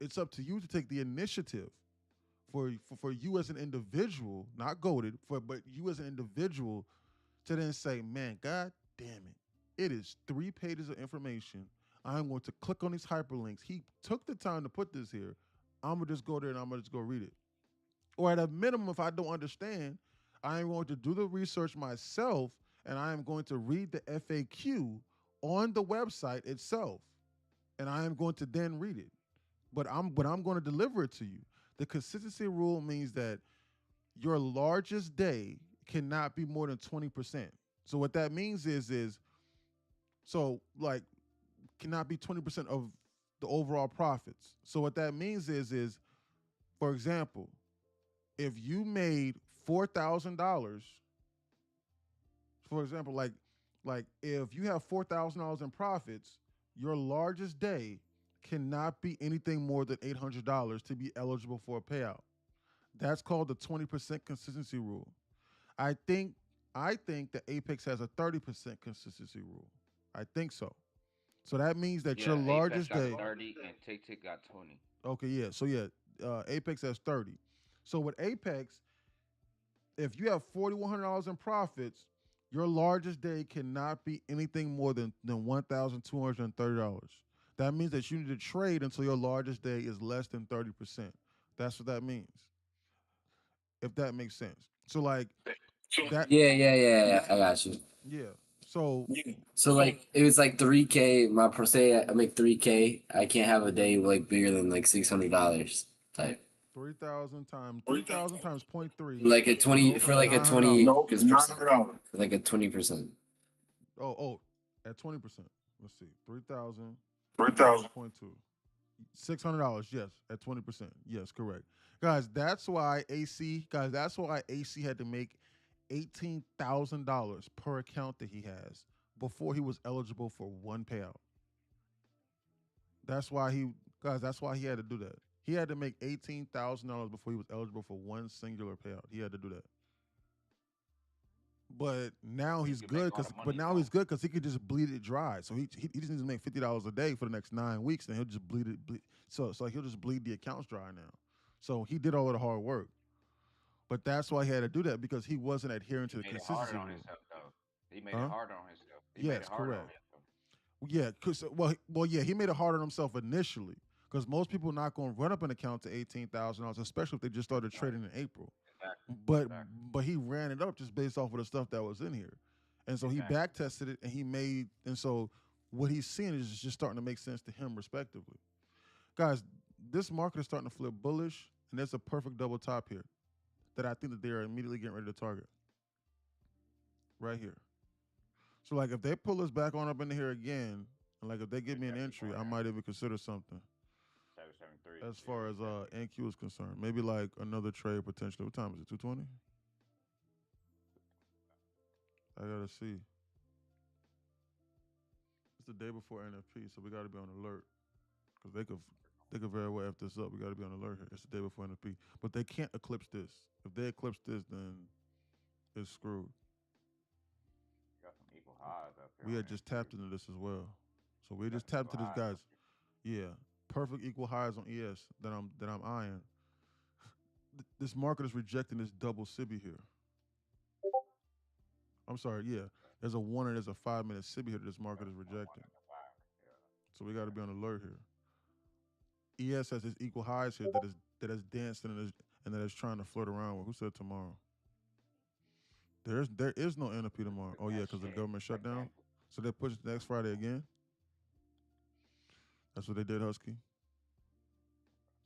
take the initiative for you as an individual, not goaded, but you as an individual to then say, man, God damn it. It is 3 pages of information. I'm going to click on these hyperlinks. He took the time to put this here. I'm going to just go there and I'm going to just go read it. Or at a minimum, if I don't understand, I am going to do the research myself and I am going to read the FAQ on the website itself. And I am going to then read it. But I'm going to deliver it to you. The consistency rule means that your largest day cannot be more than 20%. So what that means is so like cannot be 20% of the overall profits. So what that means is for example, if you made $4,000, for example, like if you have $4,000 in profits, your largest day cannot be anything more than $800 to be eligible for a payout. That's called the 20% consistency rule. I think that Apex has a 30% consistency rule. I think so. So that means that your largest Apex day. got 30 and Tick got 20. Okay, yeah. So yeah, Apex has 30. So with Apex, if you have $4,100 in profits, your largest day cannot be anything more than $1,230. That means that you need to trade until your largest day is less than 30%. That's what that means. If that makes sense. So like that. Yeah. I got you. Yeah. So like it was like 3K. My per se, I make 3K. I can't have a day like bigger than like $600 type. 3,000 times 0.3. Like a 20 for like a 20. Nope, $900. Like a 20%. Oh, at 20%. Let's see, 3,000. 3,000. $600. Yes, at 20%. Yes, correct, guys. That's why AC had to make $18,000 per account that he has before he was eligible for one payout. That's why he had to do that. He had to make $18,000 before he was eligible for one singular payout. He had to do that. But now he's good because he could just bleed it dry. So he just needs to make $50 a day for the next 9 weeks, and he'll just bleed it. So he'll just bleed the accounts dry now. So he did all of the hard work. But that's why he had to do that because he wasn't adhering to the consistency rule. He made it harder on himself. Yes, correct. Yeah, he made it hard on himself initially because most people are not going to run up an account to $18,000, especially if they just started trading in April. but he ran it up just based off of the stuff that was in here, and so he back tested it and he made, and so what he's seeing is just starting to make sense to him respectively. Guys, this market is starting to flip bullish, and there's a perfect double top here that I think that they're immediately getting ready to target. Right here. So like if they pull us back on up into here again, and like if they give me an entry, I might even consider something. 773. As far as NQ is concerned, maybe like another trade potentially. What time is it? 2:20. I gotta see. It's the day before NFP, so we gotta be on alert because they could very well F this up. We gotta be on alert here. It's the day before NFP, but they can't eclipse this. If they eclipse this, then it's screwed. Got some equal highs up here. We had just tapped into this as well, so we just tapped into this, guys. Yeah, perfect equal highs on ES that I'm eyeing. This market is rejecting this double SIBI here. I'm sorry, yeah. There's a 1 and there's a 5-minute SIBI here that this market is rejecting. So we got to be on alert here. ES has its equal highs here that is dancing and that is trying to flirt around with. Who said tomorrow? There is no NFP tomorrow. Oh yeah, because the government shutdown. So they pushed next Friday again. That's what they did, Husky.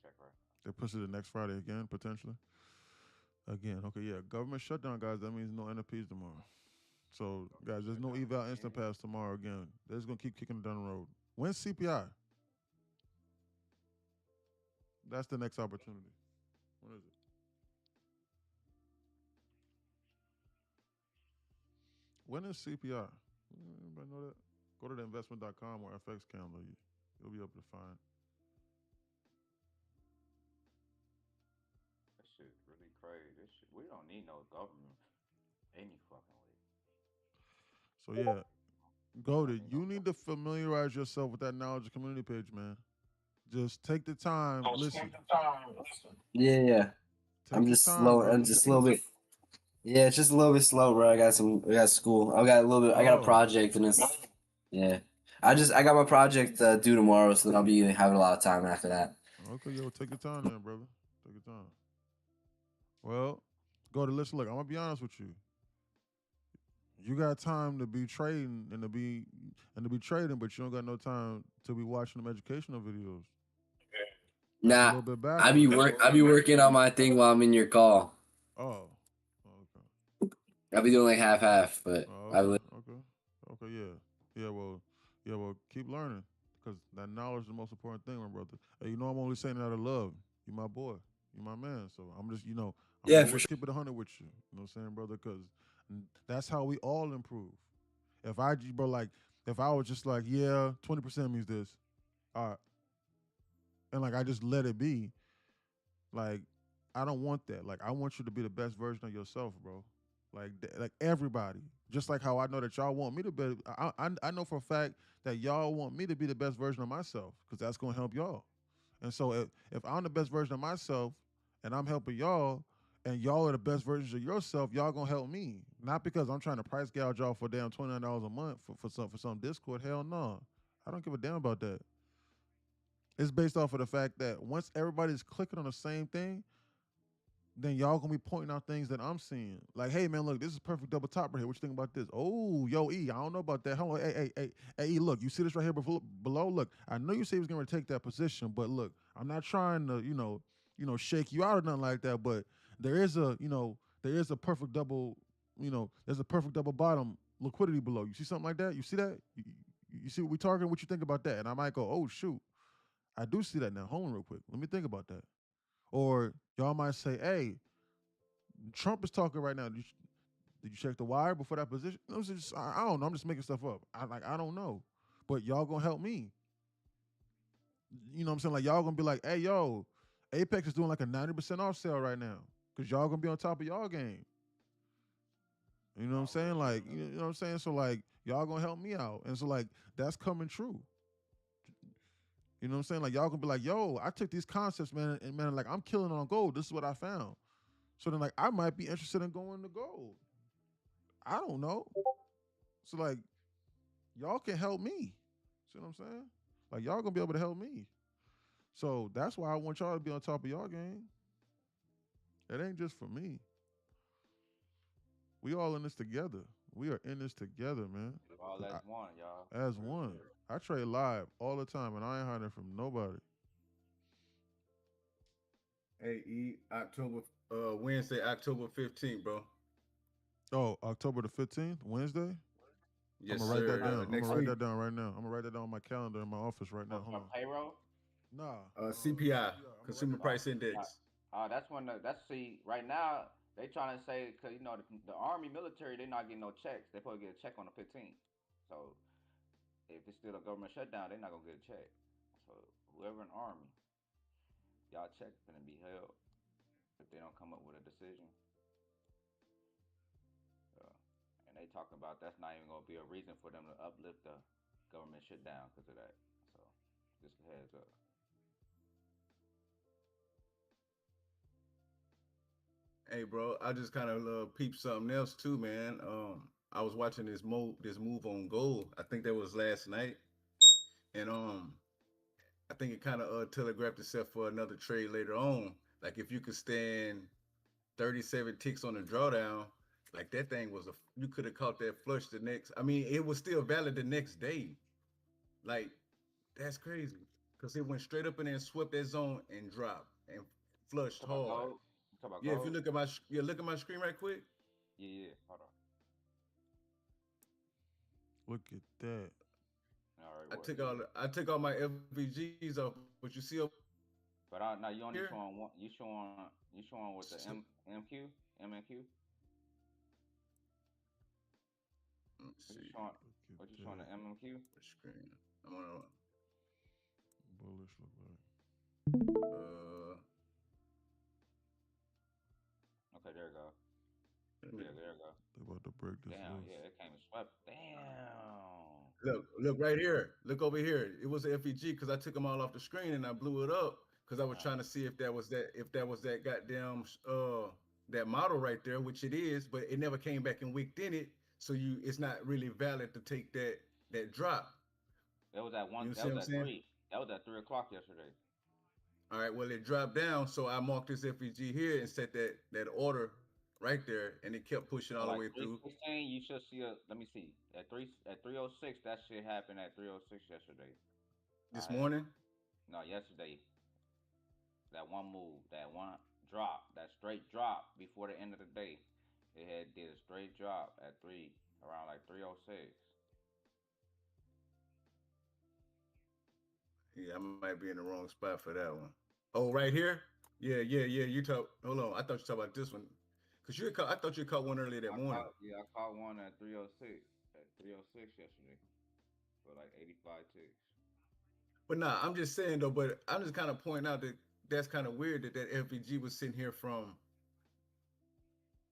Check right. They pushed it to next Friday again, potentially. Again, okay, yeah. Government shutdown, guys. That means no NFPs tomorrow. So, guys, there's no eval instant pass tomorrow again. They're just going to keep kicking it down the road. When's CPI? That's the next opportunity. When is it? When is CPI? Anybody know that? Go to the investment.com or FX calendar. You'll be able to find. This shit's really crazy. This shit, we don't need no government any fucking way. So yeah, Goldie, you need to familiarize yourself with that knowledge community page, man. Just take the time, listen. Yeah. I'm just slow. I'm just a little bit. Yeah, it's just a little bit slow, bro. I got school. I got a little bit. I got a project, and it's yeah. I got my project due tomorrow, so then I'll be having a lot of time after that. Okay, yo, take your time then, brother. Take your time. Well, Goldie, listen. Look, I'm gonna be honest with you. You got time to be trading and to be trading, but you don't got no time to be watching them educational videos. Nah, I be working on my thing while I'm in your call. Oh, I'll be doing like half, but okay, yeah. Well, keep learning because that knowledge is the most important thing, my brother. Hey, you know I'm only saying it out of love. You my boy, you my man. So I'm just, I'm for sure. Keep it 100 with you. You know what I'm saying, brother? Because that's how we all improve. If I was just like, yeah, 20% means this, all right, and like I just let it be, like I don't want that. Like I want you to be the best version of yourself, bro. Like everybody, just like how I know that y'all want me to be. I know for a fact that y'all want me to be the best version of myself because that's gonna help y'all. And so if I'm the best version of myself and I'm helping y'all, and y'all are the best versions of yourself, y'all gonna help me. Not because I'm trying to price gouge y'all for damn $29 a month for some Discord. Hell no. I don't give a damn about that. It's based off of the fact that once everybody's clicking on the same thing, then y'all gonna be pointing out things that I'm seeing. Like, hey man, look, this is perfect double top right here. What you think about this? Oh, yo, E, I don't know about that. Hold on, hey, E, look, you see this right here below? Look, I know you say he was gonna take that position, but look, I'm not trying to, shake you out or nothing like that, but there is a perfect double, there's a perfect double bottom liquidity below. You see something like that? You see that? You see what we targeting? What you think about that? And I might go, oh shoot, I do see that now. Hold on real quick. Let me think about that. Or y'all might say, hey, Trump is talking right now. Did you check the wire before that position? I don't know. I'm just making stuff up. I don't know. But y'all gonna help me. You know what I'm saying? Like y'all gonna be like, hey, yo, Apex is doing like a 90% off sale right now. Cause y'all gonna be on top of y'all game. You know what I'm saying? Like, you know what I'm saying? So like y'all gonna help me out. And so like that's coming true. You know what I'm saying? Like y'all gonna be like, yo, I took these concepts, man, and man, like I'm killing on gold. This is what I found. So then like I might be interested in going to gold. I don't know. So like y'all can help me. See what I'm saying? Like y'all gonna be able to help me. So that's why I want y'all to be on top of y'all game. It ain't just for me. We all in this together. We are in this together, man. All 'Cause as one, y'all. as one. I trade live all the time, and I ain't hiding from nobody. Hey, Wednesday, October 15th, bro. Oh, October the 15th, Wednesday? Yes, I'm gonna write sir. that down. I'm Next gonna write week. that down right now. I'm gonna write that down on my calendar in my office right now. Hold on. Payroll. Nah. CPI, Consumer Price Index. That's when see right now they trying to say because the Army military they're not getting no checks. They probably get a check on the 15th. So if it's still a government shutdown, they're not gonna get a check. So whoever in the Army, y'all check gonna be held if they don't come up with a decision. And they talking about that's not even gonna be a reason for them to uplift the government shutdown because of that. So just a heads up. Hey, bro, I just kind of peeped something else too, man. I was watching this move on gold. I think that was last night, and I think it kind of telegraphed itself for another trade later on. Like if you could stand 37 ticks on the drawdown, like that thing was you could have caught that flush the next. I mean, it was still valid the next day. Like that's crazy because it went straight up in there and swept that zone and dropped and flushed hard. Yeah, if you look at my screen right quick. Yeah. Hold on. Look at that. All right. I took all my FVGs off, but you see up. But now you only showing one. You showing with the MQ, MNQ. Let's see. What you showing the MMQ? Screen. I'm on bullish look like. Okay, there you go. Yeah, there you go. They about to break this. Damn, yeah, it came and swept. Damn. Look right here. Look over here. It was an FEG because I took them all off the screen and I blew it up because I was trying to see if that was that goddamn that model right there, which it is, but it never came back and wicked in it. So it's not really valid to take that drop. That was at one. You That was at 3. That was at 3 o'clock yesterday. All right. Well, it dropped down, so I marked this FEG here and set that order right there, and it kept pushing all the way through. 316, you should see let me see. At 306, that shit happened at 306 yesterday. This morning? No, yesterday. That one move, that one drop, that straight drop before the end of the day. It did a straight drop at around like 306. Yeah, I might be in the wrong spot for that one. Oh, right here? Yeah. Hold on. I thought you talking about this one. Cause I thought you caught one earlier that morning. I caught one at 306. At 306 yesterday. For like 85 ticks. But nah, I'm just saying though, but I'm just kind of pointing out that that's kind of weird that FVG was sitting here from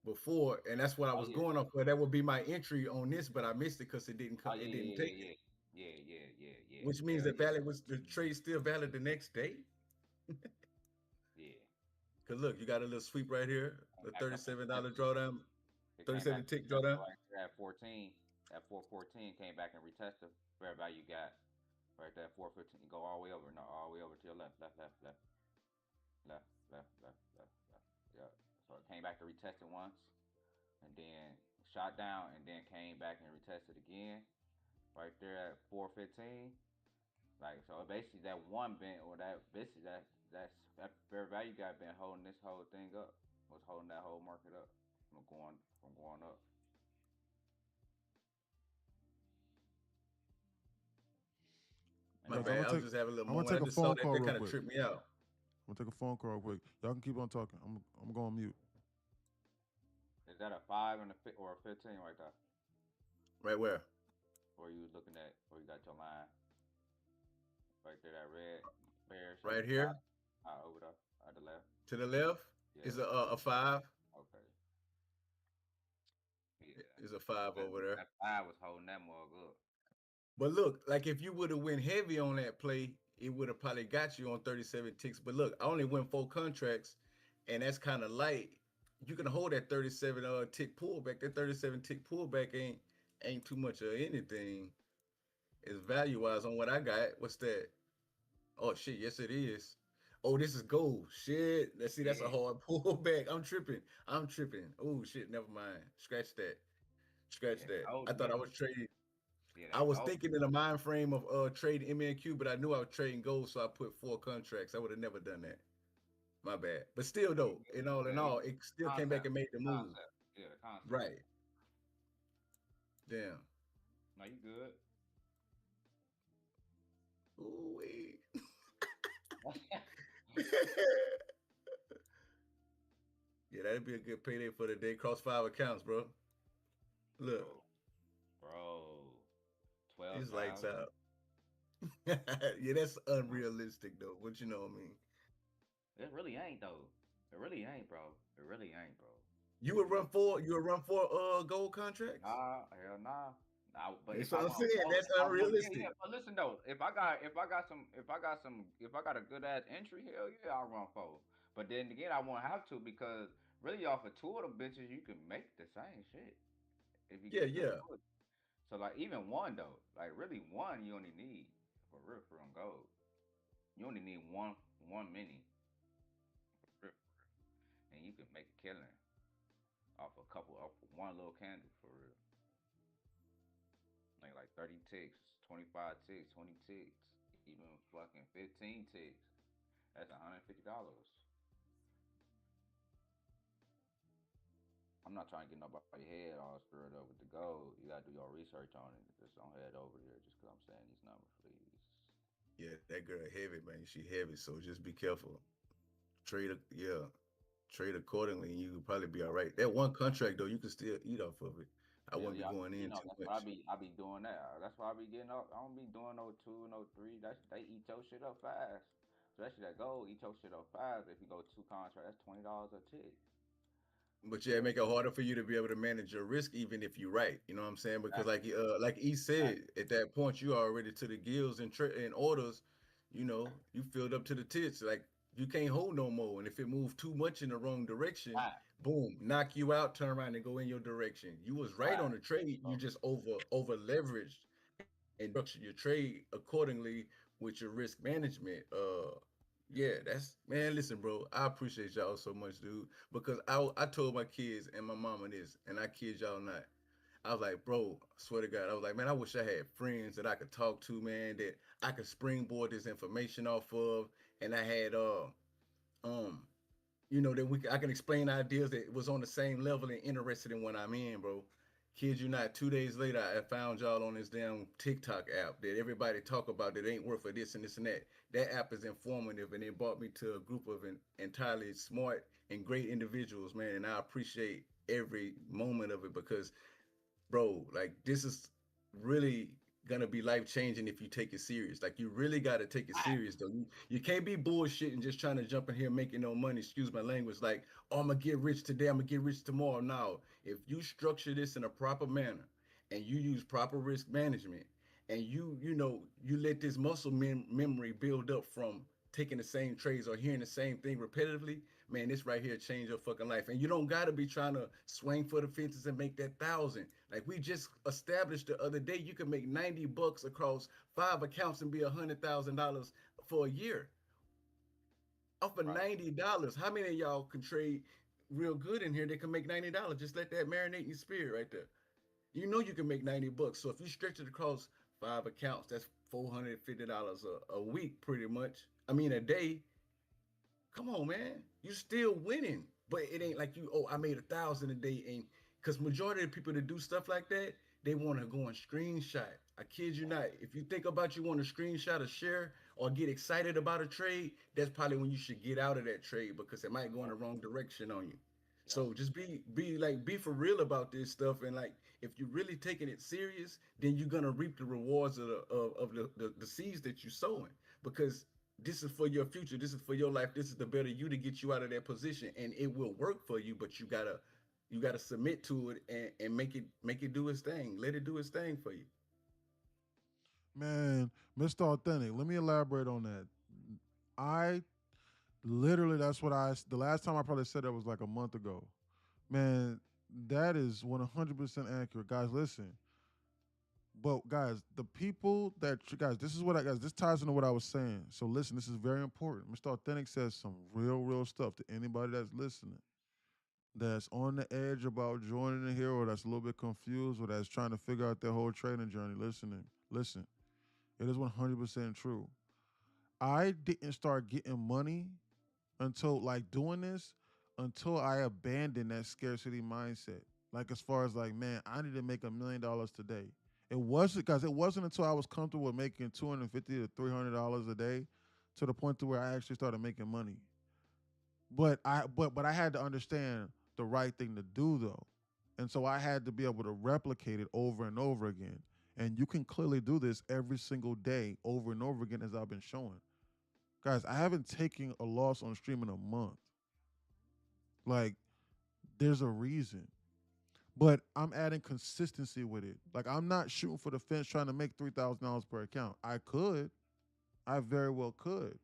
before, and that's what I was going off for. That would be my entry on this, but I missed it because it didn't come. It didn't take it. Yeah. Which means the trade still valid the next day. Yeah. Cause look, you got a little sweep right here, the $37 drawdown, 37 tick drawdown. At 14, at 414 came back and retested fair value gap. Right there, 415. Go all the way over. No, all the way over to your left. Yeah. So it came back to retest it once, and then shot down, and then came back and retested again. Right there at 415. Like so, basically that one bent or that fair value guy been holding this whole thing up. Was holding that whole market up from going up. My bad. I was just having a little moment. I just saw that. That kind of tripped me out. I'm gonna take a phone call real quick. Y'all can keep on talking. I'm going on mute. Is that a 5 or a 15 right there? Right where? Where you was looking at? Where you got your line? Right there, that red bear. Right here. Over there, at the left. To the left is a 5. Okay. Yeah. Is a 5 over there. That 5 was holding that mug up. But look, like if you would have went heavy on that play, it would have probably got you on 37 ticks. But look, I only went 4 contracts, and that's kind of light. You can hold that 37 tick pullback. That 37 tick pullback ain't too much of anything. It's value wise on what I got. What's that? Oh shit, yes it is. Oh, this is gold. Shit. Let's see. That's a Yeah. hard pullback. I'm tripping. Oh shit. Never mind. Scratch that. Scratch Yeah, that. gold I to thought I me. was trading. Yeah, I that was gold. thinking in the mind frame of trading MNQ, but I knew I was trading gold, so I put 4 contracts. I would have never done that. My bad. But still, though, in all, Yeah, it still came back concept. and made the move. Concept. Yeah, the concept. Right. Damn. No, you good. Ooh wee. Yeah, that'd be a good payday for the day. Cross 5 accounts, bro. Look, Bro, it's lights 12,000. out. Yeah, that's unrealistic though. But you know what I mean. It really ain't though. It really ain't, bro. It really ain't, bro. You would run for gold contracts? Nah, hell nah. Nah, but That's if I what I'm want saying. gold, That's unrealistic. But listen though, if I got a good ass entry, hell yeah, I'll run for. But then again, I won't have to because really off of 2 of them bitches, you can make the same shit if you Yeah, get good yeah. good. So like even one though, like really one you only need for real for on gold. You only need one mini for real, and you can make a killing off one little candle for real. Like 30 ticks, 25 ticks, 20 ticks, even fucking 15 ticks. That's $150. I'm not trying to get nobody's head all screwed up with the gold. You gotta do your research on it. Just don't head over there just because I'm saying these numbers, please. Yeah, that girl heavy, man. She heavy, so just be careful. Trade, trade accordingly, and you could probably be all right. That one contract though, you can still eat off of it. I Yeah, wouldn't be yeah. going You in know, too that's why much. I be doing that. That's why I be getting up. I don't be doing no 2, no 3. They eat your shit up fast. Especially that gold, eat your shit up fast. If you go 2 contracts, that's $20 a tick. But yeah, it make it harder for you to be able to manage your risk, even if you're right. You know what I'm saying? Because Exactly. like E said, Exactly. at that point you are already to the gills and orders. You know, you filled up to the tits. Like you can't hold no more. And if it moved too much in the wrong direction, Right. boom, knock you out, turn around and go in your direction. You was right Right. on the trade. You just over leveraged and structure your trade accordingly with your risk management. Yeah, that's man. Listen, bro, I appreciate y'all so much, dude. Because I told my kids and my mama this, and I kid y'all not. I was like, bro, I swear to God, I was like, man, I wish I had friends that I could talk to, man, that I could springboard this information off of, and I had um that I can explain ideas that was on the same level and interested in what I'm in, bro. Kid you not, 2 days later, I found y'all on this damn TikTok app that everybody talk about that ain't worth for this and this and that. That app is informative and it brought me to a group of entirely smart and great individuals, man. And I appreciate every moment of it because bro, like this is really gonna be life changing if you take it serious. Like you really gotta take it serious though. You can't be bullshitting just trying to jump in here making no money. Excuse my language. Like, oh, I'm gonna get rich today. I'm gonna get rich tomorrow. No, if you structure this in a proper manner and you use proper risk management and you let this muscle memory build up from taking the same trades or hearing the same thing repetitively, man, this right here change your fucking life. And you don't gotta be trying to swing for the fences and make that 1,000. Like we just established the other day, you can make $90 across 5 accounts and be $100,000 for a year off of $90. How many of y'all can trade real good in here that can make $90? Just let that marinate in your spirit right there. You know you can make $90. So if you stretch it across 5 accounts, that's $450 a week, pretty much. I mean a day. Come on, man. You still winning. But it ain't like I made 1,000 a day. And because majority of the people that do stuff like that, they want to go and screenshot. I kid you not. If you think about you want to screenshot a share or get excited about a trade, that's probably when you should get out of that trade because it might go in the wrong direction on you. So just be for real about this stuff, and like if you're really taking it serious, then you're gonna reap the rewards of the seeds that you're sowing because this is for your future, this is for your life, this is the better you to get you out of that position, and it will work for you, but you gotta submit to it and make it do its thing. Let it do its thing for you. Man, Mr. Authentic, let me elaborate on that. I literally, the last time I probably said that was like a month ago. Man, that is 100% accurate. Guys, listen, But guys, the people that guys, this is what I guys, this ties into what I was saying. So listen, this is very important. Mr. Authentic says some real stuff to anybody that's listening, that's on the edge about joining the hero, that's a little bit confused, or that's trying to figure out their whole trading journey. Listen, it is 100% true. I didn't start getting money until like doing this until I abandoned that scarcity mindset. Like as far as like, man, I need to make $1 million today. It wasn't because it wasn't until I was comfortable with making $250 to $300 a day to the point to where I actually started making money. But I had to understand the right thing to do though. And so I had to be able to replicate it over and over again. And you can clearly do this every single day over and over again as I've been showing. Guys, I haven't taken a loss on stream in a month. Like, there's a reason. But I'm adding consistency with it. Like, I'm not shooting for the fence trying to make $3,000 per account. I could. I very well could.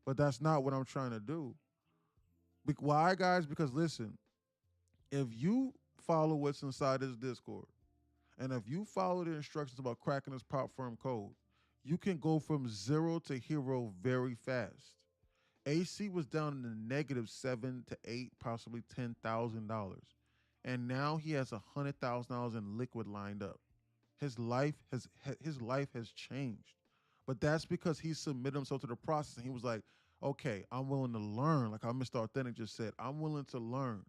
But that's not what I'm trying to do. Why, guys? Because listen, if you follow what's inside this Discord, and if you follow the instructions about cracking this prop firm code, you can go from 0 to hero very fast. AC was down in the -7 to 8, possibly $10,000. And now he has $100,000 in liquid lined up. His life has changed. But that's because he submitted himself to the process and he was like, okay, I'm willing to learn. Like how Mr. Authentic just said, I'm willing to learn.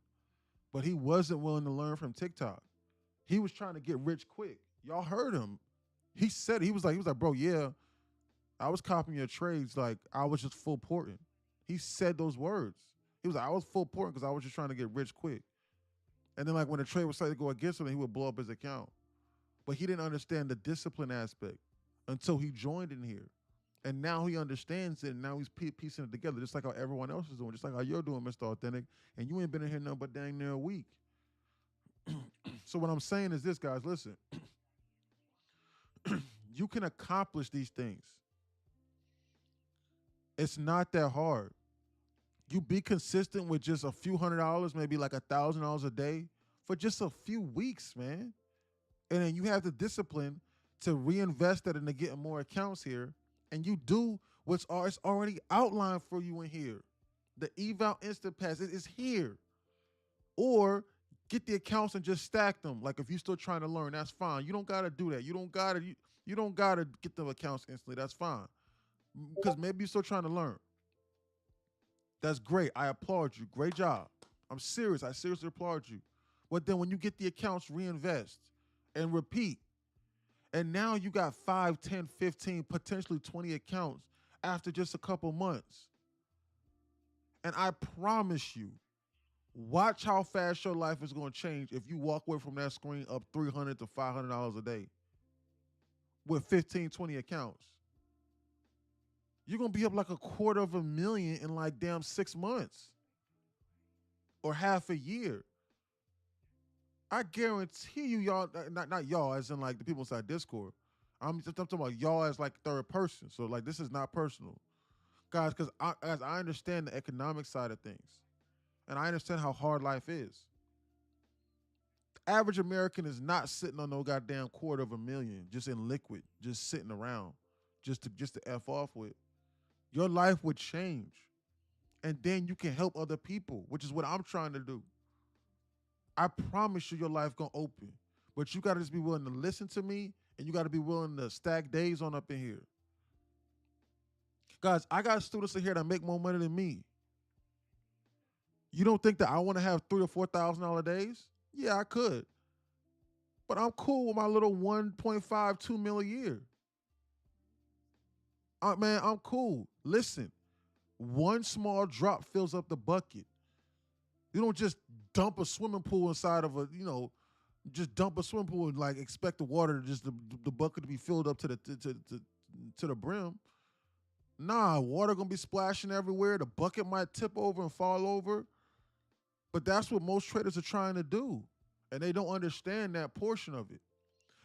But he wasn't willing to learn from TikTok. He was trying to get rich quick. Y'all heard him. He said, he was like, bro, yeah, I was copying your trades. Like I was just full porting. He said those words. He was like, I was full porting because I was just trying to get rich quick. And then like when the trade was starting to go against him, he would blow up his account. But he didn't understand the discipline aspect until he joined in here. And now he understands it, and now he's piecing it together, just like how everyone else is doing, just like how you're doing, Mr. Authentic, and you ain't been in here nothing but dang near a week. So what I'm saying is this, guys, listen. You can accomplish these things. It's not that hard. You be consistent with just a few $100, maybe like $1,000 a day for just a few weeks, man. And then you have the discipline to reinvest that into getting more accounts here. And you do what's already outlined for you in here. The eval instant pass is here. Or get the accounts and just stack them. Like if you're still trying to learn, that's fine. You don't gotta do that. You don't gotta get the accounts instantly. That's fine. Because maybe you're still trying to learn. That's great. I applaud you. Great job. I'm serious. I seriously applaud you. But then when you get the accounts, reinvest and repeat. And now you got 5, 10, 15, potentially 20 accounts after just a couple months. And I promise you, watch how fast your life is going to change if you walk away from that screen up $300 to $500 a day with 15, 20 accounts. You're going to be up like $250,000 in like damn 6 months or half a year. I guarantee you, y'all, not y'all as in like the people inside Discord. I'm talking about y'all as like third person. So like this is not personal. Guys, because I understand the economic side of things. And I understand how hard life is. The average American is not sitting on no goddamn $250,000 just in liquid, just sitting around, just to F off with. Your life would change. And then you can help other people, which is what I'm trying to do. I promise you your life gonna open. But you gotta just be willing to listen to me and you gotta be willing to stack days on up in here. Guys, I got students in here that make more money than me. You don't think that I wanna have $3,000 or $4,000 days? Yeah, I could. But I'm cool with my little 1.5, 2 mil a year. Man, I'm cool. Listen, one small drop fills up the bucket. You don't just dump a swimming pool inside of just dump a swimming pool and like expect the water to just the bucket to be filled up to the brim. Nah, water gonna be splashing everywhere. The bucket might tip over and fall over. But that's what most traders are trying to do. And they don't understand that portion of it.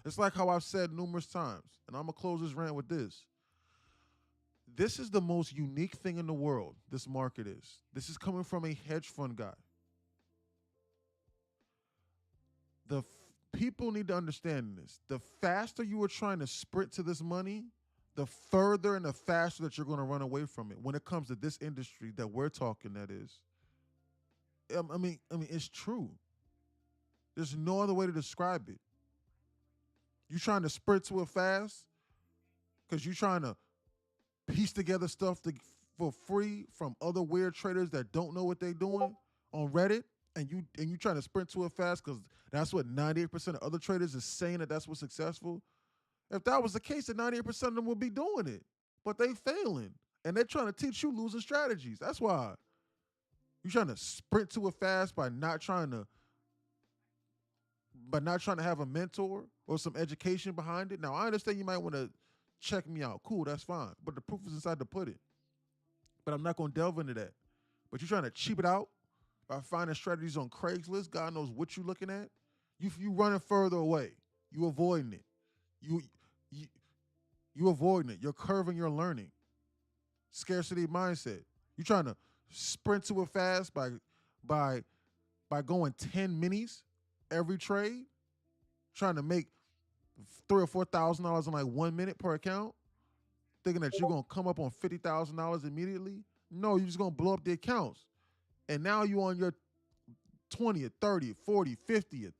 It's like how I've said numerous times, and I'm gonna close this rant with this. This is the most unique thing in the world, this market is. This is coming from a hedge fund guy. people need to understand this. The faster you are trying to sprint to this money, the further and the faster that you're going to run away from it. When it comes to this industry that we're talking, that is, I mean, it's true. There's no other way to describe it. You trying to sprint to it fast because you're trying to piece together stuff for free from other weird traders that don't know what they're doing on Reddit, and you trying to sprint to it fast because that's what 98% of other traders is saying that's what's successful. If that was the case, then 98% of them would be doing it, but they failing, and they're trying to teach you losing strategies. That's why you're trying to sprint to it fast by not trying to have a mentor or some education behind it. Now, I understand you might want to check me out. Cool, that's fine. But the proof is inside the pudding. But I'm not going to delve into that. But you're trying to cheap it out by finding strategies on Craigslist. God knows what you're looking at. You running further away. You avoiding it. You avoiding it. You're curving your learning. Scarcity mindset. You're trying to sprint to it fast by going 10 minis every trade, trying to make $3,000 or $4,000 in like 1 minute per account, thinking that you're gonna come up on $50,000 immediately. No, you're just gonna blow up the accounts, and now you on your 20th, 30th, 40th, 50th,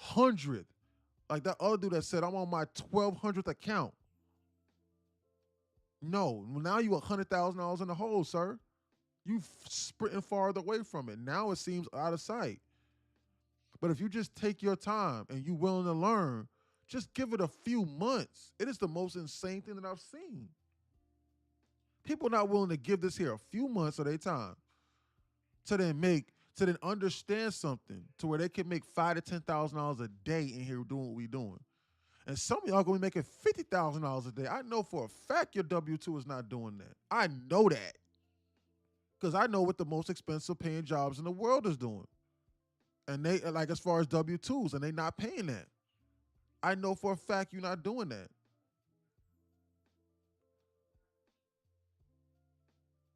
100th. Like that other dude that said, I'm on my 1,200th account. No, now you $100,000 in the hole, sir. You sprinting farther away from it. Now it seems out of sight. But if you just take your time and you're willing to learn, just give it a few months. It is the most insane thing that I've seen. People not willing to give this here a few months of their time to then understand something to where they can make $5,000 to $10,000 a day in here doing what we doing. And some of y'all gonna be making $50,000 a day. I know for a fact your W-2 is not doing that. I know that. Because I know what the most expensive paying jobs in the world is doing. And they, like, as far as W-2s, and they not paying that. I know for a fact you're not doing that.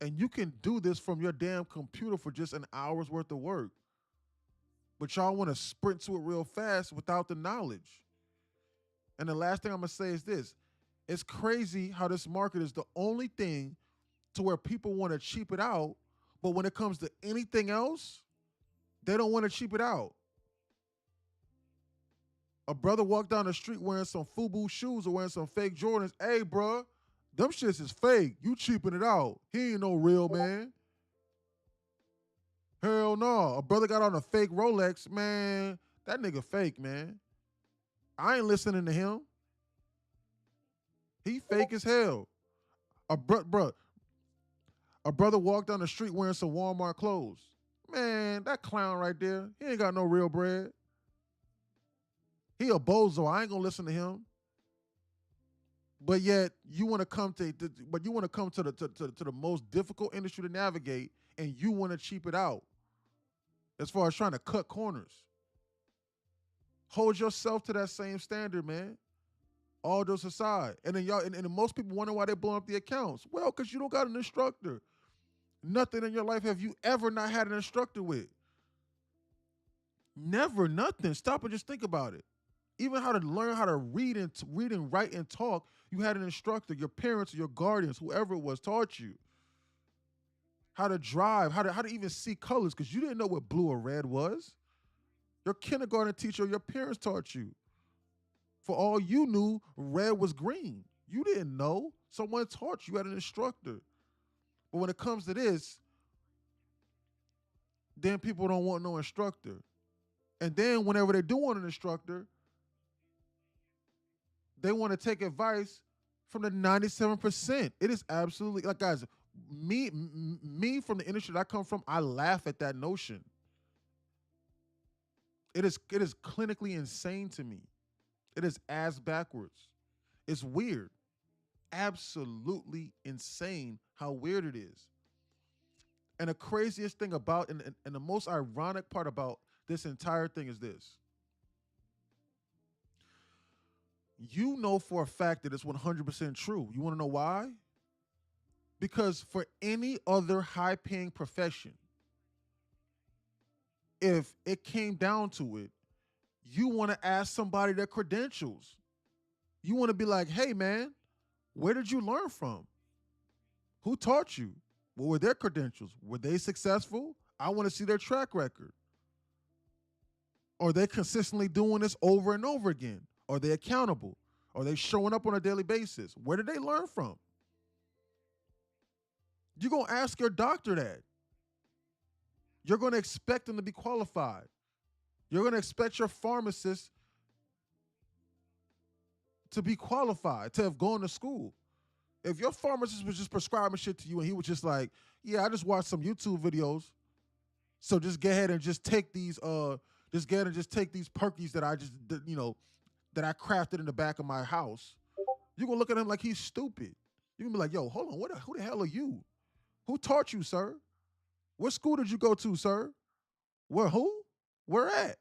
And you can do this from your damn computer for just an hour's worth of work. But y'all want to sprint to it real fast without the knowledge. And the last thing I'm going to say is this. It's crazy how this market is the only thing to where people want to cheap it out, but when it comes to anything else, they don't want to cheap it out. A brother walked down the street wearing some FUBU shoes or wearing some fake Jordans. Hey, bro, them shits is fake. You cheaping it out. He ain't no real man. Hell no. A brother got on a fake Rolex. Man, that nigga fake, man. I ain't listening to him. He fake as hell. A brother walked down the street wearing some Walmart clothes. Man, that clown right there, he ain't got no real bread. He a bozo. I ain't gonna listen to him. But yet you want to come to the most difficult industry to navigate, and you want to cheap it out. As far as trying to cut corners, hold yourself to that same standard, man. All those aside, and then y'all, and most people wonder why they blowing up the accounts. Well, because you don't got an instructor. Nothing in your life have you ever not had an instructor with. Never, nothing. Stop and just think about it. Even how to learn how to read and write and talk, you had an instructor. Your parents or your guardians, whoever it was, taught you how to drive, how to even see colors, because you didn't know what blue or red was. Your kindergarten teacher or your parents taught you. For all you knew, red was green. You didn't know. Someone taught you. You had an instructor. But when it comes to this, then people don't want no instructor. And then whenever they do want an instructor, they want to take advice from the 97%. It is absolutely, like, guys, me from the industry that I come from, I laugh at that notion. It is clinically insane to me. It is ass backwards. It's weird. Absolutely insane how weird it is. And the craziest thing about, and the most ironic part about this entire thing is this. You know for a fact that it's 100% true. You want to know why? Because for any other high-paying profession, if it came down to it, you want to ask somebody their credentials. You want to be like, hey, man, where did you learn from? Who taught you? What were their credentials? Were they successful? I want to see their track record. Are they consistently doing this over and over again? Are they accountable? Are they showing up on a daily basis? Where did they learn from? You're going to ask your doctor that. You're going to expect them to be qualified. You're going to expect your pharmacist to be qualified, to have gone to school. If your pharmacist was just prescribing shit to you and he was just like, yeah, I just watched some YouTube videos, so just go ahead and just take these perkies that I just, that I crafted in the back of my house, you're going to look at him like he's stupid. You're going to be like, yo, hold on, who the hell are you? Who taught you, sir? What school did you go to, sir? Who? Where at?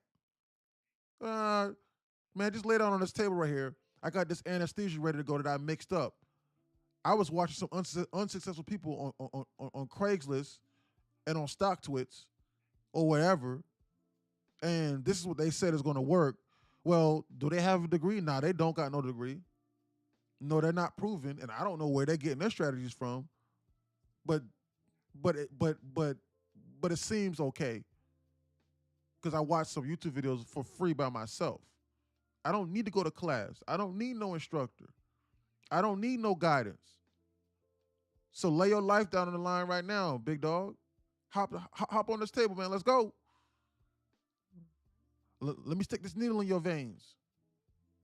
Man, just lay down on this table right here. I got this anesthesia ready to go that I mixed up. I was watching some unsuccessful people on Craigslist and on StockTwits or whatever, and this is what they said is going to work. Well, do they have a degree? Nah, they don't got no degree. No, they're not proven, and I don't know where they're getting their strategies from. But it seems okay because I watched some YouTube videos for free by myself. I don't need to go to class. I don't need no instructor. I don't need no guidance. So lay your life down on the line right now, big dog. Hop on this table, man. Let's go. Let me stick this needle in your veins.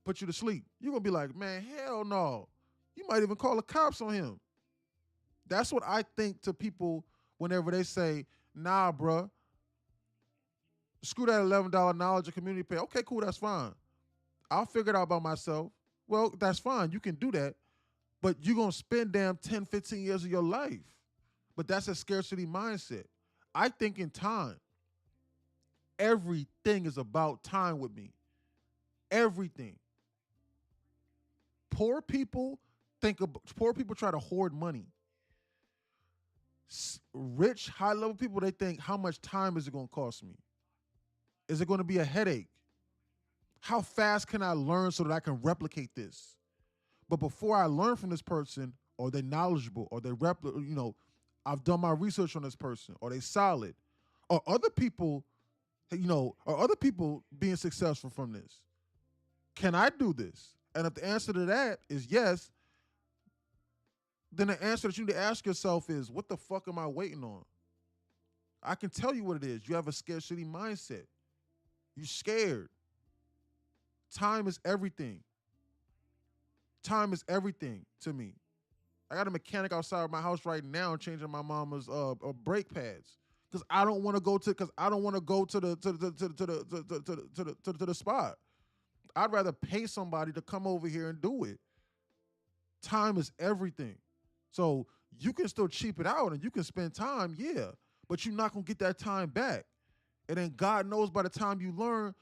Put you to sleep. You're going to be like, man, hell no. You might even call the cops on him. That's what I think to people whenever they say, nah, bruh, screw that $11 knowledge and community pay. Okay, cool, that's fine. I'll figure it out by myself. Well, that's fine. You can do that. But you're going to spend damn 10, 15 years of your life. But that's a scarcity mindset. I think in time. Everything is about time with me. Everything. Poor people try to hoard money. Rich, high-level people, they think, how much time is it going to cost me? Is it going to be a headache? How fast can I learn so that I can replicate this? But before I learn from this person, are they knowledgeable? Or they I've done my research on this person. Are they solid? Are other people, being successful from this? Can I do this? And if the answer to that is yes, then the answer that you need to ask yourself is, what the fuck am I waiting on? I can tell you what it is. You have a scarcity mindset. You're scared. Time is everything. Time is everything to me. I got a mechanic outside my house right now changing my mama's brake pads because I don't want to go to the spot. I'd rather pay somebody to come over here and do it. Time is everything. So you can still cheap it out and you can spend time, yeah, but you're not gonna get that time back. And then God knows by the time you learn,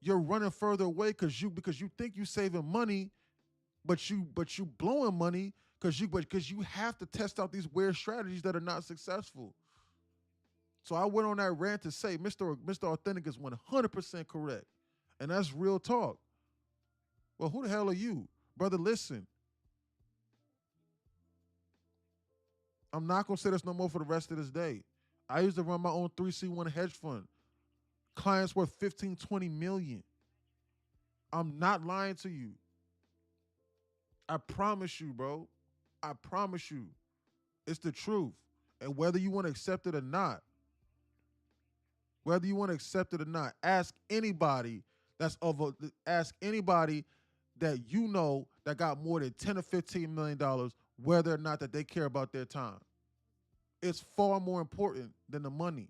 you're running further away because you think you're saving money, but you blowing money because you have to test out these weird strategies that are not successful. So I went on that rant to say Mr. Authentic is 100% correct. And that's real talk. Well, who the hell are you? Brother, listen. I'm not going to say this no more for the rest of this day. I used to run my own 3C1 hedge fund. Clients worth 15, 20 million. I'm not lying to you. I promise you, bro. I promise you. It's the truth. And whether you want to accept it or not, ask anybody that you know that got more than 10 or 15 million dollars whether or not that they care about their time. It's far more important than the money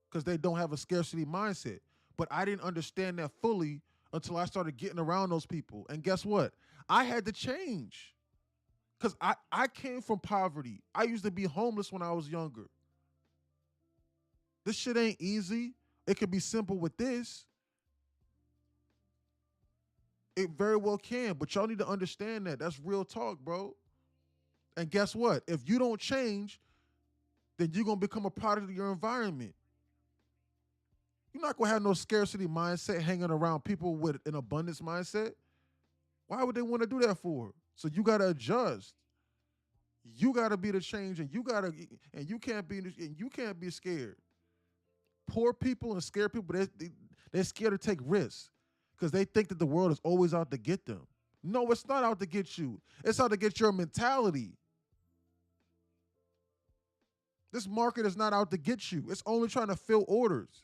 because they don't have a scarcity mindset. But I didn't understand that fully until I started getting around those people. And guess what? I had to change because I came from poverty. I used to be homeless when I was younger. This shit ain't easy. It can be simple with this. It very well can, but y'all need to understand that. That's real talk, bro. And guess what? If you don't change, then you're going to become a product of your environment. You're not gonna have no scarcity mindset hanging around people with an abundance mindset. Why would they want to do that for? So you gotta adjust. You gotta be the change, and you can't be scared. Poor people and scared people, they're scared to take risks because they think that the world is always out to get them. No, it's not out to get you. It's out to get your mentality. This market is not out to get you. It's only trying to fill orders.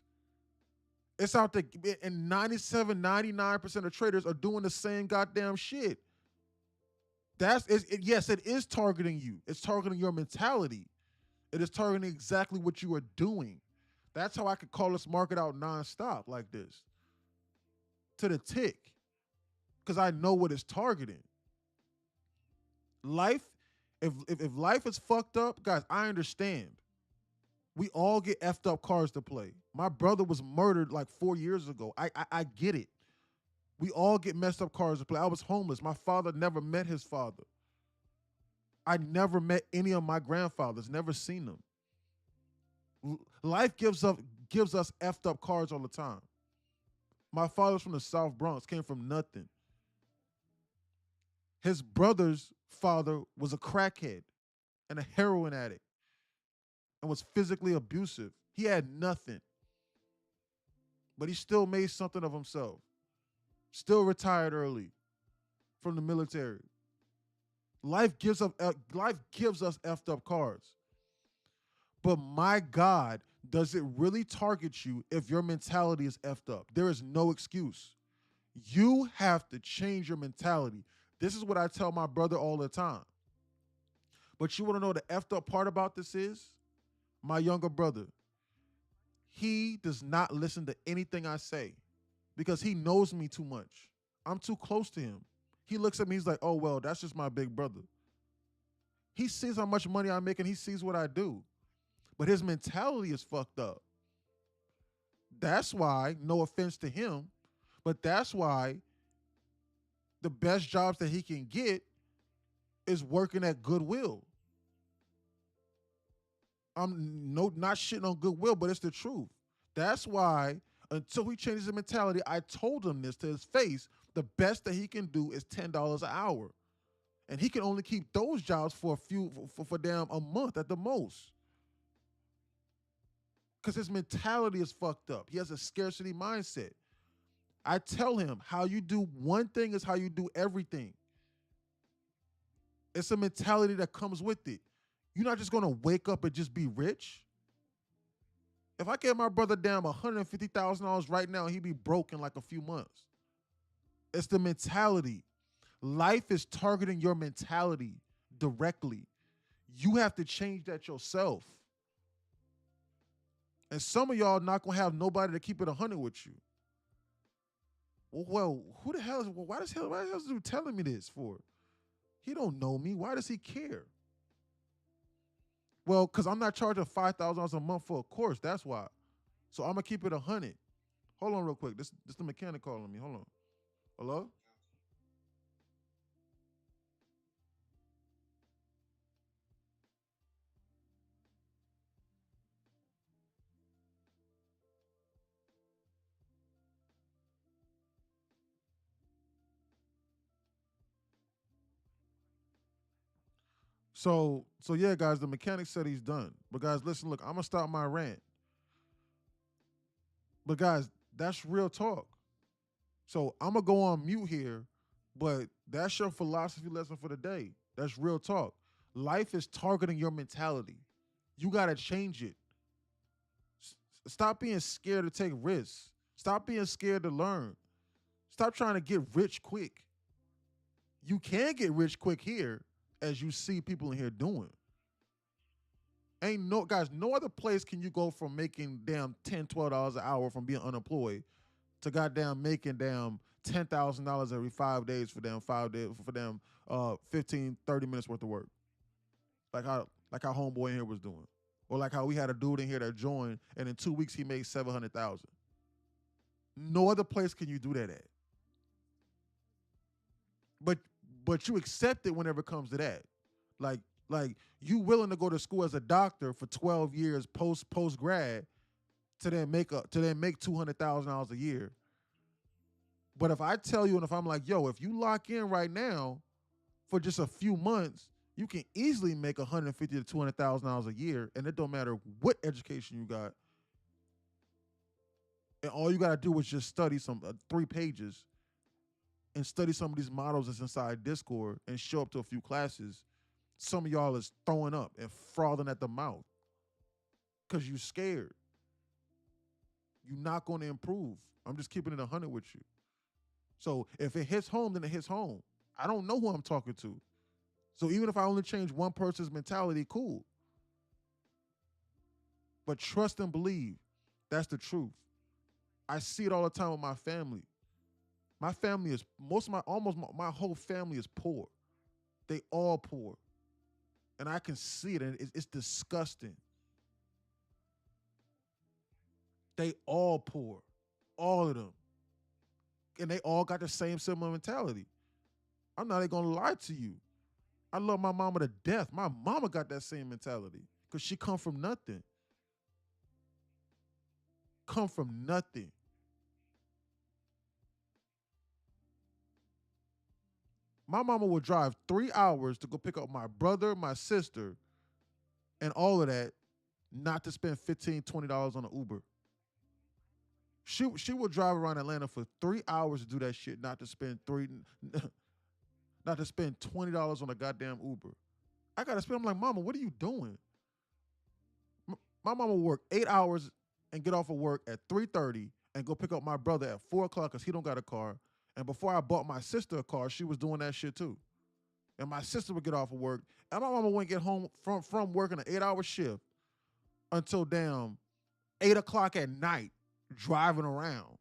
It's out to, and 97, 99% of traders are doing the same goddamn shit. Yes, it is targeting you. It's targeting your mentality. It is targeting exactly what you are doing. That's how I could call this market out nonstop like this. To the tick. Because I know what it's targeting. Life, if life is fucked up, guys, I understand. We all get effed up cards to play. My brother was murdered like 4 years ago. I get it. We all get messed up cards to play. I was homeless. My father never met his father. I never met any of my grandfathers, never seen them. Life gives us effed up cards all the time. My father's from the South Bronx, came from nothing. His brother's father was a crackhead and a heroin addict and was physically abusive. He had nothing, but he still made something of himself. Still retired early from the military. Life gives us effed up cards. But my God, does it really target you if your mentality is effed up? There is no excuse. You have to change your mentality. This is what I tell my brother all the time. But you want to know the effed up part about this is? My younger brother, he does not listen to anything I say because he knows me too much. I'm too close to him. He looks at me, he's like, oh, well, that's just my big brother. He sees how much money I make and he sees what I do. But his mentality is fucked up. That's why, no offense to him, but that's why the best jobs that he can get is working at Goodwill. I'm not shitting on Goodwill, but it's the truth. That's why, until he changes his mentality, I told him this to his face, the best that he can do is $10 an hour. And he can only keep those jobs for a month at the most. Because his mentality is fucked up. He has a scarcity mindset. I tell him how you do one thing is how you do everything. It's a mentality that comes with it. You're not just going to wake up and just be rich. If I gave my brother down $150,000 right now, he'd be broke in like a few months. It's the mentality. Life is targeting your mentality directly. You have to change that yourself. And some of y'all not going to have nobody to keep it 100 with you. Well, who the hell is, why is this dude telling me this for? He don't know me. Why does he care? Well, because I'm not charging $5,000 a month for a course. That's why. So I'm going to keep it 100. Hold on real quick. This the mechanic calling me. Hold on. Hello? So yeah, guys, the mechanic said he's done. But guys, listen, look, I'm gonna stop my rant. But guys, that's real talk. So I'm gonna go on mute here, but that's your philosophy lesson for the day. That's real talk. Life is targeting your mentality. You gotta change it. Stop being scared to take risks. Stop being scared to learn. Stop trying to get rich quick. You can get rich quick here, as you see people in here doing. No other place can you go from making damn $10, $12 an hour from being unemployed to goddamn making damn $10,000 every 5 days for them 5 days for them 15, 30 minutes worth of work. Like how homeboy in here was doing. Or like how we had a dude in here that joined and in 2 weeks he made $700,000. No other place can you do that at. But you accept it whenever it comes to that. Like you willing to go to school as a doctor for 12 years post grad to then make $200,000 a year. But if I tell you, and if I'm like, yo, if you lock in right now for just a few months, you can easily make $150,000 to $200,000 a year, and it don't matter what education you got. And all you got to do is just study some 3 pages and study some of these models that's inside Discord and show up to a few classes. Some of y'all is throwing up and frothing at the mouth because you scared. You're not going to improve. I'm just keeping it 100 with you. So if it hits home, then it hits home. I don't know who I'm talking to. So even if I only change one person's mentality, cool. But trust and believe. That's the truth. I see it all the time with my family. My family is, my whole family is poor. They all poor. And I can see it, and it's disgusting. They all poor. All of them. And they all got the same similar mentality. I'm not even gonna lie to you. I love my mama to death. My mama got that same mentality because she come from nothing. Come from nothing. My mama would drive 3 hours to go pick up my brother, my sister, and all of that, not to spend $15, $20 on an Uber. She would drive around Atlanta for 3 hours to do that shit, not to spend $20 on a goddamn Uber. I gotta spend. I'm like, Mama, what are you doing? My mama would work 8 hours and get off of work at 3:30 and go pick up my brother at 4 o'clock because he don't got a car. And before I bought my sister a car, she was doing that shit too. And my sister would get off of work, and my mama wouldn't get home from working an 8-hour shift until damn 8 o'clock at night driving around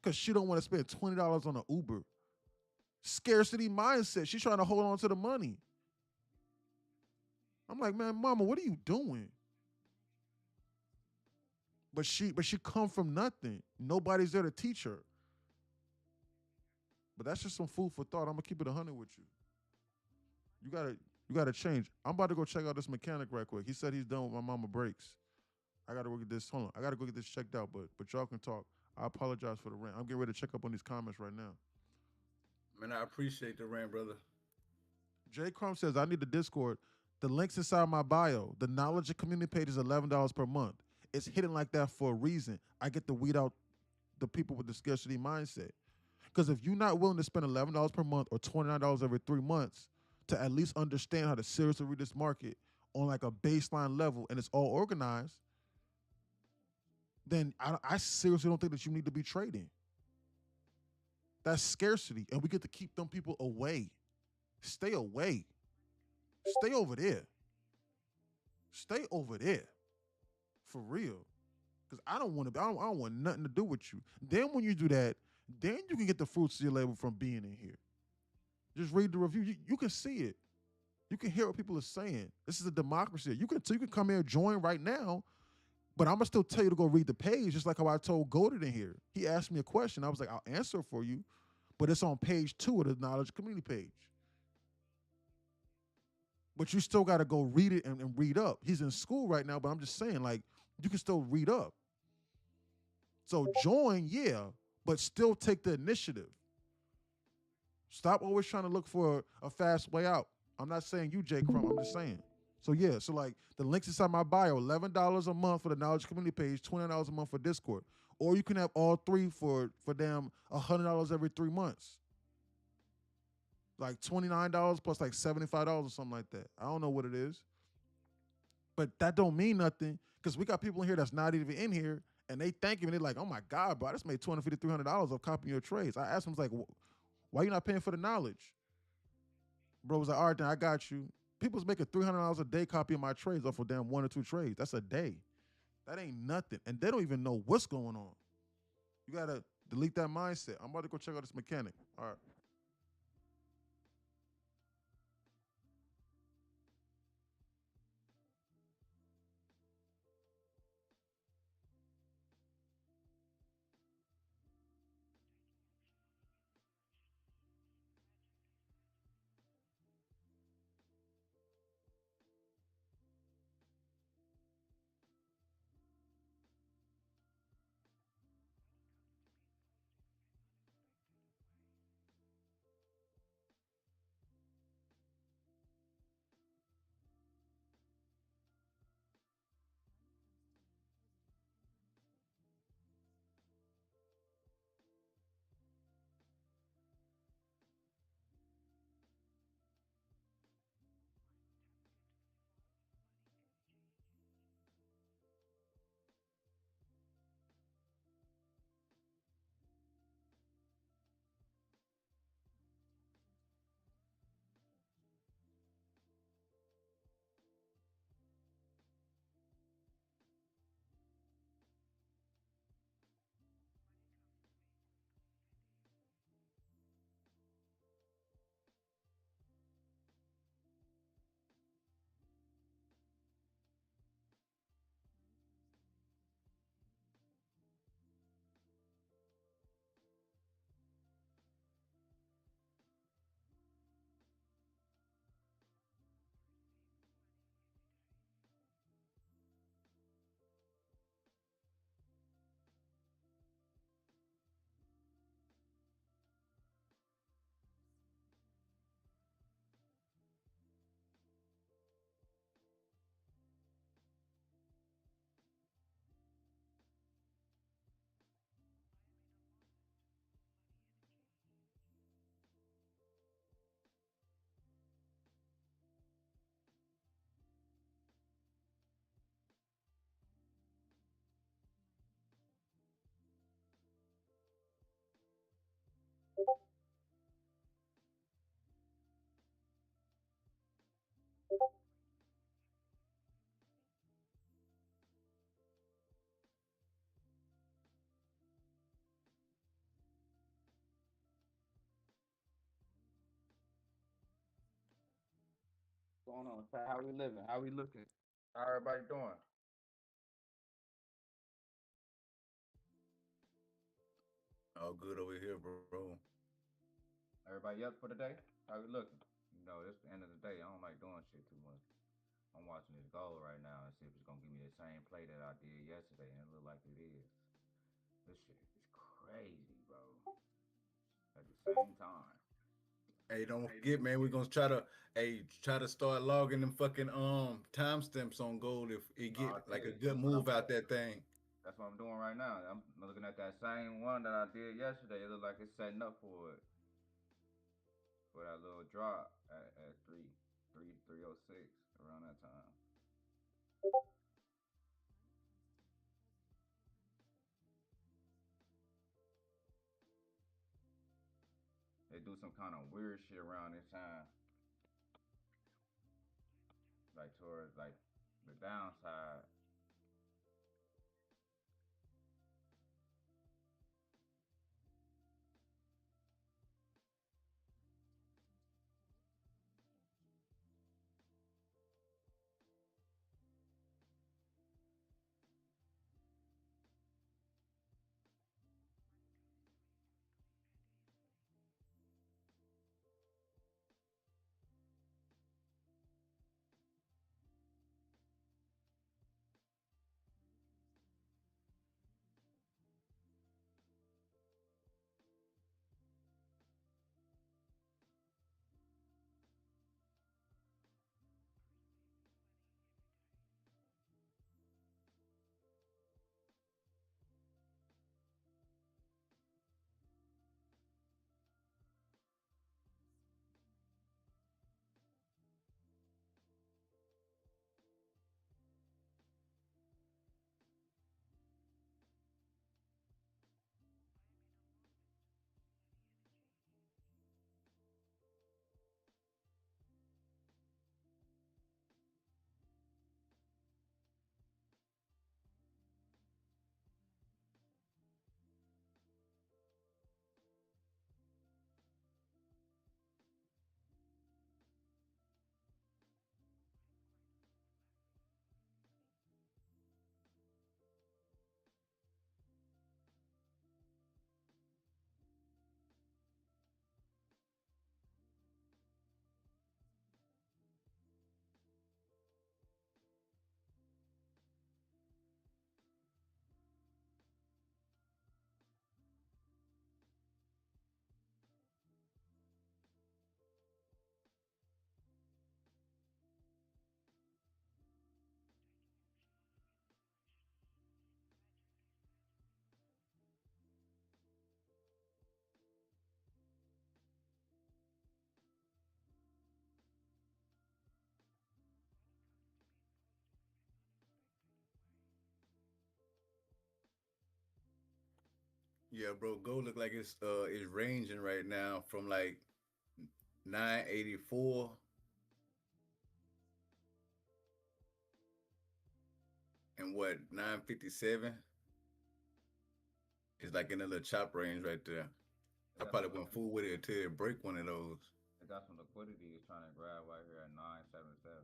because she don't want to spend $20 on an Uber. Scarcity mindset. She's trying to hold on to the money. I'm like, man, Mama, what are you doing? But she come from nothing. Nobody's there to teach her. But that's just some food for thought. I'm gonna keep it 100 with you. You gotta change. I'm about to go check out this mechanic right quick. He said he's done with my mama brakes. I gotta go get this. Hold on. I gotta go get this checked out. But y'all can talk. I apologize for the rant. I'm getting ready to check up on these comments right now. Man, I appreciate the rant, brother. Jay Crumb says, I need the Discord. The link's inside my bio. The knowledge and community page is $11 per month. It's hidden like that for a reason. I get to weed out the people with the scarcity mindset. Because if you're not willing to spend $11 per month or $29 every 3 months to at least understand how to seriously read this market on like a baseline level and it's all organized, then I seriously don't think that you need to be trading. That's scarcity, and we get to keep them people away. Stay away. Stay over there. Stay over there. For real. Because I don't want nothing to do with you. Then when you do that, then you can get the fruits of your labor from being in here. Just read the review. You can see it. You can hear what people are saying. This is a democracy. You can come here, join right now, but I'm going to still tell you to go read the page, just like how I told Golded in here. He asked me a question. I was like, I'll answer it for you, but it's on page 2 of the Knowledge Community page. But you still got to go read it and read up. He's in school right now, but I'm just saying, like, you can still read up. So join, yeah, but still take the initiative. Stop always trying to look for a fast way out. I'm not saying you, Jay Crumb. I'm just saying. So yeah, so like the links inside my bio, $11 a month for the Knowledge Community page, $29 a month for Discord. Or you can have all 3 for damn $100 every 3 months. Like $29 plus like $75 or something like that. I don't know what it is. But that don't mean nothing because we got people in here that's not even in here and they thank you and they're like, oh my God, bro, I just made $250, $300 off copying your trades. I asked them, like, why you not paying for the knowledge? Bro was like, all right, then I got you. People's making $300 a day copying my trades off of damn 1 or 2 trades. That's a day. That ain't nothing. And they don't even know what's going on. You got to delete that mindset. I'm about to go check out this mechanic. All right. going on, Ty? How we living? How we looking? How everybody doing? All good over here, bro. Everybody up for the day? How we looking? You know, it's the end of the day. I don't like doing shit too much. I'm watching this goal right now and see if it's gonna give me the same play that I did yesterday, and it look like it is. This shit is crazy, bro. At the same time. Hey, don't forget, man. We're gonna try to start logging them fucking timestamps on gold if it get like a good move out that thing. That's what I'm doing right now. I'm looking at that same one that I did yesterday. It look like it's setting up for it. For that little drop at 306 around that time. They do some kind of weird shit around this time. Like towards like the downside. Yeah, bro. Gold look like it's ranging right now from like 984 and what 957. It's like in a little chop range right there. I probably went full with it until it break one of those. They got some liquidity it's trying to grab right here at 977.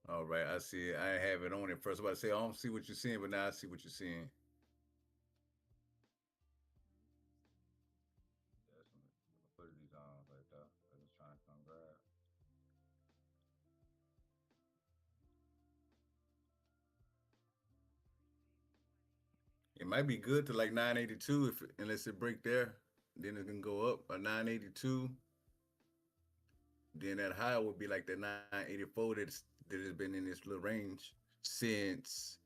All right, I see it. I have it on it first. I was about to say I don't see what you're seeing, but now I see what you're seeing. Yeah, some liquidity zones right there. They're just trying to come grab. It might be good to like 982 if unless it break there, then it can go up a 982. Then that high would be like the 984 that has been in this little range since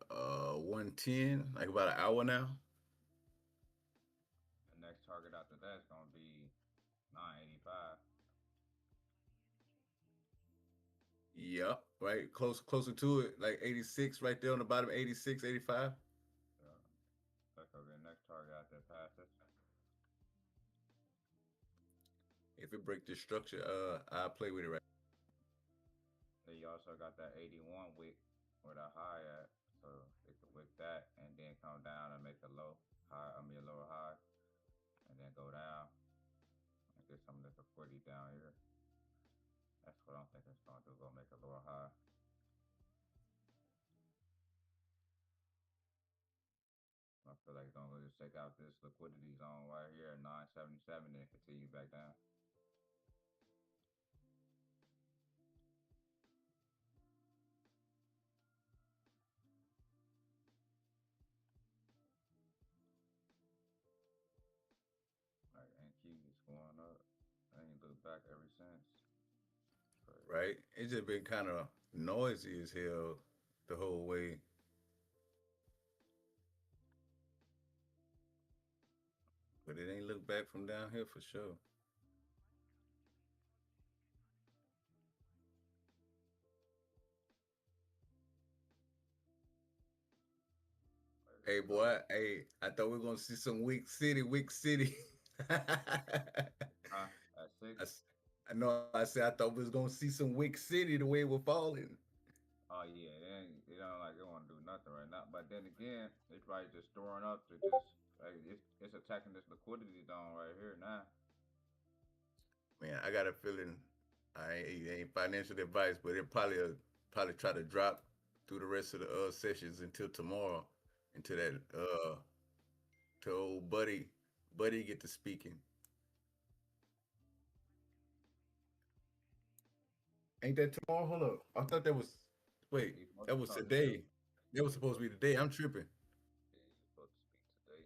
110, like about an hour now. The next target after that's gonna be 985. Yep, right. Closer to it, like 86 right there on the bottom, 86, 85. Yeah. That's gonna be the next target out there past this. if it break the structure, I'll play with it right. Then you also got that 81 wick where the high at, so it could wick that and then come down and make a low high. I mean a lower high, and then go down and get some of this liquidity down here. That's what I'm thinking it's gonna do. Go make a lower high. I feel like it's gonna just take out this liquidity zone right here at 977 and continue back down. Like NQ is going up. I ain't looked back ever since. Right? It's just been kind of noisy as hell the whole way. But it ain't looked back from down here for sure. Hey boy, hey, I thought we were gonna see some Wick City. At 6. I know. I said I thought we was gonna see some Wick City the way it was falling. Oh yeah, it don't like it want to do nothing right now. But then again, they probably just storing up to just like it's attacking this liquidity zone right here now. Man, I got a feeling it ain't financial advice, but it probably try to drop through the rest of the sessions until tomorrow, until that till old buddy get to speaking. Ain't that tomorrow? Hold up. I thought that was that was today. That was supposed to be today. I'm tripping. Yeah, you're supposed to speak today.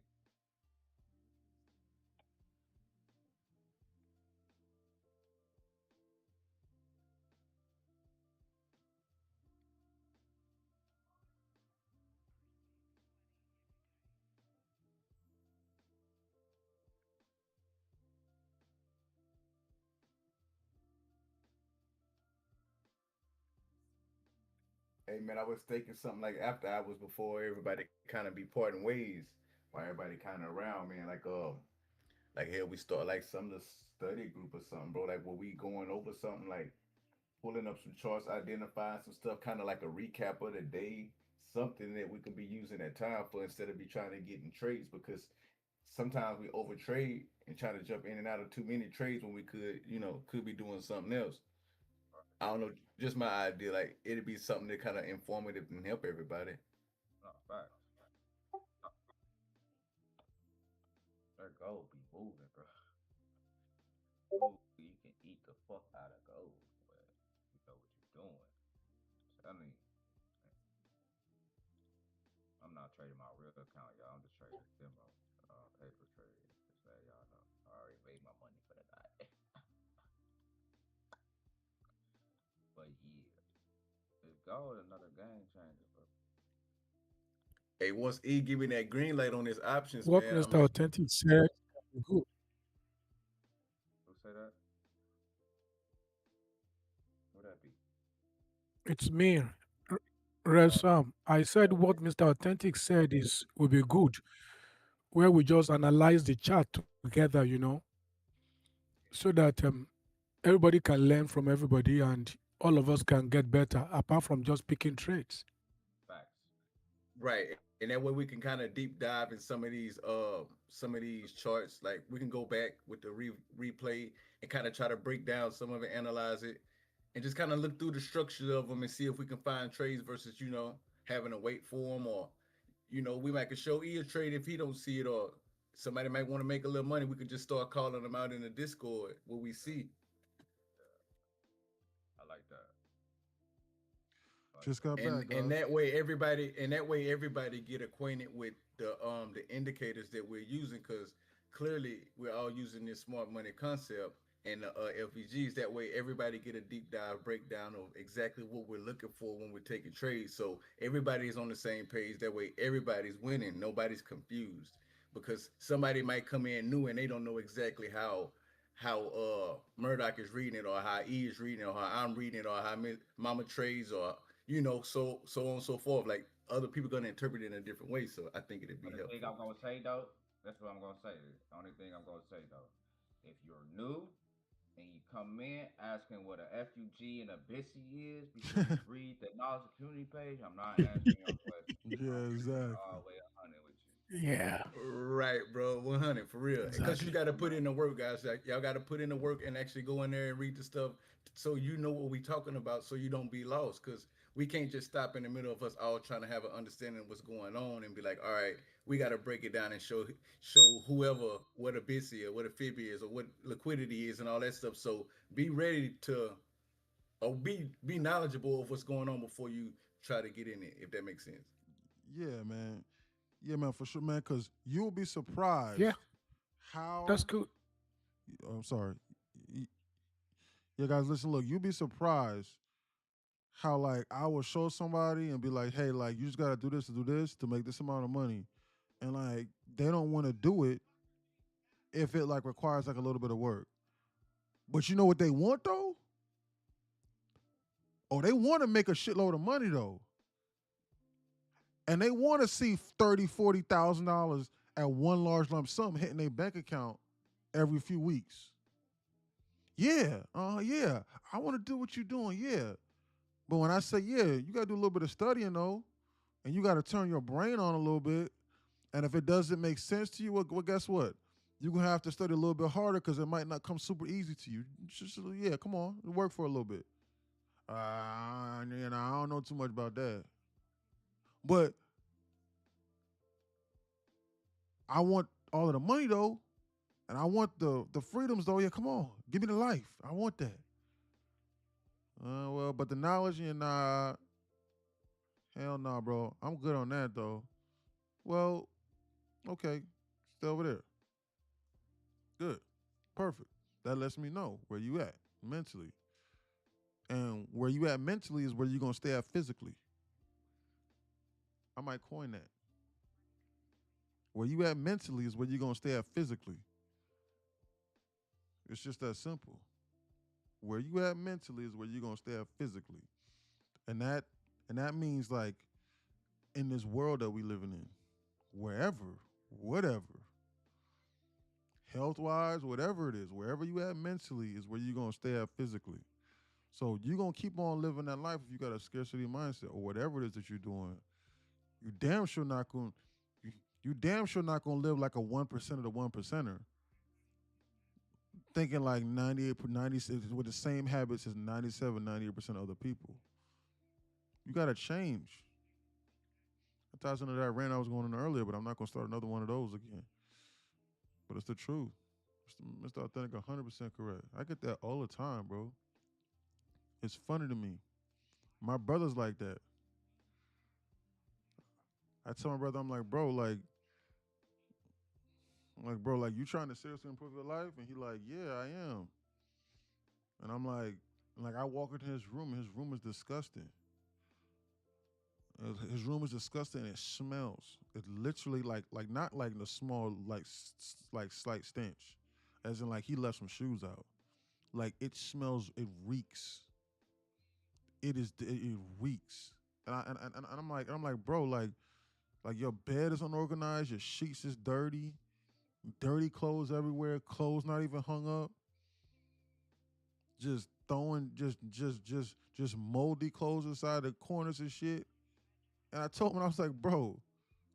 Hey man, I was thinking something like after hours before everybody kind of be parting ways, while everybody kind of around, man. Like hell, we start like some of the study group or something, bro. Like where we going over something, like pulling up some charts, identifying some stuff, kind of like a recap of the day, something that we can be using that time for instead of be trying to get in trades because sometimes we over trade and try to jump in and out of too many trades when we could be doing something else. I don't know, just my idea. Like it'd be something that kind of informative and help everybody. No, facts. That gold be moving, bro. Ooh, you can eat the fuck out of gold, but you know what you're doing. I mean, I'm not trading my real account, y'all. I'm just trading demo, paper trade. Just let y'all know. I already made my money for the night. But yeah, it's gold another game changer, bro. Hey, once E give me that green light on his options, What man, Mr. Authentic said, good. Who say that? Who that be? It's me, Red Sam. I said what Mr. Authentic said is will be good, where we just analyze the chart together, so that everybody can learn from everybody and all of us can get better, apart from just picking trades. Facts. right? And that way we can kind of deep dive in some of these charts. Like we can go back with the replay and kind of try to break down some of it, analyze it, and just kind of look through the structure of them and see if we can find trades versus having to wait for them, or we might could show E a trade if he don't see it, or somebody might want to make a little money. We could just start calling them out in the Discord what we see. I like that. Just got back, And guys. that way everybody get acquainted with the indicators that we're using, because clearly we're all using this smart money concept and the LPGs. That way everybody get a deep dive breakdown of exactly what we're looking for when we're taking trades, so everybody's on the same page. That way everybody's winning, nobody's confused, because somebody might come in new and they don't know exactly how Murdoch is reading it, or how E is reading it, or how I'm reading it, or how Mama trades, or so on and so forth. Like other people gonna interpret it in a different way. So I think it'd be But the thing helpful. I'm gonna say though, that's what I'm gonna say. The only thing I'm gonna say though, if you're new and you come in asking what a FUG and a BISI is before you read the knowledge community page, I'm not answering your question. Yeah, I'm keeping it exactly. all the way 100 with you. Yeah. Right, bro. 100 for real. Because you Exactly. got to put in the work, guys. Like, y'all got to put in the work and actually go in there and read the stuff so you know what we talking about so you don't be lost. Because we can't just stop in the middle of us all trying to have an understanding of what's going on and be like, all right, we got to break it down and show whoever what a BISI or what a FIB is or what liquidity is and all that stuff. So be ready to or be knowledgeable of what's going on before you try to get in it, if that makes sense. Yeah, man. Yeah, man, for sure, man. Because you'll be surprised Yeah, how. that's good. I'm sorry. Yeah, guys, listen. Look, you'll be surprised how like I will show somebody and be like, hey, like you just gotta do this to do this to make this amount of money, and like they don't want to do it if it like requires like a little bit of work. But you know what they want though? Oh, they want to make a shitload of money though. And they want to see $30,000, $40,000 at one large lump sum hitting their bank account every few weeks. Yeah, yeah. I want to do what you're doing, yeah. But when I say yeah, you gotta do a little bit of studying though, and you gotta turn your brain on a little bit. And if it doesn't make sense to you, well guess what? You're gonna have to study a little bit harder because it might not come super easy to you. Just yeah, come on, work for a little bit. I don't know too much about that. But I want all of the money though, and I want the freedoms though. Yeah, come on, give me the life. I want that. Well, but the knowledge, nah, hell nah, bro. I'm good on that though. Well, okay, stay over there. Good, perfect. That lets me know where you at mentally, and where you at mentally is where you're gonna stay at physically. I might coin that. Where you at mentally is where you're gonna stay at physically. It's just that simple. Where you at mentally is where you're gonna stay at physically. And that means like in this world that we living in, wherever, whatever, health wise, whatever it is, wherever you at mentally is where you're gonna stay at physically. So you're gonna keep on living that life if you got a scarcity mindset or whatever it is that you're doing. You damn sure not gonna you damn sure not gonna live like a 1% of the 1%er. Thinking like 98, 96 with the same habits as 97, 98% of other people. You gotta change. That ties into that rant I was going on earlier, but I'm not gonna start another one of those again. But it's the truth. Mr. Authentic, 100% correct. I get that all the time, bro. It's funny to me. My brother's like that. I tell my brother, I'm like, bro, like, you trying to seriously improve your life? And he like, yeah, I am. And I'm like, I walk into his room, and his room is disgusting. His room is disgusting, and it smells. It's literally like not like the small, like slight stench, as in like he left some shoes out. Like it smells, it reeks. It reeks. And I'm like, bro, like your bed is unorganized, your sheets is dirty clothes everywhere, clothes not even hung up, just throwing just moldy clothes inside the corners and shit. And I told him, I was like, bro,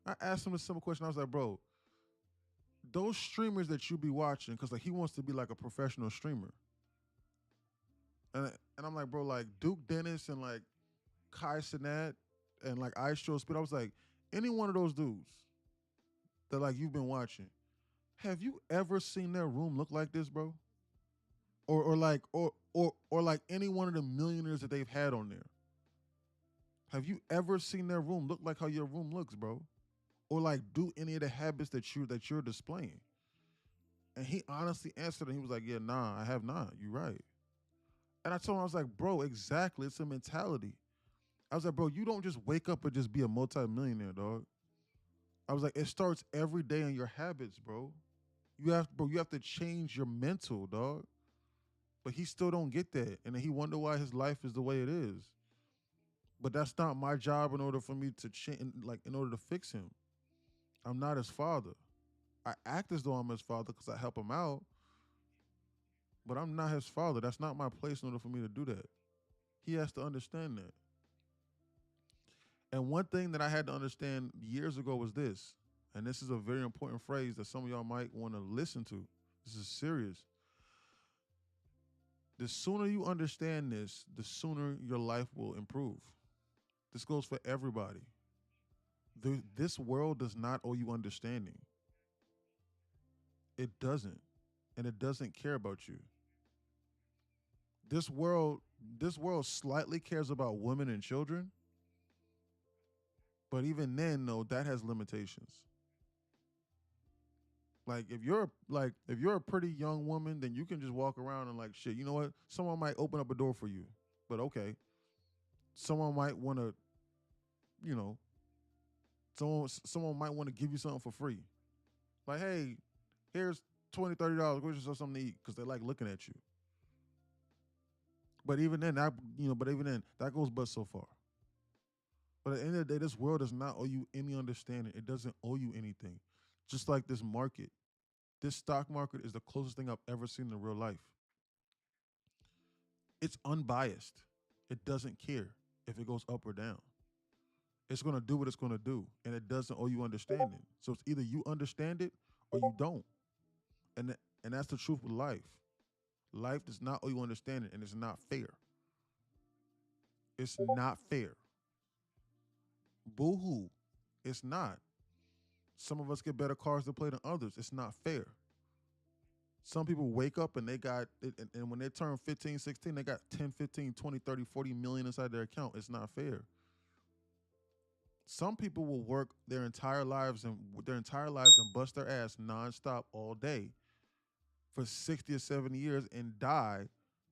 I asked him a simple question. I was like, bro, those streamers that you be watching, because like he wants to be like a professional streamer. And I'm like, bro, like Duke Dennis and like Kai Cenat and like Ice Speed, I was like, any one of those dudes that like you've been watching, have you ever seen their room look like this, bro? Or like any one of the millionaires that they've had on there? Have you ever seen their room look like how your room looks, bro? Or like do any of the habits that you're displaying? And he honestly answered and he was like, yeah, nah, I have not. You're right. And I told him, I was like, bro, exactly. It's a mentality. I was like, bro, you don't just wake up and just be a multimillionaire, dog. I was like, it starts every day in your habits, bro. You have to change your mental, dog. But he still don't get that. And then he wonder why his life is the way it is. But that's not my job in order for me to change, like in order to fix him. I'm not his father. I act as though I'm his father because I help him out. But I'm not his father. That's not my place in order for me to do that. He has to understand that. And one thing that I had to understand years ago was this, and this is a very important phrase that some of y'all might want to listen to. This is serious. The sooner you understand this, the sooner your life will improve. This goes for everybody. This world does not owe you understanding. It doesn't. And it doesn't care about you. This world slightly cares about women and children. But even then, no, that has limitations. Like if you're a pretty young woman, then you can just walk around and like shit. You know what? Someone might open up a door for you, but okay. Someone might want to, you know, someone might want to give you something for free. Like, hey, here's $20, $30. Go get yourself something to eat because they like looking at you. But even then, that goes but so far. But at the end of the day, this world does not owe you any understanding. It doesn't owe you anything. Just like this market. This stock market is the closest thing I've ever seen in real life. It's unbiased. It doesn't care if it goes up or down. It's going to do what it's going to do, and it doesn't owe you understanding. So it's either you understand it or you don't. And that's the truth with life. Life does not owe you understanding, and it's not fair. It's not fair. Boo-hoo. It's not. Some of us get better cards to play than others. It's not fair. Some people wake up and they got, and when they turn 15, 16, they got 10, 15, 20, 30, 40 million inside their account. It's not fair. Some people will work their entire lives and bust their ass nonstop all day for 60 or 70 years and die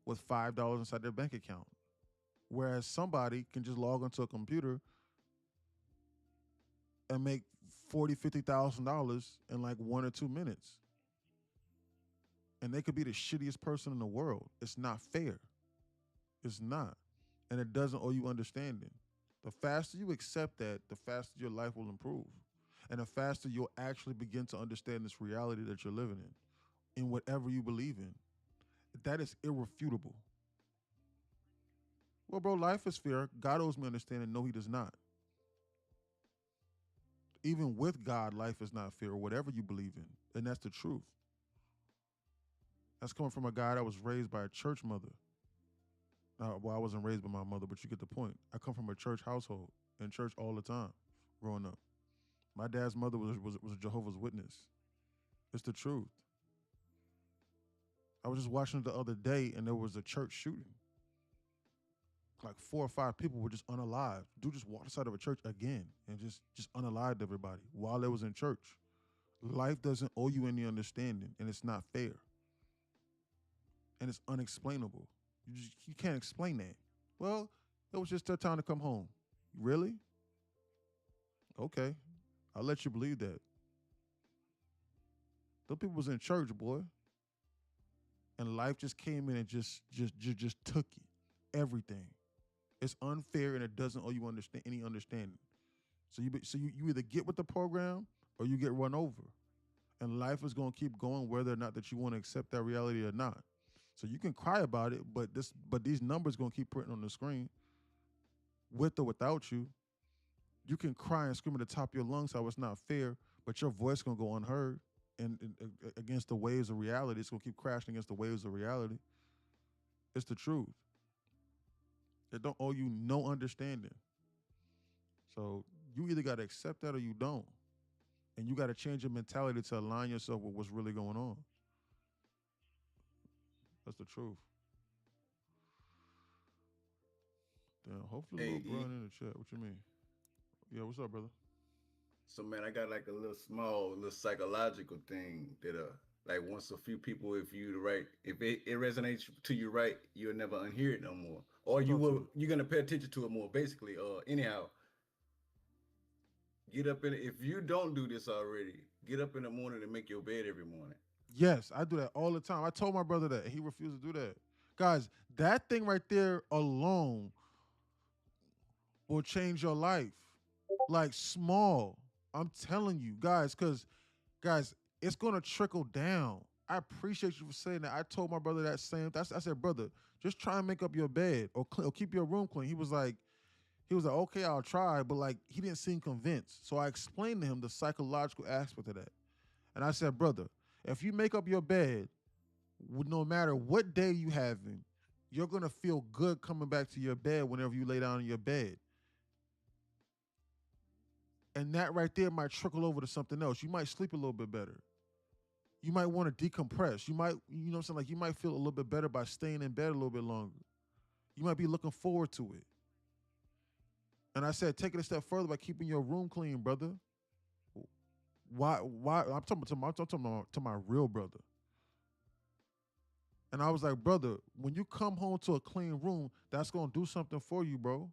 with $5 inside their bank account. Whereas somebody can just log onto a computer and make $40,000, $50,000 in like 1 or 2 minutes. And they could be the shittiest person in the world. It's not fair. It's not. And it doesn't owe you understanding. The faster you accept that, the faster your life will improve. And the faster you'll actually begin to understand this reality that you're living in whatever you believe in. That is irrefutable. Well, bro, life is fair. God owes me understanding. No, he does not. Even with God, life is not fair, or whatever you believe in. And that's the truth. That's coming from a guy that was raised by a church mother. Well, I wasn't raised by my mother, but you get the point. I come from a church household, in church all the time, growing up. My dad's mother was a Jehovah's Witness. It's the truth. I was just watching it the other day, and there was a church shooting. Like 4 or 5 people were just unalived. Dude just walked outside of a church again and just unalived everybody while they was in church. Life doesn't owe you any understanding, and it's not fair. And it's unexplainable. You can't explain that. Well, it was just their time to come home. Really? Okay. I'll let you believe that. Those people was in church, boy. And life just came in and just took it. Everything. It's unfair and it doesn't owe you any understanding. So you either get with the program or you get run over. And life is going to keep going whether or not that you want to accept that reality or not. So you can cry about it, but these numbers going to keep printing on the screen with or without you. You can cry and scream at the top of your lungs how it's not fair, but your voice going to go unheard and against the waves of reality. It's going to keep crashing against the waves of reality. It's the truth. It don't owe you no understanding. So you either got to accept that or you don't. And you got to change your mentality to align yourself with what's really going on. That's the truth. Damn, hopefully Hey, little Brian in the chat. What you mean? Yeah, what's up, brother? So man, I got like a little psychological thing that like once a few people, if it resonates to you right, you'll never unhear it no more. Or you're gonna pay attention to it more, basically. Anyhow, get up if you don't do this already, get up in the morning and make your bed every morning. Yes, I do that all the time. I told my brother that, and he refused to do that. Guys, that thing right there alone will change your life. Like small. I'm telling you, guys, because, guys, it's going to trickle down. I appreciate you for saying that. I told my brother that same. I said, brother, just try and make up your bed or keep your room clean. He was like, okay, I'll try, but like he didn't seem convinced. So I explained to him the psychological aspect of that, and I said, brother, if you make up your bed, no matter what day you having, you're gonna feel good coming back to your bed whenever you lay down in your bed. And that right there might trickle over to something else. You might sleep a little bit better. You might want to decompress. You might, you know what I'm saying? Like you might feel a little bit better by staying in bed a little bit longer. You might be looking forward to it. And I said, take it a step further by keeping your room clean, brother. Why? I'm talking to my real brother. And I was like, brother, when you come home to a clean room, that's going to do something for you, bro.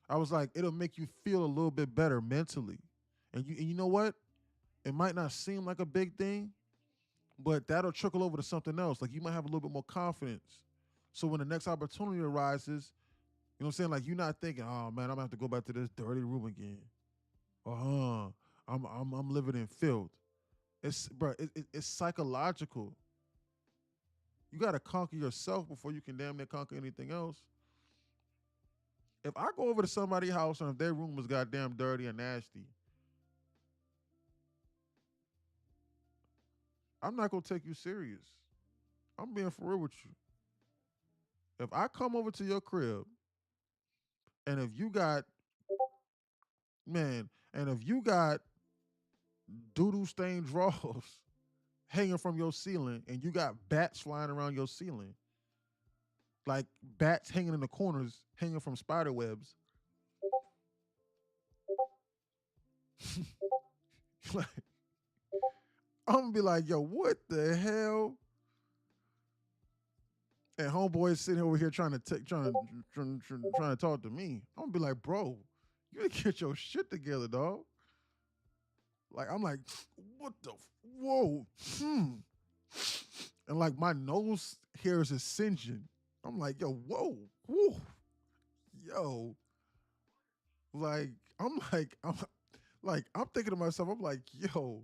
I was like, it'll make you feel a little bit better mentally. And you know what? It might not seem like a big thing, but that'll trickle over to something else. Like you might have a little bit more confidence. So when the next opportunity arises, you know what I'm saying? Like you're not thinking, oh man, I'm gonna have to go back to this dirty room again. I'm living in filth. It's psychological. You gotta conquer yourself before you can damn near conquer anything else. If I go over to somebody's house and if their room was goddamn dirty and nasty, I'm not gonna take you serious. I'm being for real with you. If I come over to your crib and if you got doo-doo stained drawers hanging from your ceiling and you got bats flying around your ceiling, like bats hanging in the corners, hanging from spider webs. Like, I'm gonna be like, yo, what the hell? And homeboy is sitting over here trying to talk to me. I'm gonna be like, bro, you gotta get your shit together, dog. Like, I'm like, what the, whoa, And like my nose hairs is singeing. I'm like, yo, whoa, whoa, yo. I'm thinking to myself, I'm like, yo,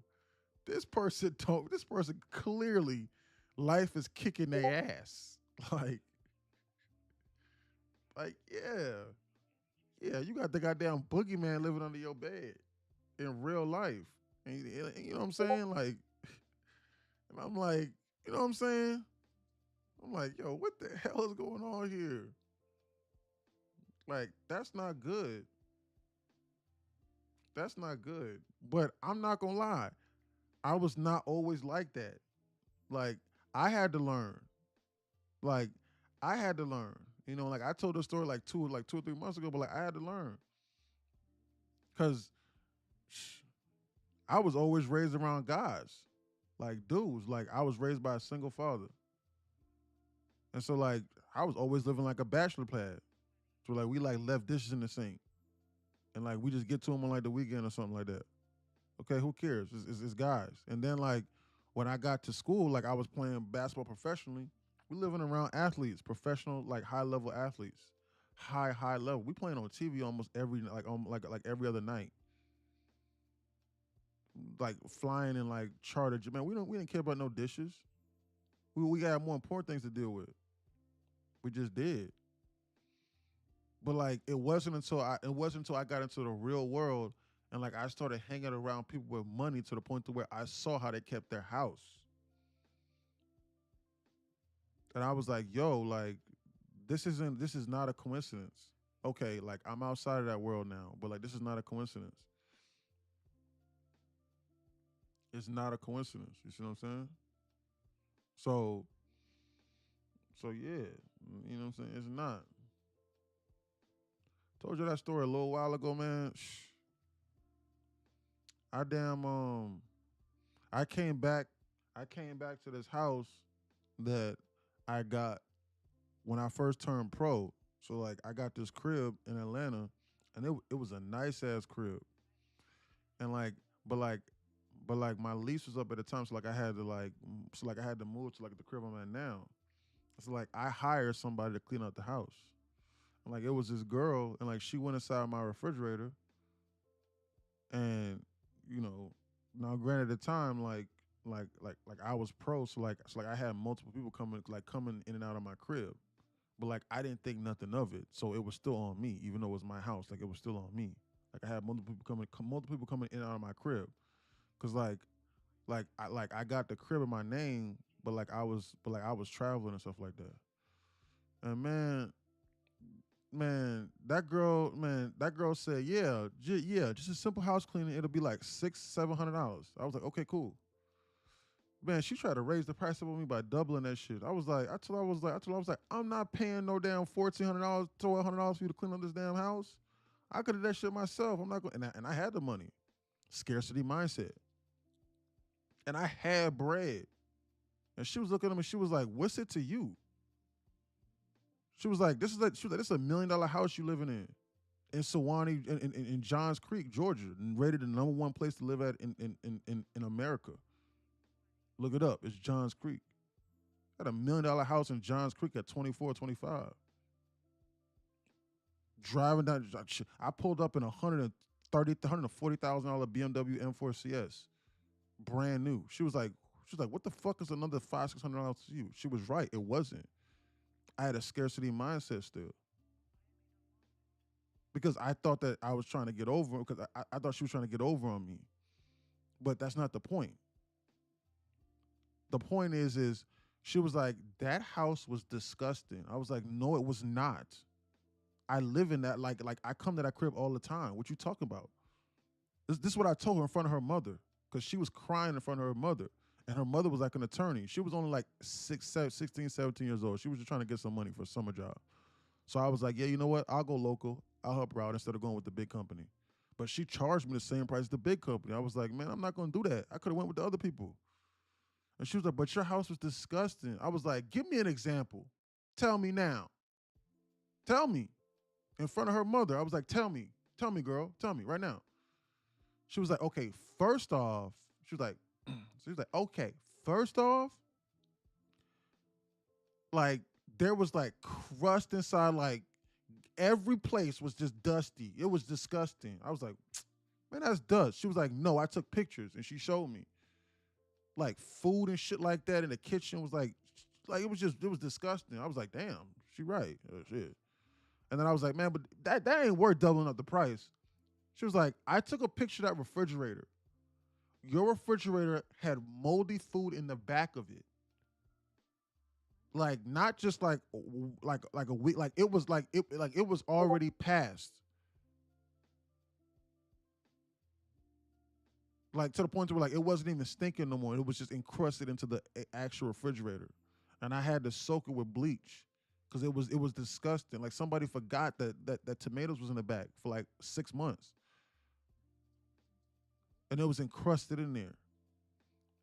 this person clearly life is kicking their ass. Yeah, you got the goddamn boogeyman living under your bed in real life. And you know what I'm saying? Like, and I'm like, you know what I'm saying? I'm like, yo, what the hell is going on here? Like, that's not good. That's not good. But I'm not gonna lie. I was not always like that. Like, I had to learn. You know, like I told the story like 2 or 3 months ago, but like I had to learn. Cause I was always raised around guys. Like dudes. Like I was raised by a single father. And so like I was always living like a bachelor pad. So like we like left dishes in the sink. And like we just get to them on like the weekend or something like that. Okay, who cares? It's guys. And then like when I got to school, like I was playing basketball professionally. We living around athletes, professional, like high level athletes, high level. We playing on TV almost every like every other night, like flying in like charter jet. Man, we didn't care about no dishes. We got more important things to deal with. We just did. But like it wasn't until I got into the real world and like I started hanging around people with money to the point to where I saw how they kept their house. And I was like, yo, like, this is not a coincidence. Okay, like I'm outside of that world now, but like this is not a coincidence. It's not a coincidence. You see what I'm saying? So yeah, you know what I'm saying? It's not. Told you that story a little while ago, man. I came back to this house that I got when I first turned pro. So like I got this crib in Atlanta and it was a nice ass crib. And but my lease was up at the time, so I had to move to like the crib I'm at now. So like I hired somebody to clean out the house. And like it was this girl and like she went inside my refrigerator and you know, now granted at the time like like I was pro, so like I had multiple people coming in and out of my crib, but like I didn't think nothing of it, so it was still on me, even though it was my house. Like it was still on me. Like I had multiple people coming in and out of my crib, cause I got the crib in my name, but I was traveling and stuff like that. And that girl said, yeah, just a simple house cleaning, it'll be like $600-700. I was like, okay, cool. Man, she tried to raise the price up on me by doubling that shit. I told her I was like, I'm not paying no damn $1,400, $1,200 for you to clean up this damn house. I could have that shit myself. I'm not going, and I had the money. Scarcity mindset. And I had bread. And she was looking at me, she was like, what's it to you? She was like, this is a $1 million house you living in Sewanee, in Johns Creek, Georgia, and rated the #1 place to live at in America. Look it up. It's Johns Creek. I had $1 million house in Johns Creek at 24, 25. Driving down, I pulled up in $140,000 BMW M4 CS, brand new. She was like, what the fuck is another $500-600 to you? She was right. It wasn't. I had a scarcity mindset still. Because I thought that I was trying to get over, because I thought she was trying to get over on me. But that's not the point. The point is she was like, that house was disgusting. I was like, no, it was not. I live in that, like I come to that crib all the time. What you talking about? This is what I told her in front of her mother, because she was crying in front of her mother. And her mother was like an attorney. She was only like 16, 17 years old. She was just trying to get some money for a summer job. So I was like, yeah, you know what? I'll go local. I'll help her out instead of going with the big company. But she charged me the same price as the big company. I was like, man, I'm not going to do that. I could have went with the other people. And she was like, but your house was disgusting. I was like, give me an example. Tell me now. Tell me. In front of her mother. I was like, tell me, girl. Tell me right now. She was like, okay, first off, okay, first off, like there was like crust inside, like every place was just dusty. It was disgusting. I was like, man, that's dust. She was like, no, I took pictures, and she showed me. Like food and shit like that in the kitchen was like it was disgusting. I was like, damn, she right. Shit. And then I was like, man, but that ain't worth doubling up the price. She was like, I took a picture of that refrigerator. Your refrigerator had moldy food in the back of it. Like not just like a week, like it was already past. Like to the point where like it wasn't even stinking no more. It was just encrusted into the actual refrigerator. And I had to soak it with bleach because it was disgusting. Like somebody forgot that tomatoes was in the bag for like 6 months. And it was encrusted in there.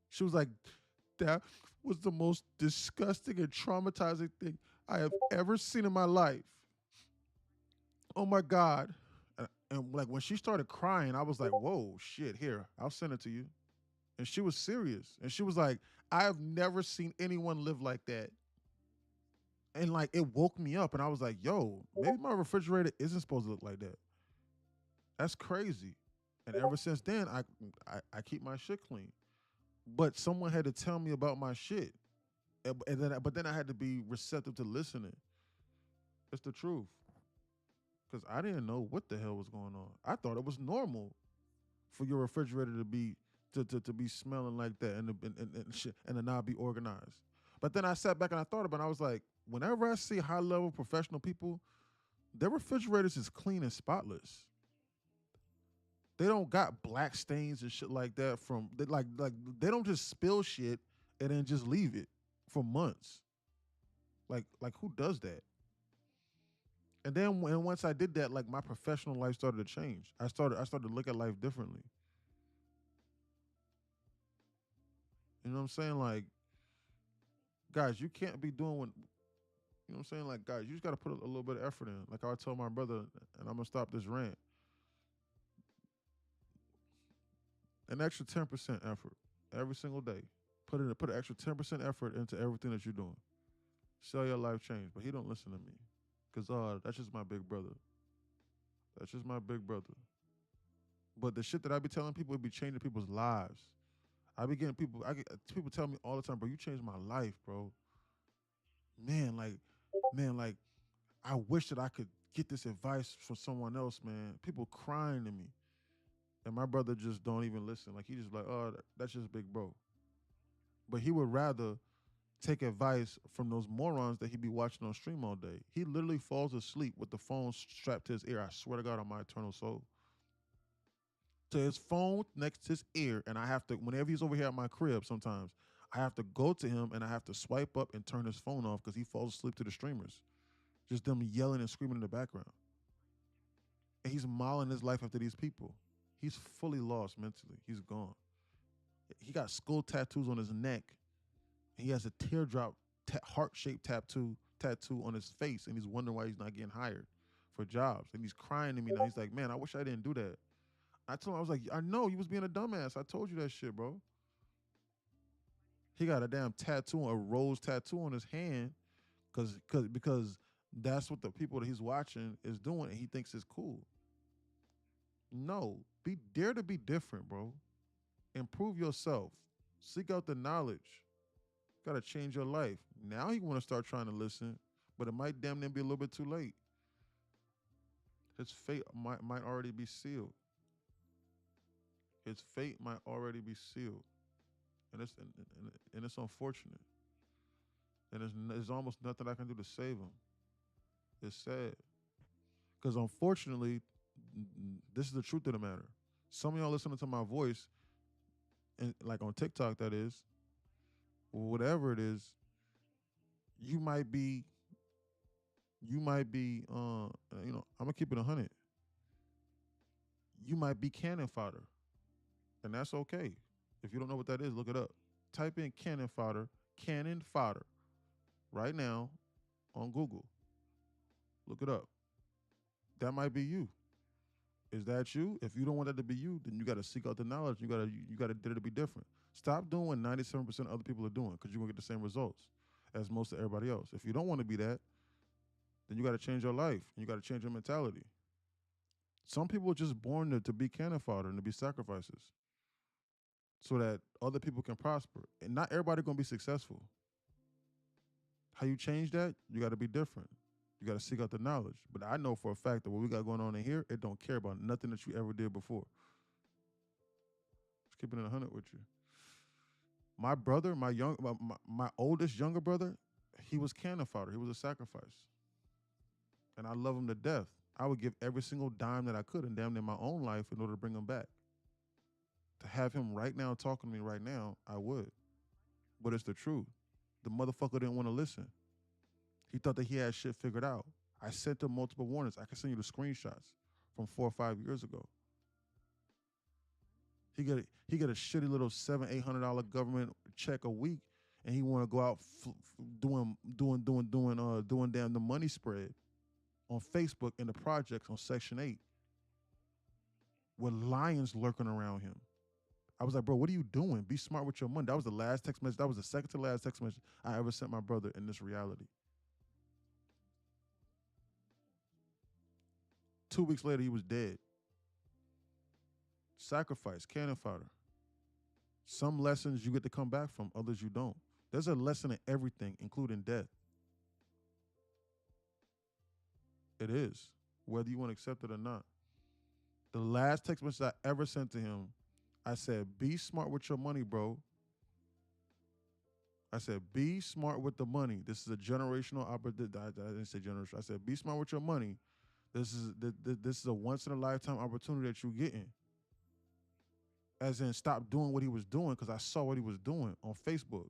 She was like, that was the most disgusting and traumatizing thing I have ever seen in my life. Oh my God. And like when she started crying, I was like, whoa, shit, here, I'll send it to you. And she was serious. And she was like, I have never seen anyone live like that. And like it woke me up and I was like, yo, maybe my refrigerator isn't supposed to look like that. That's crazy. And ever since then, I keep my shit clean. But someone had to tell me about my shit. But then I had to be receptive to listening. It's the truth. Because I didn't know what the hell was going on. I thought it was normal for your refrigerator to be smelling like that and to not be organized. But then I sat back and I thought about it. I was like, whenever I see high-level professional people, their refrigerators is clean and spotless. They don't got black stains and shit like that they don't just spill shit and then just leave it for months. Like who does that? And then once I did that, like my professional life started to change. I started to look at life differently. You know what I'm saying? Like, guys, you can't be doing what, you know what I'm saying? Like, guys, you just got to put a little bit of effort in. Like I told my brother, and I'm going to stop this rant. An extra 10% effort every single day. Put an extra 10% effort into everything that you're doing. See your life change. But he don't listen to me. Because that's just my big brother. That's just my big brother. But the shit that I be telling people, it be changing people's lives. I be getting people. People tell me all the time, bro. You changed my life, bro. Man, like, I wish that I could get this advice from someone else, man. People crying to me, and my brother just don't even listen. Like he just like, oh, that's just big bro. But he would rather take advice from those morons that he be watching on stream all day. He literally falls asleep with the phone strapped to his ear. I swear to God on my eternal soul. To his phone next to his ear, and I have to, whenever he's over here at my crib, sometimes I have to go to him and I have to swipe up and turn his phone off because he falls asleep to the streamers. Just them yelling and screaming in the background. And he's modeling his life after these people. He's fully lost mentally. He's gone. He got skull tattoos on his neck. He has a teardrop heart-shaped tattoo on his face, and he's wondering why he's not getting hired for jobs. And he's crying to me now. He's like, man, I wish I didn't do that. I told him, I was like, I know you was being a dumbass. I told you that shit, bro. He got a damn tattoo, a rose tattoo on his hand, because that's what the people that he's watching is doing, and he thinks it's cool. No, dare to be different, bro. Improve yourself. Seek out the knowledge. Gotta change your life. Now you want to start trying to listen, but it might damn near be a little bit too late. His fate might already be sealed. His fate might already be sealed, and it's unfortunate. And there's almost nothing I can do to save him. It's sad, because unfortunately, this is the truth of the matter. Some of y'all listening to my voice, and like on TikTok, that is, whatever it is, you might be, I'm gonna keep it 100. You might be cannon fodder, and that's okay. If you don't know what that is, look it up. Type in cannon fodder, right now on Google. Look it up. That might be you. Is that you? If you don't want that to be you, then you got to seek out the knowledge. You got to dare to be different. Stop doing what 97% of other people are doing, because you're going to get the same results as most of everybody else. If you don't want to be that, then you got to change your life. And you got to change your mentality. Some people are just born to be cannon fodder and to be sacrifices so that other people can prosper. And not everybody going to be successful. How you change that? You got to be different. You got to seek out the knowledge. But I know for a fact that what we got going on in here, it don't care about nothing that you ever did before. Just keeping it 100 with you. My brother, my oldest younger brother, he was cannon fodder. He was a sacrifice. And I love him to death. I would give every single dime that I could and damn near my own life in order to bring him back. To have him right now talking to me right now, I would. But it's the truth. The motherfucker didn't want to listen. He thought that he had shit figured out. I sent him multiple warnings. I can send you the screenshots from 4 or 5 years ago. He get a shitty little $700-800 government check a week, and he want to go out doing damn the money spread on Facebook in the projects on Section 8 with lions lurking around him. I was like, bro, what are you doing? Be smart with your money. That was the last text message. That was the second to last text message I ever sent my brother in this reality. 2 weeks later, he was dead. Sacrifice, cannon fodder. Some lessons you get to come back from, others you don't. There's a lesson in everything, including death. It is, whether you want to accept it or not. The last text message I ever sent to him, I said, be smart with your money, bro. I said, be smart with the money. This is a generational opportunity. I didn't say generational. I said, be smart with your money. This is a once-in-a-lifetime opportunity that you're getting. As in, stop doing what he was doing, because I saw what he was doing on Facebook.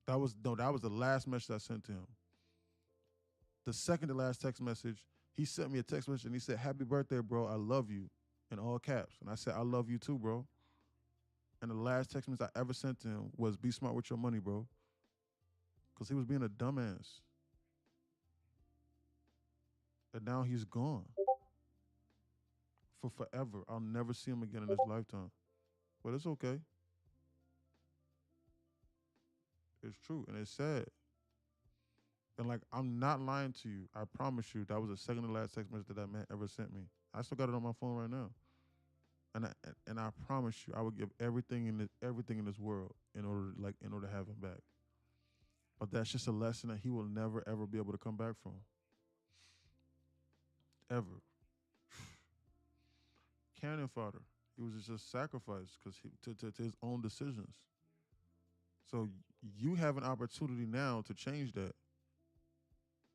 That was the last message I sent to him. The second to last text message, he sent me a text message and he said, happy birthday, bro. I love you, in all caps. And I said, I love you too, bro. And the last text message I ever sent to him was, be smart with your money, bro. Because he was being a dumbass. And now he's gone. For forever. I'll never see him again in this lifetime. But it's okay. It's true, and it's sad. And like, I'm not lying to you. I promise you, that was the second to last text message that man ever sent me. I still got it on my phone right now. And I promise you, I would give everything in this world in order to have him back. But that's just a lesson that he will never ever be able to come back from, ever. Cannon fodder. He was just sacrificed because to his own decisions. So you have an opportunity now to change that,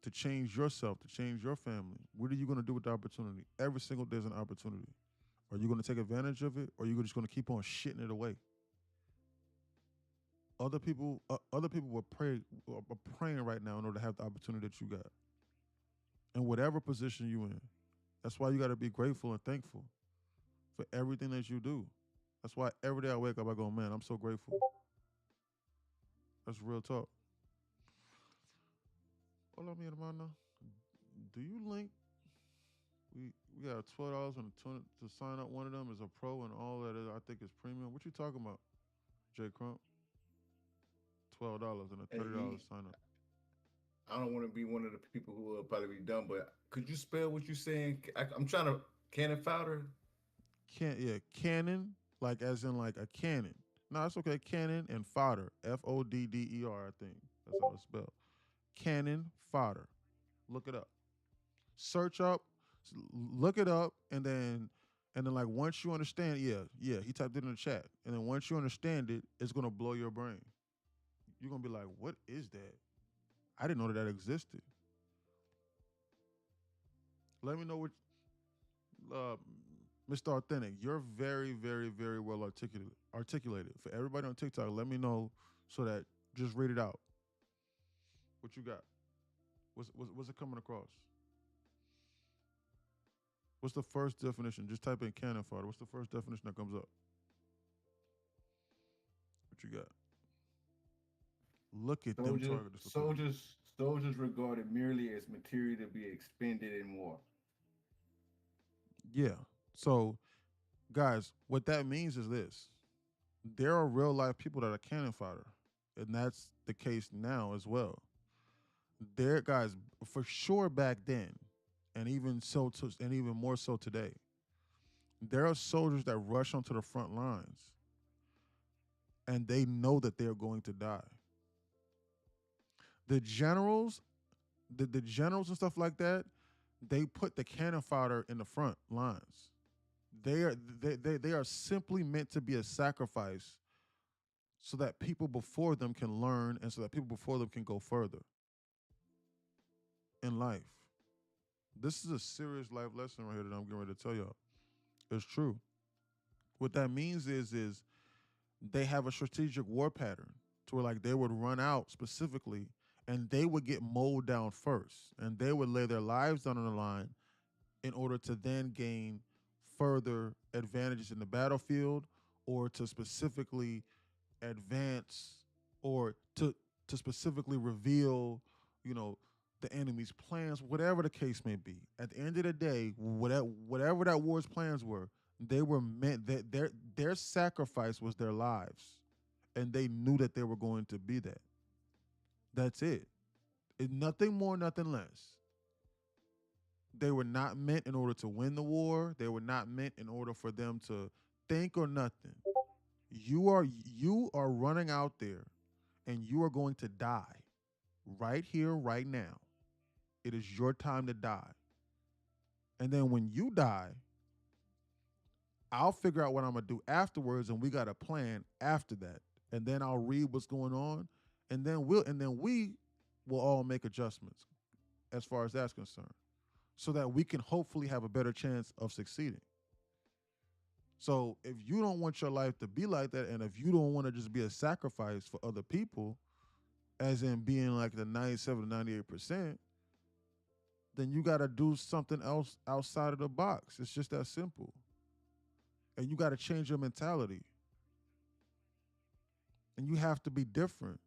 to change yourself, to change your family. What are you going to do with the opportunity? Every single day is an opportunity. Are you going to take advantage of it, or are you just going to keep on shitting it away? Other people are praying right now in order to have the opportunity that you got, in whatever position you in. That's why you got to be grateful and thankful for everything that you do. That's why every day I wake up, I go, man, I'm so grateful. That's real talk. Hola, mi hermana. Do you link? We got $12 and to sign up. One of them is a pro, and all that is, I think, is premium. What you talking about, J Crump? $12 and a $30 sign up. I don't want to be one of the people who will probably be dumb, but could you spell what you're saying? I'm trying to cannon fodder. Cannon, like as in like a cannon. No, it's okay. Cannon and fodder. FODDER, I think. That's how it's spelled. Cannon fodder. Look it up. Search up, look it up, and then like once you understand, yeah, he typed it in the chat. And then once you understand it, it's gonna blow your brain. You're gonna be like, what is that? I didn't know that existed. Let me know what Mr. Authentic, you're very, very, very well articulated. For everybody on TikTok, let me know so that just read it out. What you got? What's it coming across? What's the first definition? Just type in cannon fodder. What's the first definition that comes up? What you got? Look at them targets. Soldiers regarded merely as material to be expended in war. Yeah. So, guys, what that means is this. There are real life people that are cannon fodder. And that's the case now as well. There, guys, for sure back then, and even more so today, there are soldiers that rush onto the front lines and they know that they're going to die. The generals, the generals and stuff like that, they put the cannon fodder in the front lines. They are simply meant to be a sacrifice so that people before them can learn and so that people before them can go further in life. This is a serious life lesson right here that I'm getting ready to tell y'all. It's true. What that means is they have a strategic war pattern to where like they would run out specifically and they would get mowed down first and they would lay their lives down on the line in order to then gain further advantages in the battlefield or to specifically advance or to specifically reveal, the enemy's plans, whatever the case may be. At the end of the day, whatever that war's plans were, they were meant that their sacrifice was their lives, and they knew that they were going to be that. That's it. Nothing more, nothing less. They were not meant in order to win the war. They were not meant in order for them to think or nothing. You are running out there, and you are going to die right here, right now. It is your time to die. And then when you die, I'll figure out what I'm going to do afterwards, and we got a plan after that. And then I'll read what's going on, and then we will all make adjustments as far as that's concerned, so that we can hopefully have a better chance of succeeding. So if you don't want your life to be like that, and if you don't want to just be a sacrifice for other people, as in being like the 97 to 98%, then you got to do something else outside of the box. It's just that simple. And you got to change your mentality. And you have to be different.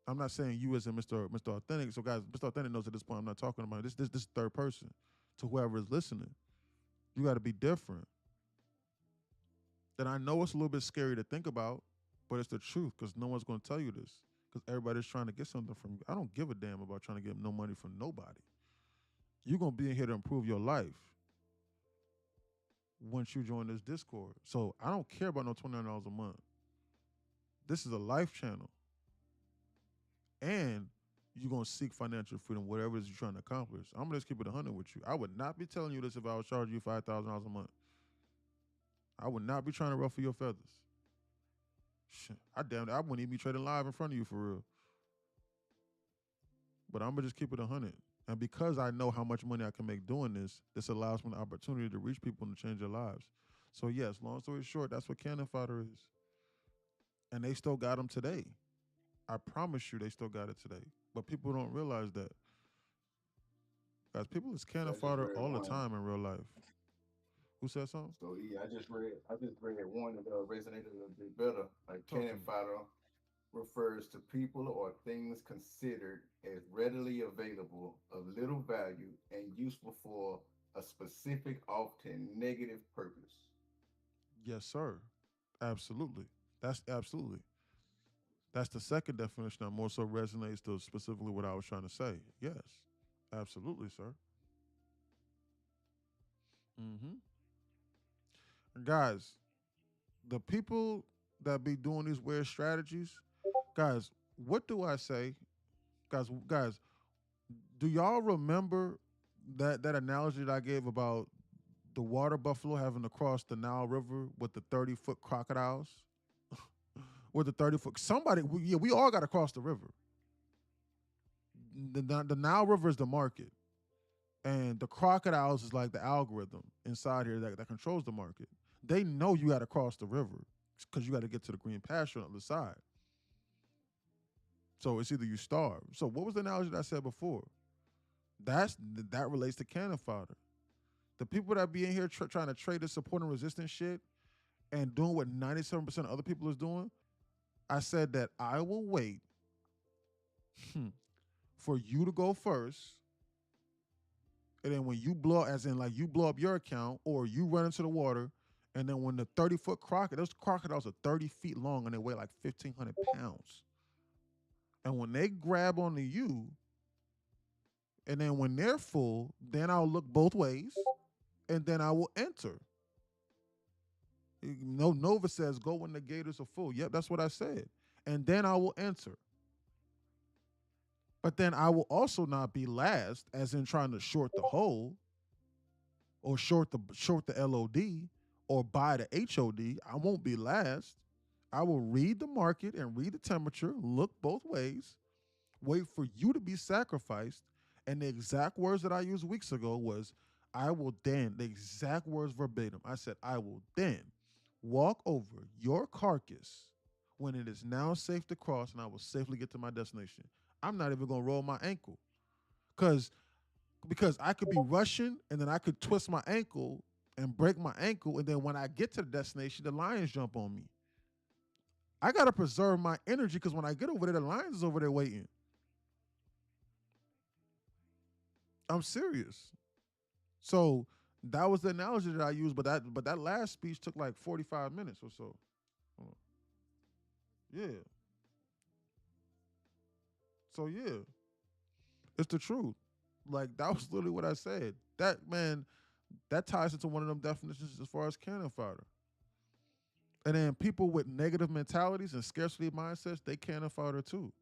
I'm not saying you as in Mr. Authentic. So guys, Mr. Authentic knows at this point I'm not talking about this. This third person to whoever is listening. You got to be different. And I know it's a little bit scary to think about, but it's the truth because no one's going to tell you this because everybody's trying to get something from you. I don't give a damn about trying to get no money from nobody. You're going to be in here to improve your life. once you join this Discord. So I don't care about no $29 a month. This is a life channel. And you're gonna seek financial freedom, whatever it is you're trying to accomplish. I'm gonna just keep it 100 with you. I would not be telling you this if I was charging you $5,000 a month. I would not be trying to ruffle your feathers. Shit, I wouldn't even be trading live in front of you for real. But I'm gonna just keep it 100. And because I know how much money I can make doing this, this allows me the opportunity to reach people and to change their lives. So yes, long story short, that's what Cannon Fodder is. And they still got them today. I promise you they still got it today. But people don't realize that. Guys, people is Cannon Fodder all the time in real life. Who said something? So yeah, I just read one that resonated a bit better. Like cannon fodder refers to people or things considered as readily available, of little value, and useful for a specific, often negative purpose. Yes, sir. Absolutely. That's absolutely. That's the second definition that more so resonates to specifically what I was trying to say. Yes. Absolutely, sir. Mm-hmm. Guys, the people that be doing these weird strategies, guys, what do I say? Guys, do y'all remember that analogy that I gave about the water buffalo having to cross the Nile River with the 30-foot crocodiles? With the 30-foot, we all got to cross the river. The Nile River is the market. And the crocodiles is like the algorithm inside here that controls the market. They know you got to cross the river because you got to get to the green pasture on the other side. So it's either you starve. So what was the analogy that I said before? That relates to cannon fodder. The people that be in here trying to trade this support and resistance shit and doing what 97% of other people is doing, I said that I will wait for you to go first. And then when you blow, as in like you blow up your account or you run into the water, and then when the 30-foot those crocodiles are 30 feet long and they weigh like 1,500 pounds. And when they grab onto you, and then when they're full, then I'll look both ways, and then I will enter. No, Nova says, go when the gators are full. Yep, that's what I said. And then I will enter. But then I will also not be last, as in trying to short the whole, or short the LOD, or buy the HOD. I won't be last. I will read the market and read the temperature, look both ways, wait for you to be sacrificed. And the exact words that I used weeks ago was, I will then, the exact words verbatim, I said, I will then walk over your carcass when it is now safe to cross and I will safely get to my destination. I'm not even gonna roll my ankle. Because I could be rushing and then I could twist my ankle and break my ankle, and then when I get to the destination, the lions jump on me. I gotta preserve my energy because when I get over there, the lions is over there waiting. I'm serious. So that was the analogy that I used, but that last speech took like 45 minutes or so. Yeah. So yeah, it's the truth. Like that was literally what I said. That ties into one of them definitions as far as cannon fodder. And then people with negative mentalities and scarcity mindsets, they cannon fodder too.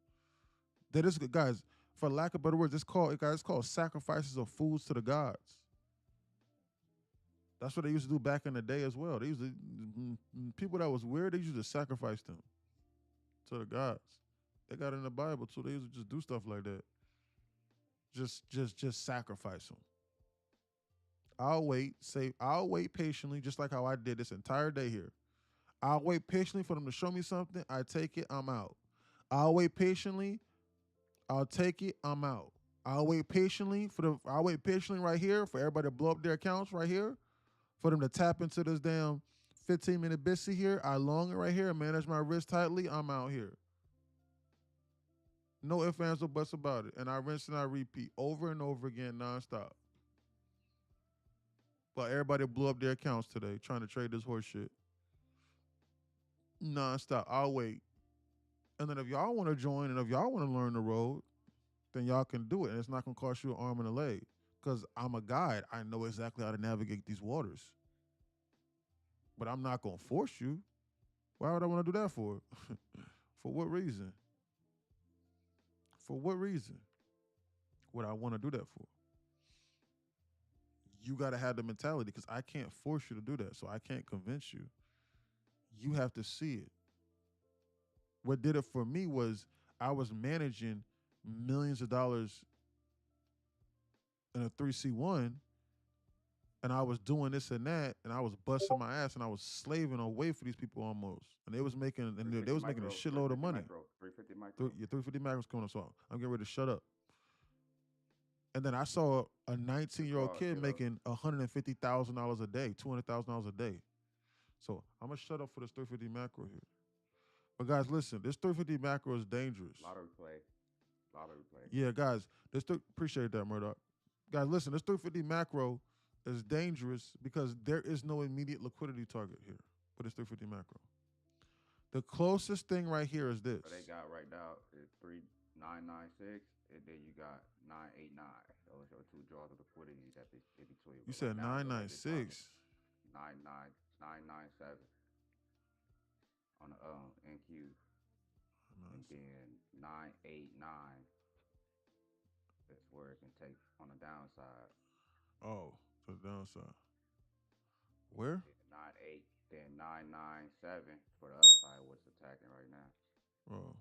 That is, guys, for lack of better words, it's called sacrifices of foods to the gods. That's what they used to do back in the day as well. They used to, people that was weird, they used to sacrifice them to the gods. They got it in the Bible too. They used to just do stuff like that. Just sacrifice them. I'll wait patiently, just like how I did this entire day here. I'll wait patiently for them to show me something. I take it, I'm out. I'll wait patiently. I'll take it, I'm out. I'll wait patiently right here for everybody to blow up their accounts right here. For them to tap into this damn 15-minute Bitsy here. I long it right here and manage my wrist tightly. I'm out here. No ifs, ands, or buts about it. And I rinse and I repeat over and over again nonstop. But everybody blew up their accounts today trying to trade this horse shit. Nonstop. I'll wait. And then if y'all want to join and if y'all want to learn the road, then y'all can do it. And it's not going to cost you an arm and a leg. Because I'm a guide. I know exactly how to navigate these waters. but I'm not gonna force you. Why would I want to do that for? For what reason? For what reason would I want to do that for? You got to have the mentality because I can't force you to do that. So I can't convince you. You have to see it. What did it for me was I was managing millions of dollars in a 3C1 and I was doing this and that and I was busting my ass and I was slaving away for these people almost. And they was making a shitload of money. 350 micro. Your 350 macros coming up. So I'm getting ready to shut up. And then I saw a 19-year-old kid making $150,000 a day, $200,000 a day. So I'm gonna shut up for this 350 macro here. But guys, listen, this 350 macro is dangerous. Lottery play. Yeah, guys, appreciate that, Murdoch. Guys, listen, this 350 macro is dangerous because there is no immediate liquidity target here for this 350 macro. The closest thing right here is this. What they got right now is 3996, and then you got 989. Those are two draws of liquidity that they between. You said 996. 997 on the NQ. And then 989 is where it can take on the downside. Oh, to the downside. Where? 98, then 997 for the upside, what's attacking right now. Oh.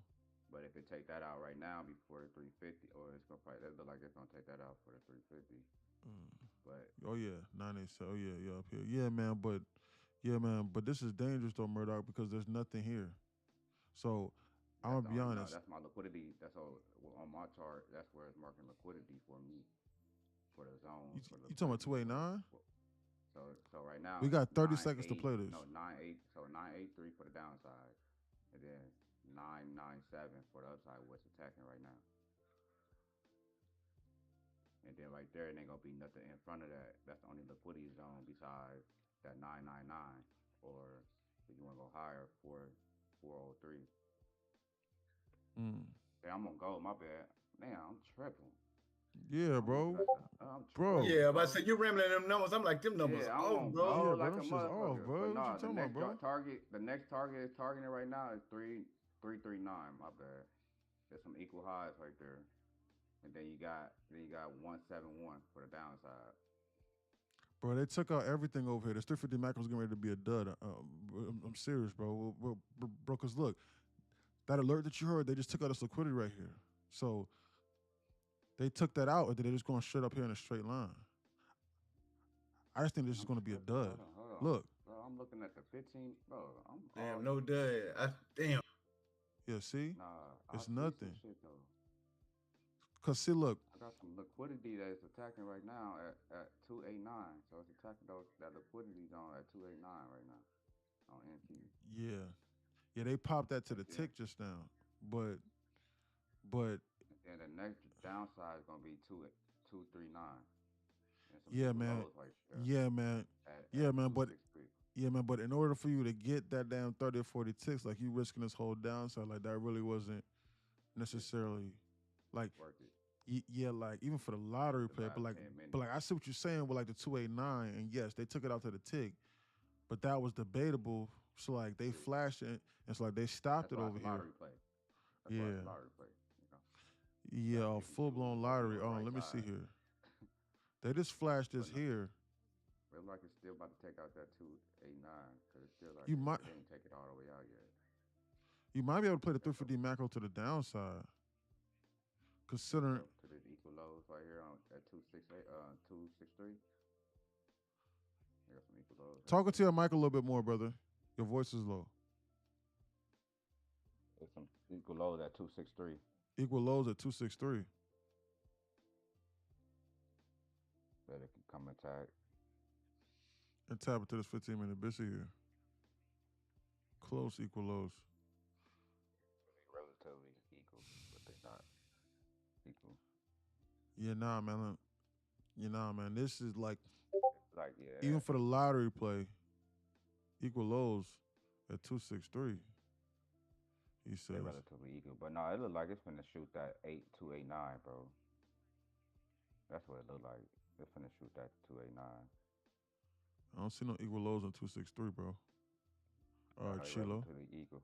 But if it take that out right now before the 350, or it's gonna probably, it look like it's gonna take that out for the 350. But oh yeah, 987. Oh yeah, up here. Yeah, man. But this is dangerous though, Murdoch, because there's nothing here. So I'm gonna be honest. That's my liquidity. That's all on my chart. That's where it's marking liquidity for me, for the zone. You talking about 289? So right now we got 30 seconds to play this. No, 98. So 983 for the downside, and then 997 for the upside. What's attacking right now? And then right there, it ain't gonna be nothing in front of that. That's the only liquidity zone besides that 999, or if you want to go higher, 403. Yeah, I'm on gold. My bad. Man, I'm tripping. Yeah, bro. Bro. Yeah, but I said you're rambling them numbers. I'm like, them numbers Yeah, off, I'm bro. on like a motherfucker. Off, bro. But What you talking about, bro? The next target is targeting right now is 339. My bad. There's some equal highs right there. And then you got 171 for the downside. Bro, they took out everything over here. This 350 macro was getting ready to be a dud. I'm serious, bro. Bro, because look, that alert that you heard, they just took out this liquidity right here. So they took that out, and then they're just going straight up here in a straight line. I just think this is going to be a dud. Hold on. Look. Bro, I'm looking at the 15. Bro, Damn, no dud. Damn. Yeah, see? Nah, it's I see nothing. some shit, though. Because, see, look. I got some liquidity that is attacking right now at 289. So it's attacking that liquidity zone at 289 right now on NQ. Yeah. Yeah, they popped that to the tick just now. But. And the next downside is going to be 239. Yeah, man. But in order for you to get that damn 30 or 40 ticks, like you risking this whole downside, like that really wasn't necessarily like worth it. Yeah, like even for the lottery play, but like I see what you're saying with like the 289, and yes, they took it out to the tick, but that was debatable. So like they flashed it, and it's like they stopped it over here. Lottery play. That's why it's lottery play. Yeah, full blown lottery. Oh, let me see here. They just flashed this here. It like it's still about to take out that 289 because it's still like they didn't take it all the way out yet. You might be able to play the 350 macro to the downside, considering to the equal lows right here on at 268, 263. I got some equal lows. Talking to your mic a little bit more, brother. Your voice is low. There's some equal lows at 263. Equal lows at 263. That it can come attack. And tap into this 15-minute bitch here. Close equal lows. Relatively equal, but they're not equal. Yeah, nah, man. Man. This is like yeah. Even for the lottery play, equal lows at 263. He says. They're relatively equal, but no, it look like it's finna shoot that 8289, bro. That's what it look like. It's finna shoot that 289. I don't see no equal lows on 263, bro. Chilo. Relatively equal.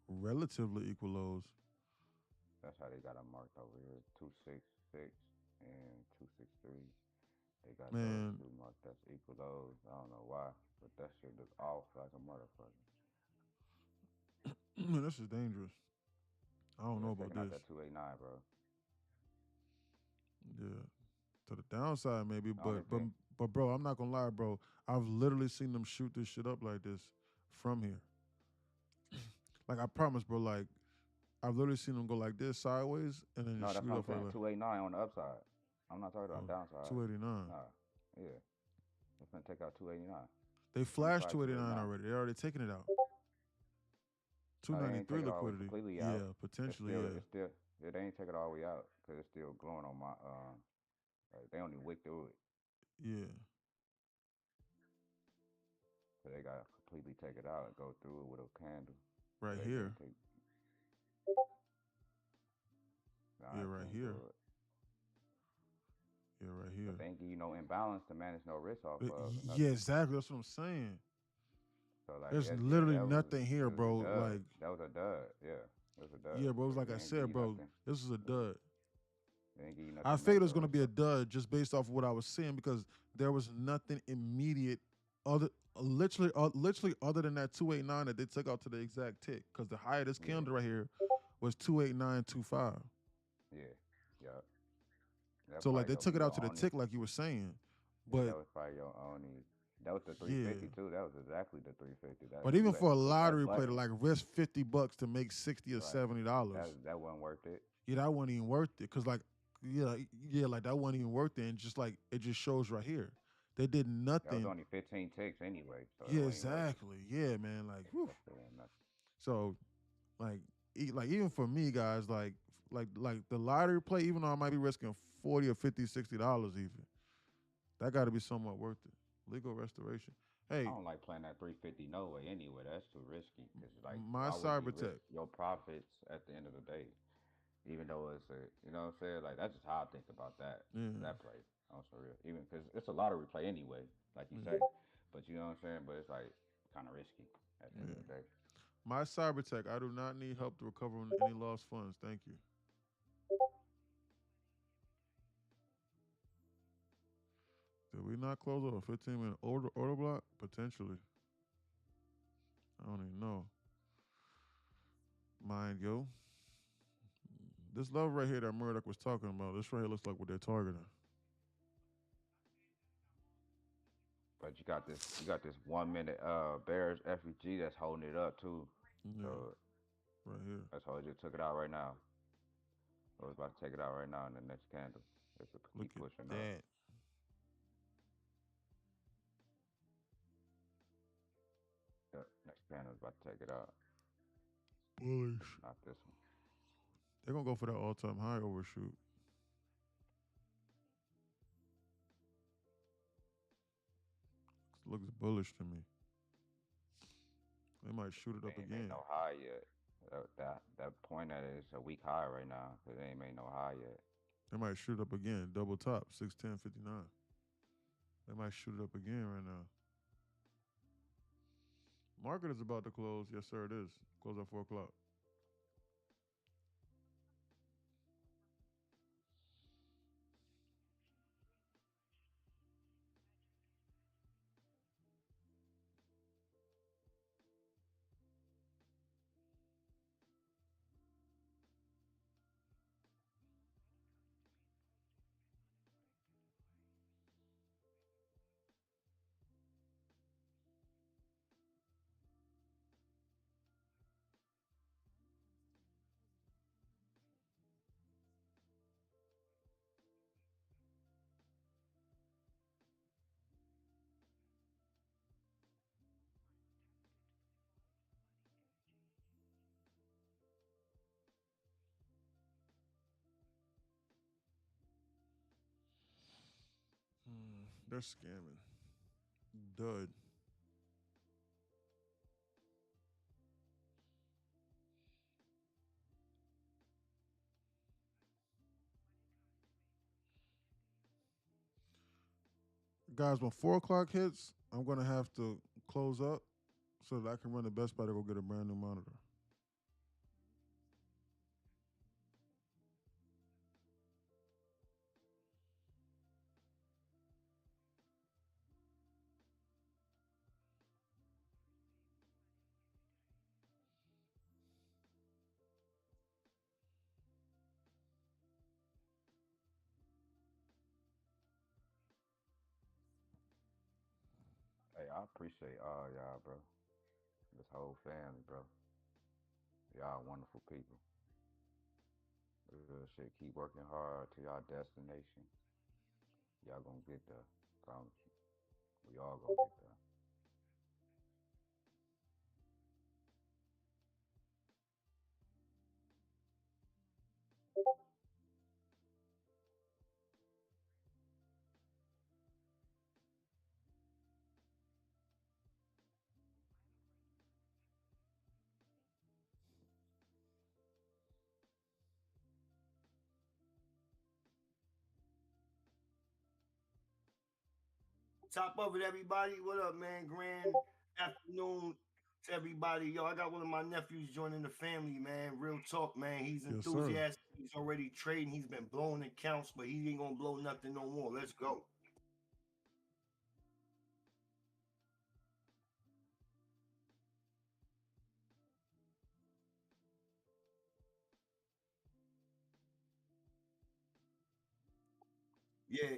Relatively equal lows. That's how they got them marked over here. 266 and 263. They got those Man, two marked. That's equal lows. I don't know why, but that shit look off like a motherfucker. man, this is dangerous. I don't Yeah, know about taking out this. that 289, bro. Yeah. To the downside, maybe, Only thing, but bro, I'm not gonna lie, bro. I've literally seen them shoot this shit up like this from here. Like I promise, bro. Like I've literally seen them go like this sideways and then no, just that's shoot what I'm up like saying. 289 on the upside. I'm not talking about downside. 289. Nah, yeah. It's gonna take out 289. They flashed 25, 289 already. They already taken it out. No, they ain't 293 take it all the way liquidity. completely Yeah, out. potentially. It's still, yeah, they ain't take it all the way out because it's still glowing on my like, they only wick through it. Yeah. So they gotta completely take it out and go through it with a candle. Right They here. can't take- Yeah, I right can't here. do it. Yeah, right here. But they ain't give you no imbalance to manage no risk off of. or Yeah, nothing. exactly. That's what I'm saying. So like, There's yeah, literally that nothing here, it was a bro. dud. Like, that was a dud. Yeah, it was a dud. yeah, bro. It's They like I ain't give said, you bro. nothing. This is a dud. They ain't give you nothing I to figured it manage was no going to risk be a off. dud just based off of what I was seeing because there was nothing immediate literally other than that 289 that they took out to the exact tick because the high of this candle right here was 289.25. Yeah, yeah. That So like probably they took it your out to the only. tick like you were saying, Yeah, but that was probably your only. That was the yeah. 350 too. That was exactly the 350. That But you even had for a to push that lottery play to button. like risk $50 to make $60 or Right. $70, That wasn't worth it. yeah, that wasn't even worth it. Cause like, yeah, like that wasn't even worth it. And just like it just shows right here, they did That was nothing. only 15 ticks anyway. So Yeah, it wasn't worth it. exactly. Yeah, man. Like, whew. That shit ain't nothing. So, like, like even for me, guys, like the lottery play, even though I might be risking $40 or $50, $60 even, that got to be somewhat worth it. Legal restoration. Hey, I don't like playing that 350 no way anyway. That's too risky. Cause like, my why would you Cybertech. risk your profits at the end of the day? Even though it's a, you know what I'm saying? Like, that's just how I think about that. Yeah. That play. On for real. Even because it's a lottery play anyway, like you say. But you know what I'm saying? But it's like kind of risky at the end of the day. My Cybertech, I do not need help to recover any lost funds. Thank you. Did we not close off a 15-minute order block? Potentially. I don't even know. Mind yo. This level right here that Murdoch was talking about, this right here looks like what they're targeting. But you got this 1 minute Bears FEG that's holding it up too. Yeah. So right here. that's how it just took it out right now. I was about to take it out right now in the next candle. It's a keep Look pushing at that. up. The next candle is about to take it out. Bullish. Not this one. They're going to go for that all-time high overshoot. Looks bullish to me. They might shoot it up They ain't again. made no high yet. That point at it is a weak high right now because they ain't made no high yet. They might shoot it up again. Double top, 610.59. They might shoot it up again right now. Market is about to close. Yes, sir, it is. Close at 4 o'clock. They're scamming. Dud. Guys, when 4 o'clock hits, I'm going to have to close up. so that I can run the Best Buy to go get a brand new monitor. Hey, I appreciate all y'all, bro. This whole family, bro. Y'all wonderful people. Real shit. Keep working hard to y'all destination. Y'all gonna get there. Promise you. We all gonna get there. Top of it, everybody. What up, man? Grand afternoon to everybody. Yo, I got one of my nephews joining the family, man. Real talk, man. He's Yes, sir. enthusiastic. He's already trading. He's been blowing accounts, but he ain't gonna blow nothing no more. Let's go. Yeah.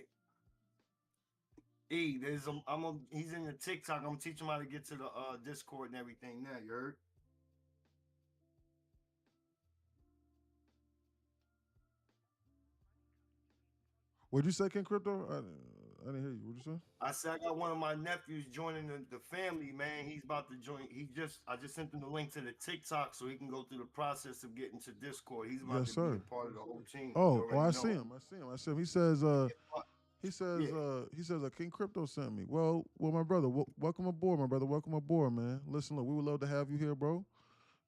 He's in the TikTok. I'm teaching him how to get to the Discord and everything now, you heard? What'd you say, King Crypto? I didn't hear you. What'd you say? I said I got one of my nephews joining the family, man. He's about to join. I just sent him the link to the TikTok so he can go through the process of getting to Discord. He's about Yes, to be sir. a part of the whole team. You Oh, already I know. see him. I see him. I see him. He says King Crypto sent me. Well, my brother, welcome aboard, my brother. Welcome aboard, man. Listen, look, we would love to have you here, bro. You know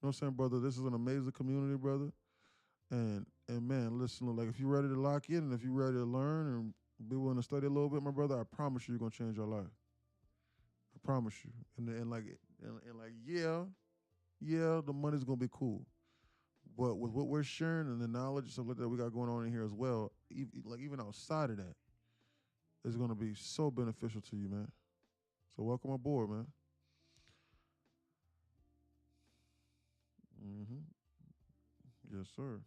what I'm saying, brother? This is an amazing community, brother. And man, listen, look, like if you're ready to lock in and if you're ready to learn and be willing to study a little bit, my brother, I promise you're gonna change your life. I promise you. And like yeah, the money's gonna be cool. But with what we're sharing and the knowledge and stuff like that we got going on in here as well, even outside of that, it's gonna be so beneficial to you, man. So welcome aboard, man. Yes, sir.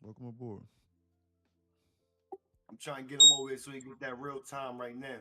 Welcome aboard. I'm trying to get him over here so he get that real time right now.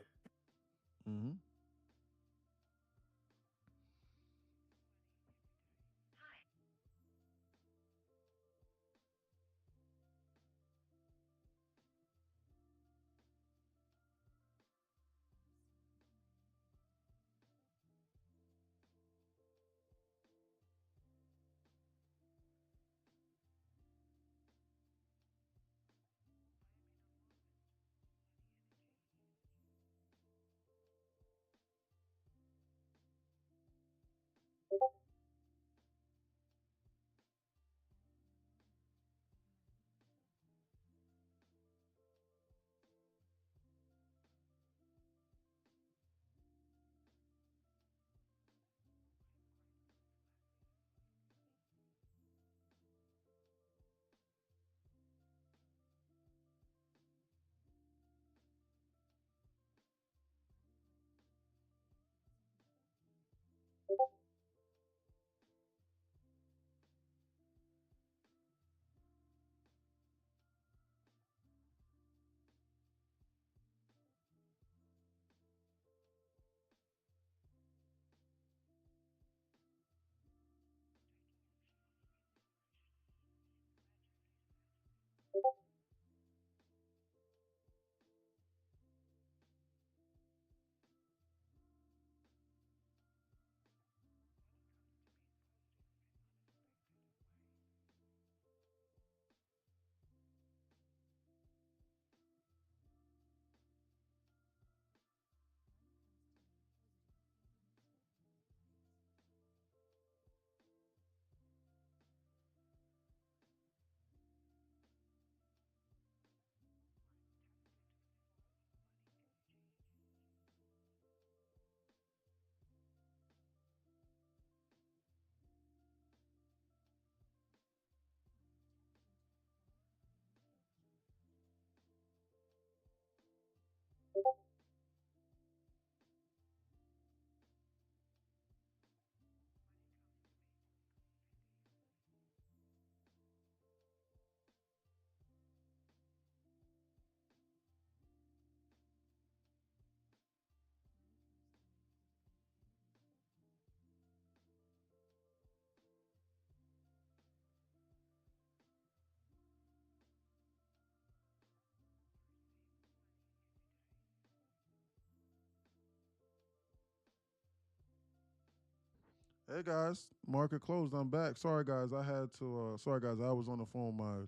Hey guys, market closed. I'm back. Sorry guys, I had to. Sorry guys, I was on the phone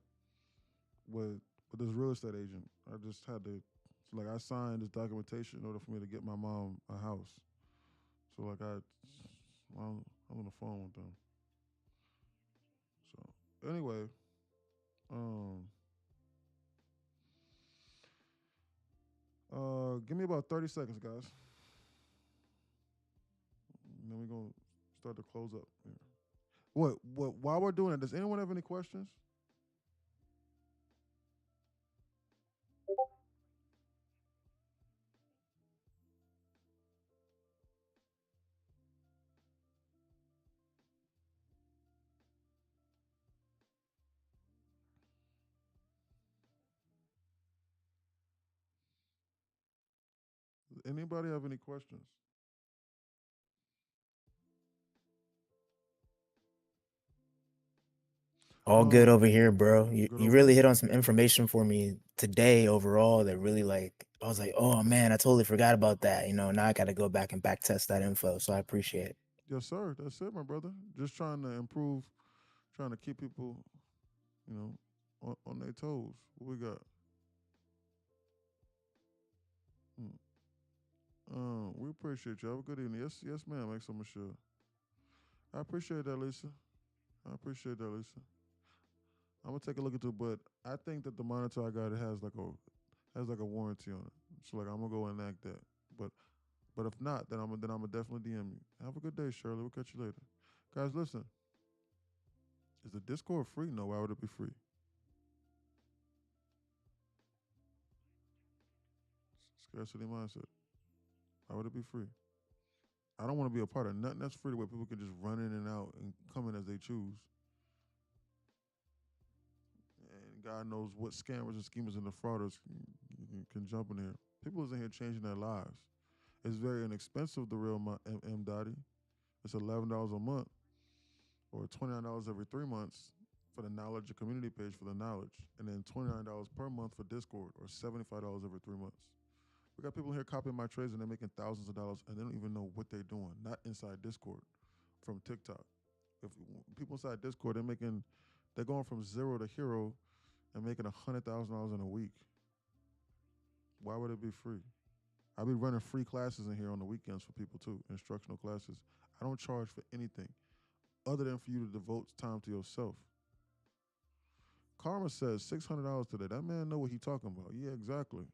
with this real estate agent. I just had to. So like I signed this documentation in order for me to get my mom a house. So like I'm on the phone with them. So anyway, um, give me about 30 seconds, guys. And then we're gonna start to close up. Yeah. What? While we're doing it, does anyone have any questions? Anybody have any questions? All good over here, bro. You Good you over really here? hit on some information for me today overall that really I was like, oh man, I totally forgot about that. Now I got to go back and back test that info. So I appreciate it. Yes, sir. That's it, my brother. Just trying to improve, trying to keep people, you know, on their toes. What we got? Hmm. We appreciate you. Have a good evening. Yes, yes, ma'am. Make so sure. I appreciate that, Lisa. I appreciate that, Lisa. I'm gonna take a look into it, but I think that the monitor I got it has like a warranty on it. So like I'm gonna go enact that. But if not, then I'm gonna definitely DM you. Have a good day, Shirley. We'll catch you later. Guys, listen. Is the Discord free? No, why would it be free? Scarcity mindset. Why would it be free? I don't want to be a part of nothing that's free where people can just run in and out and come in as they choose. And God knows what scammers and schemers and the frauders can jump in here. People is in here changing their lives. It's very inexpensive, the real M Dottie. It's $11 a month or $29 every 3 months for the knowledge, a community page for the knowledge, and then $29 per month for Discord or $75 every 3 months. We got people here copying my trades and they're making thousands of dollars and they don't even know what they're doing. Not inside Discord, from TikTok. If people inside Discord, they're going from zero to hero and making $100,000 in a week. Why would it be free? I'll be running free classes in here on the weekends for people too, instructional classes. I don't charge for anything other than for you to devote time to yourself. Karma says $600 today. That man know what he talking about. Yeah, exactly.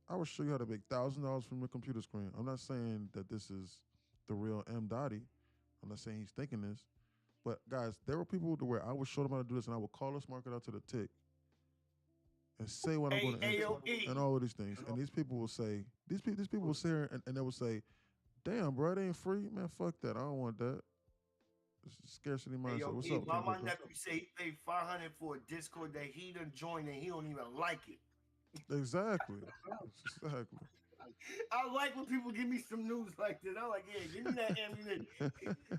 I will show you how to make $1,000 from your computer screen. I'm not saying that this is the real M Dottie. I'm not saying he's thinking this. But guys, there were people to where I would show them how to do this and I would call this market out to the tick and say what I'm going to enter and all of these things. And these people will say, these people will sit here and they will say, damn, bro, it ain't free. Man, fuck that. I don't want that. It's scarcity mindset. What's up, why King my Clifton? nephew say he paid 500 for a Discord that he done joined and he don't even like it. Exactly. Exactly. I like when people give me some news like this. I'm like, yeah, give me that ammunition.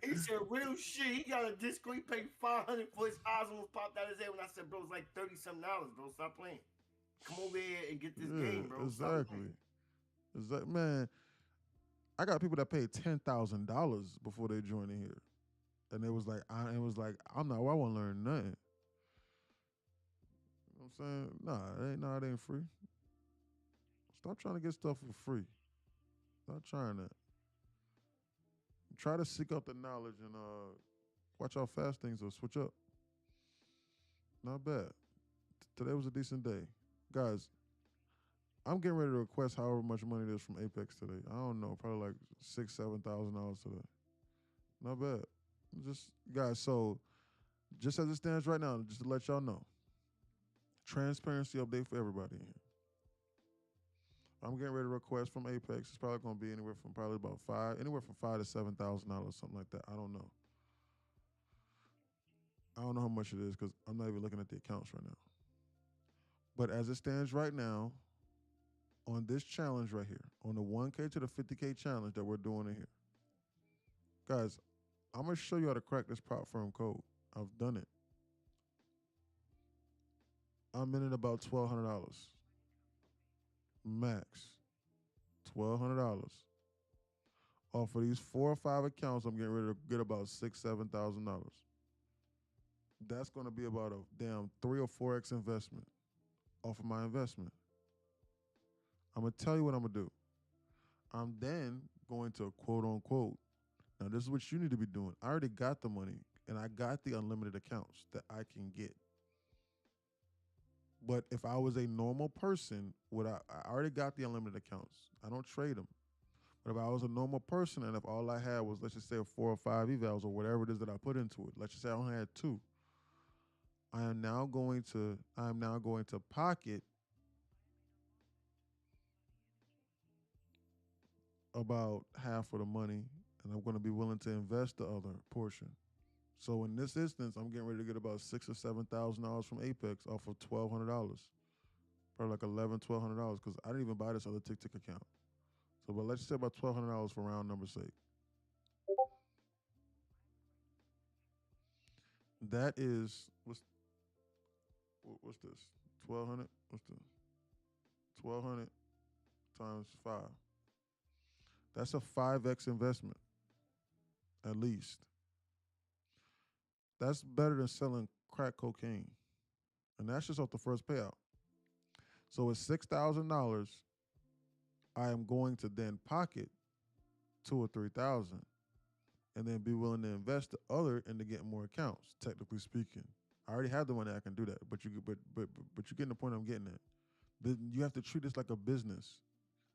He said real shit. He got a Discord. He paid 500 for his eyes almost popped out his head when I said, bro, it's like 30-something dollars, bro. Stop playing. Come over here and get this game, bro. Exactly. Man, I got people that paid $10,000 before they joined in here. And it was like, I want to learn nothing. You know what I'm saying? It ain't free. Stop trying to get stuff for free. Stop trying that. Try to seek out the knowledge and watch how fast things will switch up. Not bad. Today was a decent day. Guys, I'm getting ready to request however much money it is from Apex today. I don't know, probably like $6,000-$7,000 today. Not bad. Just guys, so just as it stands right now, just to let y'all know, transparency update for everybody in here. I'm getting ready to request from Apex. It's probably going to be anywhere from $5,000 to $7,000, something like that. I don't know. I don't know how much it is because I'm not even looking at the accounts right now. But as it stands right now, on this challenge right here, on the 1K to the 50K challenge that we're doing in here, guys, I'm going to show you how to crack this prop firm code. I've done it. I'm in at about $1,200. Max. $1,200. Off of these 4 or 5 accounts, I'm getting ready to get about $6,000-7,000. That's going to be about a damn 3 or 4x investment off of my investment. I'm going to tell you what I'm going to do. I'm then going to quote unquote. Now, this is what you need to be doing. I already got the money and I got the unlimited accounts that I can get. But if I was a normal person, I already got the unlimited accounts. I don't trade them. But if I was a normal person and if all I had was, let's just say, 4 or 5 evals or whatever it is that I put into it, let's just say I only had 2, I am now going to pocket about half of the money, and I'm going to be willing to invest the other portion. So in this instance, I'm getting ready to get about $6,000 or $7,000 from Apex off of $1,200, probably like $1,100-1,200, because I didn't even buy this other Tick account. So, but let's say about $1,200 for round number's sake. That is what's this? 1,200. What's this? 1,200 times 5. That's a 5x investment, at least. That's better than selling crack cocaine, and that's just off the first payout. So it's $6,000. I am going to then pocket $2,000 or $3,000, and then be willing to invest the other into getting more accounts. Technically speaking, I already have the money. I can do that. But you're getting the point I'm getting at. You have to treat this like a business.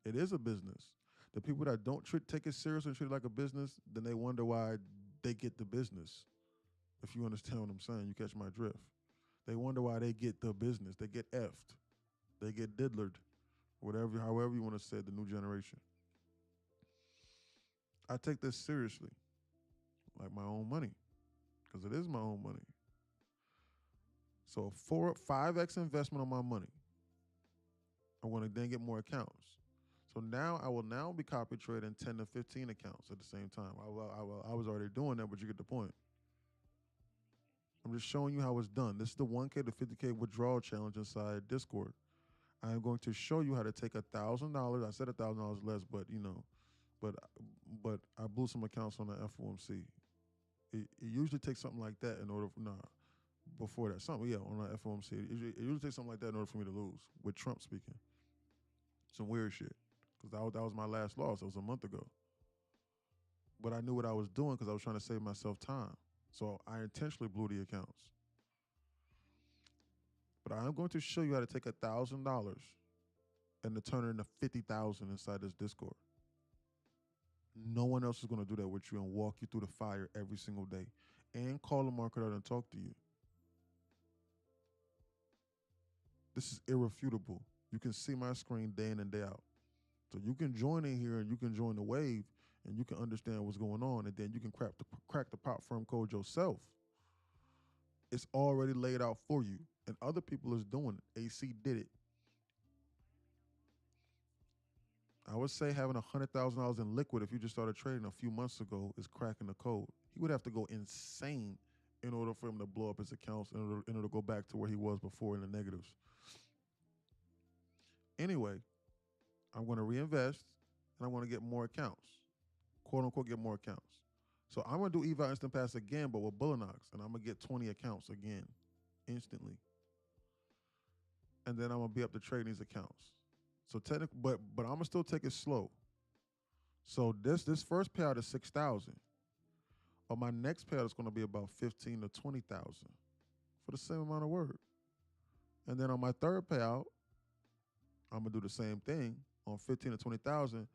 It is a business. The people that don't take it serious and treat it like a business, then they wonder why they get the business. If you understand what I'm saying, you catch my drift. They wonder why they get the business. They get effed. They get diddlered. However you want to say it, the new generation. I take this seriously, like my own money, because it is my own money. So 5x investment on my money. I want to then get more accounts. So now I will now be copy trading 10 to 15 accounts at the same time. I was already doing that, but you get the point. I'm just showing you how it's done. This is the 1K to 50K withdrawal challenge inside Discord. I am going to show you how to take $1,000. I said $1,000 less, but but I blew some accounts on the FOMC. It usually takes something like that in order before that. On the FOMC. It usually takes something like that in order for me to lose, with Trump speaking. Some weird shit. Because that was my last loss. It was a month ago. But I knew what I was doing because I was trying to save myself time. So I intentionally blew the accounts. But I am going to show you how to take $1,000 and to turn it into 50,000 inside this Discord. No one else is going to do that with you and walk you through the fire every single day and call the market out and talk to you. This is irrefutable. You can see my screen day in and day out. So you can join in here and you can join the wave and you can understand what's going on, and then you can crack the pop firm code yourself. It's already laid out for you, and other people is doing it. AC did it. I would say having $100,000 in liquid if you just started trading a few months ago is cracking the code. He would have to go insane in order for him to blow up his accounts, in order to go back to where he was before in the negatives. Anyway, I'm going to reinvest, and I'm going to get more accounts. Quote unquote, get more accounts. So I'm going to do eval instant pass again, but with Bullinox, and I'm going to get 20 accounts again, instantly. And then I'm going to be up to trading these accounts. So technically, but I'm going to still take it slow. So this first payout is 6,000. On my next payout is going to be about 15 to 20,000 for the same amount of work. And then on my third payout, I'm going to do the same thing. On 15 to 20,000,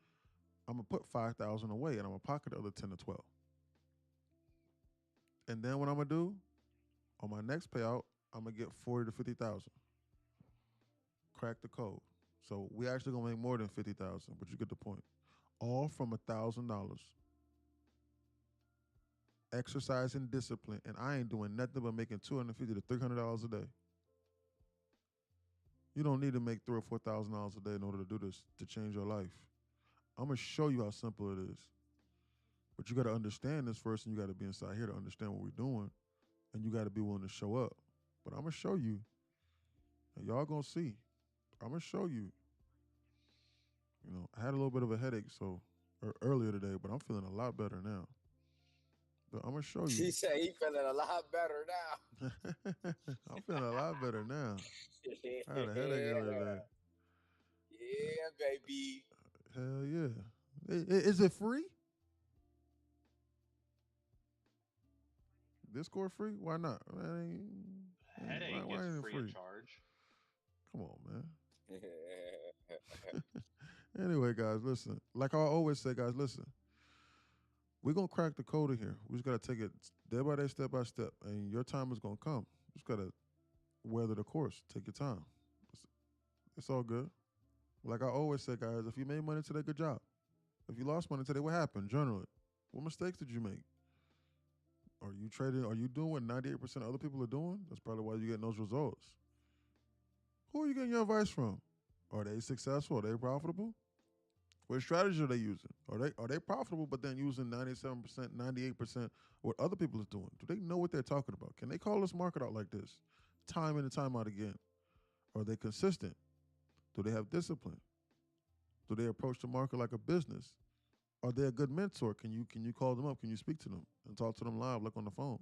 I'm going to put 5,000 away, and I'm going to pocket the other 10 to 12. And then what I'm going to do, on my next payout, I'm going to get 40 to 50,000. Crack the code. So we actually going to make more than 50,000, but you get the point. All from $1,000. Exercising discipline, and I ain't doing nothing but making $250 to $300 a day. You don't need to make $3,000 or $4,000 a day in order to do this, to change your life. I'm going to show you how simple it is. But you got to understand this first, and you got to be inside here to understand what we're doing, and you got to be willing to show up. But I'm going to show you, and y'all going to see. I'm going to show you. I had a little bit of a headache, so earlier today, but I'm feeling a lot better now. But I'm gonna show He you. said he feeling a lot better now. I'm feeling a lot better now. I had a headache Yeah, earlier today. yeah, baby. Hell yeah. Is it free? Discord free? Why not? Headache Why is ain't it free free? of charge. Come on, man. Anyway, guys, listen. Like I always say, guys, listen. We're gonna crack the code in here. We just gotta take it day by day, step by step, and your time is gonna come. You just gotta weather the course. Take your time. It's all good. Like I always say, guys, if you made money today, good job. If you lost money today, what happened? Journal it. What mistakes did you make? Are you trading? Are you doing what 98% of other people are doing? That's probably why you're getting those results. Who are you getting your advice from? Are they successful? Are they profitable? What strategy are they using? Are they profitable but then using 97%, 98% what other people is doing? Do they know what they're talking about? Can they call this market out like this? Time in and time out again. Are they consistent? Do they have discipline? Do they approach the market like a business? Are they a good mentor? Can you call them up? Can you speak to them and talk to them live like on the phone?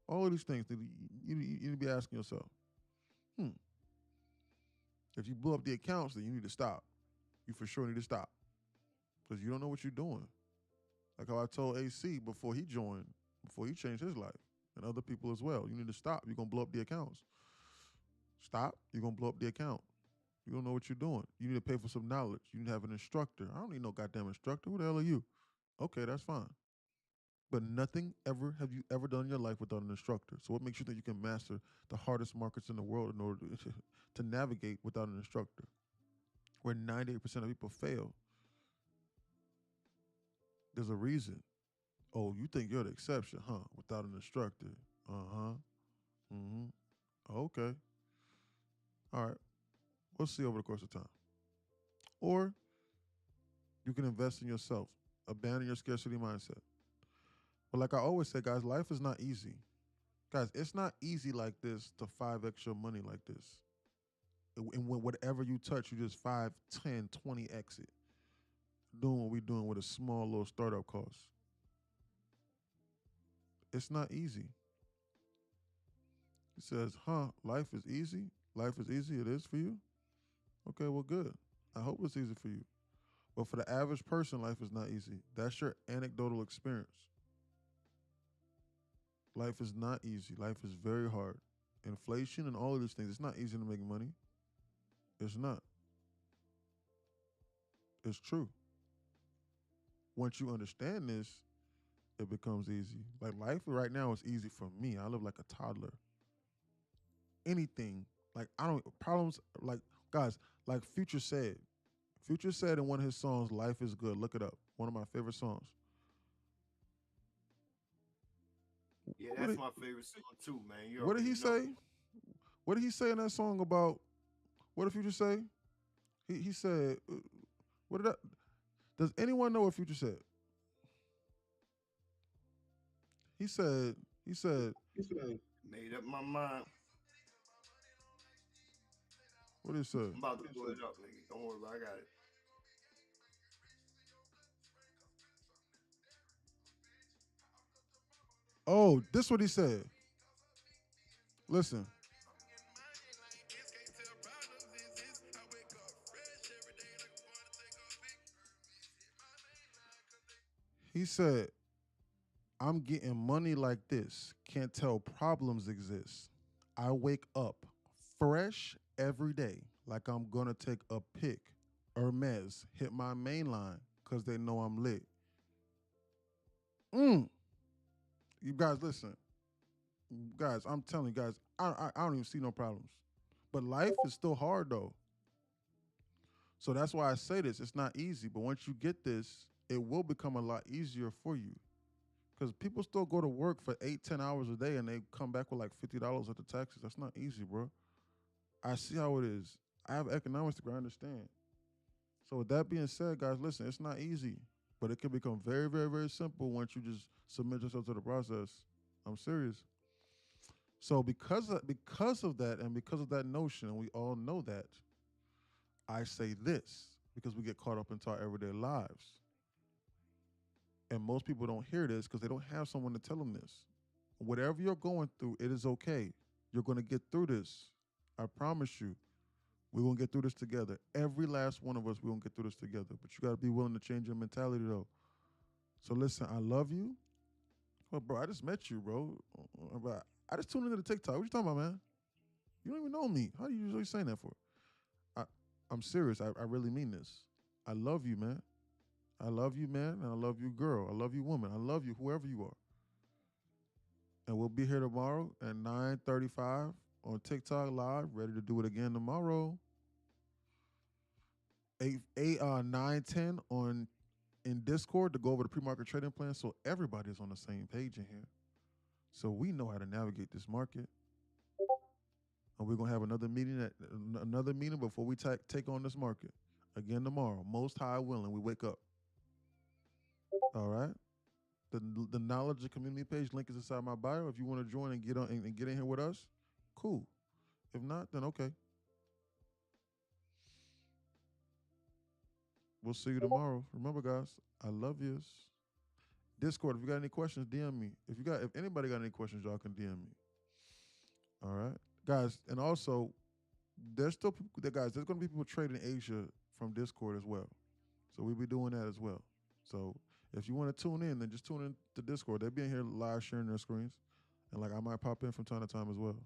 All of these things you need to be asking yourself. If you blew up the accounts, then you need to stop. You for sure need to stop because you don't know what you're doing. Like how I told AC before he joined, before he changed his life, and other people as well. You need to stop. You're going to blow up the accounts. Stop. You're going to blow up the account. You don't know what you're doing. You need to pay for some knowledge. You need to have an instructor. I don't need no goddamn instructor. Who the hell are you? Okay, that's fine. But nothing ever have you ever done in your life without an instructor. So what makes you think you can master the hardest markets in the world in order to navigate without an instructor? Where 98% of people fail. There's a reason. Oh, you think you're the exception, huh? Without an instructor. Uh-huh. Mm-hmm. Okay. All right. We'll see over the course of time. Or you can invest in yourself. Abandon your scarcity mindset. But like I always say, guys, life is not easy. Guys, it's not easy like this to 5x your money like this. And when whatever you touch, you just 5, 10, 20x it. Doing what we're doing with a small little startup cost. It's not easy. He says, life is easy? Life is easy? It is for you? Okay, well, good. I hope it's easy for you. But for the average person, life is not easy. That's your anecdotal experience. Life is not easy. Life is very hard. Inflation and all of these things, it's not easy to make money. It's not. It's true. Once you understand this, it becomes easy. Like life right now is easy for me. I live like a toddler. Anything, like problems, like guys, like Future said in one of his songs, Life is Good. Look it up. One of my favorite songs. Yeah, that's my favorite song too, man. What did he say? What did he say in that song about? What did Future say? He said, what did that? Does anyone know what Future said? He said, made up my mind. What did he say? I'm about to pull it up, nigga. Don't worry about it. I got it. Oh, this is what he said. Listen. He said, I'm getting money like this. Can't tell problems exist. I wake up fresh every day like I'm going to take a pic. Hermes hit my main line because they know I'm lit. You guys, listen. Guys, I'm telling you guys, I don't even see no problems. But life is still hard, though. So that's why I say this. It's not easy. But once you get this, it will become a lot easier for you. Because people still go to work for 8, 10 hours a day and they come back with like $50 at the taxes. That's not easy, bro. I see how it is. I have economics degree. I understand. So with that being said, guys, listen, it's not easy. But it can become very, very, very simple once you just submit yourself to the process. I'm serious. So because of that and because of that notion, and we all know that, I say this because we get caught up into our everyday lives. And most people don't hear this because they don't have someone to tell them this. Whatever you're going through, it is okay. You're going to get through this. I promise you. We're going to get through this together. Every last one of us, we're going to get through this together. But you got to be willing to change your mentality, though. So listen, I love you. Well, bro, I just met you, bro. I just tuned into the TikTok. What you talking about, man? You don't even know me. How are you usually saying that for? I'm serious. I really mean this. I love you, man. I love you, man, and I love you, girl. I love you, woman. I love you, whoever you are. And we'll be here tomorrow at 9:35 on TikTok Live, ready to do it again tomorrow. 9:10 on in Discord to go over the pre-market trading plan, so everybody's on the same page in here. So we know how to navigate this market. And we're gonna have another meeting before we take on this market again tomorrow. Most High willing, we wake up. All right. The knowledge and community page link is inside my bio. If you want to join and get on and get in here with us, cool. If not, then okay. We'll see you tomorrow. Remember, guys, I love yous. Discord, if you got any questions, DM me. If anybody got any questions, y'all can DM me. All right, guys, and also there's going to be people trading Asia from Discord as well. So we'll be doing that as well. So if you want to tune in, then just tune in to Discord. They'll be in here live sharing their screens. And I might pop in from time to time as well.